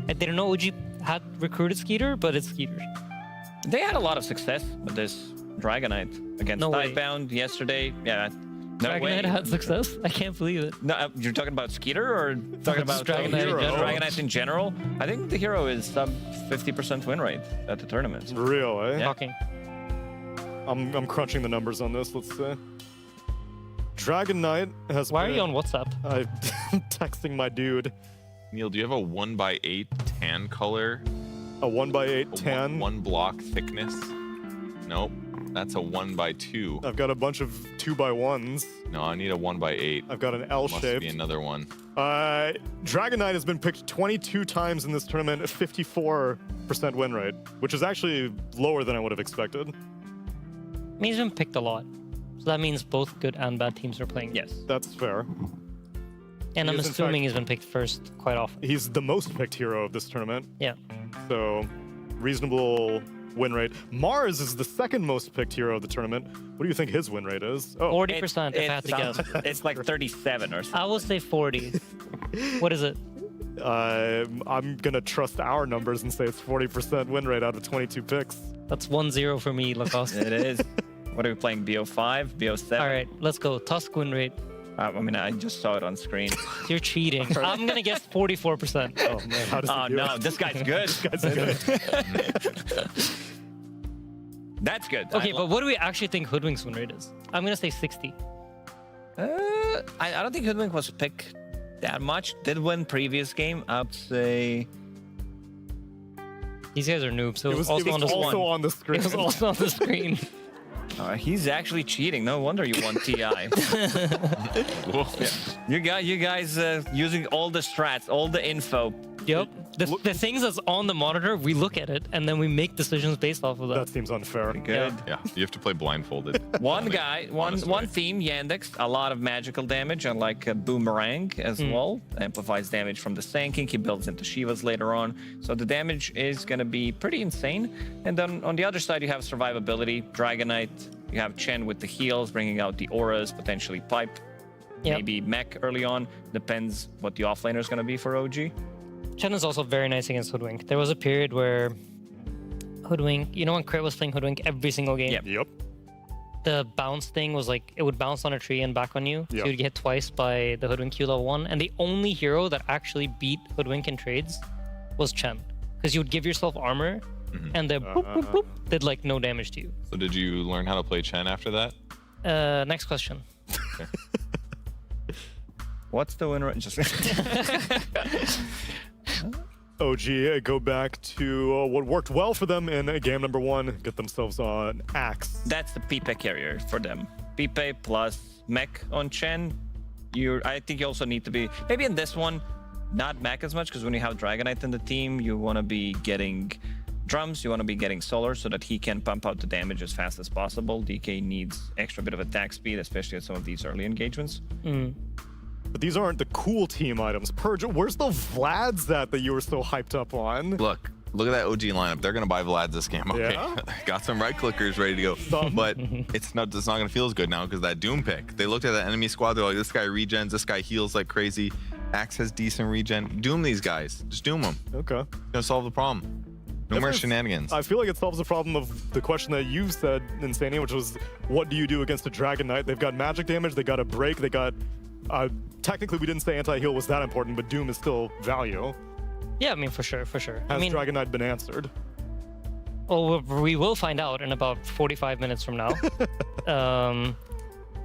I didn't know OG had recruited Skeeter, but it's Skeeter. They had a lot of success with this Dragonite against No way. Tidebound yesterday. Yeah. No way. Dragonite had success? I can't believe it. No, you're talking about Skeeter or talking Just about Dragonite in general. Dragonite in general? I think the hero is sub 50% win rate at the tournament. Real, eh? Yeah. Shocking. I'm crunching the numbers on this, let's see. Dragon Knight has Why are you on WhatsApp? I'm texting my dude. Neil, do you have a 1x8 tan color? A 1x8 tan? One block thickness? Nope. That's a 1x2. I've got a bunch of 2x1s. No, I need a 1x8. I've got an L Must shape. be another one. Dragon Knight has been picked 22 times in this tournament, a 54% win rate, which is actually lower than I would have expected. I mean, he's been picked a lot. So that means both good and bad teams are playing. Yes. That's fair. And He I'm is, in assuming fact- he's been picked first quite often. He's the most picked hero of this tournament. Yeah. So reasonable win rate. Mars is the second most picked hero of the tournament. What do you think his win rate is? 40%, if I had to guess. It's like 37 or something. I will say 40. What is it? I'm gonna trust our numbers and say it's 40% win rate out of 22 picks. That's 1-0 for me, Lacoste. It is. What are we playing? BO5? BO7? All right, let's go. Tusk win rate. I mean, I just saw it on screen. You're cheating. I'm gonna guess 44%. Oh man, how does he do no, it? this guy's good. This guy's good. That's good. Okay, but what do we actually think Hoodwink's win rate is? I'm gonna say 60. I don't think Hoodwink was picked that much. Did win previous game. I'd say These guys are noobs. So It was also, on the screen. It was also on the screen. he's actually cheating. No wonder you won TI. Yeah. You guys using all the strats, all the info. Yep. The things that's on the monitor, we look at it and then we make decisions based off of that. That seems unfair. Good. Yeah, you have to play blindfolded. One guy, one theme, Yandex, a lot of magical damage, and like a boomerang as well. Amplifies damage from the Sand-King. He builds into Shivas later on. So the damage is going to be pretty insane. And then on the other side, you have survivability, Dragonite. You have Chen with the heals, bringing out the auras, potentially Pipe, maybe Mech early on. Depends what the offlaner is going to be for OG. Chen is also very nice against Hoodwink. There was a period where Hoodwink, you know when Crit was playing Hoodwink every single game? Yep. The bounce thing was like, it would bounce on a tree and back on you. So you'd get hit twice by the Hoodwink Q level 1. And the only hero that actually beat Hoodwink in trades was Chen. Because you would give yourself armor and then boop, boop, boop, did like no damage to you. So did you learn how to play Chen after that? Next question. What's the win rate? OG go back to what worked well for them in game number 1, get themselves an axe. That's the Pipe carrier for them. Pipe plus mech on Chen. I think you also need to be, maybe in this one, not mech as much, because when you have Dragonite in the team, you want to be getting drums, you want to be getting solar so that he can pump out the damage as fast as possible. DK needs extra bit of attack speed, especially at some of these early engagements. But these aren't the cool team items. Purge, where's the Vlads that you were so hyped up on? Look at that OG lineup. They're gonna buy Vlad this game. Okay, got some right clickers ready to go. But it's not gonna feel as good now because that Doom pick. They looked at the enemy squad. They're like, this guy regens, this guy heals like crazy. Axe has decent regen. Doom these guys. Just doom them. Okay. Gonna solve the problem. No more shenanigans. I feel like it solves the problem of the question that you said, Insania, which was, what do you do against a Dragon Knight? They've got magic damage. They got a break. They got. Technically, we didn't say anti-heal was that important, but Doom is still value. Yeah, I mean, for sure. Has Dragon Knight been answered? Well, we will find out in about 45 minutes from now. I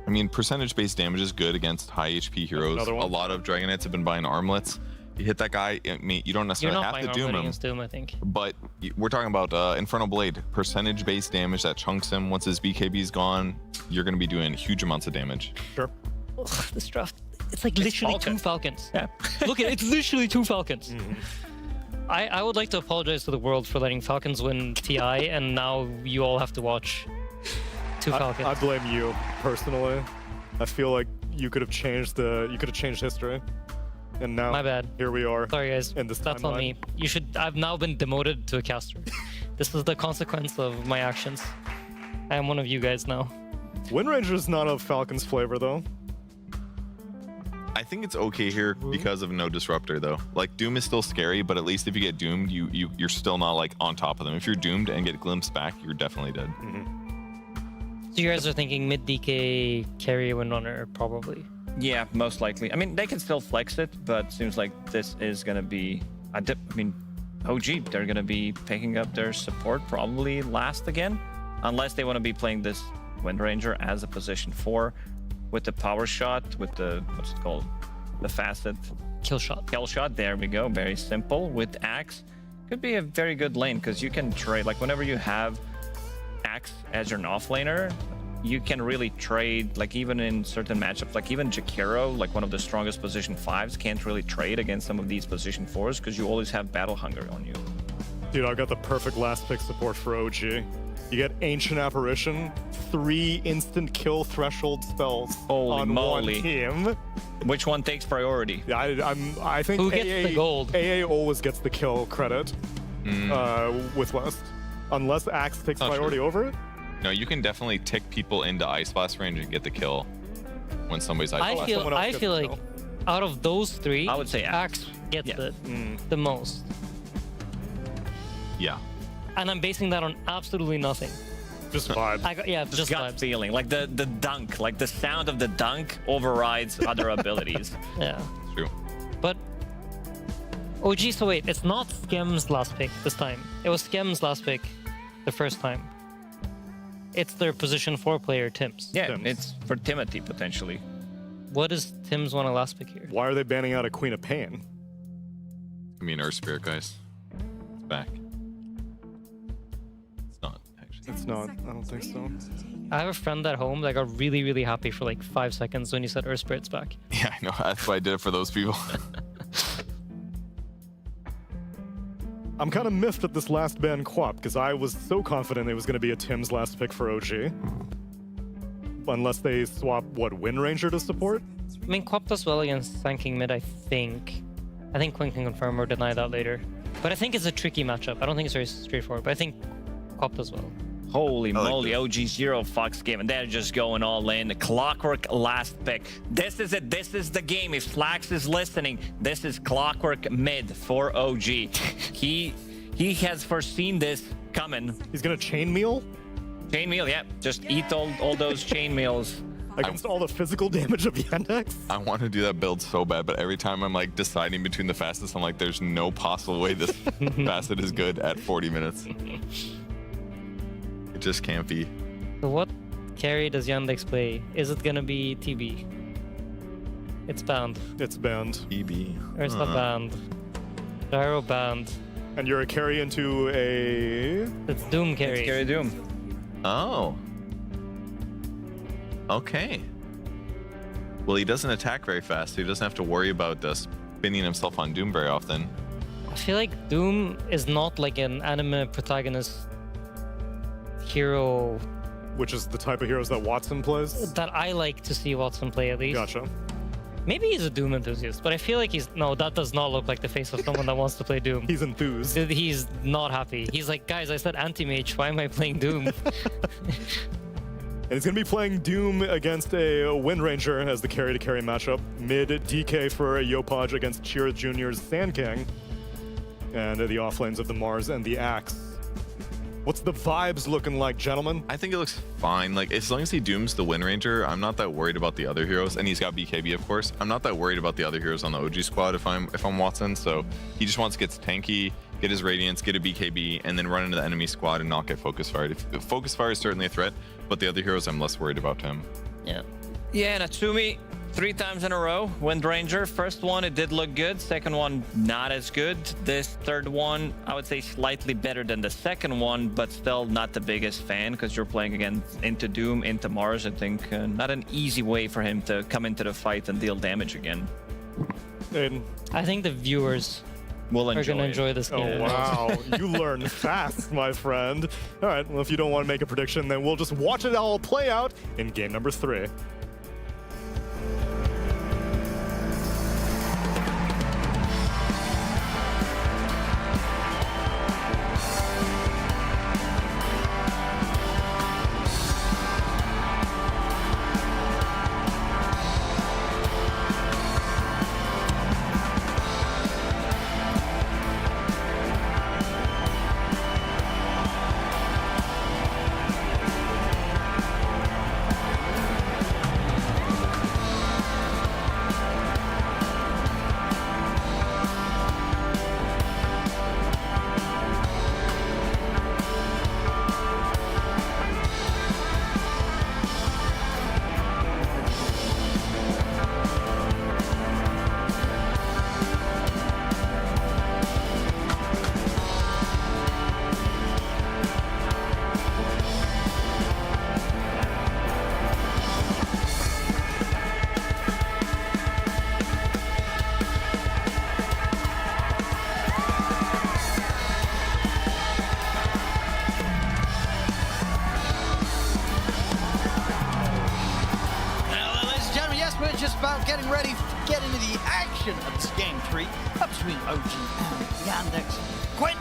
mean, percentage-based damage is good against high HP heroes. A lot of Dragon Knights have been buying armlets. You hit that guy, I mean, you don't necessarily have to doom him. Against Doom, I think. But we're talking about Infernal Blade. Percentage-based damage that chunks him. Once his BKB's gone, you're going to be doing huge amounts of damage. Sure. Ugh, this draft, it's like literally Falcon. 2 Falcons. Yeah. Look at it, it's literally 2 Falcons. I would like to apologize to the world for letting Falcons win TI, and now you all have to watch 2 Falcons. I blame you personally. I feel like you could have changed history, and now My bad. Here we are. Sorry, guys. In this That's timeline. on me. I've now been demoted to a caster. This is the consequence of my actions. I am one of you guys now. Wind Ranger is not of Falcon's flavor, though. I think it's okay here because of no disruptor, though. Like, Doom is still scary, but at least if you get doomed, you're still not like on top of them. If you're doomed and get glimpsed back, you're definitely dead. So you guys are thinking mid DK carry Windrunner, probably. Yeah, most likely. I mean, they can still flex it, but it seems like this is going to be a dip. I mean, OG, they're going to be picking up their support probably last again, unless they want to be playing this Wind Ranger as a position 4 with the power shot, with the, what's it called? The facet. Kill shot. Kill shot, there we go. Very simple. With Axe, could be a very good lane because you can trade, like whenever you have Axe as your offlaner, you can really trade, like even in certain matchups, like even Jakiro, like one of the strongest position 5s, can't really trade against some of these position 4s because you always have Battle Hunger on you. Dude, I've got the perfect last pick support for OG. You get Ancient Apparition, 3 instant kill threshold spells Holy on moly. one team. Which one takes priority? I think Who gets the gold? AA always gets the kill credit with West. Unless Axe takes Not priority true. over it? No, you can definitely tick people into Ice Blast range and get the kill when somebody's Ice Blast. I feel like out of those three, I would say Axe gets the most. Yeah. And I'm basing that on absolutely nothing. Just vibe. Just gut vibes. feeling. Like the dunk, like the sound of the dunk overrides other abilities. Yeah. True. But OG, so wait, it's not Skem's last pick this time. It was Skem's last pick the first time. It's their position 4 player, Tim's. Yeah, it's for Timothy potentially. What does Tim's want a last pick here? Why are they banning out a Queen of Pain? I mean, Earth Spirit, guys. It's back. It's not, actually. It's not. I don't think so. I have a friend at home that got really, really happy for like 5 seconds when you said Earth Spirit's back. Yeah, I know. That's why I did it for those people. I'm kind of miffed at this last ban Quap because I was so confident it was going to be a Tim's last pick for OG. Unless they swap, what, Wind Ranger to support? I mean, Quap does well against tanking mid, I think. I think Quinn can confirm or deny that later. But I think it's a tricky matchup. I don't think it's very straightforward, but I think Quap does well. Holy moly, OG zero fucks game, and they're just going all in. Clockwork last pick. This is it. This is the game. If Flax is listening, this is Clockwork mid for OG. He has foreseen this coming. He's gonna chainmail? Chainmail, yeah. Just eat all those chainmails. Against all the physical damage of Yandex? I want to do that build so bad, but every time I'm like deciding between the fastest, I'm like, there's no possible way this facet is good at 40 minutes. It just can't be. So what carry does Yandex play? Is it gonna be TB? It's banned. It's banned. TB. Or it's not banned. Gyro banned. And you're a carry into a... It's Doom carry. It's carry Doom. Oh. Okay. Well, he doesn't attack very fast, so he doesn't have to worry about spinning himself on Doom very often. I feel like Doom is not like an anime protagonist hero. Which is the type of heroes that Watson plays? That I like to see Watson play at least. Gotcha. Maybe he's a Doom enthusiast, but I feel like no, that does not look like the face of someone that wants to play Doom. He's enthused. He's not happy. He's like, guys, I said anti-mage, why am I playing Doom? And he's going to be playing Doom against a Wind Ranger as the carry-to-carry matchup. Mid DK for a Yopaj against Cheer Jr.'s Sand King. And the offlanes of the Mars and the Axe. What's the vibes looking like, gentlemen? I think it looks fine. Like, as long as he dooms the Wind Ranger, I'm not that worried about the other heroes. And he's got BKB, of course. I'm not that worried about the other heroes on the OG squad if I'm Watson. So he just wants to get tanky, get his Radiance, get a BKB, and then run into the enemy squad and not get Focus Fired. If Focus Fire is certainly a threat, but the other heroes, I'm less worried about him. Yeah. Yeah, Natsumi 3 times in a row. Wind Ranger. First one, it did look good. Second one, not as good. This third one, I would say slightly better than the second one, but still not the biggest fan because you're playing again into Doom, into Mars. I think not an easy way for him to come into the fight and deal damage again. And I think the viewers are going to enjoy this game. Oh, wow. You learn fast, my friend. All right, well, if you don't want to make a prediction, then we'll just watch it all play out in game number 3. Just about getting ready to get into the action of this game 3 up between OG and Yandex. Quinn,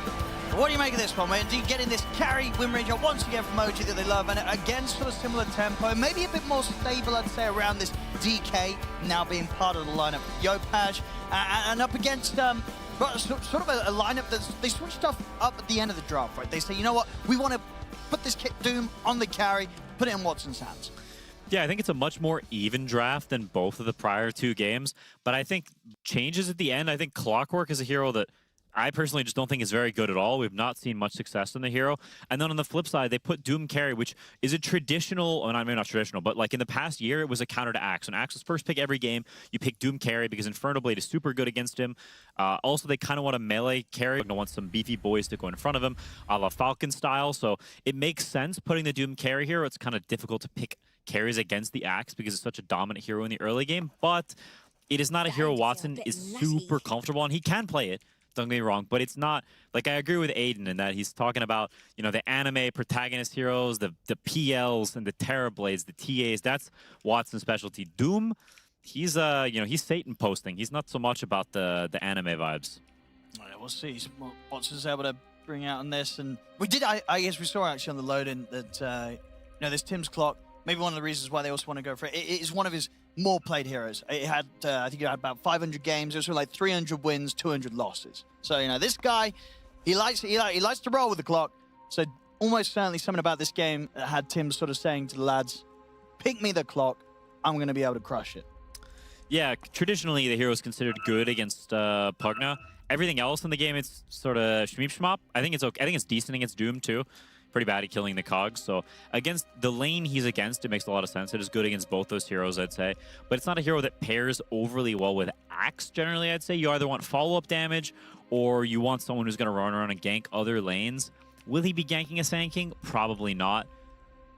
What do you make of this one? We're indeed getting this carry win range once again from OG that they love, and again, sort of similar tempo, maybe a bit more stable, I'd say, around this DK now being part of the lineup. Yopaj, and up against sort of a lineup that's, they switch stuff up at the end of the draft, right? They say, you know what, we want to put this Kit Doom on the carry, put it in Watson's hands. Yeah, I think it's a much more even draft than both of the prior two games, but I think changes at the end. I think Clockwork is a hero that I personally just don't think is very good at all. We've not seen much success in the hero. And then on the flip side, they put Doom Carry, which is a traditional, well, I mean, not traditional, but like in the past year, it was a counter to Axe. When Axe was first pick every game, you pick Doom Carry because Inferno Blade is super good against him. Also, they kind of want a melee carry. They want some beefy boys to go in front of him, a la Falcon style. So it makes sense putting the Doom Carry here. It's kind of difficult to pick carries against the Axe because it's such a dominant hero in the early game. But it is not a hero Watson is super comfortable on. He can play it. Don't get me wrong, but it's not, like, I agree with Aiden in that he's talking about, you know, the anime protagonist heroes, the PLs and the Terrorblades, the TAs. That's Watson's specialty. Doom, he's, you know, he's Satan posting. He's not so much about the anime vibes. All right, we'll see what Watson's able to bring out on this. And we did, I guess we saw actually on the load-in that, you know, this Tim's Clock, maybe one of the reasons why they also want to go for it. It is one of his more played heroes. It had, I think it had about 500 games. It was like 300 wins, 200 losses. So, you know, this guy, he likes to roll with the clock. So almost certainly something about this game that had Tim sort of saying to the lads, pick me the clock. I'm going to be able to crush it. Yeah, traditionally the hero is considered good against Pugna. Everything else in the game, it's sort of shmeep shmop. I think it's okay. I think it's decent against Doom too. Pretty bad at killing the cogs. So against the lane he's against, it makes a lot of sense. It is good against both those heroes, I'd say. But it's not a hero that pairs overly well with Axe, generally, I'd say. You either want follow-up damage or you want someone who's going to run around and gank other lanes. Will he be ganking a Sand King? Probably not.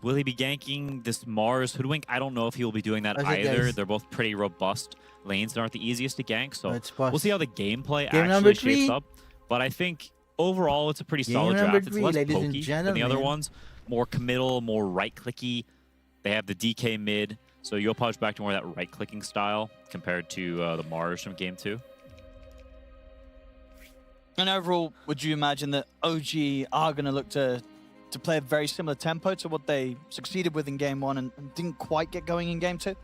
Will he be ganking this Mars Hoodwink? I don't know if he will be doing that either. They're both pretty robust lanes that aren't the easiest to gank. So we'll see how the gameplay actually shapes up. But I think overall, it's a pretty solid draft. It's less pokey than the other ones. More committal, more right-clicky. They have the DK mid, so Yopaj back to more of that right-clicking style compared to the Mars from Game 2. And overall, would you imagine that OG are going to look to play a very similar tempo to what they succeeded with in Game 1 and didn't quite get going in Game 2?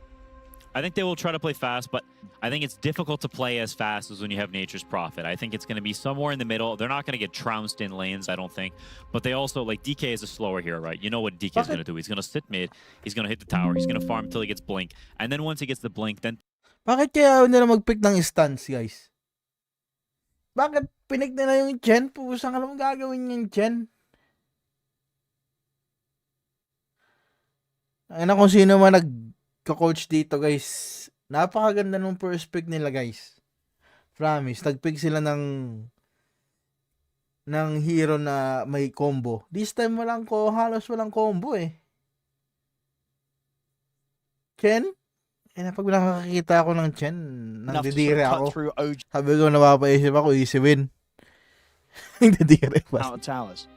I think they will try to play fast, but I think it's difficult to play as fast as when you have Nature's Prophet. I think it's going to be somewhere in the middle. They're not going to get trounced in lanes, I don't think. But they also, like, DK is a slower hero, right? You know what DK is going to do. He's going to sit mid. He's going to hit the tower. He's going to farm until he gets Blink. And then once he gets the Blink, then... Bakit kaya nila mag-pick ng stance, guys? Bakit pinig nila yung Chen? Pusang alam gagawin yung Chen? Ano kung sino man nag-coach dito, guys. Napakaganda ng first pick nila, guys. Promise. Nag-pick sila ng hero na may combo. This time halos walang combo eh. Chen? Pag nakakakita ako ng Chen, nandidire ako. Sabi ko, napapaisip ako, easy win. Nandidire pa. Out of towers.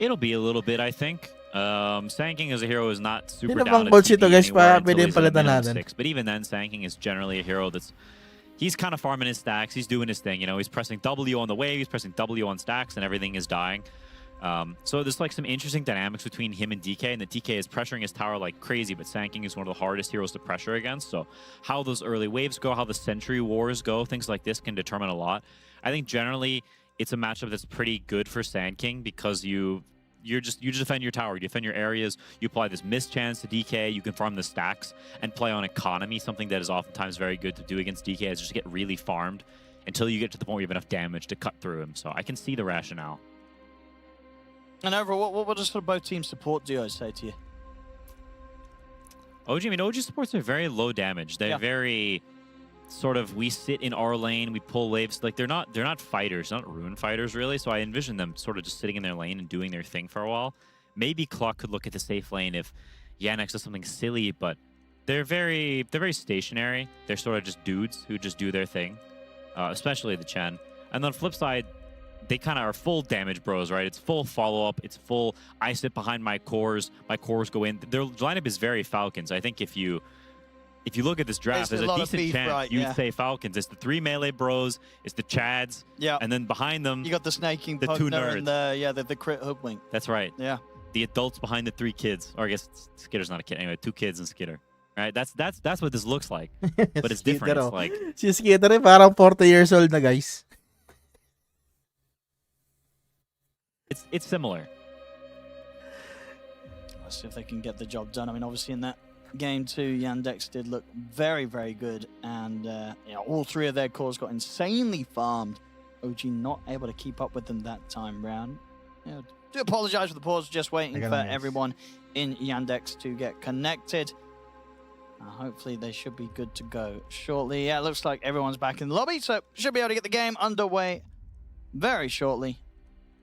It'll be a little bit, I think. Sand King as a hero is not super Sino down bang at coach TP ito, guys? anywhere Pwede until he's at a palitan minimum natin. 6. But even then, Sand King is generally a hero that's... He's kind of farming his stacks. He's doing his thing. You know, he's pressing W on the wave. He's pressing W on stacks, and everything is dying. So there's like some interesting dynamics between him and DK, and the DK is pressuring his tower like crazy, but Sand King is one of the hardest heroes to pressure against. So how those early waves go, how the Sentry Wars go, things like this can determine a lot. I think generally it's a matchup that's pretty good for Sand King because you just defend your tower, you defend your areas, you apply this mischance to DK, you can farm the stacks and play on economy, something that is oftentimes very good to do against DK is just get really farmed until you get to the point where you have enough damage to cut through him. So I can see the rationale. And overall, what does sort of both teams support duos say to you? OG, I mean, OG supports are very low damage. They're very sort of, we sit in our lane, we pull waves. Like they're not fighters, not rune fighters really. So I envision them sort of just sitting in their lane and doing their thing for a while. Maybe Clock could look at the safe lane if Yannick does something silly, but they're very stationary. They're sort of just dudes who just do their thing, especially the Chen. And then on the flip side, they kind of are full damage bros, right? It's full follow-up. It's full, I sit behind my cores go in. Their lineup is very Falcons. I think if you if you look at this draft, There's there's a a lot of decent beef, chance right, you'd yeah. say Falcons. It's the 3 melee bros, it's the Chads, Yeah. and then behind them, You got the snaking the 2 partner nerds. and the crit hoodwink. That's right. Yeah. The adults behind the 3 kids. Or I guess Skitter's not a kid. Anyway, 2 kids and Skitter. Right? That's what this looks like. But it's different. It's like Si Skitter eh, parang 40 years old na, guys. it's similar. Let's see if they can get the job done. I mean, obviously in that game too, Yandex did look very, very good. And yeah, all 3 of their cores got insanely farmed. OG not able to keep up with them that time round. Yeah, do apologize for the pause, just waiting for everyone in Yandex to get connected. Hopefully they should be good to go shortly. Yeah, it looks like everyone's back in the lobby, so should be able to get the game underway very shortly.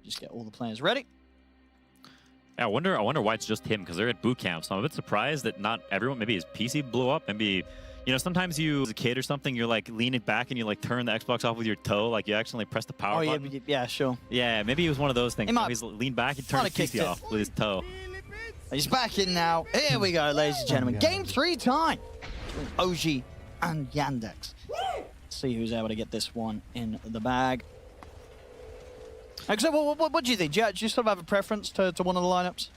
Just get all the players ready. Yeah, I wonder why it's just him, because they're at boot camp. So I'm a bit surprised that not everyone, maybe his PC blew up. Maybe, you know, sometimes you, as a kid or something, you're like leaning back and you like turn the Xbox off with your toe. Like you accidentally press the power button. Yeah, yeah, sure. Yeah, maybe it was one of those things. He might- He's leaned back and turned might the have PC kicked it. off with his toe. He's back in now. Here we go, ladies and gentlemen. Game 3 time between OG and Yandex. See who's able to get this one in the bag. Except, what do you think? Do you sort of have a preference to one of the lineups?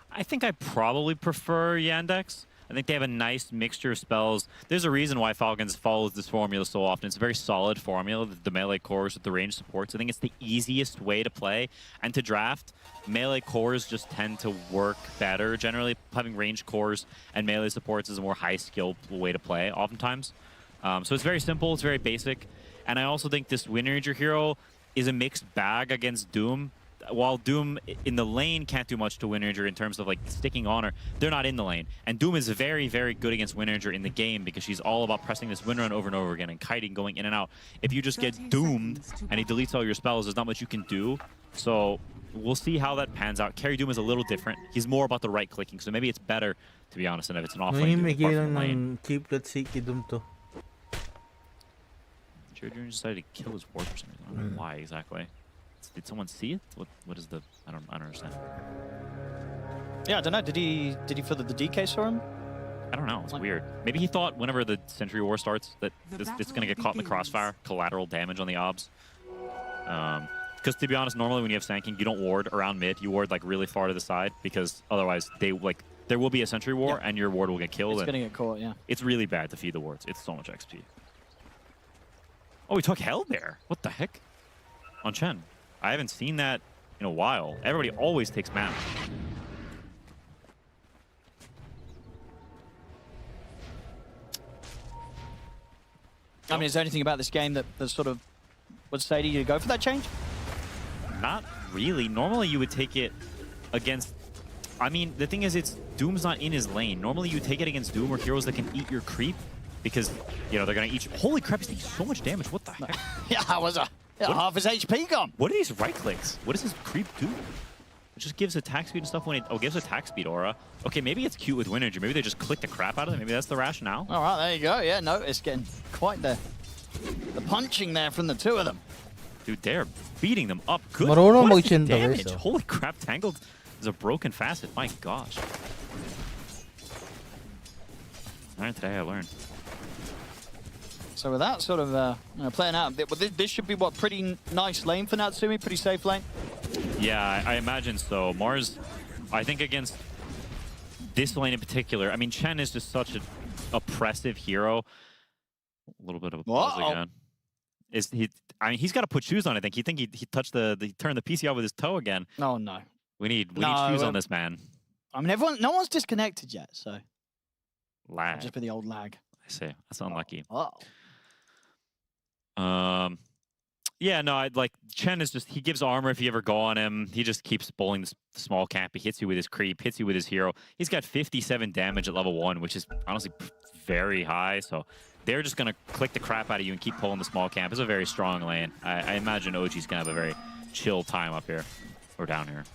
I think I probably prefer Yandex. I think they have a nice mixture of spells. There's a reason why Falcons follows this formula so often. It's a very solid formula, the melee cores with the range supports. I think it's the easiest way to play and to draft. Melee cores just tend to work better. Generally, having range cores and melee supports is a more high-skill way to play oftentimes. So it's very simple, it's very basic. And I also think this Wind Ranger hero is a mixed bag against Doom. While Doom in the lane can't do much to Wind Ranger in terms of like sticking on her, they're not in the lane. And Doom is very, very good against Wind Ranger in the game because she's all about pressing this wind run over and over again and kiting, going in and out. If you just get doomed and he deletes all your spells, there's not much you can do. So we'll see how that pans out. Carry Doom is a little different. He's more about the right clicking, so maybe it's better, to be honest, than if it's an offlane Doom apart from lane. Keep that safety Doom to. Jordan decided to kill his ward for some reason. I don't know why exactly. Did someone see it? What is the? I don't understand. Yeah, I don't know. Did he feel that the DK saw him? I don't know. It's weird. Maybe he thought whenever the Sentry War starts that it's gonna get caught in the crossfire, collateral damage on the obs. Because to be honest, normally when you have Sand King, you don't ward around mid. You ward like really far to the side because otherwise there will be a Sentry War and your ward will get killed. It's gonna get caught. Yeah. It's really bad to feed the wards. It's so much XP. Oh, he took Hellbear. What the heck? On Chen. I haven't seen that in a while. Everybody always takes mana. I mean, is there anything about this game that sort of would say to you to go for that change? Not really. Normally you would take it against... I mean, the thing is, Doom's not in his lane. Normally you take it against Doom or heroes that can eat your creep because, you know, they're going to eat... Holy crap, he's taking so much damage. What the heck? Yeah, that was half his HP gone. What are these right clicks? What does his creep do? It just gives attack speed and stuff when it... Oh, gives attack speed aura. Okay, maybe it's cute with Wind Ranger. Maybe they just click the crap out of it. Maybe that's the rationale. All right, there you go. Yeah, no, it's getting quite the punching there from the 2 of them. Dude, they're beating them up. Good. Marunong What is the mag-chin to, damage? so. Holy crap, Tangled is a broken facet. My gosh. All right, today I learned. So with that sort of playing out, this should be what, pretty nice lane for Natsumi, pretty safe lane. Yeah, I imagine so. Mars, I think against this lane in particular, I mean, Chen is just such an oppressive hero. A little bit of a pause again. I mean, he's got to put shoes on. I think. He touched he turned the PC off with his toe again. Oh no. We need shoes on this man. I mean, no one's disconnected yet, so. Lag. It'll just be the old lag. I see. That's unlucky. Oh. Yeah, no, Chen is just, he gives armor if you ever go on him. He just keeps bowling the small camp. He hits you with his creep, hits you with his hero. He's got 57 damage at level 1, which is honestly very high. So they're just going to click the crap out of you and keep pulling the small camp. It's a very strong lane. I imagine OG's going to have a very chill time up here, or down here.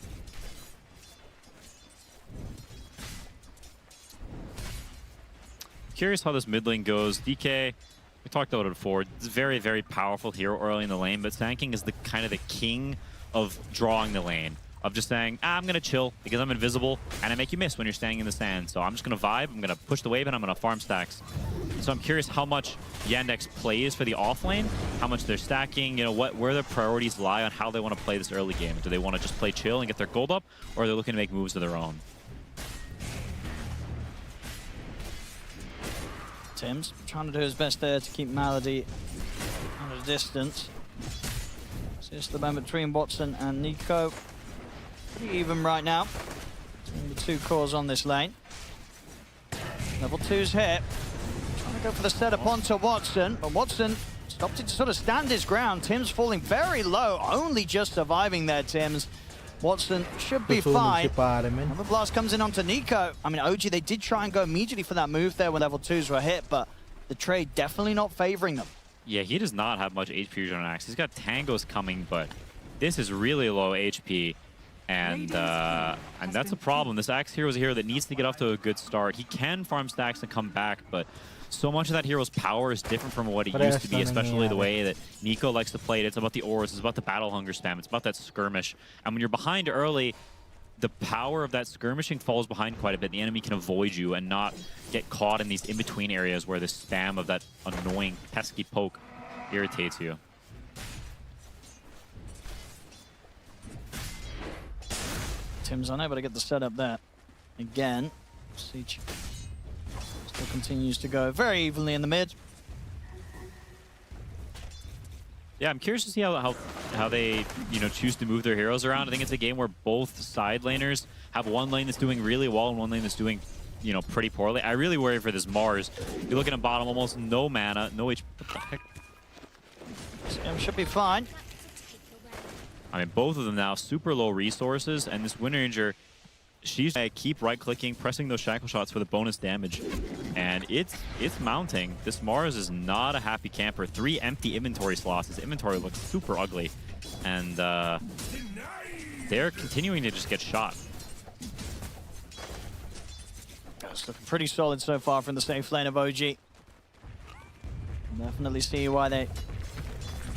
Curious how this mid lane goes. DK, we talked about it before. It's a very, very powerful hero early in the lane, but Sand King is the kind of the king of drawing the lane. of just saying, I'm going to chill because I'm invisible and I make you miss when you're standing in the sand. So I'm just going to vibe, I'm going to push the wave, and I'm going to farm stacks. So I'm curious how much Yandex plays for the off lane, how much they're stacking, you know, where their priorities lie on how they want to play this early game. Do they want to just play chill and get their gold up, or are they looking to make moves of their own? Tim's trying to do his best there to keep Malady at a distance. So it's the moment between Watson and Nico. Pretty even right now between the two cores on this lane. Level 2's hit. Trying to go for the setup onto Watson, but Watson stopped it to sort of stand his ground. Tim's falling very low, only just surviving there, Tim's. Watson should be fine. Another blast comes in onto Nico. I mean, OG, they did try and go immediately for that move there when level 2s were hit, but the trade definitely not favoring them. Yeah, he does not have much HP on Axe. He's got tangos coming, but this is really low HP. And that's a problem. This Axe hero is a hero that needs to get off to a good start. He can farm stacks and come back, but so much of that hero's power is different from what it used to be, especially the way that Nico likes to play it. It's about the auras, it's about the battle hunger spam, it's about that skirmish. And when you're behind early, the power of that skirmishing falls behind quite a bit. The enemy can avoid you and not get caught in these in-between areas where the spam of that annoying pesky poke irritates you. Tim's unable to get the setup there. Again, Siege still continues to go very evenly in the mid. Yeah, I'm curious to see how they, you know, choose to move their heroes around. I think it's a game where both side laners have one lane that's doing really well and one lane that's doing, you know, pretty poorly. I really worry for this Mars. You're looking at bottom, almost no mana, no HP. What the heck? Sim should be fine. I mean, both of them now super low resources, and this Wind Ranger, she's keep right-clicking, pressing those shackle shots for the bonus damage, and it's mounting. This Mars is not a happy camper. 3 empty inventory slots. His inventory looks super ugly, and they're continuing to just get shot. It's looking pretty solid so far from the safe lane of OG. Definitely see why they're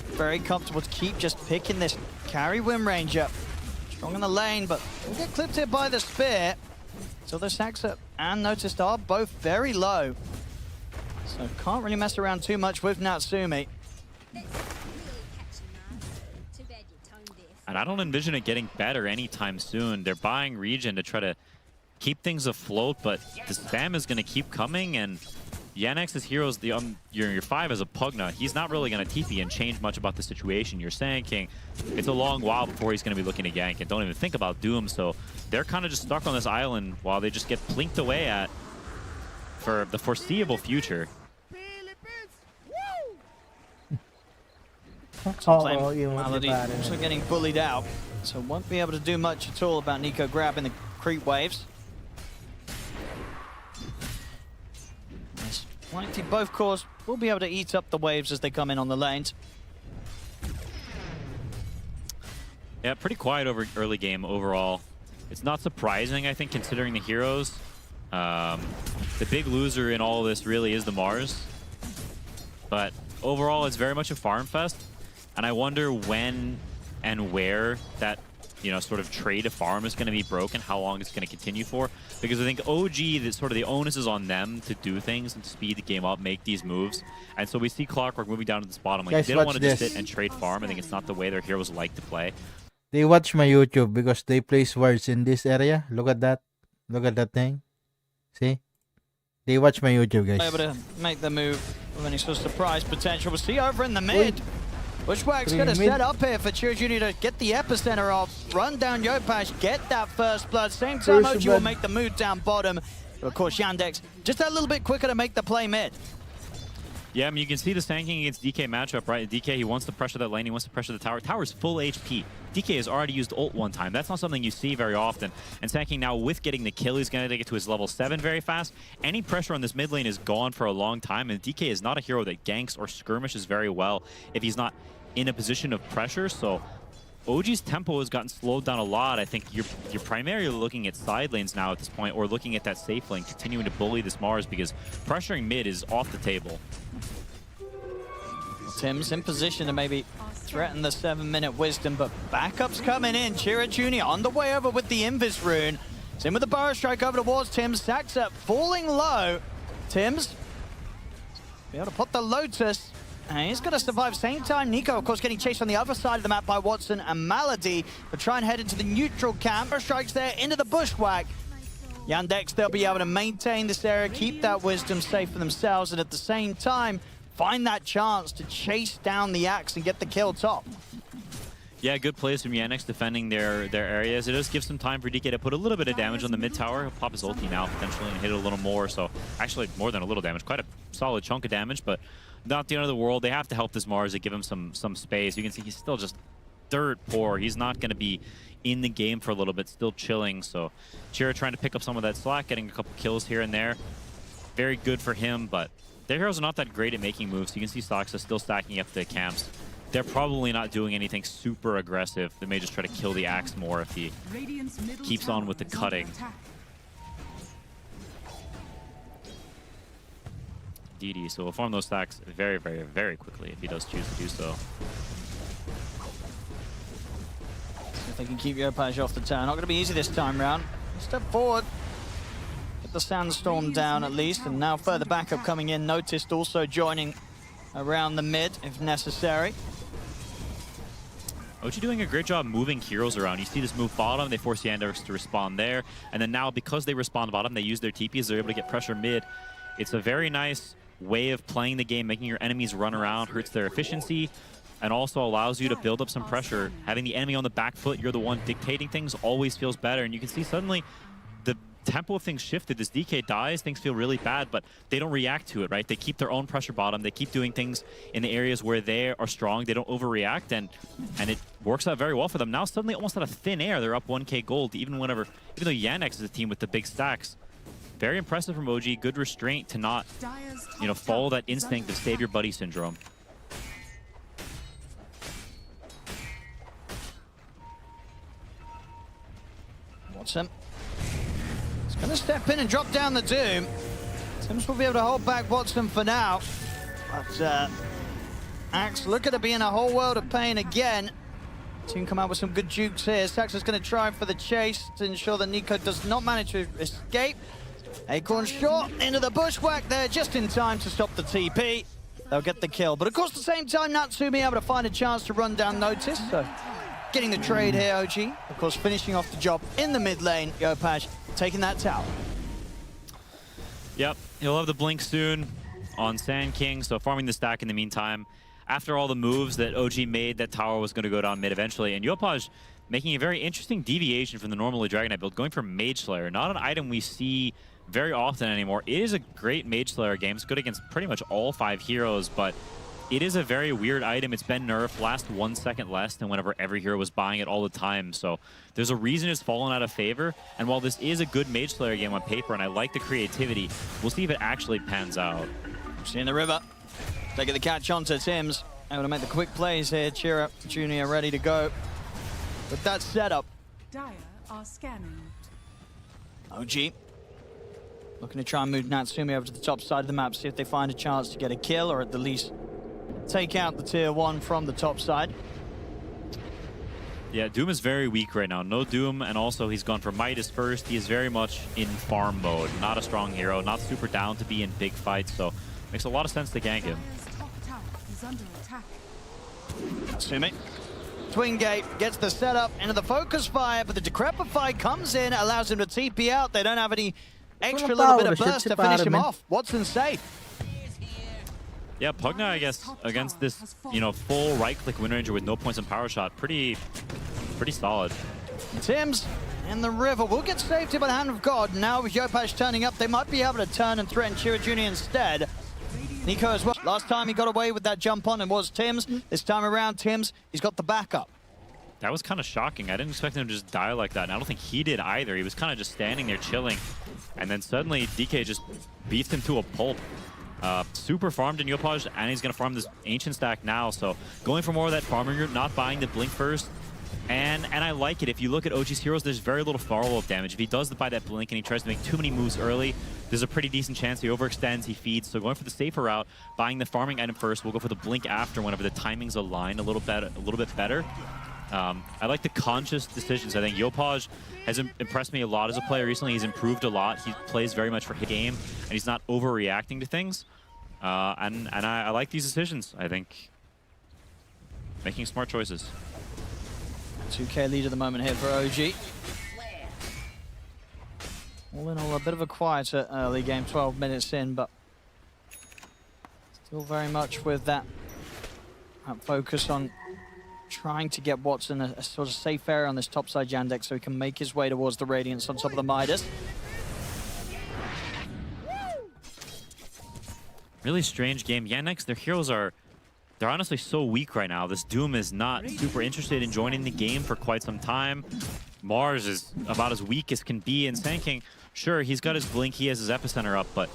very comfortable to keep just picking this carry Wind Ranger. Strong in the lane, but will get clipped here by the spear. So the Saxa and Noticed are both very low. So can't really mess around too much with Natsumi. And I don't envision it getting better anytime soon. They're buying regen to try to keep things afloat, but the spam is going to keep coming, and Yannex's heroes, your 5 is a Pugna. He's not really going to TP and change much about the situation. You're Sand-King. It's a long while before he's going to be looking to gank and don't even think about Doom, so they're kind of just stuck on this island while they just get plinked away at for the foreseeable future. Malady also getting bullied out, so won't be able to do much at all about Nico grabbing the creep waves. Likely both cores will be able to eat up the waves as they come in on the lanes. Yeah, pretty quiet over early game overall. It's not surprising, I think, considering the heroes. The big loser in all of this really is the Mars. But overall, it's very much a farm fest. And I wonder when and where that, you know, sort of trade of farm is going to be broken, how long it's going to continue for. Because I think OG, the onus is on them to do things and speed the game up, make these moves. And so we see Clockwork moving down to this bottom. Like, they don't want to just sit and trade farm. I think it's not the way their heroes like to play. They watch my YouTube because they place words in this area. Look at that. Look at that thing. See? They watch my YouTube, guys. Able to make the move with any sort of surprise potential. We'll see over in the mid. Bushwhack's going to set up here for Chill Jr. to get the epicenter off, run down Yopash, get that first blood. Same time, OG will make the move down bottom. But of course, Yandex just a little bit quicker to make the play mid. Yeah, I mean, you can see the Sand-King against DK matchup, right? DK, he wants to pressure that lane, he wants to pressure the tower. Tower's full HP. DK has already used ult one time. That's not something you see very often. And Sand-King now, with getting the kill, he's going to get to his level 7 very fast. Any pressure on this mid lane is gone for a long time, and DK is not a hero that ganks or skirmishes very well if he's not in a position of pressure. So OG's tempo has gotten slowed down a lot. I think you're primarily looking at side lanes now at this point, or looking at that safe lane, continuing to bully this Mars, because pressuring mid is off the table. Tim's in position to maybe threaten the 7-minute wisdom, but backup's coming in. Chira Jr. on the way over with the Invis rune. He's in with the Burrow Strike over towards Tims. Saxa falling low. Tims be able to put the Lotus. And he's going to survive. Same time, Nico, of course, getting chased on the other side of the map by Watson and Malady. But try and head into the neutral camp. Burrow Strikes there into the bushwhack. Yandex, they'll be able to maintain this area, keep that wisdom safe for themselves, and at the same time, find that chance to chase down the Axe and get the kill top. Yeah, good plays from Yandex defending their areas. It does give some time for DK to put a little bit of damage on the mid tower. He'll pop his ulti now potentially and hit it a little more. So actually more than a little damage, quite a solid chunk of damage, but not the end of the world. They have to help this Mars to give him some space. You can see he's still just dirt poor. He's not going to be in the game for a little bit, still chilling. So Chira trying to pick up some of that slack, getting a couple kills here and there. Very good for him, but their heroes are not that great at making moves. You can see Soxa still stacking up the camps. They're probably not doing anything super aggressive. They may just try to kill the Axe more if he keeps on with the cutting. DD, so we'll farm those stacks very, very, very quickly if he does choose to do so. If they can keep Yopaj off the turn. Not going to be easy this time round. Step forward. Get the Sandstorm down at least, and now further backup coming in. Noticed also joining around the mid if necessary. OG doing a great job moving heroes around. You see this move bottom, they force Yandex to respond there, and then now because they respond bottom, they use their TPs, they're able to get pressure mid. It's a very nice way of playing the game, making your enemies run around, hurts their efficiency, and also allows you to build up some pressure. Having the enemy on the back foot, you're the one dictating things, always feels better, and you can see suddenly the tempo of things shifted. This DK dies, things feel really bad, but they don't react to it, right? They keep their own pressure bottom. They keep doing things in the areas where they are strong. They don't overreact, and it works out very well for them. Now suddenly almost out of thin air, they're up 1k gold, even though Yandex is a team with the big stacks. Very impressive from OG. Good restraint to not, follow that instinct of save your buddy syndrome. Watson. He's going to step in and drop down the Doom. Sims will be able to hold back Watson for now. But Axe looking to be in a whole world of pain again. Team come out with some good jukes here. Saxa's going to try for the chase to ensure that Nico does not manage to escape. Acorn short into the bushwhack there just in time to stop the TP. They'll get the kill. But of course, at the same time, Natsumi able to find a chance to run down Notice. So getting the trade here, OG. Of course, finishing off the job in the mid lane. Yopaj taking that tower. Yep, he'll have the blink soon on Sand King. So farming the stack in the meantime. After all the moves that OG made, that tower was going to go down mid eventually. And Yopaj making a very interesting deviation from the normally Dragon Knight build, going for Mage Slayer. Not an item we see very often anymore. It is a great Mage Slayer game. It's good against pretty much all 5 heroes, but it is a very weird item. It's been nerfed, last 1 second less than whenever every hero was buying it all the time. So there's a reason it's fallen out of favor. And while this is a good Mage Slayer game on paper, and I like the creativity, we'll see if it actually pans out. In the river, taking the catch on to Tims. Able to make the quick plays here. Chira Jr. ready to go with that setup. Dire are scanning. OG looking to try and move Natsumi over to the top side of the map, see if they find a chance to get a kill or at the least take out the tier 1 from the top side. Yeah, Doom is very weak right now. No Doom, and also he's gone for Midas first. He is very much in farm mode. Not a strong hero, not super down to be in big fights, so makes a lot of sense to gank him. Is under attack. Natsumi. Twin Gate gets the setup into the focus fire, but the Decrepify comes in, allows him to TP out. They don't have any extra little bit of burst to finish him off. Watson's safe. Yeah, Pugna, I guess, against this, full right-click Wind Ranger with no points on Power Shot, pretty solid. Tims in the river will get saved here by the hand of God. Now with Yopaj turning up, they might be able to turn and threaten Chira Jr. instead. Nico as well. Last time he got away with that jump on and was Tims. This time around, Tims, he's got the backup. That was kind of shocking. I didn't expect him to just die like that, and I don't think he did either. He was kind of just standing there chilling, and then suddenly DK just beats him to a pulp. Super farmed in Yopaj, and he's going to farm this Ancient stack now, so going for more of that farming route, not buying the blink first, And I like it. If you look at OG's heroes, there's very little follow-up damage. If he does buy that blink and he tries to make too many moves early, there's a pretty decent chance he overextends, he feeds. So going for the safer route, buying the farming item first, we'll go for the blink after whenever the timings align a little bit better. I like the conscious decisions. I think Yopaj has impressed me a lot as a player recently. He's improved a lot. He plays very much for his game, and he's not overreacting to things. And I like these decisions. I think making smart choices. 2K lead at the moment here for OG. All in all, a bit of a quieter early game, 12 minutes in, but still very much with that focus on trying to get Watson a sort of safe area on this topside Yandex so he can make his way towards the Radiance on top of the Midas. Really strange game. Yandex, their heroes they're honestly so weak right now. This Doom is not super interested in joining the game for quite some time. Mars is about as weak as can be in Sanking. Sure, he's got his Blink, he has his Epicenter up, but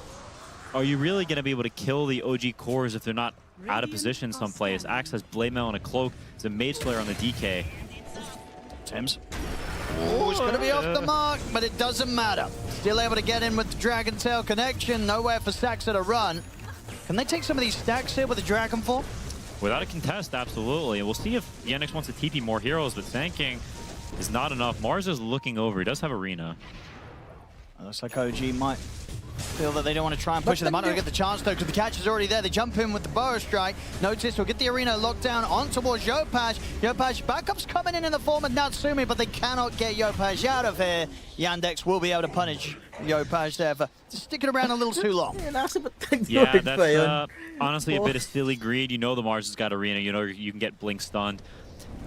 are you really going to be able to kill the OG cores if they're not out of position someplace? Axe has Blade Mail and a Cloak. It's a Mage Slayer on the DK. Tims. Oh, it's going to be off the mark, but it doesn't matter. Still able to get in with the Dragon Tail connection. Nowhere for Saxa to run. Can they take some of these stacks here with the Dragon Fall? Without a contest, absolutely. We'll see if Yandex wants to TP more heroes, but Sanking is not enough. Mars is looking over. He does have Arena. Looks like OG might feel that they don't want to try and push it. They might not get the chance though, because the catch is already there. They jump in with the Boa Strike. Notice will get the Arena locked down on towards Yopaj. Yopaj backups coming in the form of Natsumi, but they cannot get Yopaj out of here. Yandex will be able to punish Yopaj there for sticking around a little too long. Yeah, that's honestly a bit of silly greed. You know the Mars has got Arena. You know you can get Blink stunned.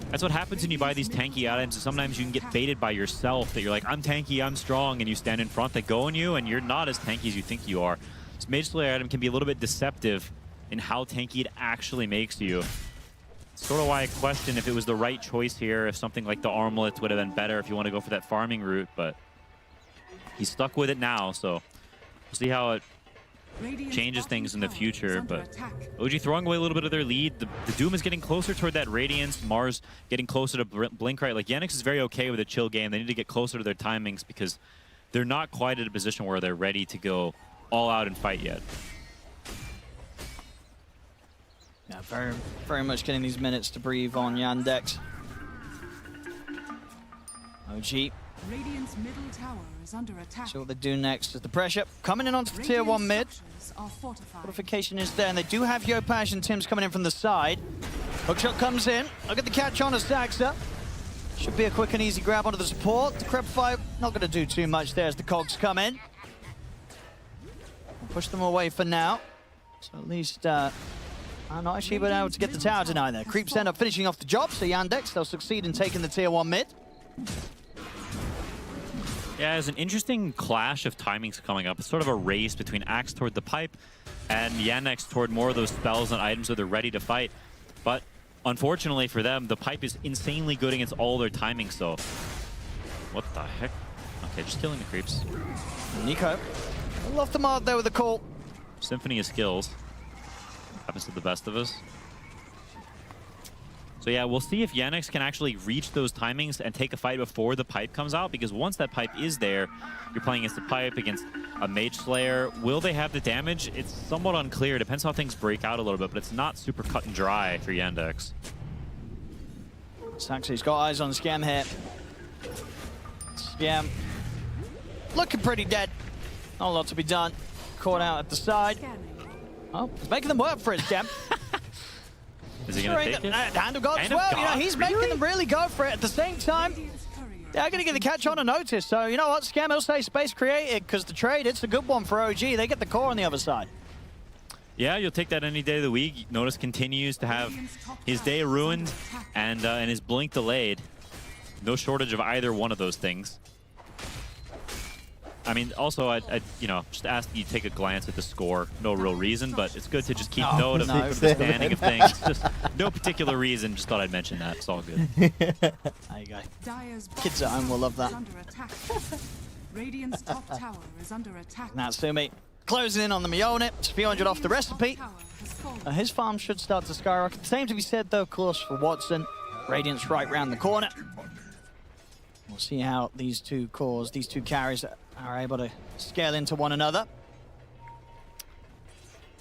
That's what happens when you buy these tanky items. Sometimes you can get baited by yourself, that you're like, I'm tanky, I'm strong, and you stand in front, they go on you, and you're not as tanky as you think you are. This Mage Slayer item can be a little bit deceptive in how tanky it actually makes you. Sort of why I question if it was the right choice here, if something like the Armlet would have been better if you want to go for that farming route, but he's stuck with it now, so we'll see how it changes things in the future. But OG throwing away a little bit of their lead. The Doom is getting closer toward that Radiance. Mars getting closer to Blink, right? Like, Yandex is very okay with a chill game. They need to get closer to their timings because they're not quite at a position where they're ready to go all out and fight yet. Yeah, very much getting these minutes to breathe on Yandex. OG. Radiant's middle tower is under attack. So what they do next is the pressure coming in onto the tier 1 mid. Fortification is there, and they do have Yopaj and Tims coming in from the side. Hookshot comes in. Look at the catch on a Saxa. Should be a quick and easy grab onto the support. The Crepify not going to do too much there as the cogs come in. We'll push them away for now. So at least I'm not actually able to get the tower denied there. Creeps end up finishing off the job, so Yandex, they'll succeed in taking the tier 1 mid. Yeah, there's an interesting clash of timings coming up. It's sort of a race between Axe toward the pipe and Yandex toward more of those spells and items that they're ready to fight. But unfortunately for them, the pipe is insanely good against all their timings, so... What the heck? Okay, just killing the creeps. Nico. Love the mod there with the call. Symphony of skills. Happens to the best of us. So yeah, we'll see if Yandex can actually reach those timings and take a fight before the pipe comes out, because once that pipe is there, you're playing against the pipe, against a Mage Slayer. Will they have the damage? It's somewhat unclear. It depends how things break out a little bit, but it's not super cut and dry for Yandex. Saxy's got eyes on Scam here. Scam looking pretty dead. Not a lot to be done. Caught out at the side. Oh, he's making them work for it, Scam. Is he going to take it? Hand of God as well. You know, he's making them really go for it. At the same time, they're going to get the catch on a notice. So, you know what? Scam will say space created, because the trade, it's a good one for OG. They get the core on the other side. Yeah, you'll take that any day of the week. Notice continues to have his day ruined and his blink delayed. No shortage of either one of those things. I mean, also, I you know, just ask you take a glance at the score. No real reason, but it's good to just keep note of the standing of things. Just no particular reason. Just thought I'd mention that. It's all good. There you go. Kids at home will love that. Radiant's top tower is under attack. Natsumi closing in on the Mjolnir. It's 300 off the recipe. His farm should start to skyrocket. The same to be said, though, of course, for Watson. Radiant's right round the corner. We'll see how these two cores, these two carries are able to scale into one another.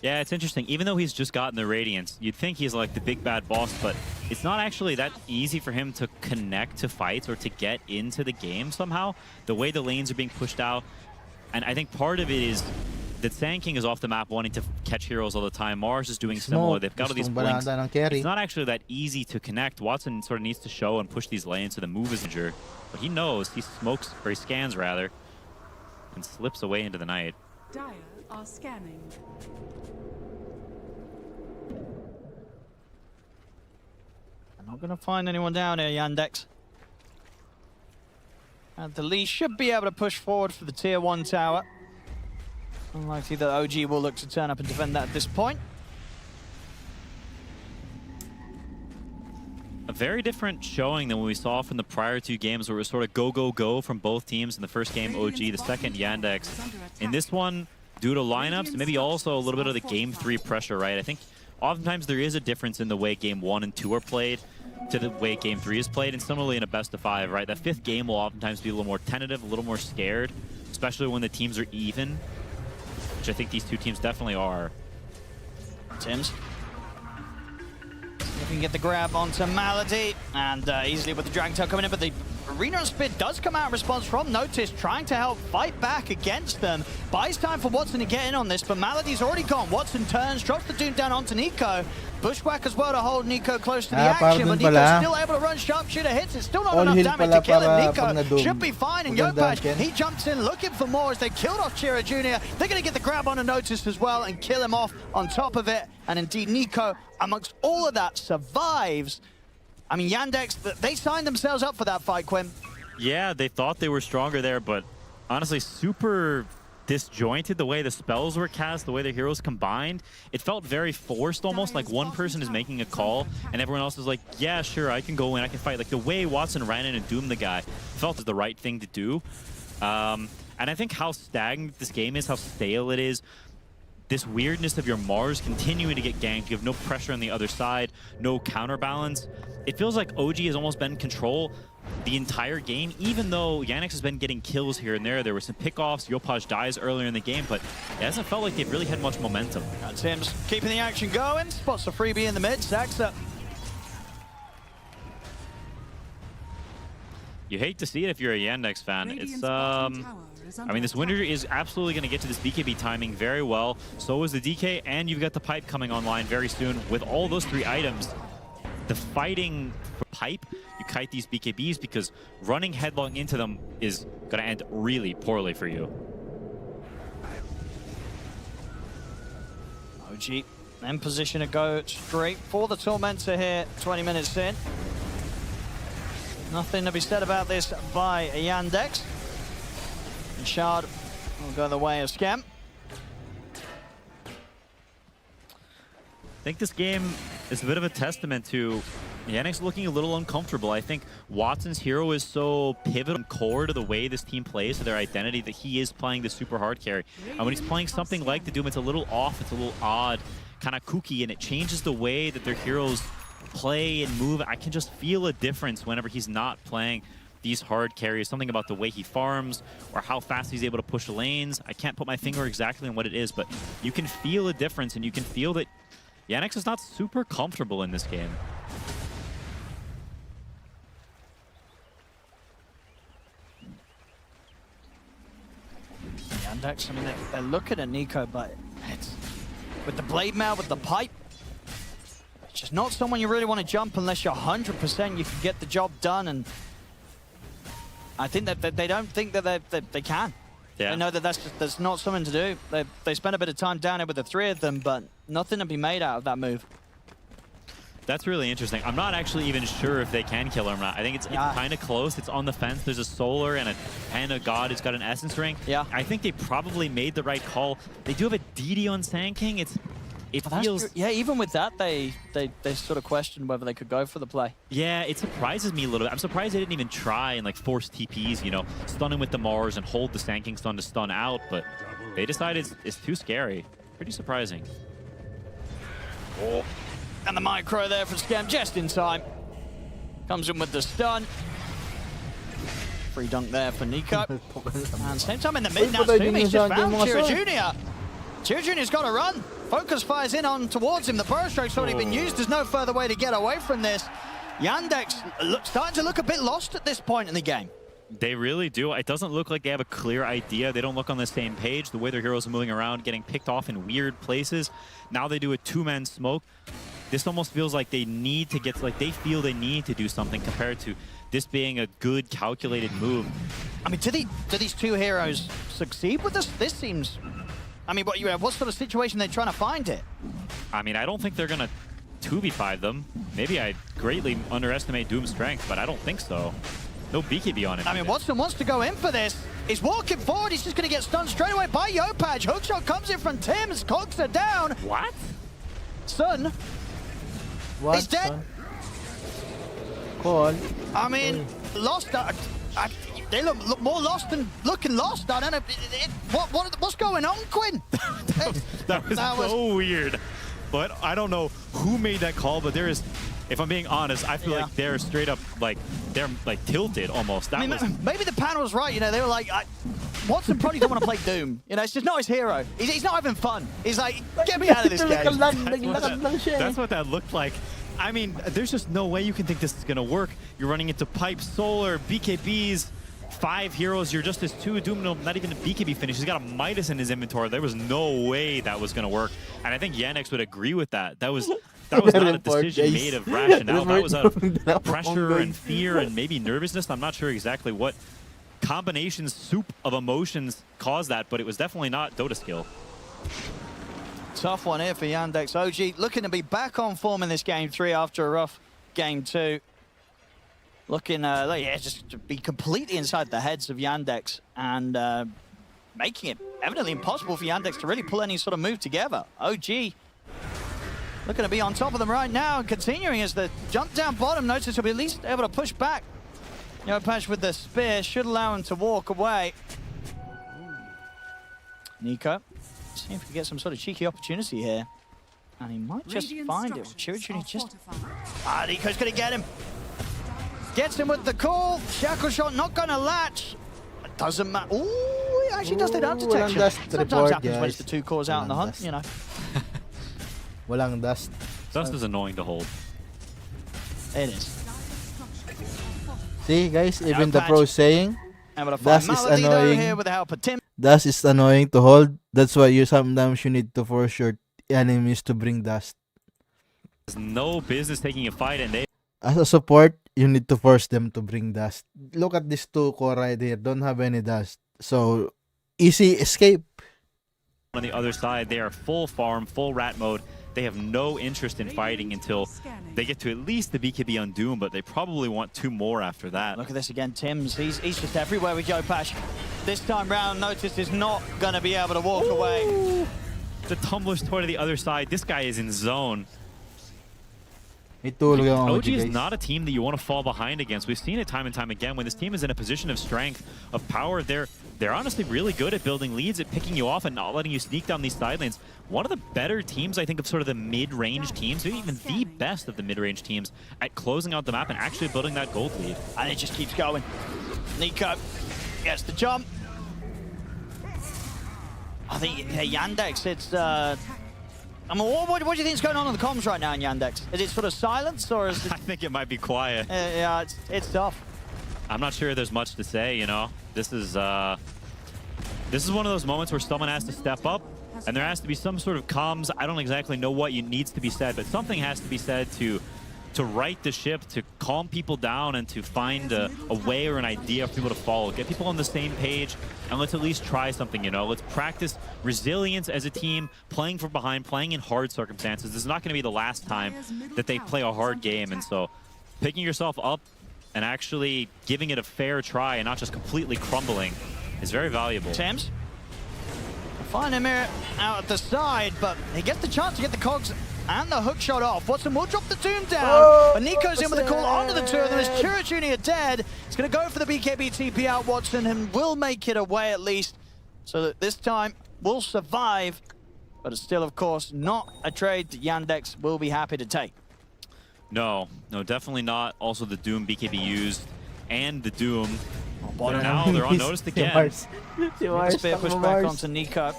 Yeah, it's interesting. Even though he's just gotten the Radiance, you'd think he's like the big bad boss, but it's not actually that easy for him to connect to fights or to get into the game somehow. The way the lanes are being pushed out. And I think part of it is that Sand King is off the map wanting to catch heroes all the time. Mars is doing similar. They've got all these blinks. It's not actually that easy to connect. Watson sort of needs to show and push these lanes so the move is injured. But he knows. He smokes, or he scans rather, and slips away into the night. Dire are scanning. I'm not going to find anyone down here, Yandex. And the Lee should be able to push forward for the tier 1 tower. Unlikely that OG will look to turn up and defend that at this point. A very different showing than what we saw from the prior two games where it was sort of go, go, go from both teams. In the first game, OG, the second, Yandex. In this one, due to lineups, maybe also a little bit of the game 3 pressure, right? I think oftentimes there is a difference in the way game 1 and 2 are played to the way game 3 is played, and similarly in a best of 5, right? That 5th game will oftentimes be a little more tentative, a little more scared, especially when the teams are even, which I think these two teams definitely are. Tim's. If we can get the grab onto Malady, and easily with the Dragon Tail coming in, but the Arena Spit does come out in response from Notice, trying to help fight back against them. Buys time for Watson to get in on this, but Malady's already gone. Watson turns, drops the Doom down onto Nico. Bushwhack as well to hold Nico close to the action, but Nico's still able to run. Sharpshooter hits, it's still not enough damage to kill him. Nico should be fine, and Yopash, he jumps in looking for more as they killed off Chira Jr. They're going to get the grab on a Notice as well and kill him off on top of it. And indeed, Nico, amongst all of that, survives. I mean, Yandex, they signed themselves up for that fight, Quinn. Yeah, they thought they were stronger there, but honestly, super disjointed the way the spells were cast, the way the heroes combined. It felt very forced almost, like one person is making a call and everyone else is like, yeah, sure, I can go in, I can fight. Like the way Watson ran in and doomed the guy felt as the right thing to do. And I think how stagnant this game is, how stale it is, this weirdness of your Mars continuing to get ganked, you have no pressure on the other side, no counterbalance. It feels like OG has almost been in control the entire game, even though Yandex has been getting kills here and there. There were some pickoffs, Yopaj dies earlier in the game, but it hasn't felt like they've really had much momentum. Tim's keeping the action going, spots the freebie in the mid, stacks up. You hate to see it if you're a Yandex fan. It's, I mean, this winter is absolutely going to get to this BKB timing very well. So is the DK, and you've got the pipe coming online very soon. With all those 3 items, the fighting for pipe, you kite these BKBs because running headlong into them is going to end really poorly for you. OG in position to go straight for the Tormentor here, 20 minutes in. Nothing to be said about this by Yandex. And Shard will go the way of Scam. I think this game is a bit of a testament to Yandex looking a little uncomfortable. I think Watson's hero is so pivotal and core to the way this team plays, to their identity, that he is playing the super hard carry. And when he's playing something like the Doom, it's a little off, it's a little odd, kind of kooky, and it changes the way that their heroes play and move. I can just feel a difference whenever he's not playing these hard carries. Something about the way he farms or how fast he's able to push lanes. I can't put my finger exactly on what it is, but you can feel a difference, and you can feel that Yandex is not super comfortable in this game. Yandex, I mean, they're looking at Nico, but it's, with the blade mail, with the pipe, it's just not someone you really want to jump unless you're 100% you can get the job done. And I think that they don't think that they can. Yeah. They know that that's not something to do. They spent a bit of time down here with the 3 of them, but nothing to be made out of that move. That's really interesting. I'm not actually even sure if they can kill him or not. I think it's kind of close. It's on the fence. There's a Solar and a God who's got an Essence Ring. Yeah. I think they probably made the right call. They do have a DD on Sand King. It feels... Yeah, even with that, they sort of questioned whether they could go for the play. Yeah, it surprises me a little bit. I'm surprised they didn't even try and like force TPs, you know, stun him with the Mars and hold the Sand King stun to stun out, but they decided it's too scary. Pretty surprising. Oh. And the micro there for Scam just in time. Comes in with the stun. Free dunk there for Nico. And same time in the mid now, Sumi's just found Chira Jr. Chira Jr.'s got to run. Focus fires in on towards him. The burrow stroke's already been used. There's no further way to get away from this. Yandex starting to look a bit lost at this point in the game. They really do. It doesn't look like they have a clear idea. They don't look on the same page. The way their heroes are moving around, getting picked off in weird places. Now they do a two-man smoke. This almost feels like they need to get, like they feel they need to do something compared to this being a good, calculated move. I mean, do these two heroes succeed with this? This seems... I mean, what sort of situation they're trying to find it? I mean, I don't think they're going to 2v5 them. Maybe I greatly underestimate Doom's strength, but I don't think so. No BKB on him. I mean, Watson wants to go in for this. He's walking forward. He's just going to get stunned straight away by Yopaj. Hookshot comes in from Tim's. Cogs are down. What? Sun. What? He's dead. Son? Call. I mean, lost. They look more lost than looking lost. I don't know. What's going on, Quinn? that was so weird. But I don't know who made that call, but there is... If I'm being honest, I feel like they're straight up, like, they're like tilted almost. That was... Maybe the panel was right, you know, they were like, Watson probably don't want to play Doom. You know, it's just not his hero. He's not having fun. He's like, get me out of this game. That's what that looked like. I mean, there's just no way you can think this is going to work. You're running into Pipe, Solar, BKBs, 5 heroes. You're just as 2. Doom, not even a BKB finish. He's got a Midas in his inventory. There was no way that was going to work. And I think Yandex would agree with that. That was not a decision made of rationale. That was out of pressure and fear and maybe nervousness. I'm not sure exactly what combination soup of emotions caused that, but it was definitely not Dota skill. Tough one here for Yandex. OG looking to be back on form in this game 3 after a rough game 2. Looking, just to be completely inside the heads of Yandex and making it evidently impossible for Yandex to really pull any sort of move together. OG looking to be on top of them right now and continuing as the jump down bottom. Notice he'll be at least able to push back. Yopaj with the spear should allow him to walk away. Nico, see if we can get some sort of cheeky opportunity here. And he might just find it. Chirichuni just... Nico's going to get him. Gets him with the call. Shackle shot not going to latch. It doesn't matter. Ooh, he actually does the dance detection. Sometimes happens when it's the 2 cores out in the hunt, you know. Walang dust. Dust is annoying to hold. It is. See, guys, even the pros saying dust is annoying. Here with the help of Tim. Dust is annoying to hold. That's why sometimes you need to force your enemies to bring dust. There's no business taking a fight, and they... As a support, you need to force them to bring dust. Look at these 2 core right here. Don't have any dust. So, easy escape. On the other side, they are full farm, full rat mode. They have no interest in fighting until they get to at least the BKB on Doom, but they probably want 2 more after that. Look at this again, Tim's. He's just everywhere with Yopaj. This time round, Notice is not going to be able to walk away. The Tumbler's toy to the other side. This guy is in zone. OG is not a team that you want to fall behind against. We've seen it time and time again. When this team is in a position of strength, of power, they're honestly really good at building leads, at picking you off and not letting you sneak down these side lanes. One of the better teams, I think, of sort of the mid-range teams, maybe even the best of the mid-range teams at closing out the map and actually building that gold lead. And it just keeps going. Nico gets the jump. I think Yandex, it's... I mean, what do you think is going on the comms right now in Yandex? Is it sort of silence, or is it... I think it might be quiet. Yeah, it's tough. I'm not sure there's much to say, you know? This is one of those moments where someone has to step up, and there has to be some sort of comms. I don't exactly know what needs to be said, but something has to be said to right the ship, to calm people down, and to find a way or an idea for people to follow. Get people on the same page, and let's at least try something, you know? Let's practice resilience as a team, playing from behind, playing in hard circumstances. This is not going to be the last time that they play a hard game, and so picking yourself up and actually giving it a fair try and not just completely crumbling is very valuable. Thames. Find him here out at the side, but he gets the chance to get the cogs and the hook shot off. Watson will drop the Doom down, but Nico's in with a call onto the 2 of them as Chira Jr. dead. He's going to go for the BKB TP out Watson and will make it away at least, so that this time will survive, but it's still, of course, not a trade that Yandex will be happy to take. No, definitely not. Also, the Doom BKB used, and the Doom. But now they're on notice again. Spear push back onto Nico.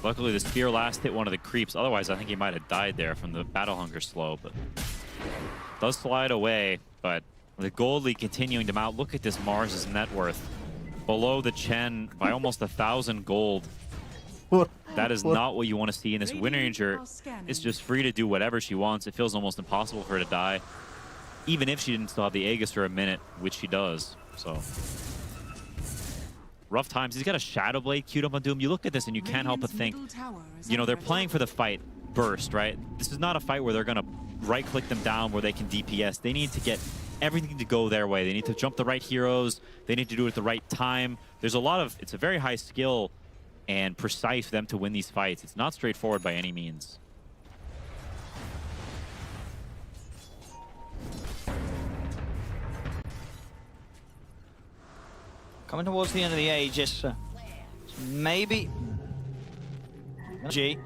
Luckily, the spear last hit one of the creeps. Otherwise, I think he might have died there from the battle hunger slow. But does slide away. But the gold lead continuing to mount. Look at this Mars's net worth below the Chen by almost 1,000 gold. That is not what you want to see in this Wind Ranger. Is just free to do whatever she wants. It feels almost impossible for her to die, even if she didn't still have the Aegis for a minute, which she does. So rough times. He's got a Shadow Blade queued up on Doom. You look at this and you can't help but think, you know, they're playing for the fight burst, right? This is not a fight where they're going to right-click them down where they can DPS. They need to get everything to go their way. They need to jump the right heroes. They need to do it at the right time. There's a lot of, it's a very high skill and precise for them to win these fights. It's not straightforward by any means. Coming towards the end of the Aegis. Maybe. G.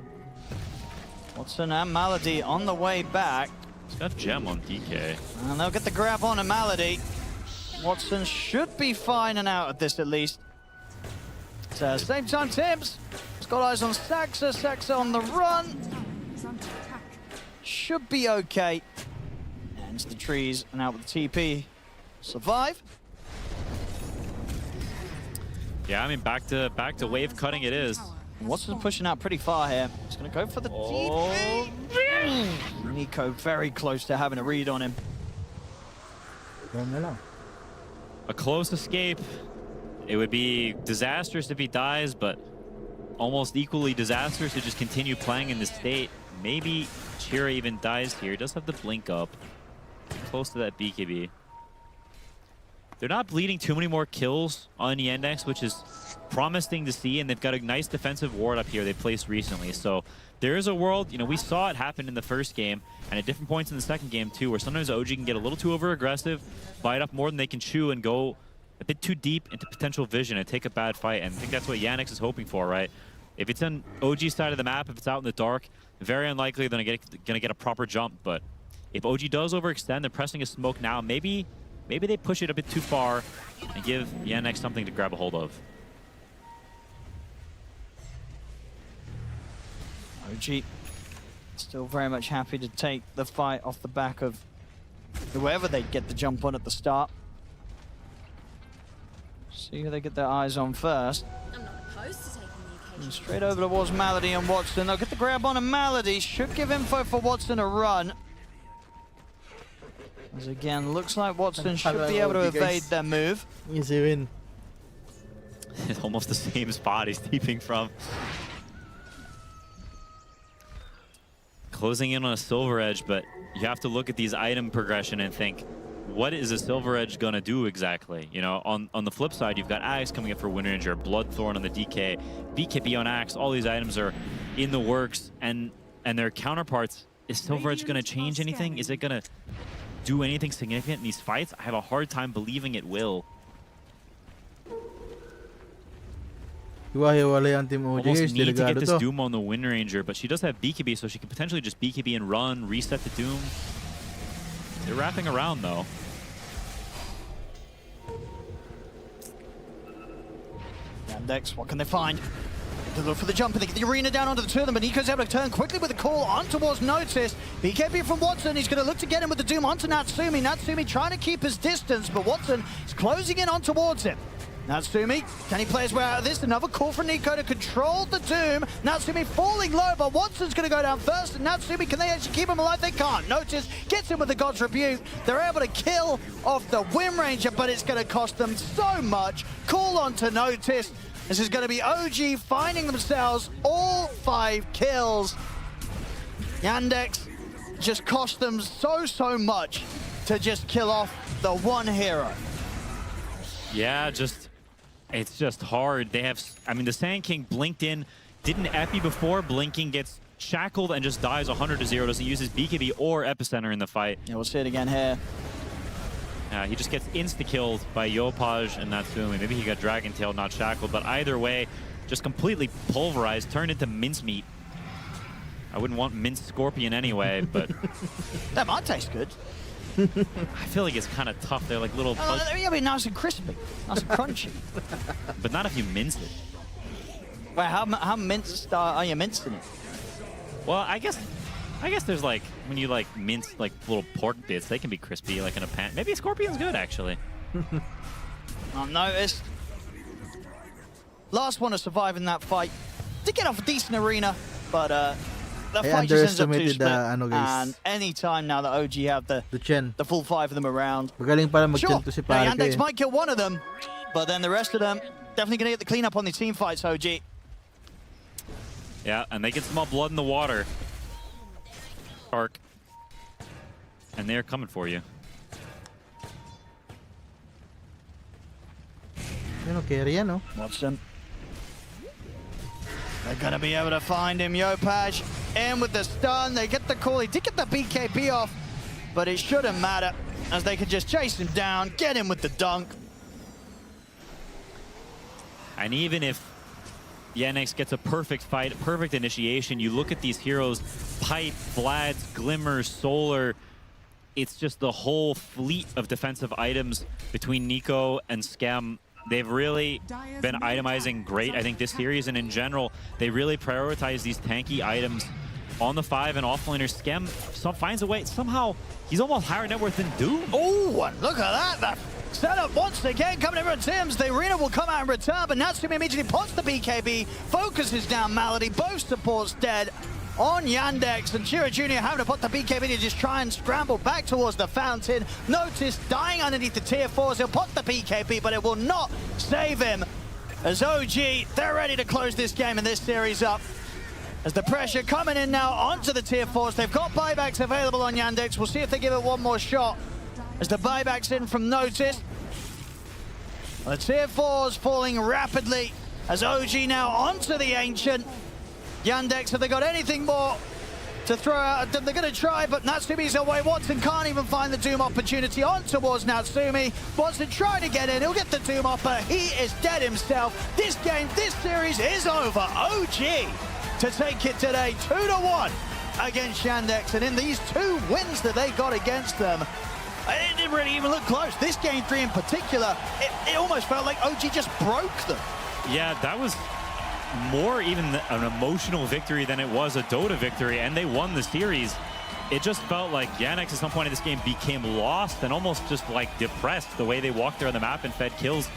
Watson and Malady on the way back. He's got Gem on DK. And they'll get the grab on a Malady. Watson should be fine and out of this at least. So, same time, Tibbs. He's got eyes on Saxa. Saxa on the run. Should be okay. And into the trees and out with the TP. Survive. Yeah, I mean, back to wave cutting it is. Watson's pushing out pretty far here. He's going to go for the TP. Nico very close to having a read on him. A close escape. It would be disastrous if he dies, but almost equally disastrous to just continue playing in this state. Maybe Chira even dies here. He does have the blink up. Close to that BKB. They're not bleeding too many more kills on Yandex, which is promising to see, and they've got a nice defensive ward up here they placed recently. So there is a world, you know, we saw it happen in the first game, and at different points in the second game too, where sometimes OG can get a little too over-aggressive, bite up more than they can chew, and go a bit too deep into potential vision and take a bad fight. And I think that's what Yandex is hoping for, right? If it's on OG's side of the map, if it's out in the dark, very unlikely they're gonna get a proper jump. But if OG does overextend, they're pressing a smoke now. Maybe they push it a bit too far and give Yandex something to grab a hold of. OG still very much happy to take the fight off the back of whoever they get the jump on at the start. See who they get their eyes on first. I'm not opposed to taking the occasion. And straight over towards Malady and Watson. They'll get the grab on a Malady. Should give info for Watson a run. As again, looks like Watson should be able to evade their move. Easy win. It's almost the same spot he's deeping from. Closing in on a Silver Edge, but you have to look at these item progression and think, what is a Silver Edge gonna do exactly? You know, on the flip side, you've got Axe coming up for Wind Ranger, Bloodthorn on the DK, BKB on Axe. All these items are in the works, and their counterparts. Is Silver Edge gonna change anything? Is it gonna do anything significant in these fights? I have a hard time believing it will. Hiwa-hiwalay ang Team OG Almost guys. need to get Delikado this to. Doom on the Wind Ranger, but she does have BKB, so she can potentially just BKB and run, reset the Doom. They're wrapping around, though. Yandex, what can they find? They look for the jump and they get the arena down onto the two of them, but Nico's able to turn quickly with a call on towards Notice. BKB from Watson, he's going to look to get him with the Doom onto Natsumi. Natsumi trying to keep his distance, but Watson is closing in on towards him. Natsumi, can he play his way out of this? Another call from Nico to control the Doom. Natsumi falling low, but Watson's going to go down first. And Natsumi, can they actually keep him alive? They can't. Notice gets him with the God's Rebuke. They're able to kill off the Wind Ranger, but it's going to cost them so much. Call on to Notice. This is going to be OG finding themselves all 5 kills. Yandex just cost them so much to just kill off the one hero. Yeah, it's just hard. They have, I mean, the Sand King blinked in, didn't epi before, blinking, gets shackled and just dies 100-0, doesn't use his BKB or Epicenter in the fight. Yeah, we'll see it again here. He just gets insta-killed by Yopaj and Natsumi. Maybe he got Dragon Tail, not shackled, but either way, just completely pulverized, turned into mincemeat. I wouldn't want minced scorpion anyway, but That might taste good. I feel like it's kind of tough. They're like little bugs, It'll be nice and crispy, nice and crunchy. but not if you mince it. Wait, how minced are you mincing it? Well, I guess there's like when you like mince like little pork bits, they can be crispy like in a pan. Maybe a scorpion's good actually. I've noticed. Last one to survive in that fight. Did get off a decent arena, but the fight just ends up too split. And any time now that OG have the full 5 of them around. Magaling pala Sure, mag-chen to si pare ko Yandex eh. might kill one of them, but then the rest of them definitely going to get the cleanup on the team fights, OG. Yeah, and they can smell blood in the water. Arc. And they're coming for you. Yun, carry yan, no? Watch them. They're going to be able to find him. Yopaj in with the stun. They get the call. He did get the BKB off, but it shouldn't matter as they could just chase him down, get him with the dunk. And even if Yandex gets a perfect fight, a perfect initiation, you look at these heroes, Pipe, Vlad's, Glimmer, Solar, it's just the whole fleet of defensive items between Nico and Scam. They've really been itemizing great, I think, this series, and in general, they really prioritize these tanky items on the 5 and offlaner. Scam finds a way. Somehow, he's almost higher net worth than Doom. Oh, and look at that. The setup once again coming in from Tim's. The arena will come out and return, but Natsumi immediately pots the BKB, focuses down Malady. Both supports dead on Yandex, and Chira Jr. having to put the BKB to just try and scramble back towards the fountain. Notice dying underneath the tier 4s. He'll put the BKB, but it will not save him. As OG, they're ready to close this game and this series up. As the pressure coming in now onto the tier 4s. They've got buybacks available on Yandex. We'll see if they give it one more shot. As the buybacks in from Notice. The tier 4s falling rapidly. As OG now onto the Ancient. Yandex, have they got anything more to throw out at them? They're going to try, but Natsumi's away. Watson can't even find the Doom opportunity on towards Natsumi. Watson trying to get in. He'll get the Doom off, but he is dead himself. This game, this series is over. OG to take it today, 2-1 against Yandex. And in these 2 wins that they got against them, it didn't really even look close. This game 3 in particular, it almost felt like OG just broke them. Yeah, that was more even an emotional victory than it was a Dota victory, and they won the series. It just felt like Yandex at some point in this game became lost and almost just like depressed the way they walked there on the map and fed kills.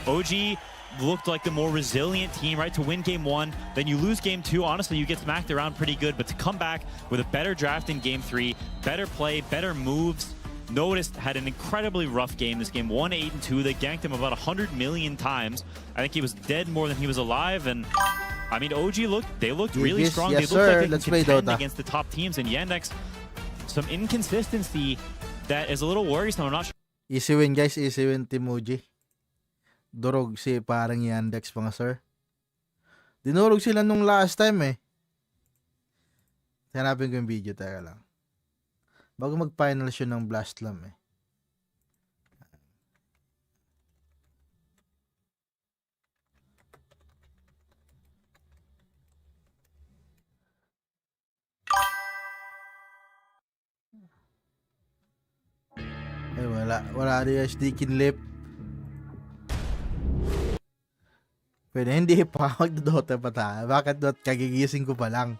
OG looked like the more resilient team, right, to win game 1. Then you lose game 2. Honestly, you get smacked around pretty good, but to come back with a better draft in game 3, better play, better moves. Noticed had an incredibly rough game this game, 1-8-2. They ganked him about 100 million times. I think he was dead more than he was alive, and I mean, OG looked really strong. Yes, they looked like they Let's could play contend Dota against the top teams, and Yandex, some inconsistency that is a little worrisome. I'm not sure. Easy win, guys. Easy win, Team OG. Durog si parang Yandex mga sir. Dinurog sila nung last time eh. Hanapin ko yung video, teka lang. Bago mag-final siya ng Blast Lam eh. Ay, wala rin yung sneaking lip. Pwede hindi pa mag-Dota pa tayo. Bakit Dota? Kagigising ko pa lang.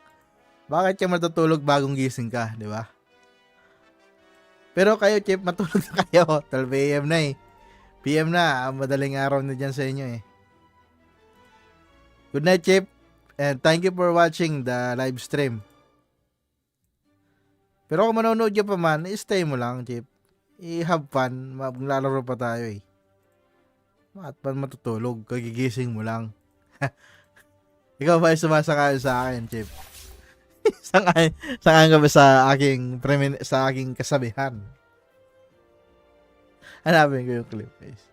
Bakit ka matutulog bagong gising ka, di ba? Pero kayo, Chip, matulog na kayo. 12 AM na eh. PM na. Madaling araw na dyan sa inyo eh. Good night, Chip. And thank you for watching the live stream. Pero kung manonood ka pa man, stay mo lang, Chip. I-have fun. Maglalaro pa tayo eh. At pa matutulog. Kagigising mo lang. Ikaw ba yung sumasakay sa akin, Chip? Sangayon ka ba sa aking kasabihan? Hanapin ko yung clip, guys.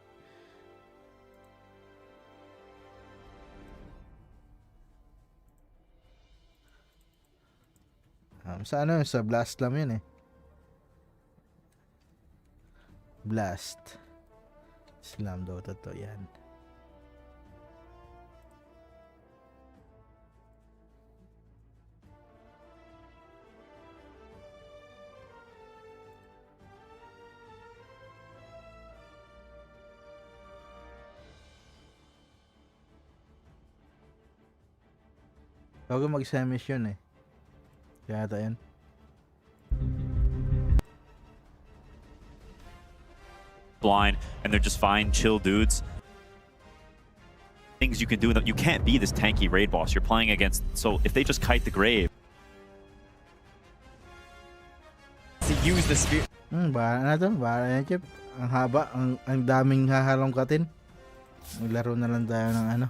Sa Blast lang yun eh. Blast. Slam Dota to yan. Bago mag-semis yun eh. Kaya ata yun. Blind, and they're just fine, chill dudes. Things you can do, that you can't be this tanky raid boss. You're playing against, so if they just kite the grave. To use the spirit. Bahala na to. Bahala na, Chip. Ang haba. Ang daming hahalongkatin. Maglaro na lang tayo ng ano.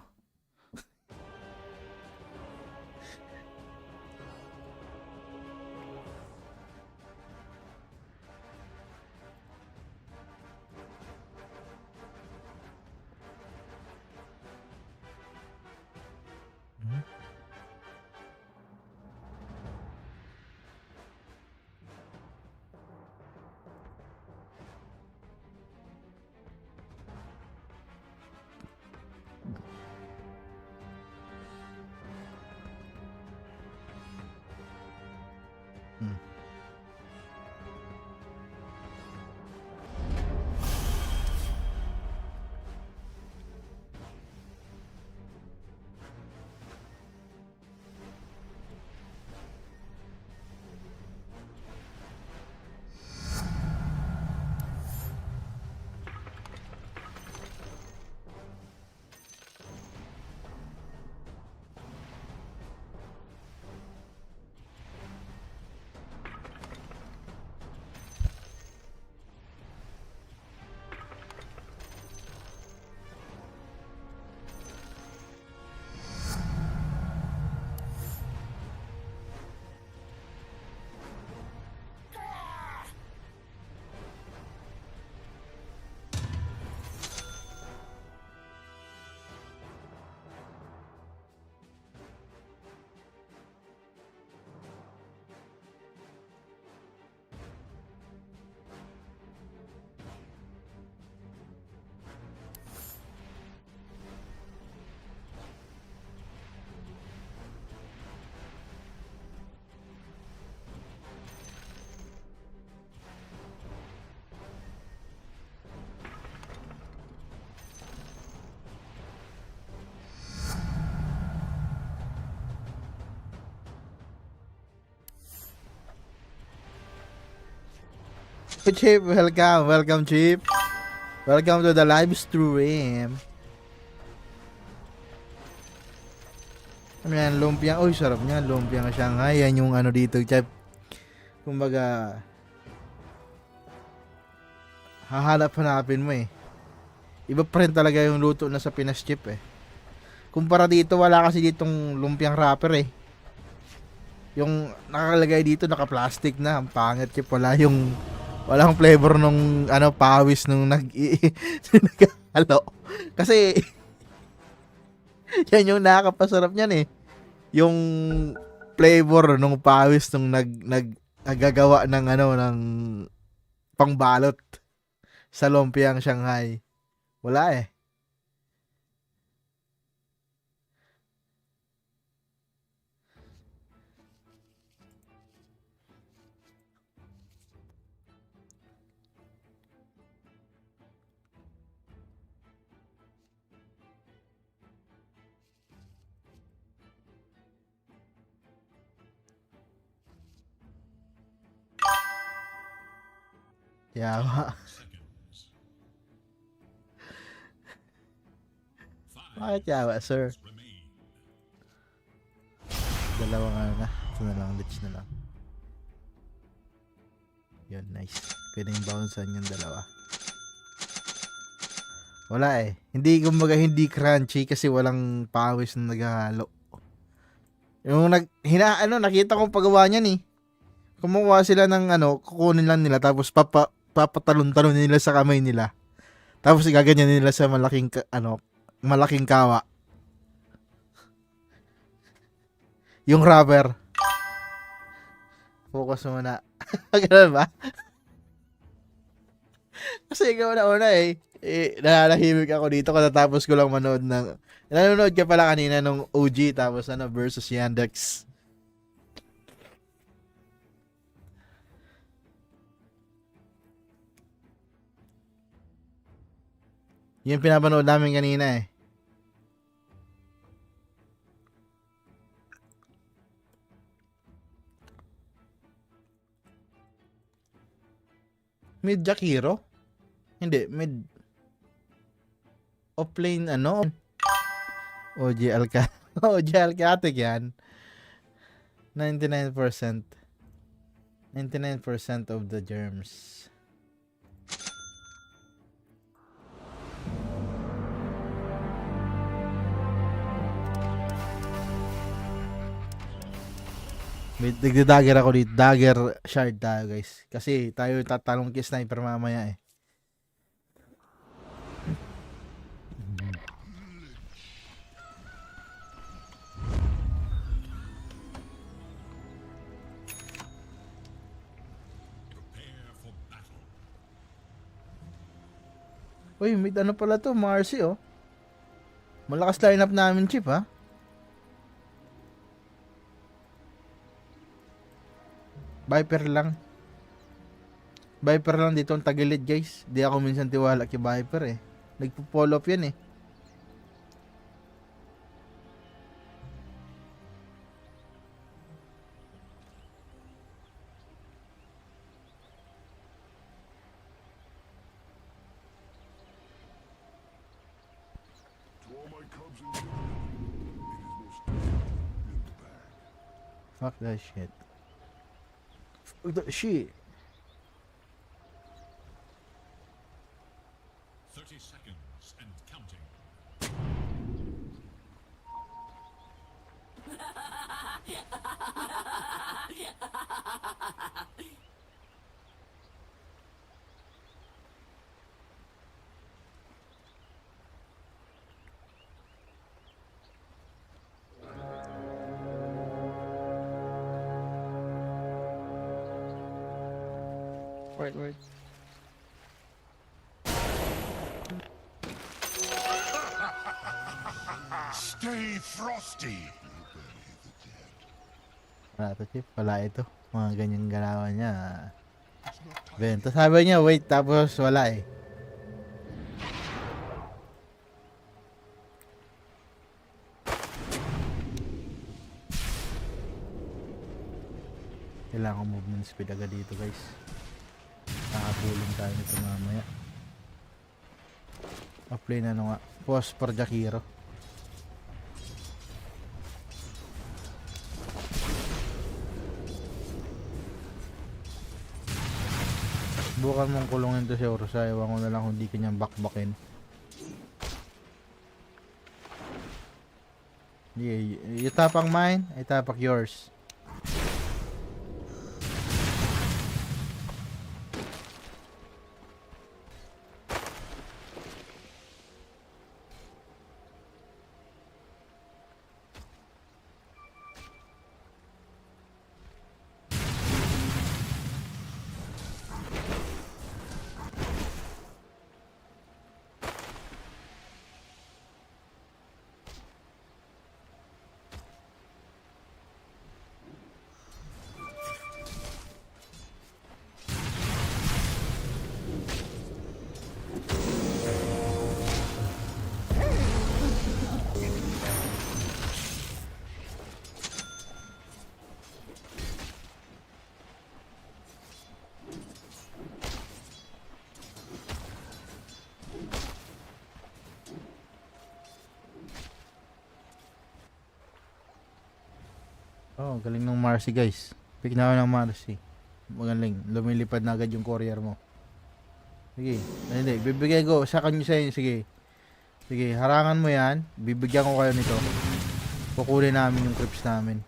Chip, welcome Chip. Welcome to the live stream. Ano yan, lumpia. Uy, sarap niya, lumpia ng Shanghai. Yan yung ano dito, Chip. Kumbaga, hahanap-hanapin mo eh. Iba pa rin talaga yung luto na sa Pinas, Chip eh. Kumpara dito, wala kasi ditong lumpiang wrapper eh. Yung nakakalagay dito, naka-plastic na. Ang pangit, Chip. Walang flavor nung ano pawis nung naghalo. Kasi yan yung nakakapasarap niyan eh. Yung flavor nung pawis nung naggagawa ng ano ng pangbalot sa lumpiang Shanghai. Wala eh. Yawa. Bakit yawa, sir? Dalawang ano na. Ito na lang, lich na lang. Yun, nice. Pwedeng bouncean yung dalawa. Wala eh. Hindi, kumbaga, hindi crunchy kasi walang pawis na naghahalo. Yung nakita kong paggawa niyan eh. Kumukuha sila ng ano, kukunin lang nila tapos papatalon-talon nila sa kamay nila. Tapos igaganyan nila sa malaking kawa. Yung rubber. Focus muna. Ganun ba? Kasi ikaw na eh. Nananahimik ako dito katatapos ko lang manood ng... Nanonood ka pala kanina nung OG tapos versus Yandex. Yung pinapanood namin kanina eh. Mid Jakiro? Hindi, mid offlane ano? OGL ka. OGL ka ate yan. 99%. 99% of the germs. Nagda-dagger ako dito. Dagger shard tayo, guys. Kasi tayo tatalong kay sniper mamaya eh. Uy, mid ano pala to? Marcy, oh. Malakas lineup namin, Chip, ha? Viper lang. Viper lang dito ang tagilid, guys. Di ako minsan tiwala kay Viper, eh. Nagpo-follow up yan, eh. Fuck that shit. Fuck that shit. 30 seconds and counting. Right. Stay frosty. Wala to, Chip. Wala ito. Mga ganyan galawan niya. Bento. Sabi niya, wait. Tapos wala eh. Kailangan movement speed agad dito, guys. Nakapulong tayo nito mamaya. Offlane ano nga. Post for Jakiro. Bukan mong kulungin to si Ursa. Ewan ko na lang kung di kanyang bakbakin. You tapak mine, I tapak yours. Oh, galing ng Marcy, guys. Pick na ako ng Marcy. Magaling. Lumilipad na agad yung courier mo. Sige. Hindi. Bibigyan ko. Sa kanyo sa inyo. Sige. Sige. Harangan mo yan. Bibigyan ko kayo nito. Kukunin namin yung creeps namin.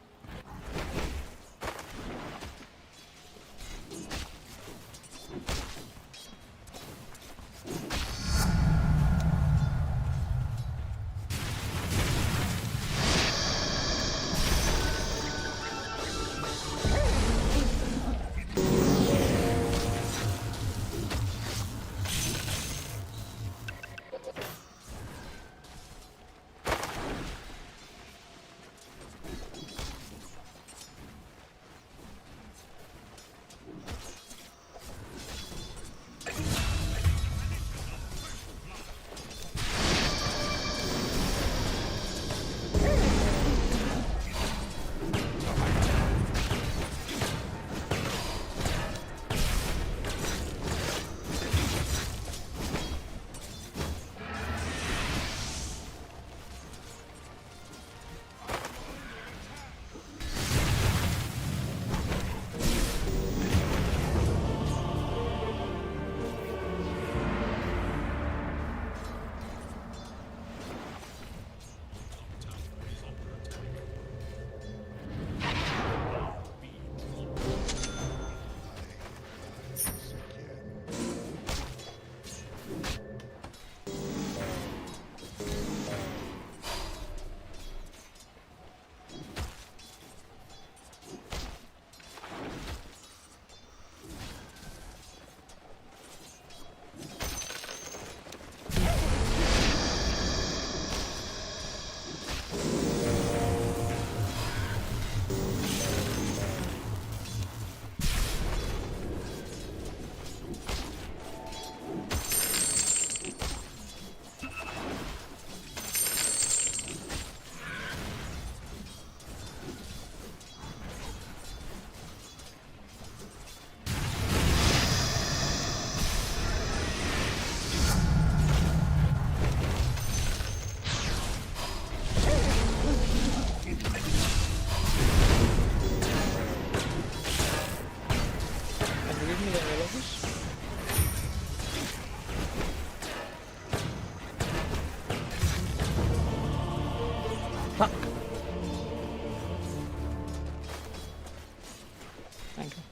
Thank you.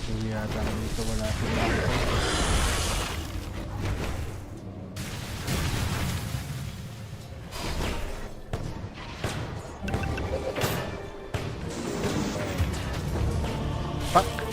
Huli yata na dito, wala sila. Fuck!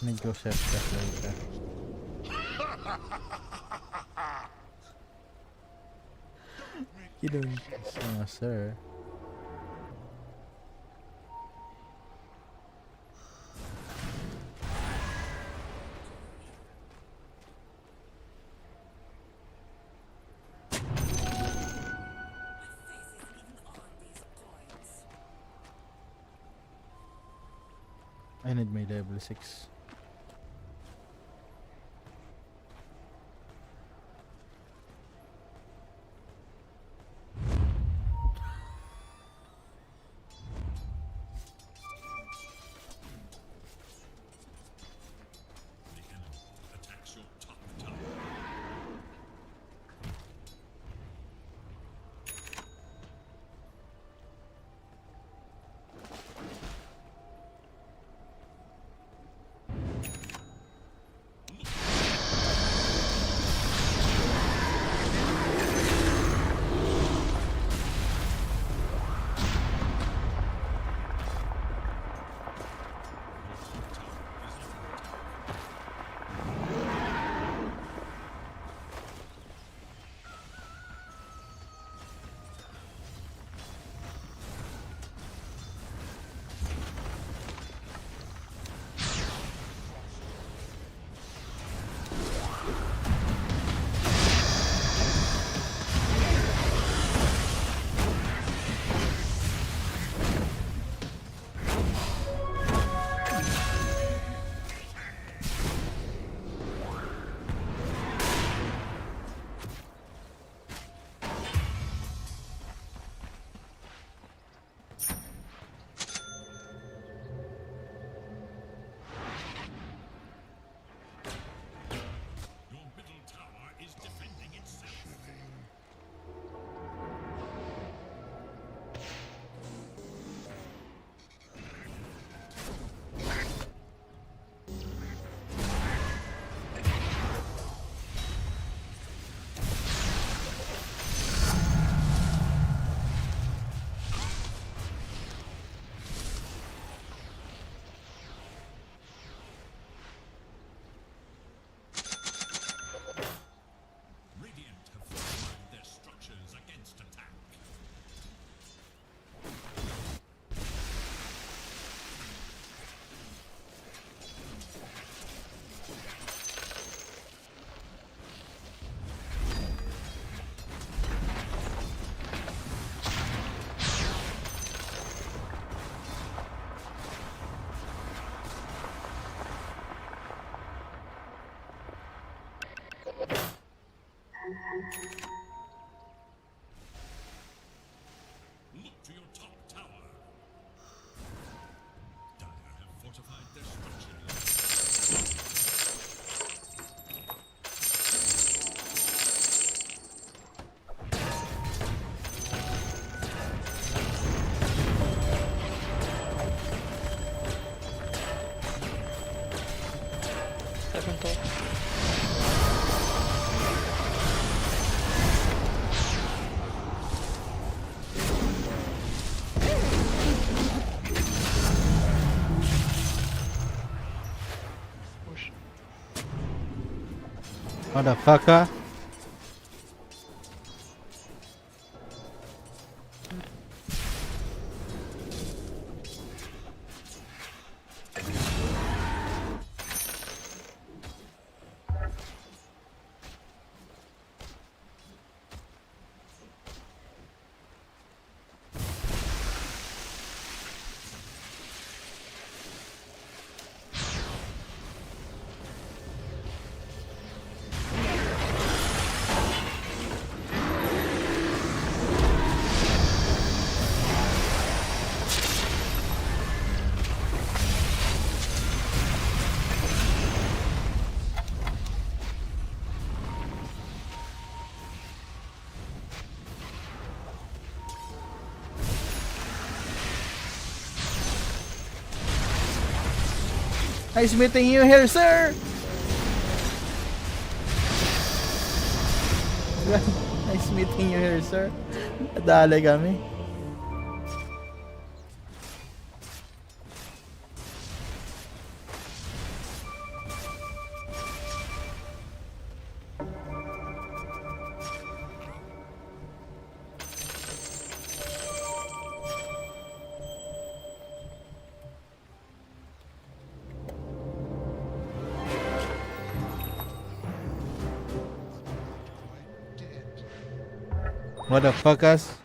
Medyo set later. Killing sir. I need my level 6. Attacks your top tower. Look to your top tower. Dire have fortified their structure. Second top. Motherfucker. Nice meeting you here, sir. Nice meeting you here, sir. Nadali kami. Motherfuckers.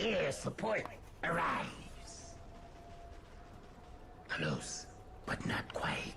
Heir support arrives. Close, but not quite.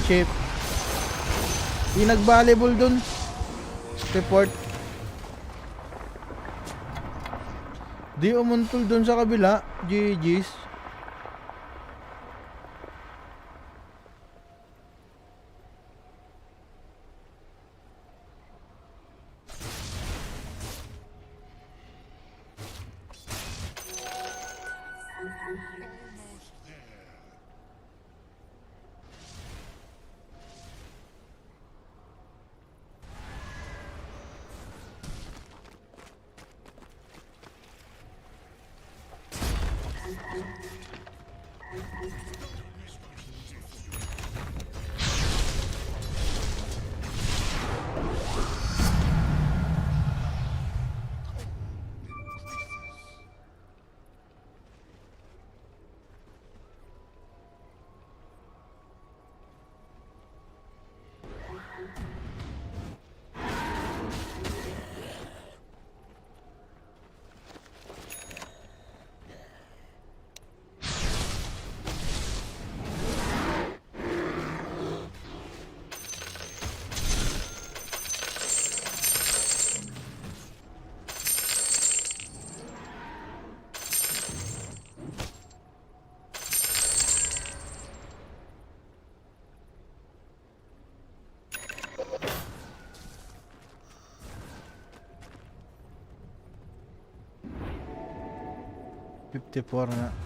Chip. Di nag-volleyball dun. Report. Di umuntol dun sa kabila. GG's. 54 na.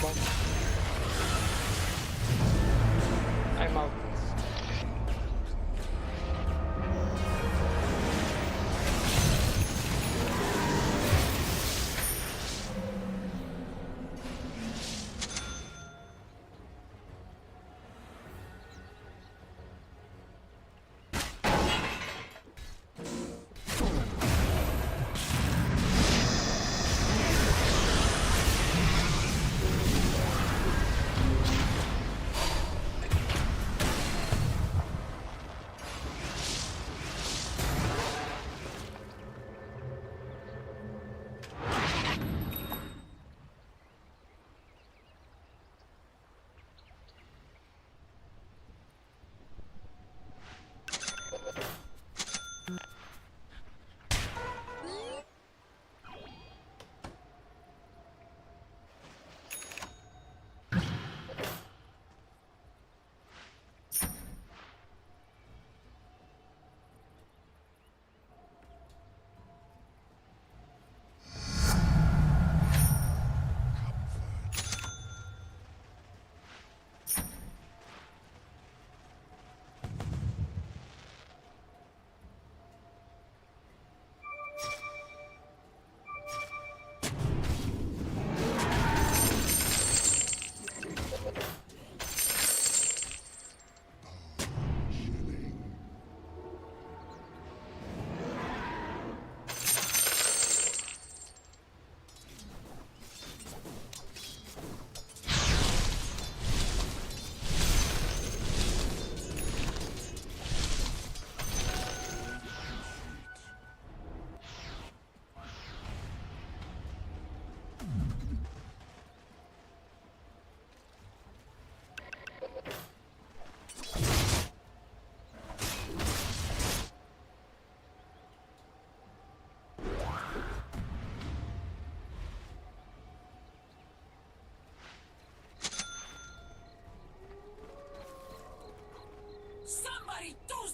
bomb. I'm out.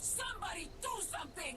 Somebody do something!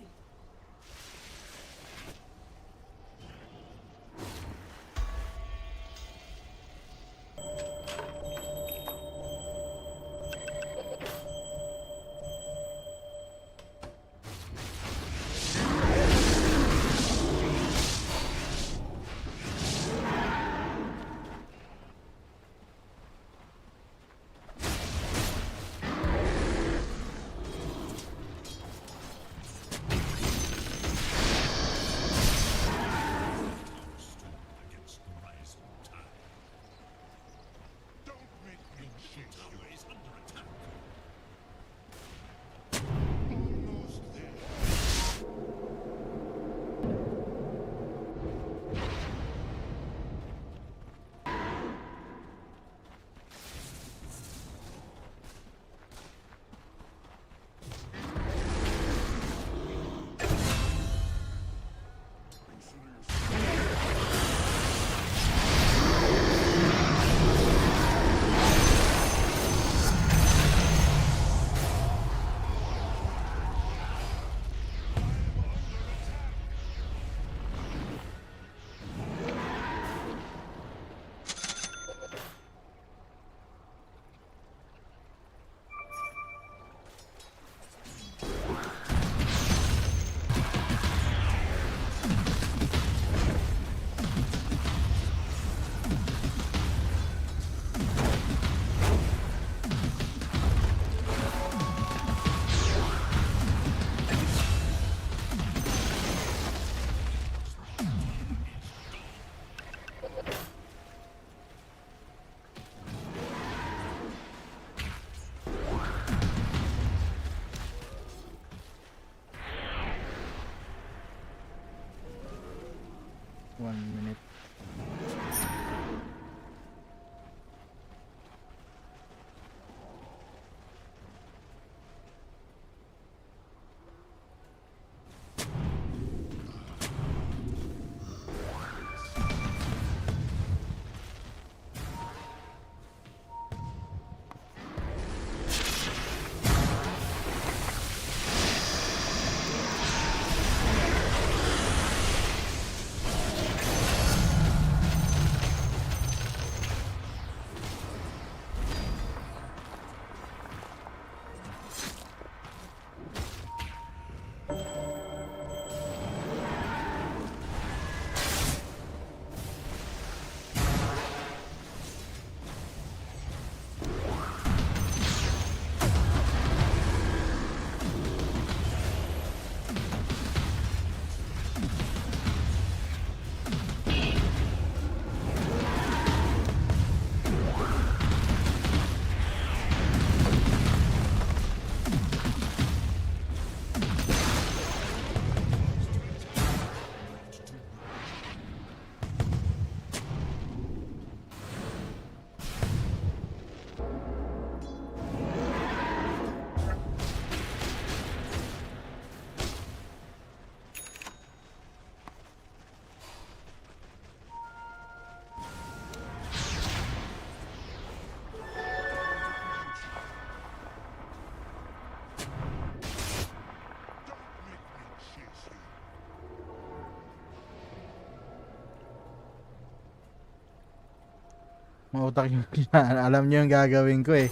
Mautak yung alam niyo yung gagawin ko eh.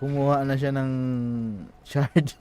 Kumuha na siya ng shard.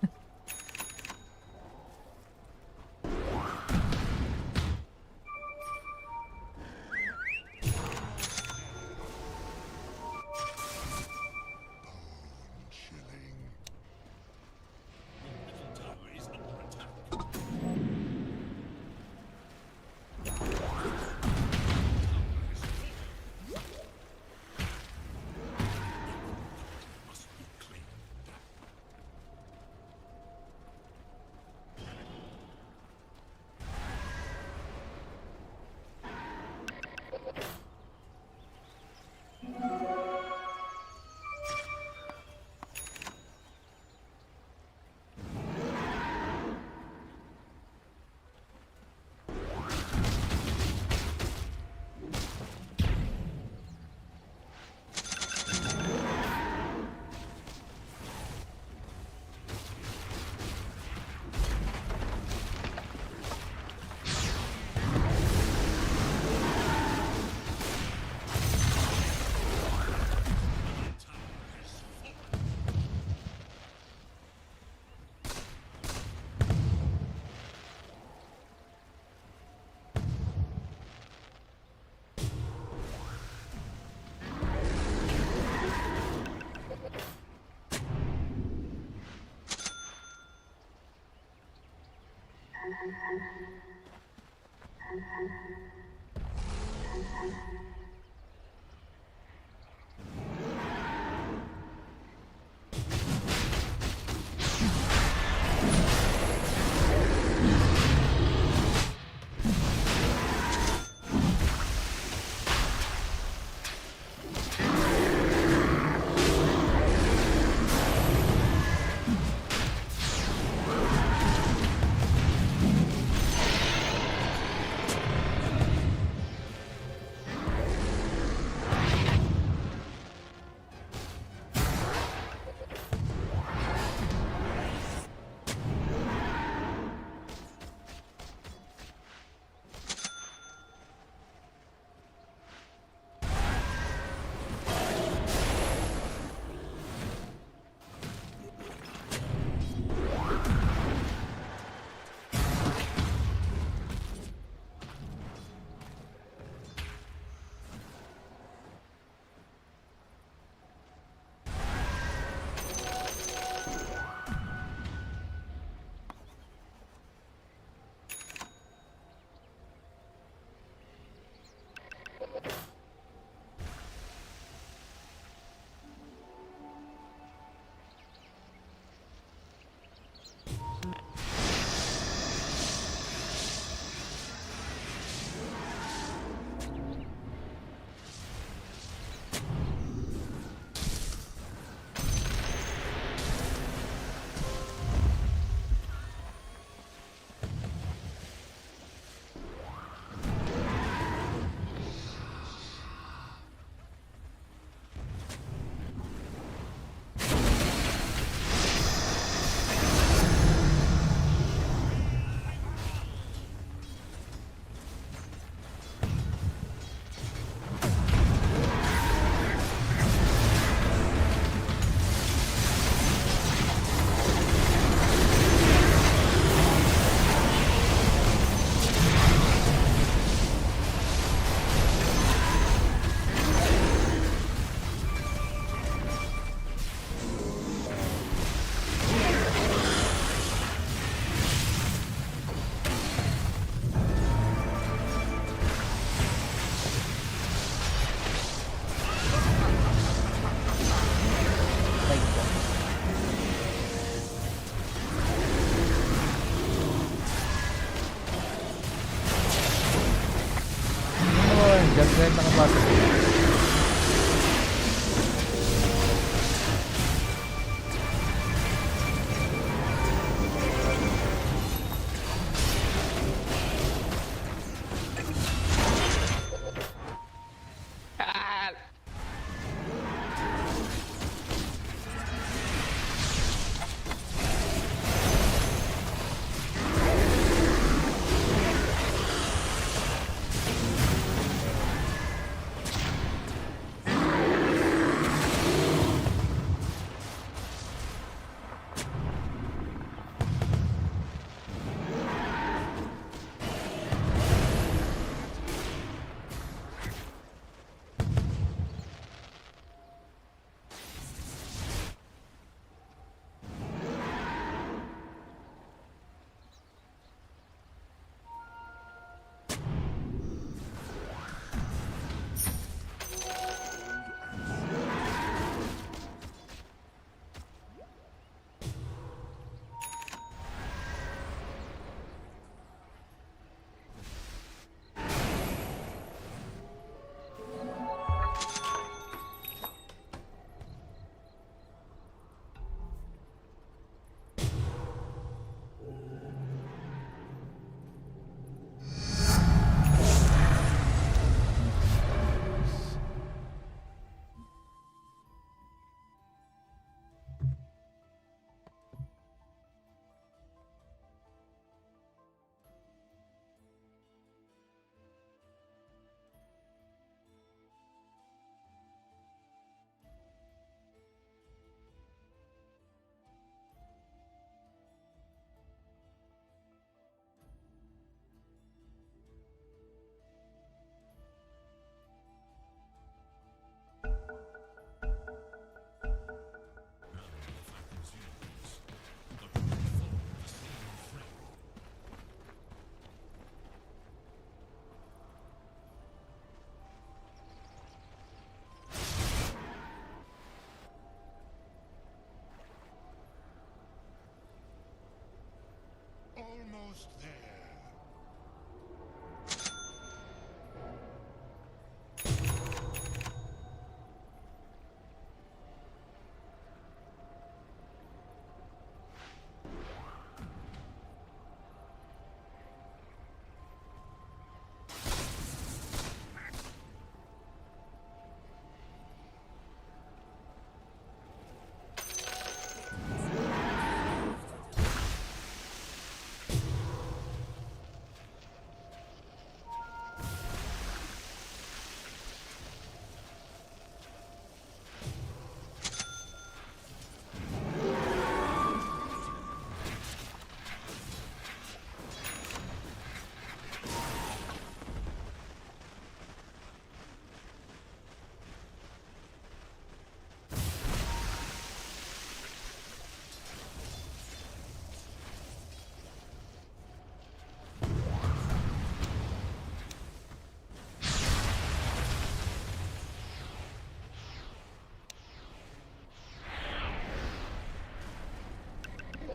Kahit nakapasok ko.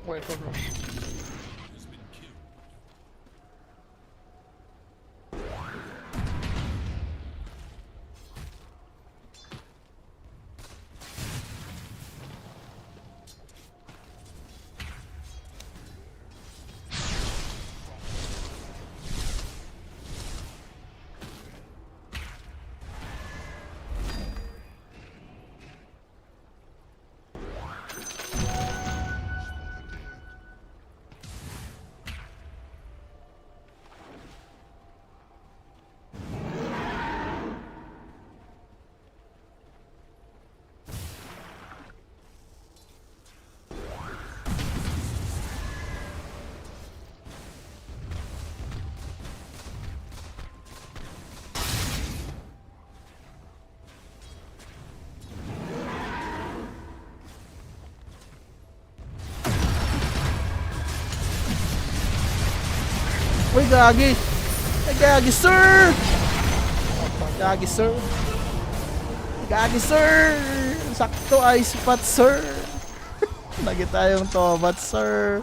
Wait for rush. Uy, gagi! Ay, gagi, sir! Gagi, sir! Gagi, sir! Sakto ay spot, sir! Lagi tayong tobat, sir!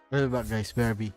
Well back guys, BRB.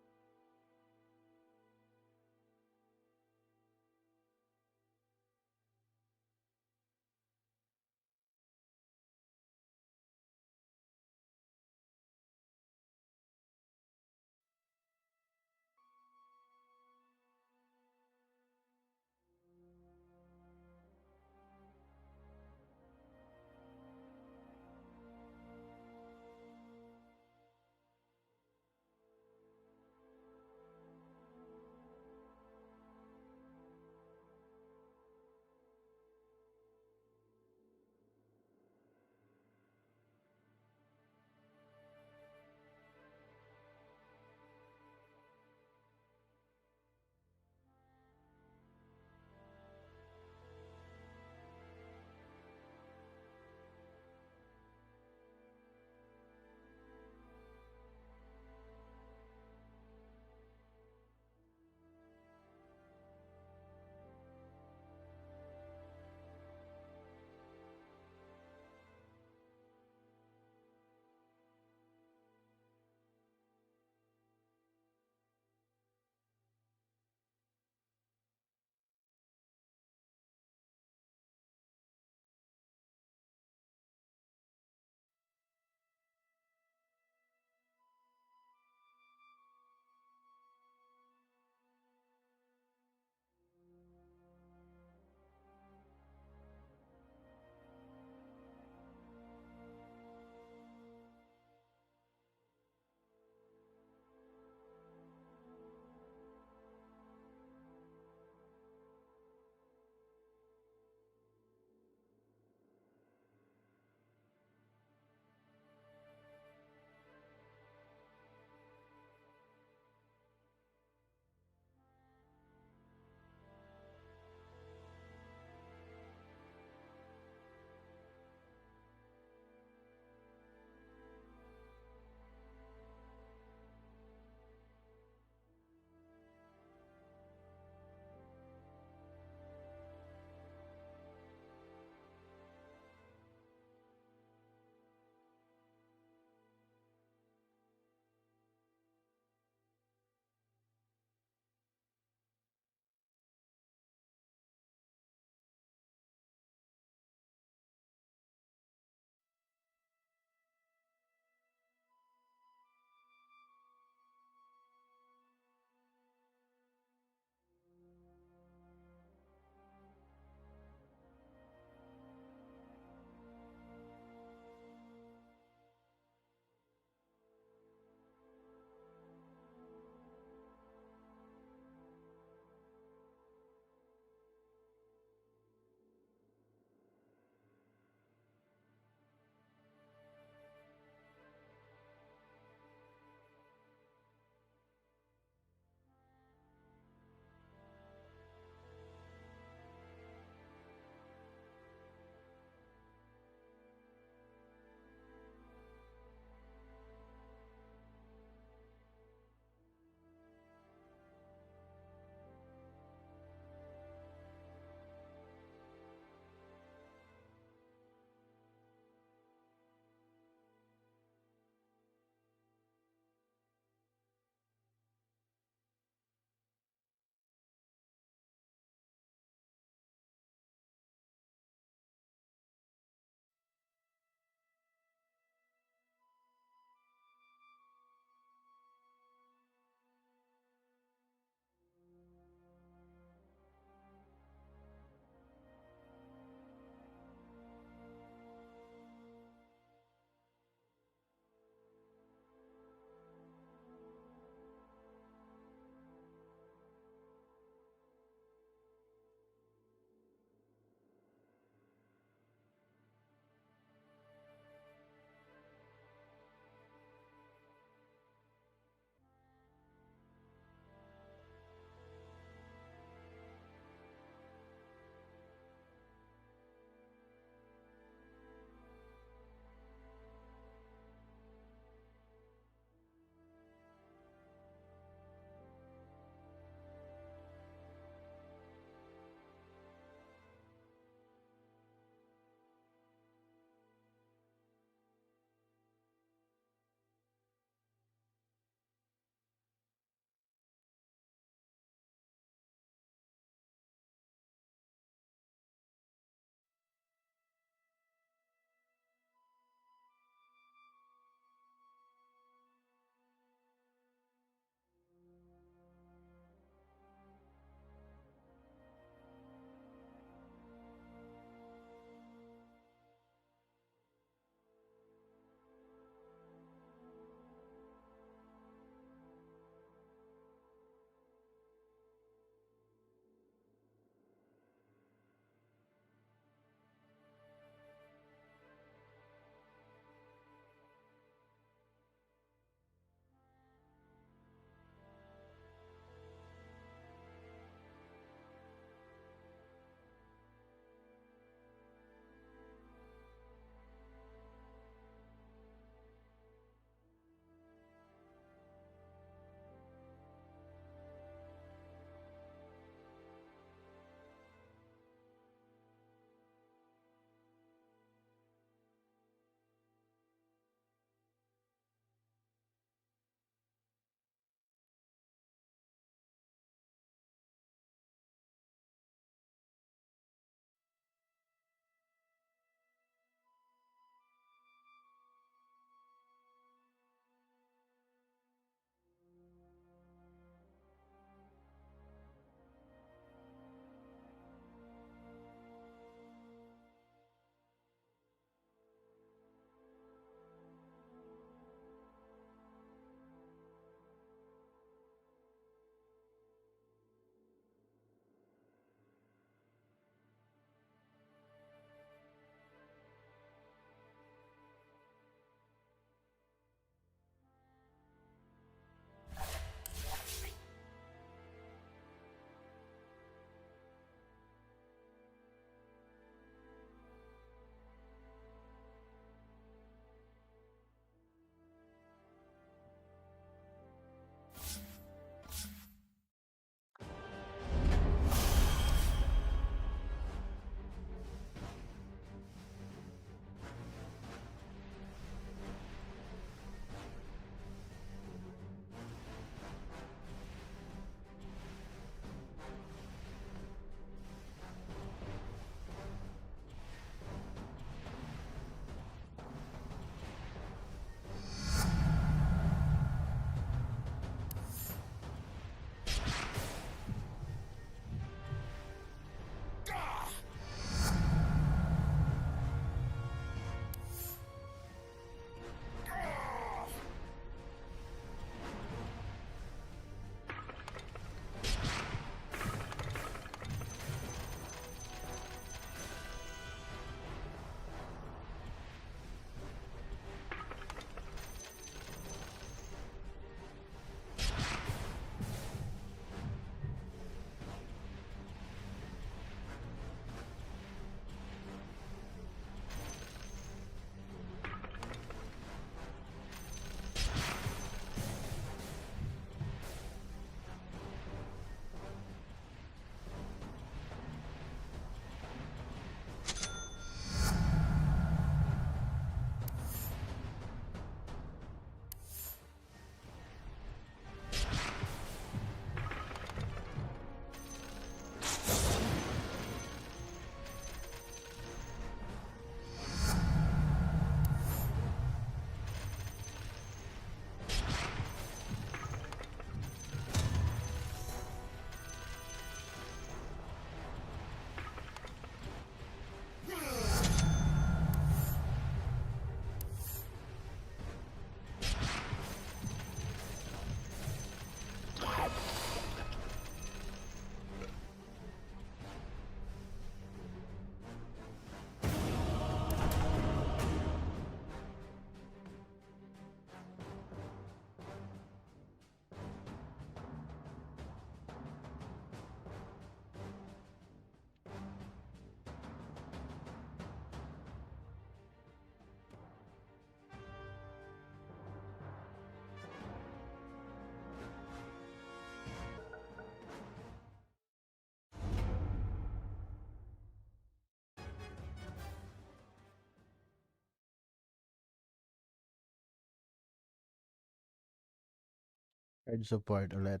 Card support ulit.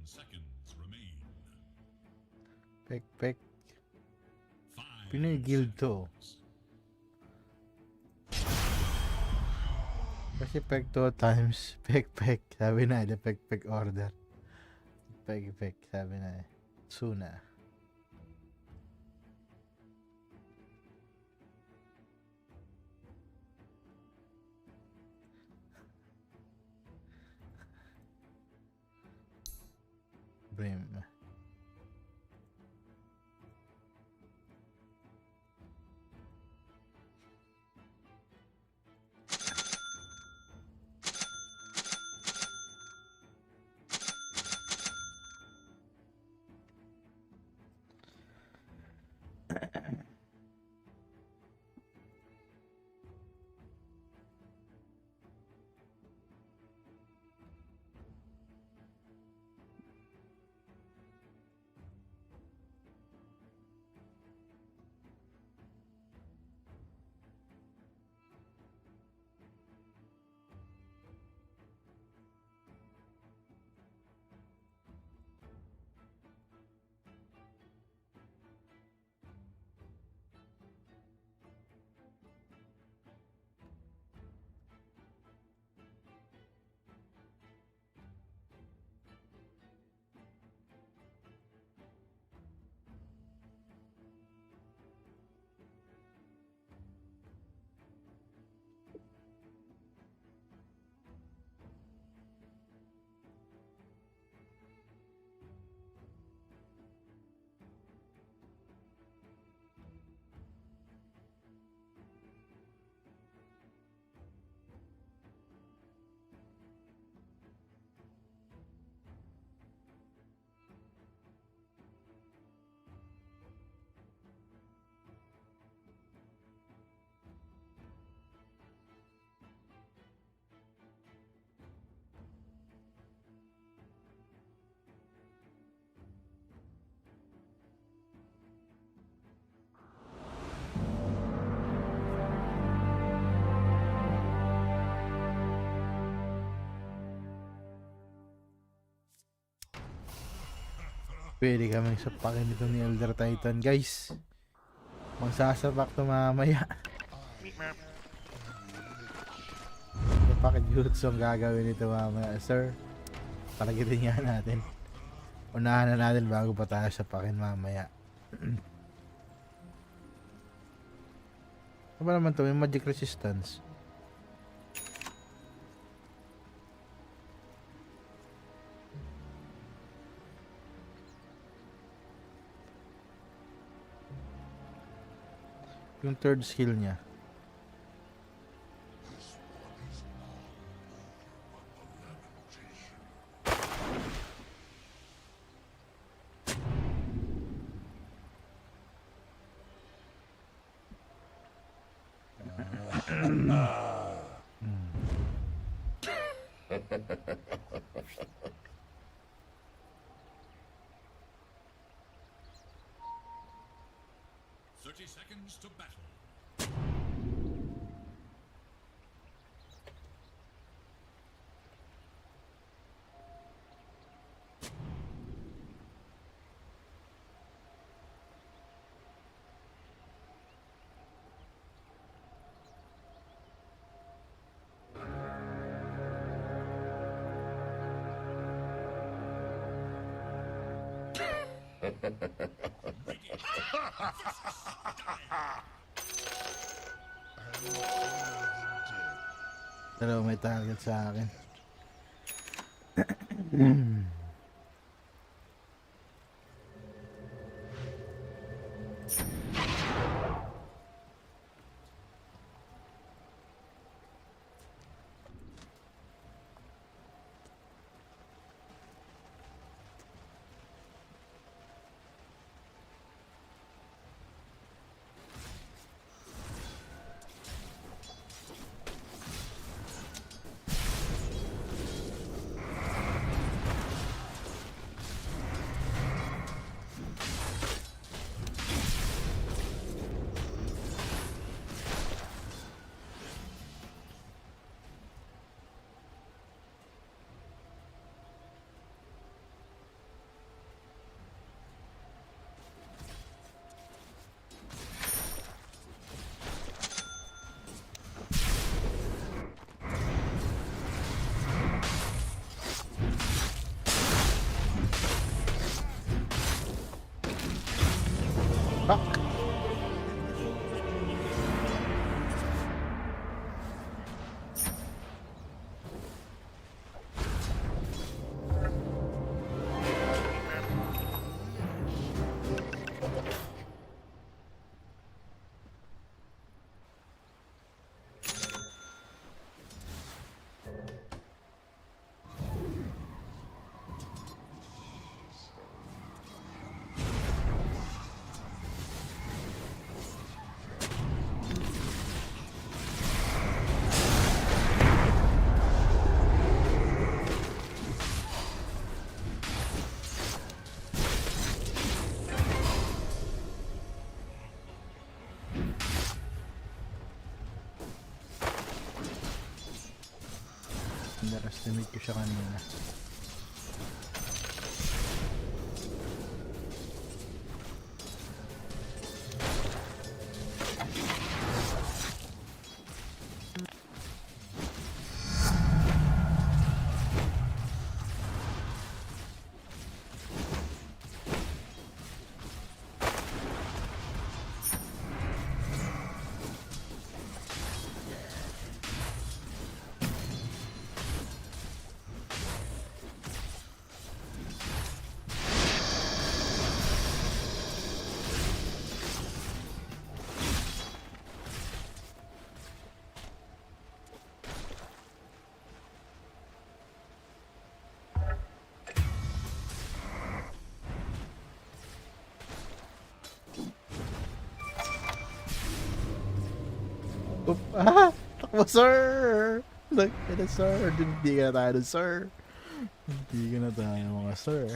Seconds remain. Pek. Pinoy guild to. Kasi pek 2 times. Pek. Sabi na, the pek order. Pek. Sabi na. Suna. Brim. Pwede kaming sapakin nito ni Elder Titan, guys. Magsasapak to mamaya. Sapak jutsu ang gagawin nito mamaya, sir. Palagitin nga natin. Unahan na natin bago pa tayo sapakin mamaya. Ano ba naman to? May magic resistance. Yung third skill niya. Seconds to battle. Pero may target sa akin. Estimate ko siya kanina. Takbo, sir! Hindi na, sir. Hindi ka na tayo dun, sir. Hindi ka na tayo, mga sir.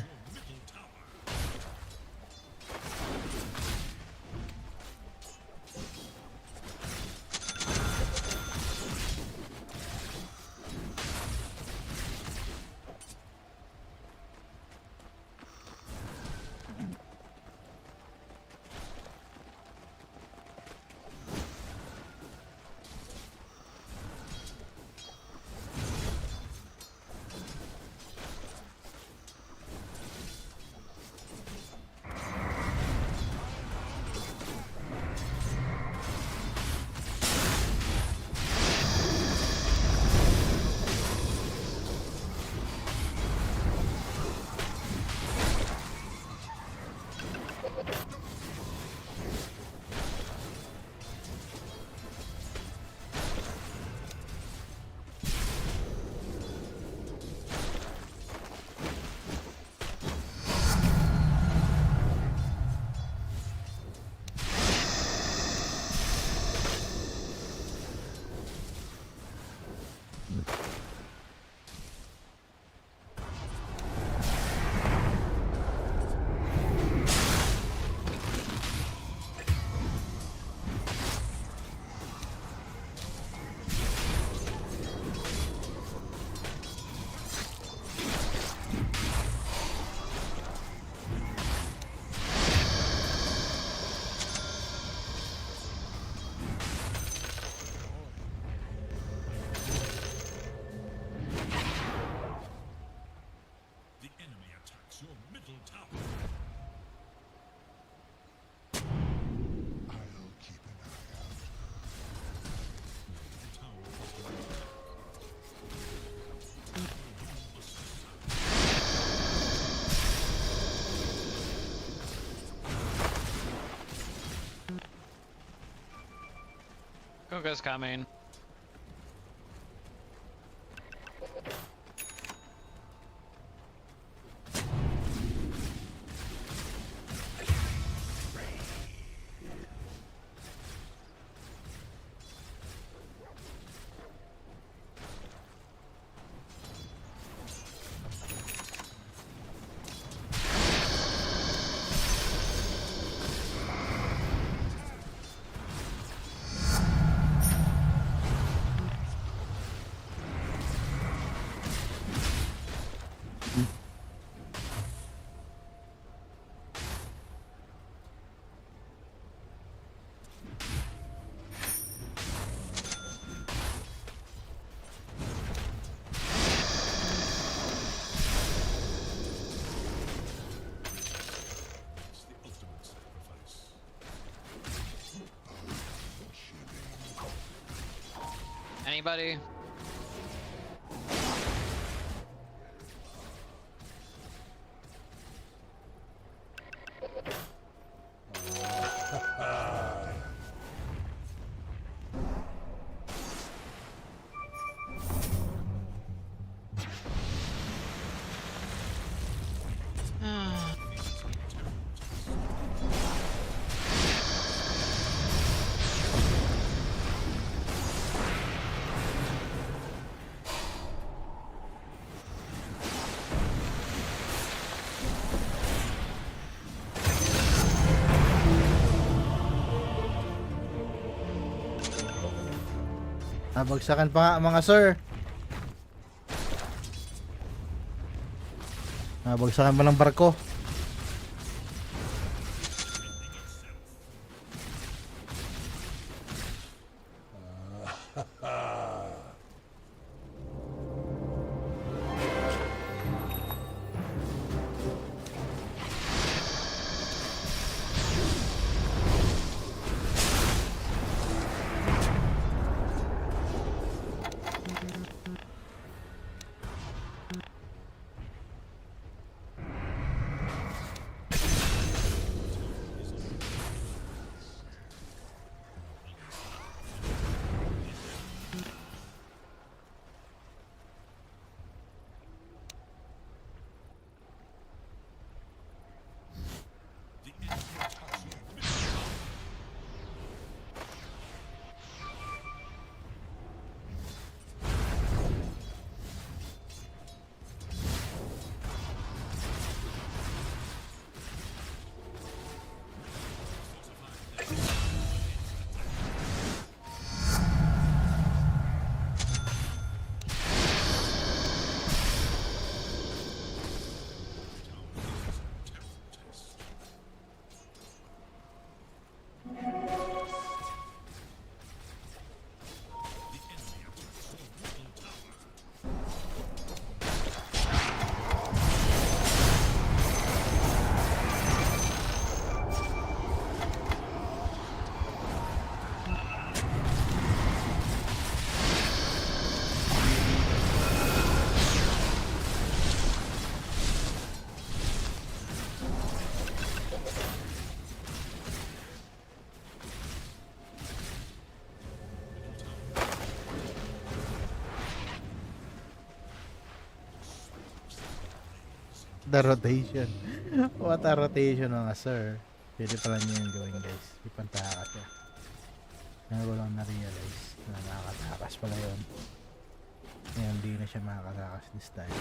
Kuga's coming. Anybody? Nabagsakan pa nga mga sir. Bagsakan pa ng barko. The rotation. What a rotation mga sir. Pwede pala nyo yung gawin guys. Ipantaka siya. Ngayon ko lang na-realize na nakakatakas pala yun. Ngayon di na siya makakatakas this time.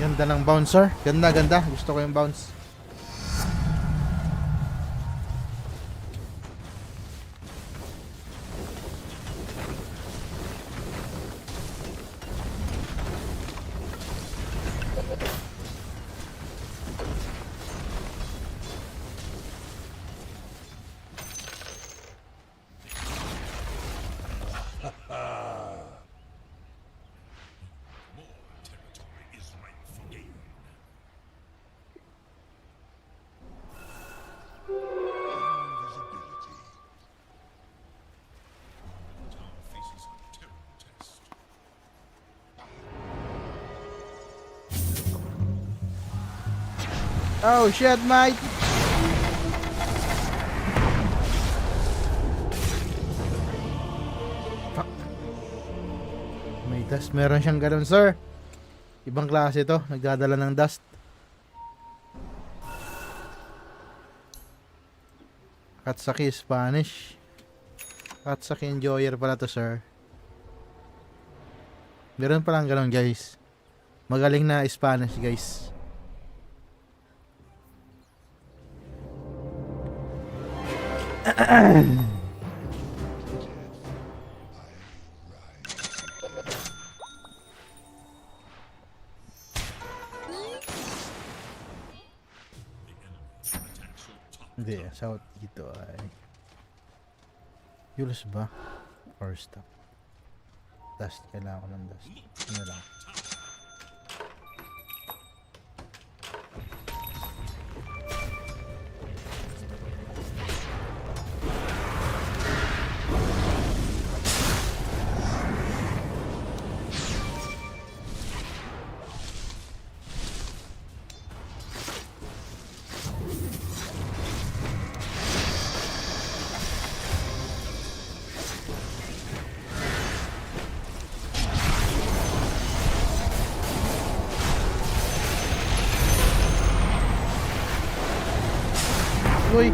Ganda ng bouncer. Ganda, ganda. Gusto ko yung bounce. Oh shit, mate. Fuck. May dust. Meron siyang ganun, sir. Ibang klase to. Nagdadala ng dust. Katsaki Spanish. Katsaki enjoyer pala to, sir. Meron palang ganun, guys. Magaling na Spanish, guys. Hindi, south dito ay Yulos ba? Or stop? Dust, kailangan ko ng dust. Ano lang. Uy!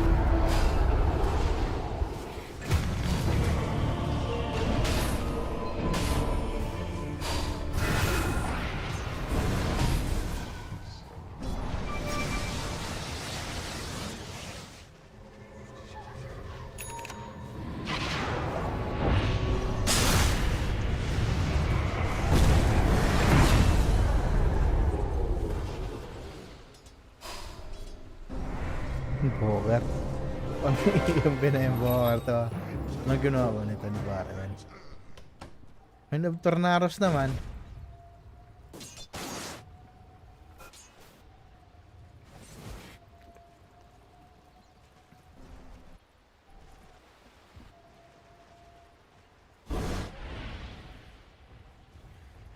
Bogar. Yung pinayang-bogar to. Ano ginawa ko nito ni Baraman? May Tornaros naman.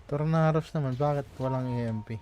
Tornaros naman, bakit walang EMP?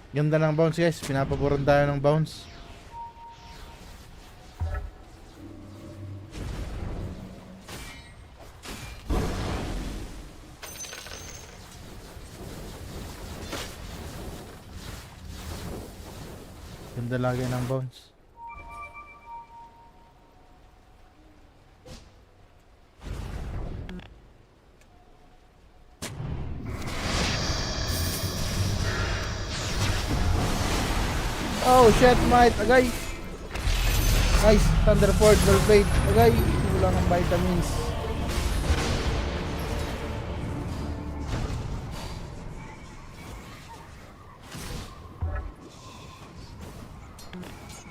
Ganda ng bounce, guys. Pinapaboran tayo ng bounce. Ganda lagi ng bounce. Oh shit, mate. Agay. Nice. Thunderport, well played. Agay. Kulang ang vitamins.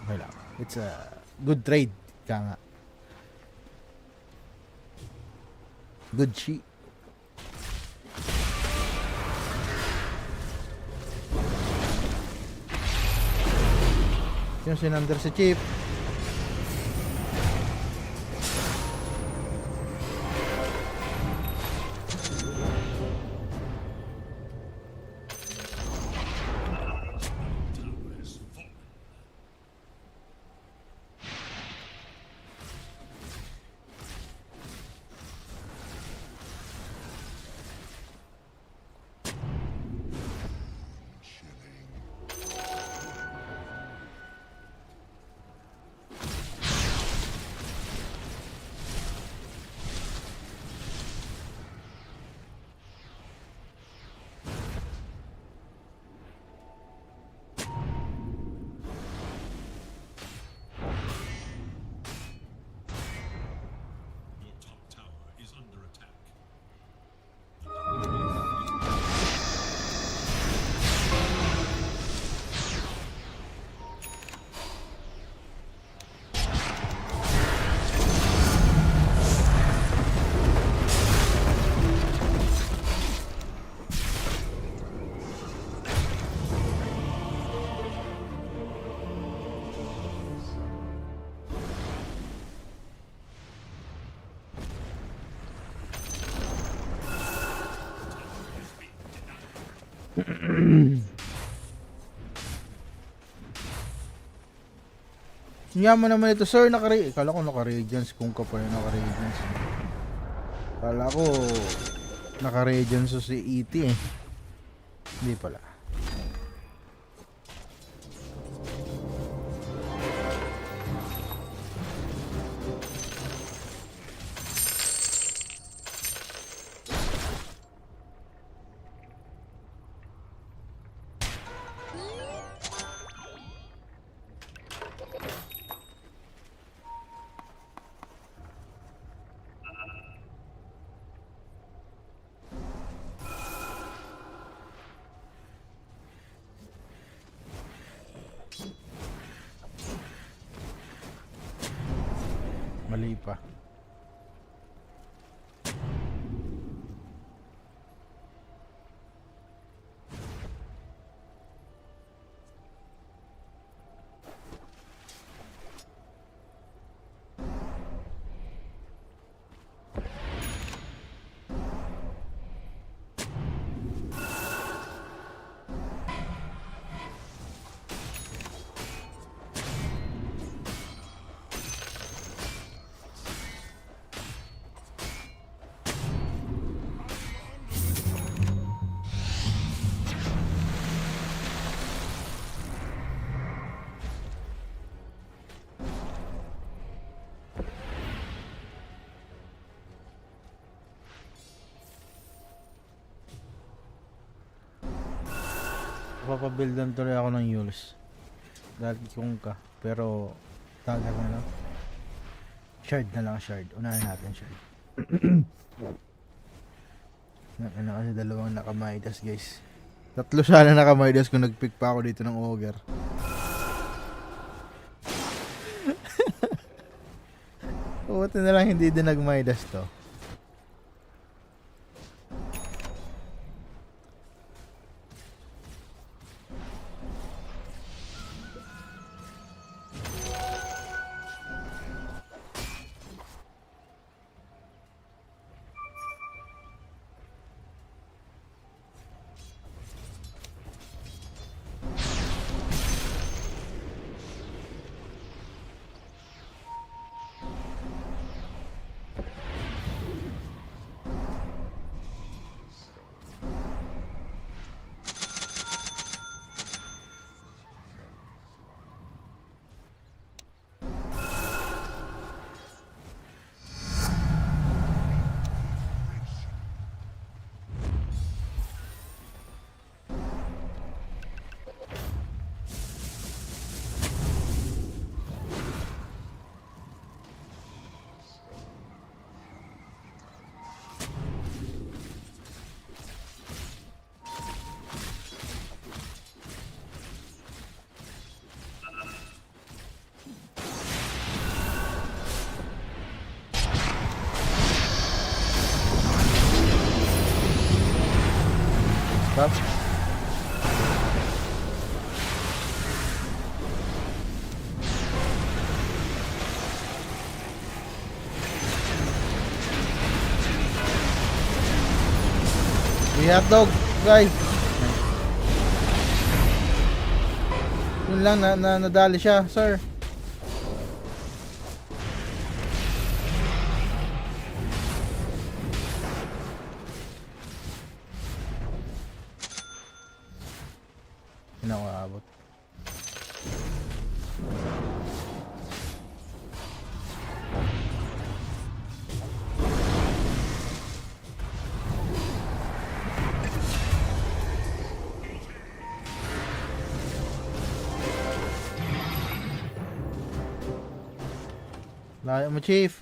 Okay lang. It's a good trade. Kaya nga. Good sheet. Yung sinandar si Chip. Yaman naman ito, sir. Kala ko naka-radiance. Kung ka pa yung naka-radiance. Kala ko naka-radiance si E.T. eh. Hindi pala. Mali pa. Papabuildan tuloy ako ng Yules. Dahil kung ka. Pero tagal na lang. Shard na lang, shard. Unahin natin shard. Ano kasi dalawang nakamaidas guys. Tatlo sana nakamaidas kung nagpick pa ako dito ng ogre. Buti na lang hindi din nagmaidas to. Stop. We have dog, guys. Yun lang, nadali siya, sir. Hindi ako aabot. Layo mo, Chief.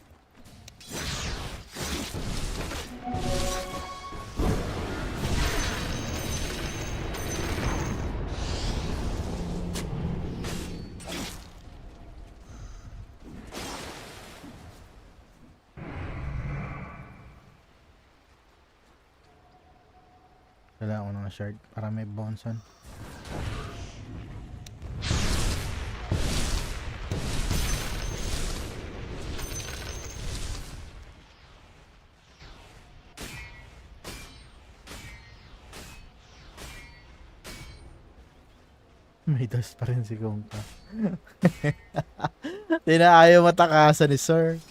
Kailangan ko ng shard para may bouncean. May dust pa rin si Kongka. Di na ayaw matakasan ni Sir.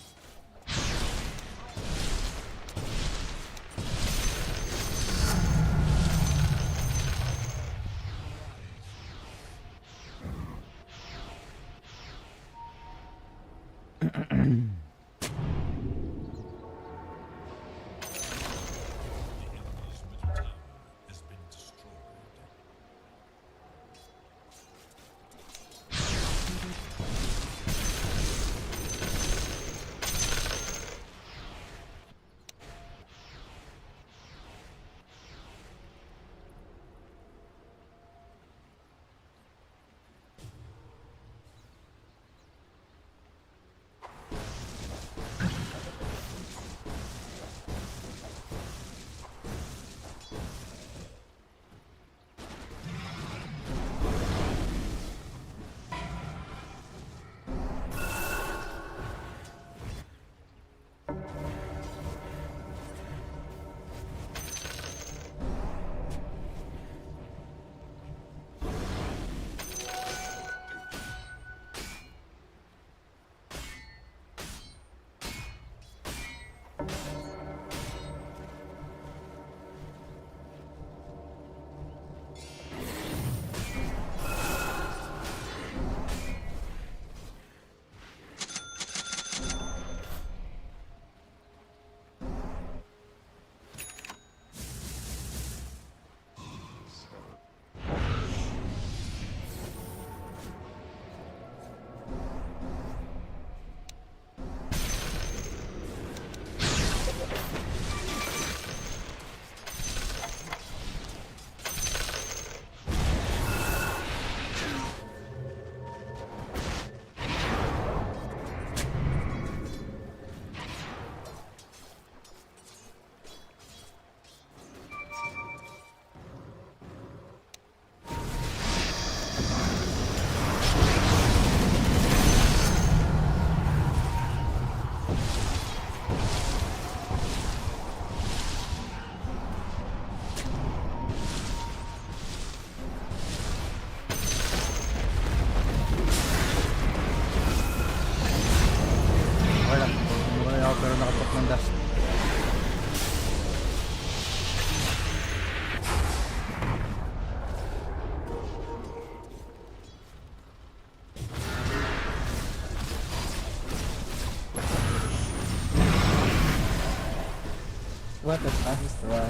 What a fast ride.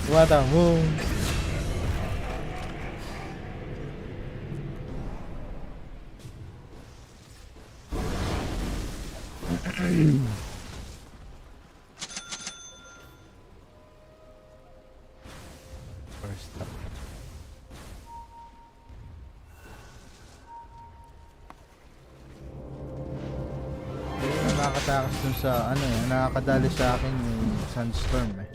What a move. First up. Nakakatakas dun sa ano eh, nakakadali sa akin yung Sandstorm eh.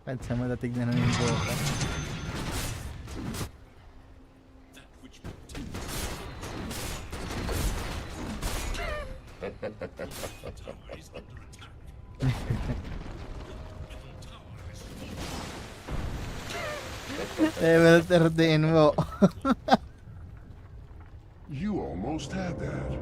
Kahit sa mata tignan naman yung boka. Level 13 mo. You almost had that.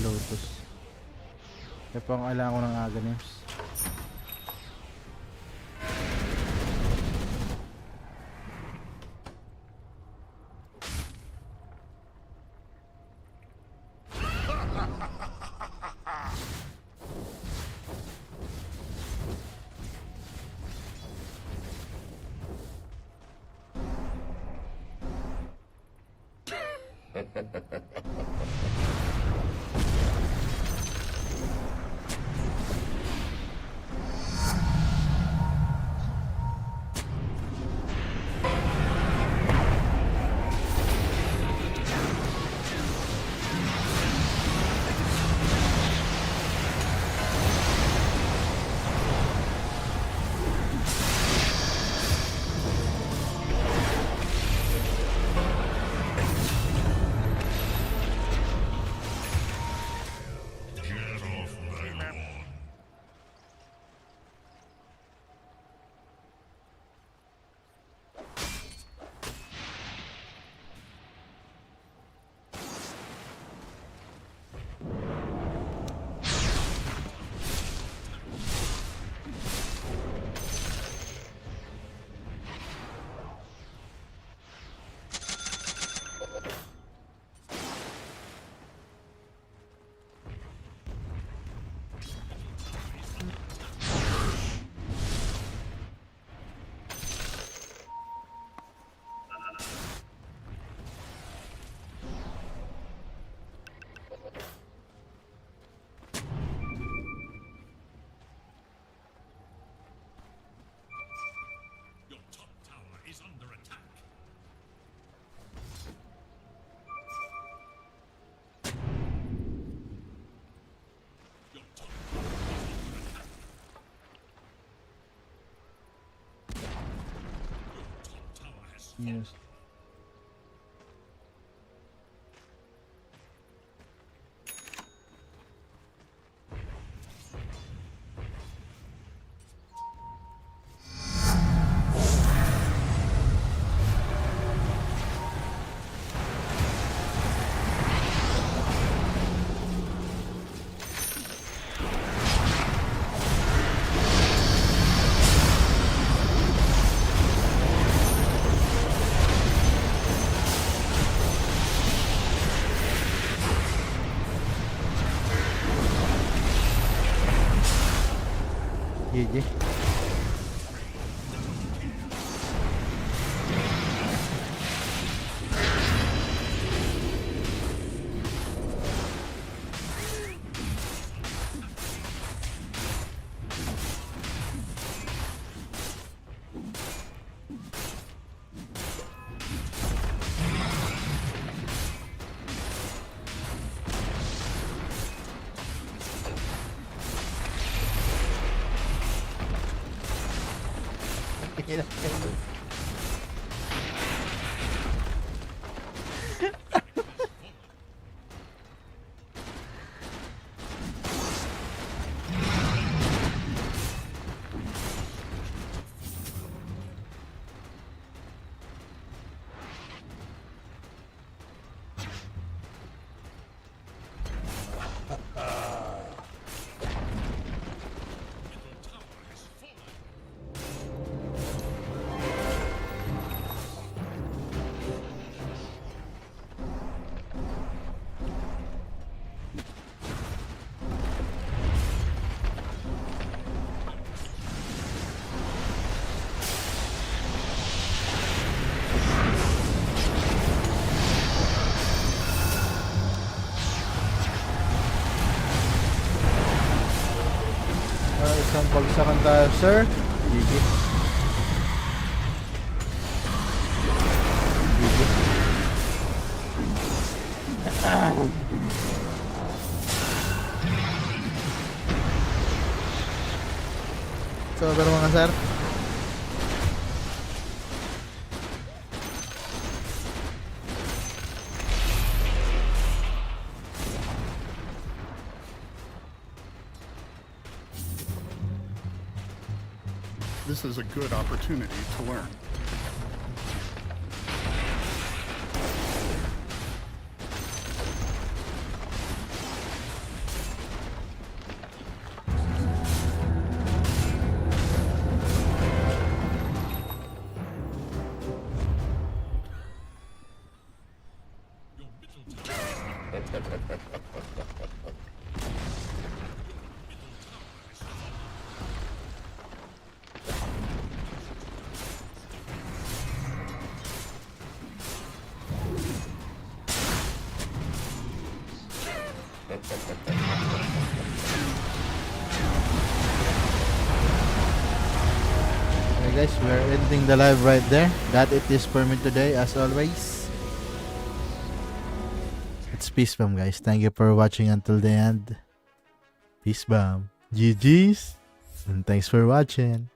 Lotus. Kaya pang alam ko ng Aghanems. Yes. GG. Isang bagsakan tayo, sir. GG. So, pero mga sir, this is a good opportunity to learn. Okay guys, we're ending the live right there. That it is for me today, as always. It's Peace Bomb, guys. Thank you for watching until the end. Peace Bomb. GG's. And thanks for watching.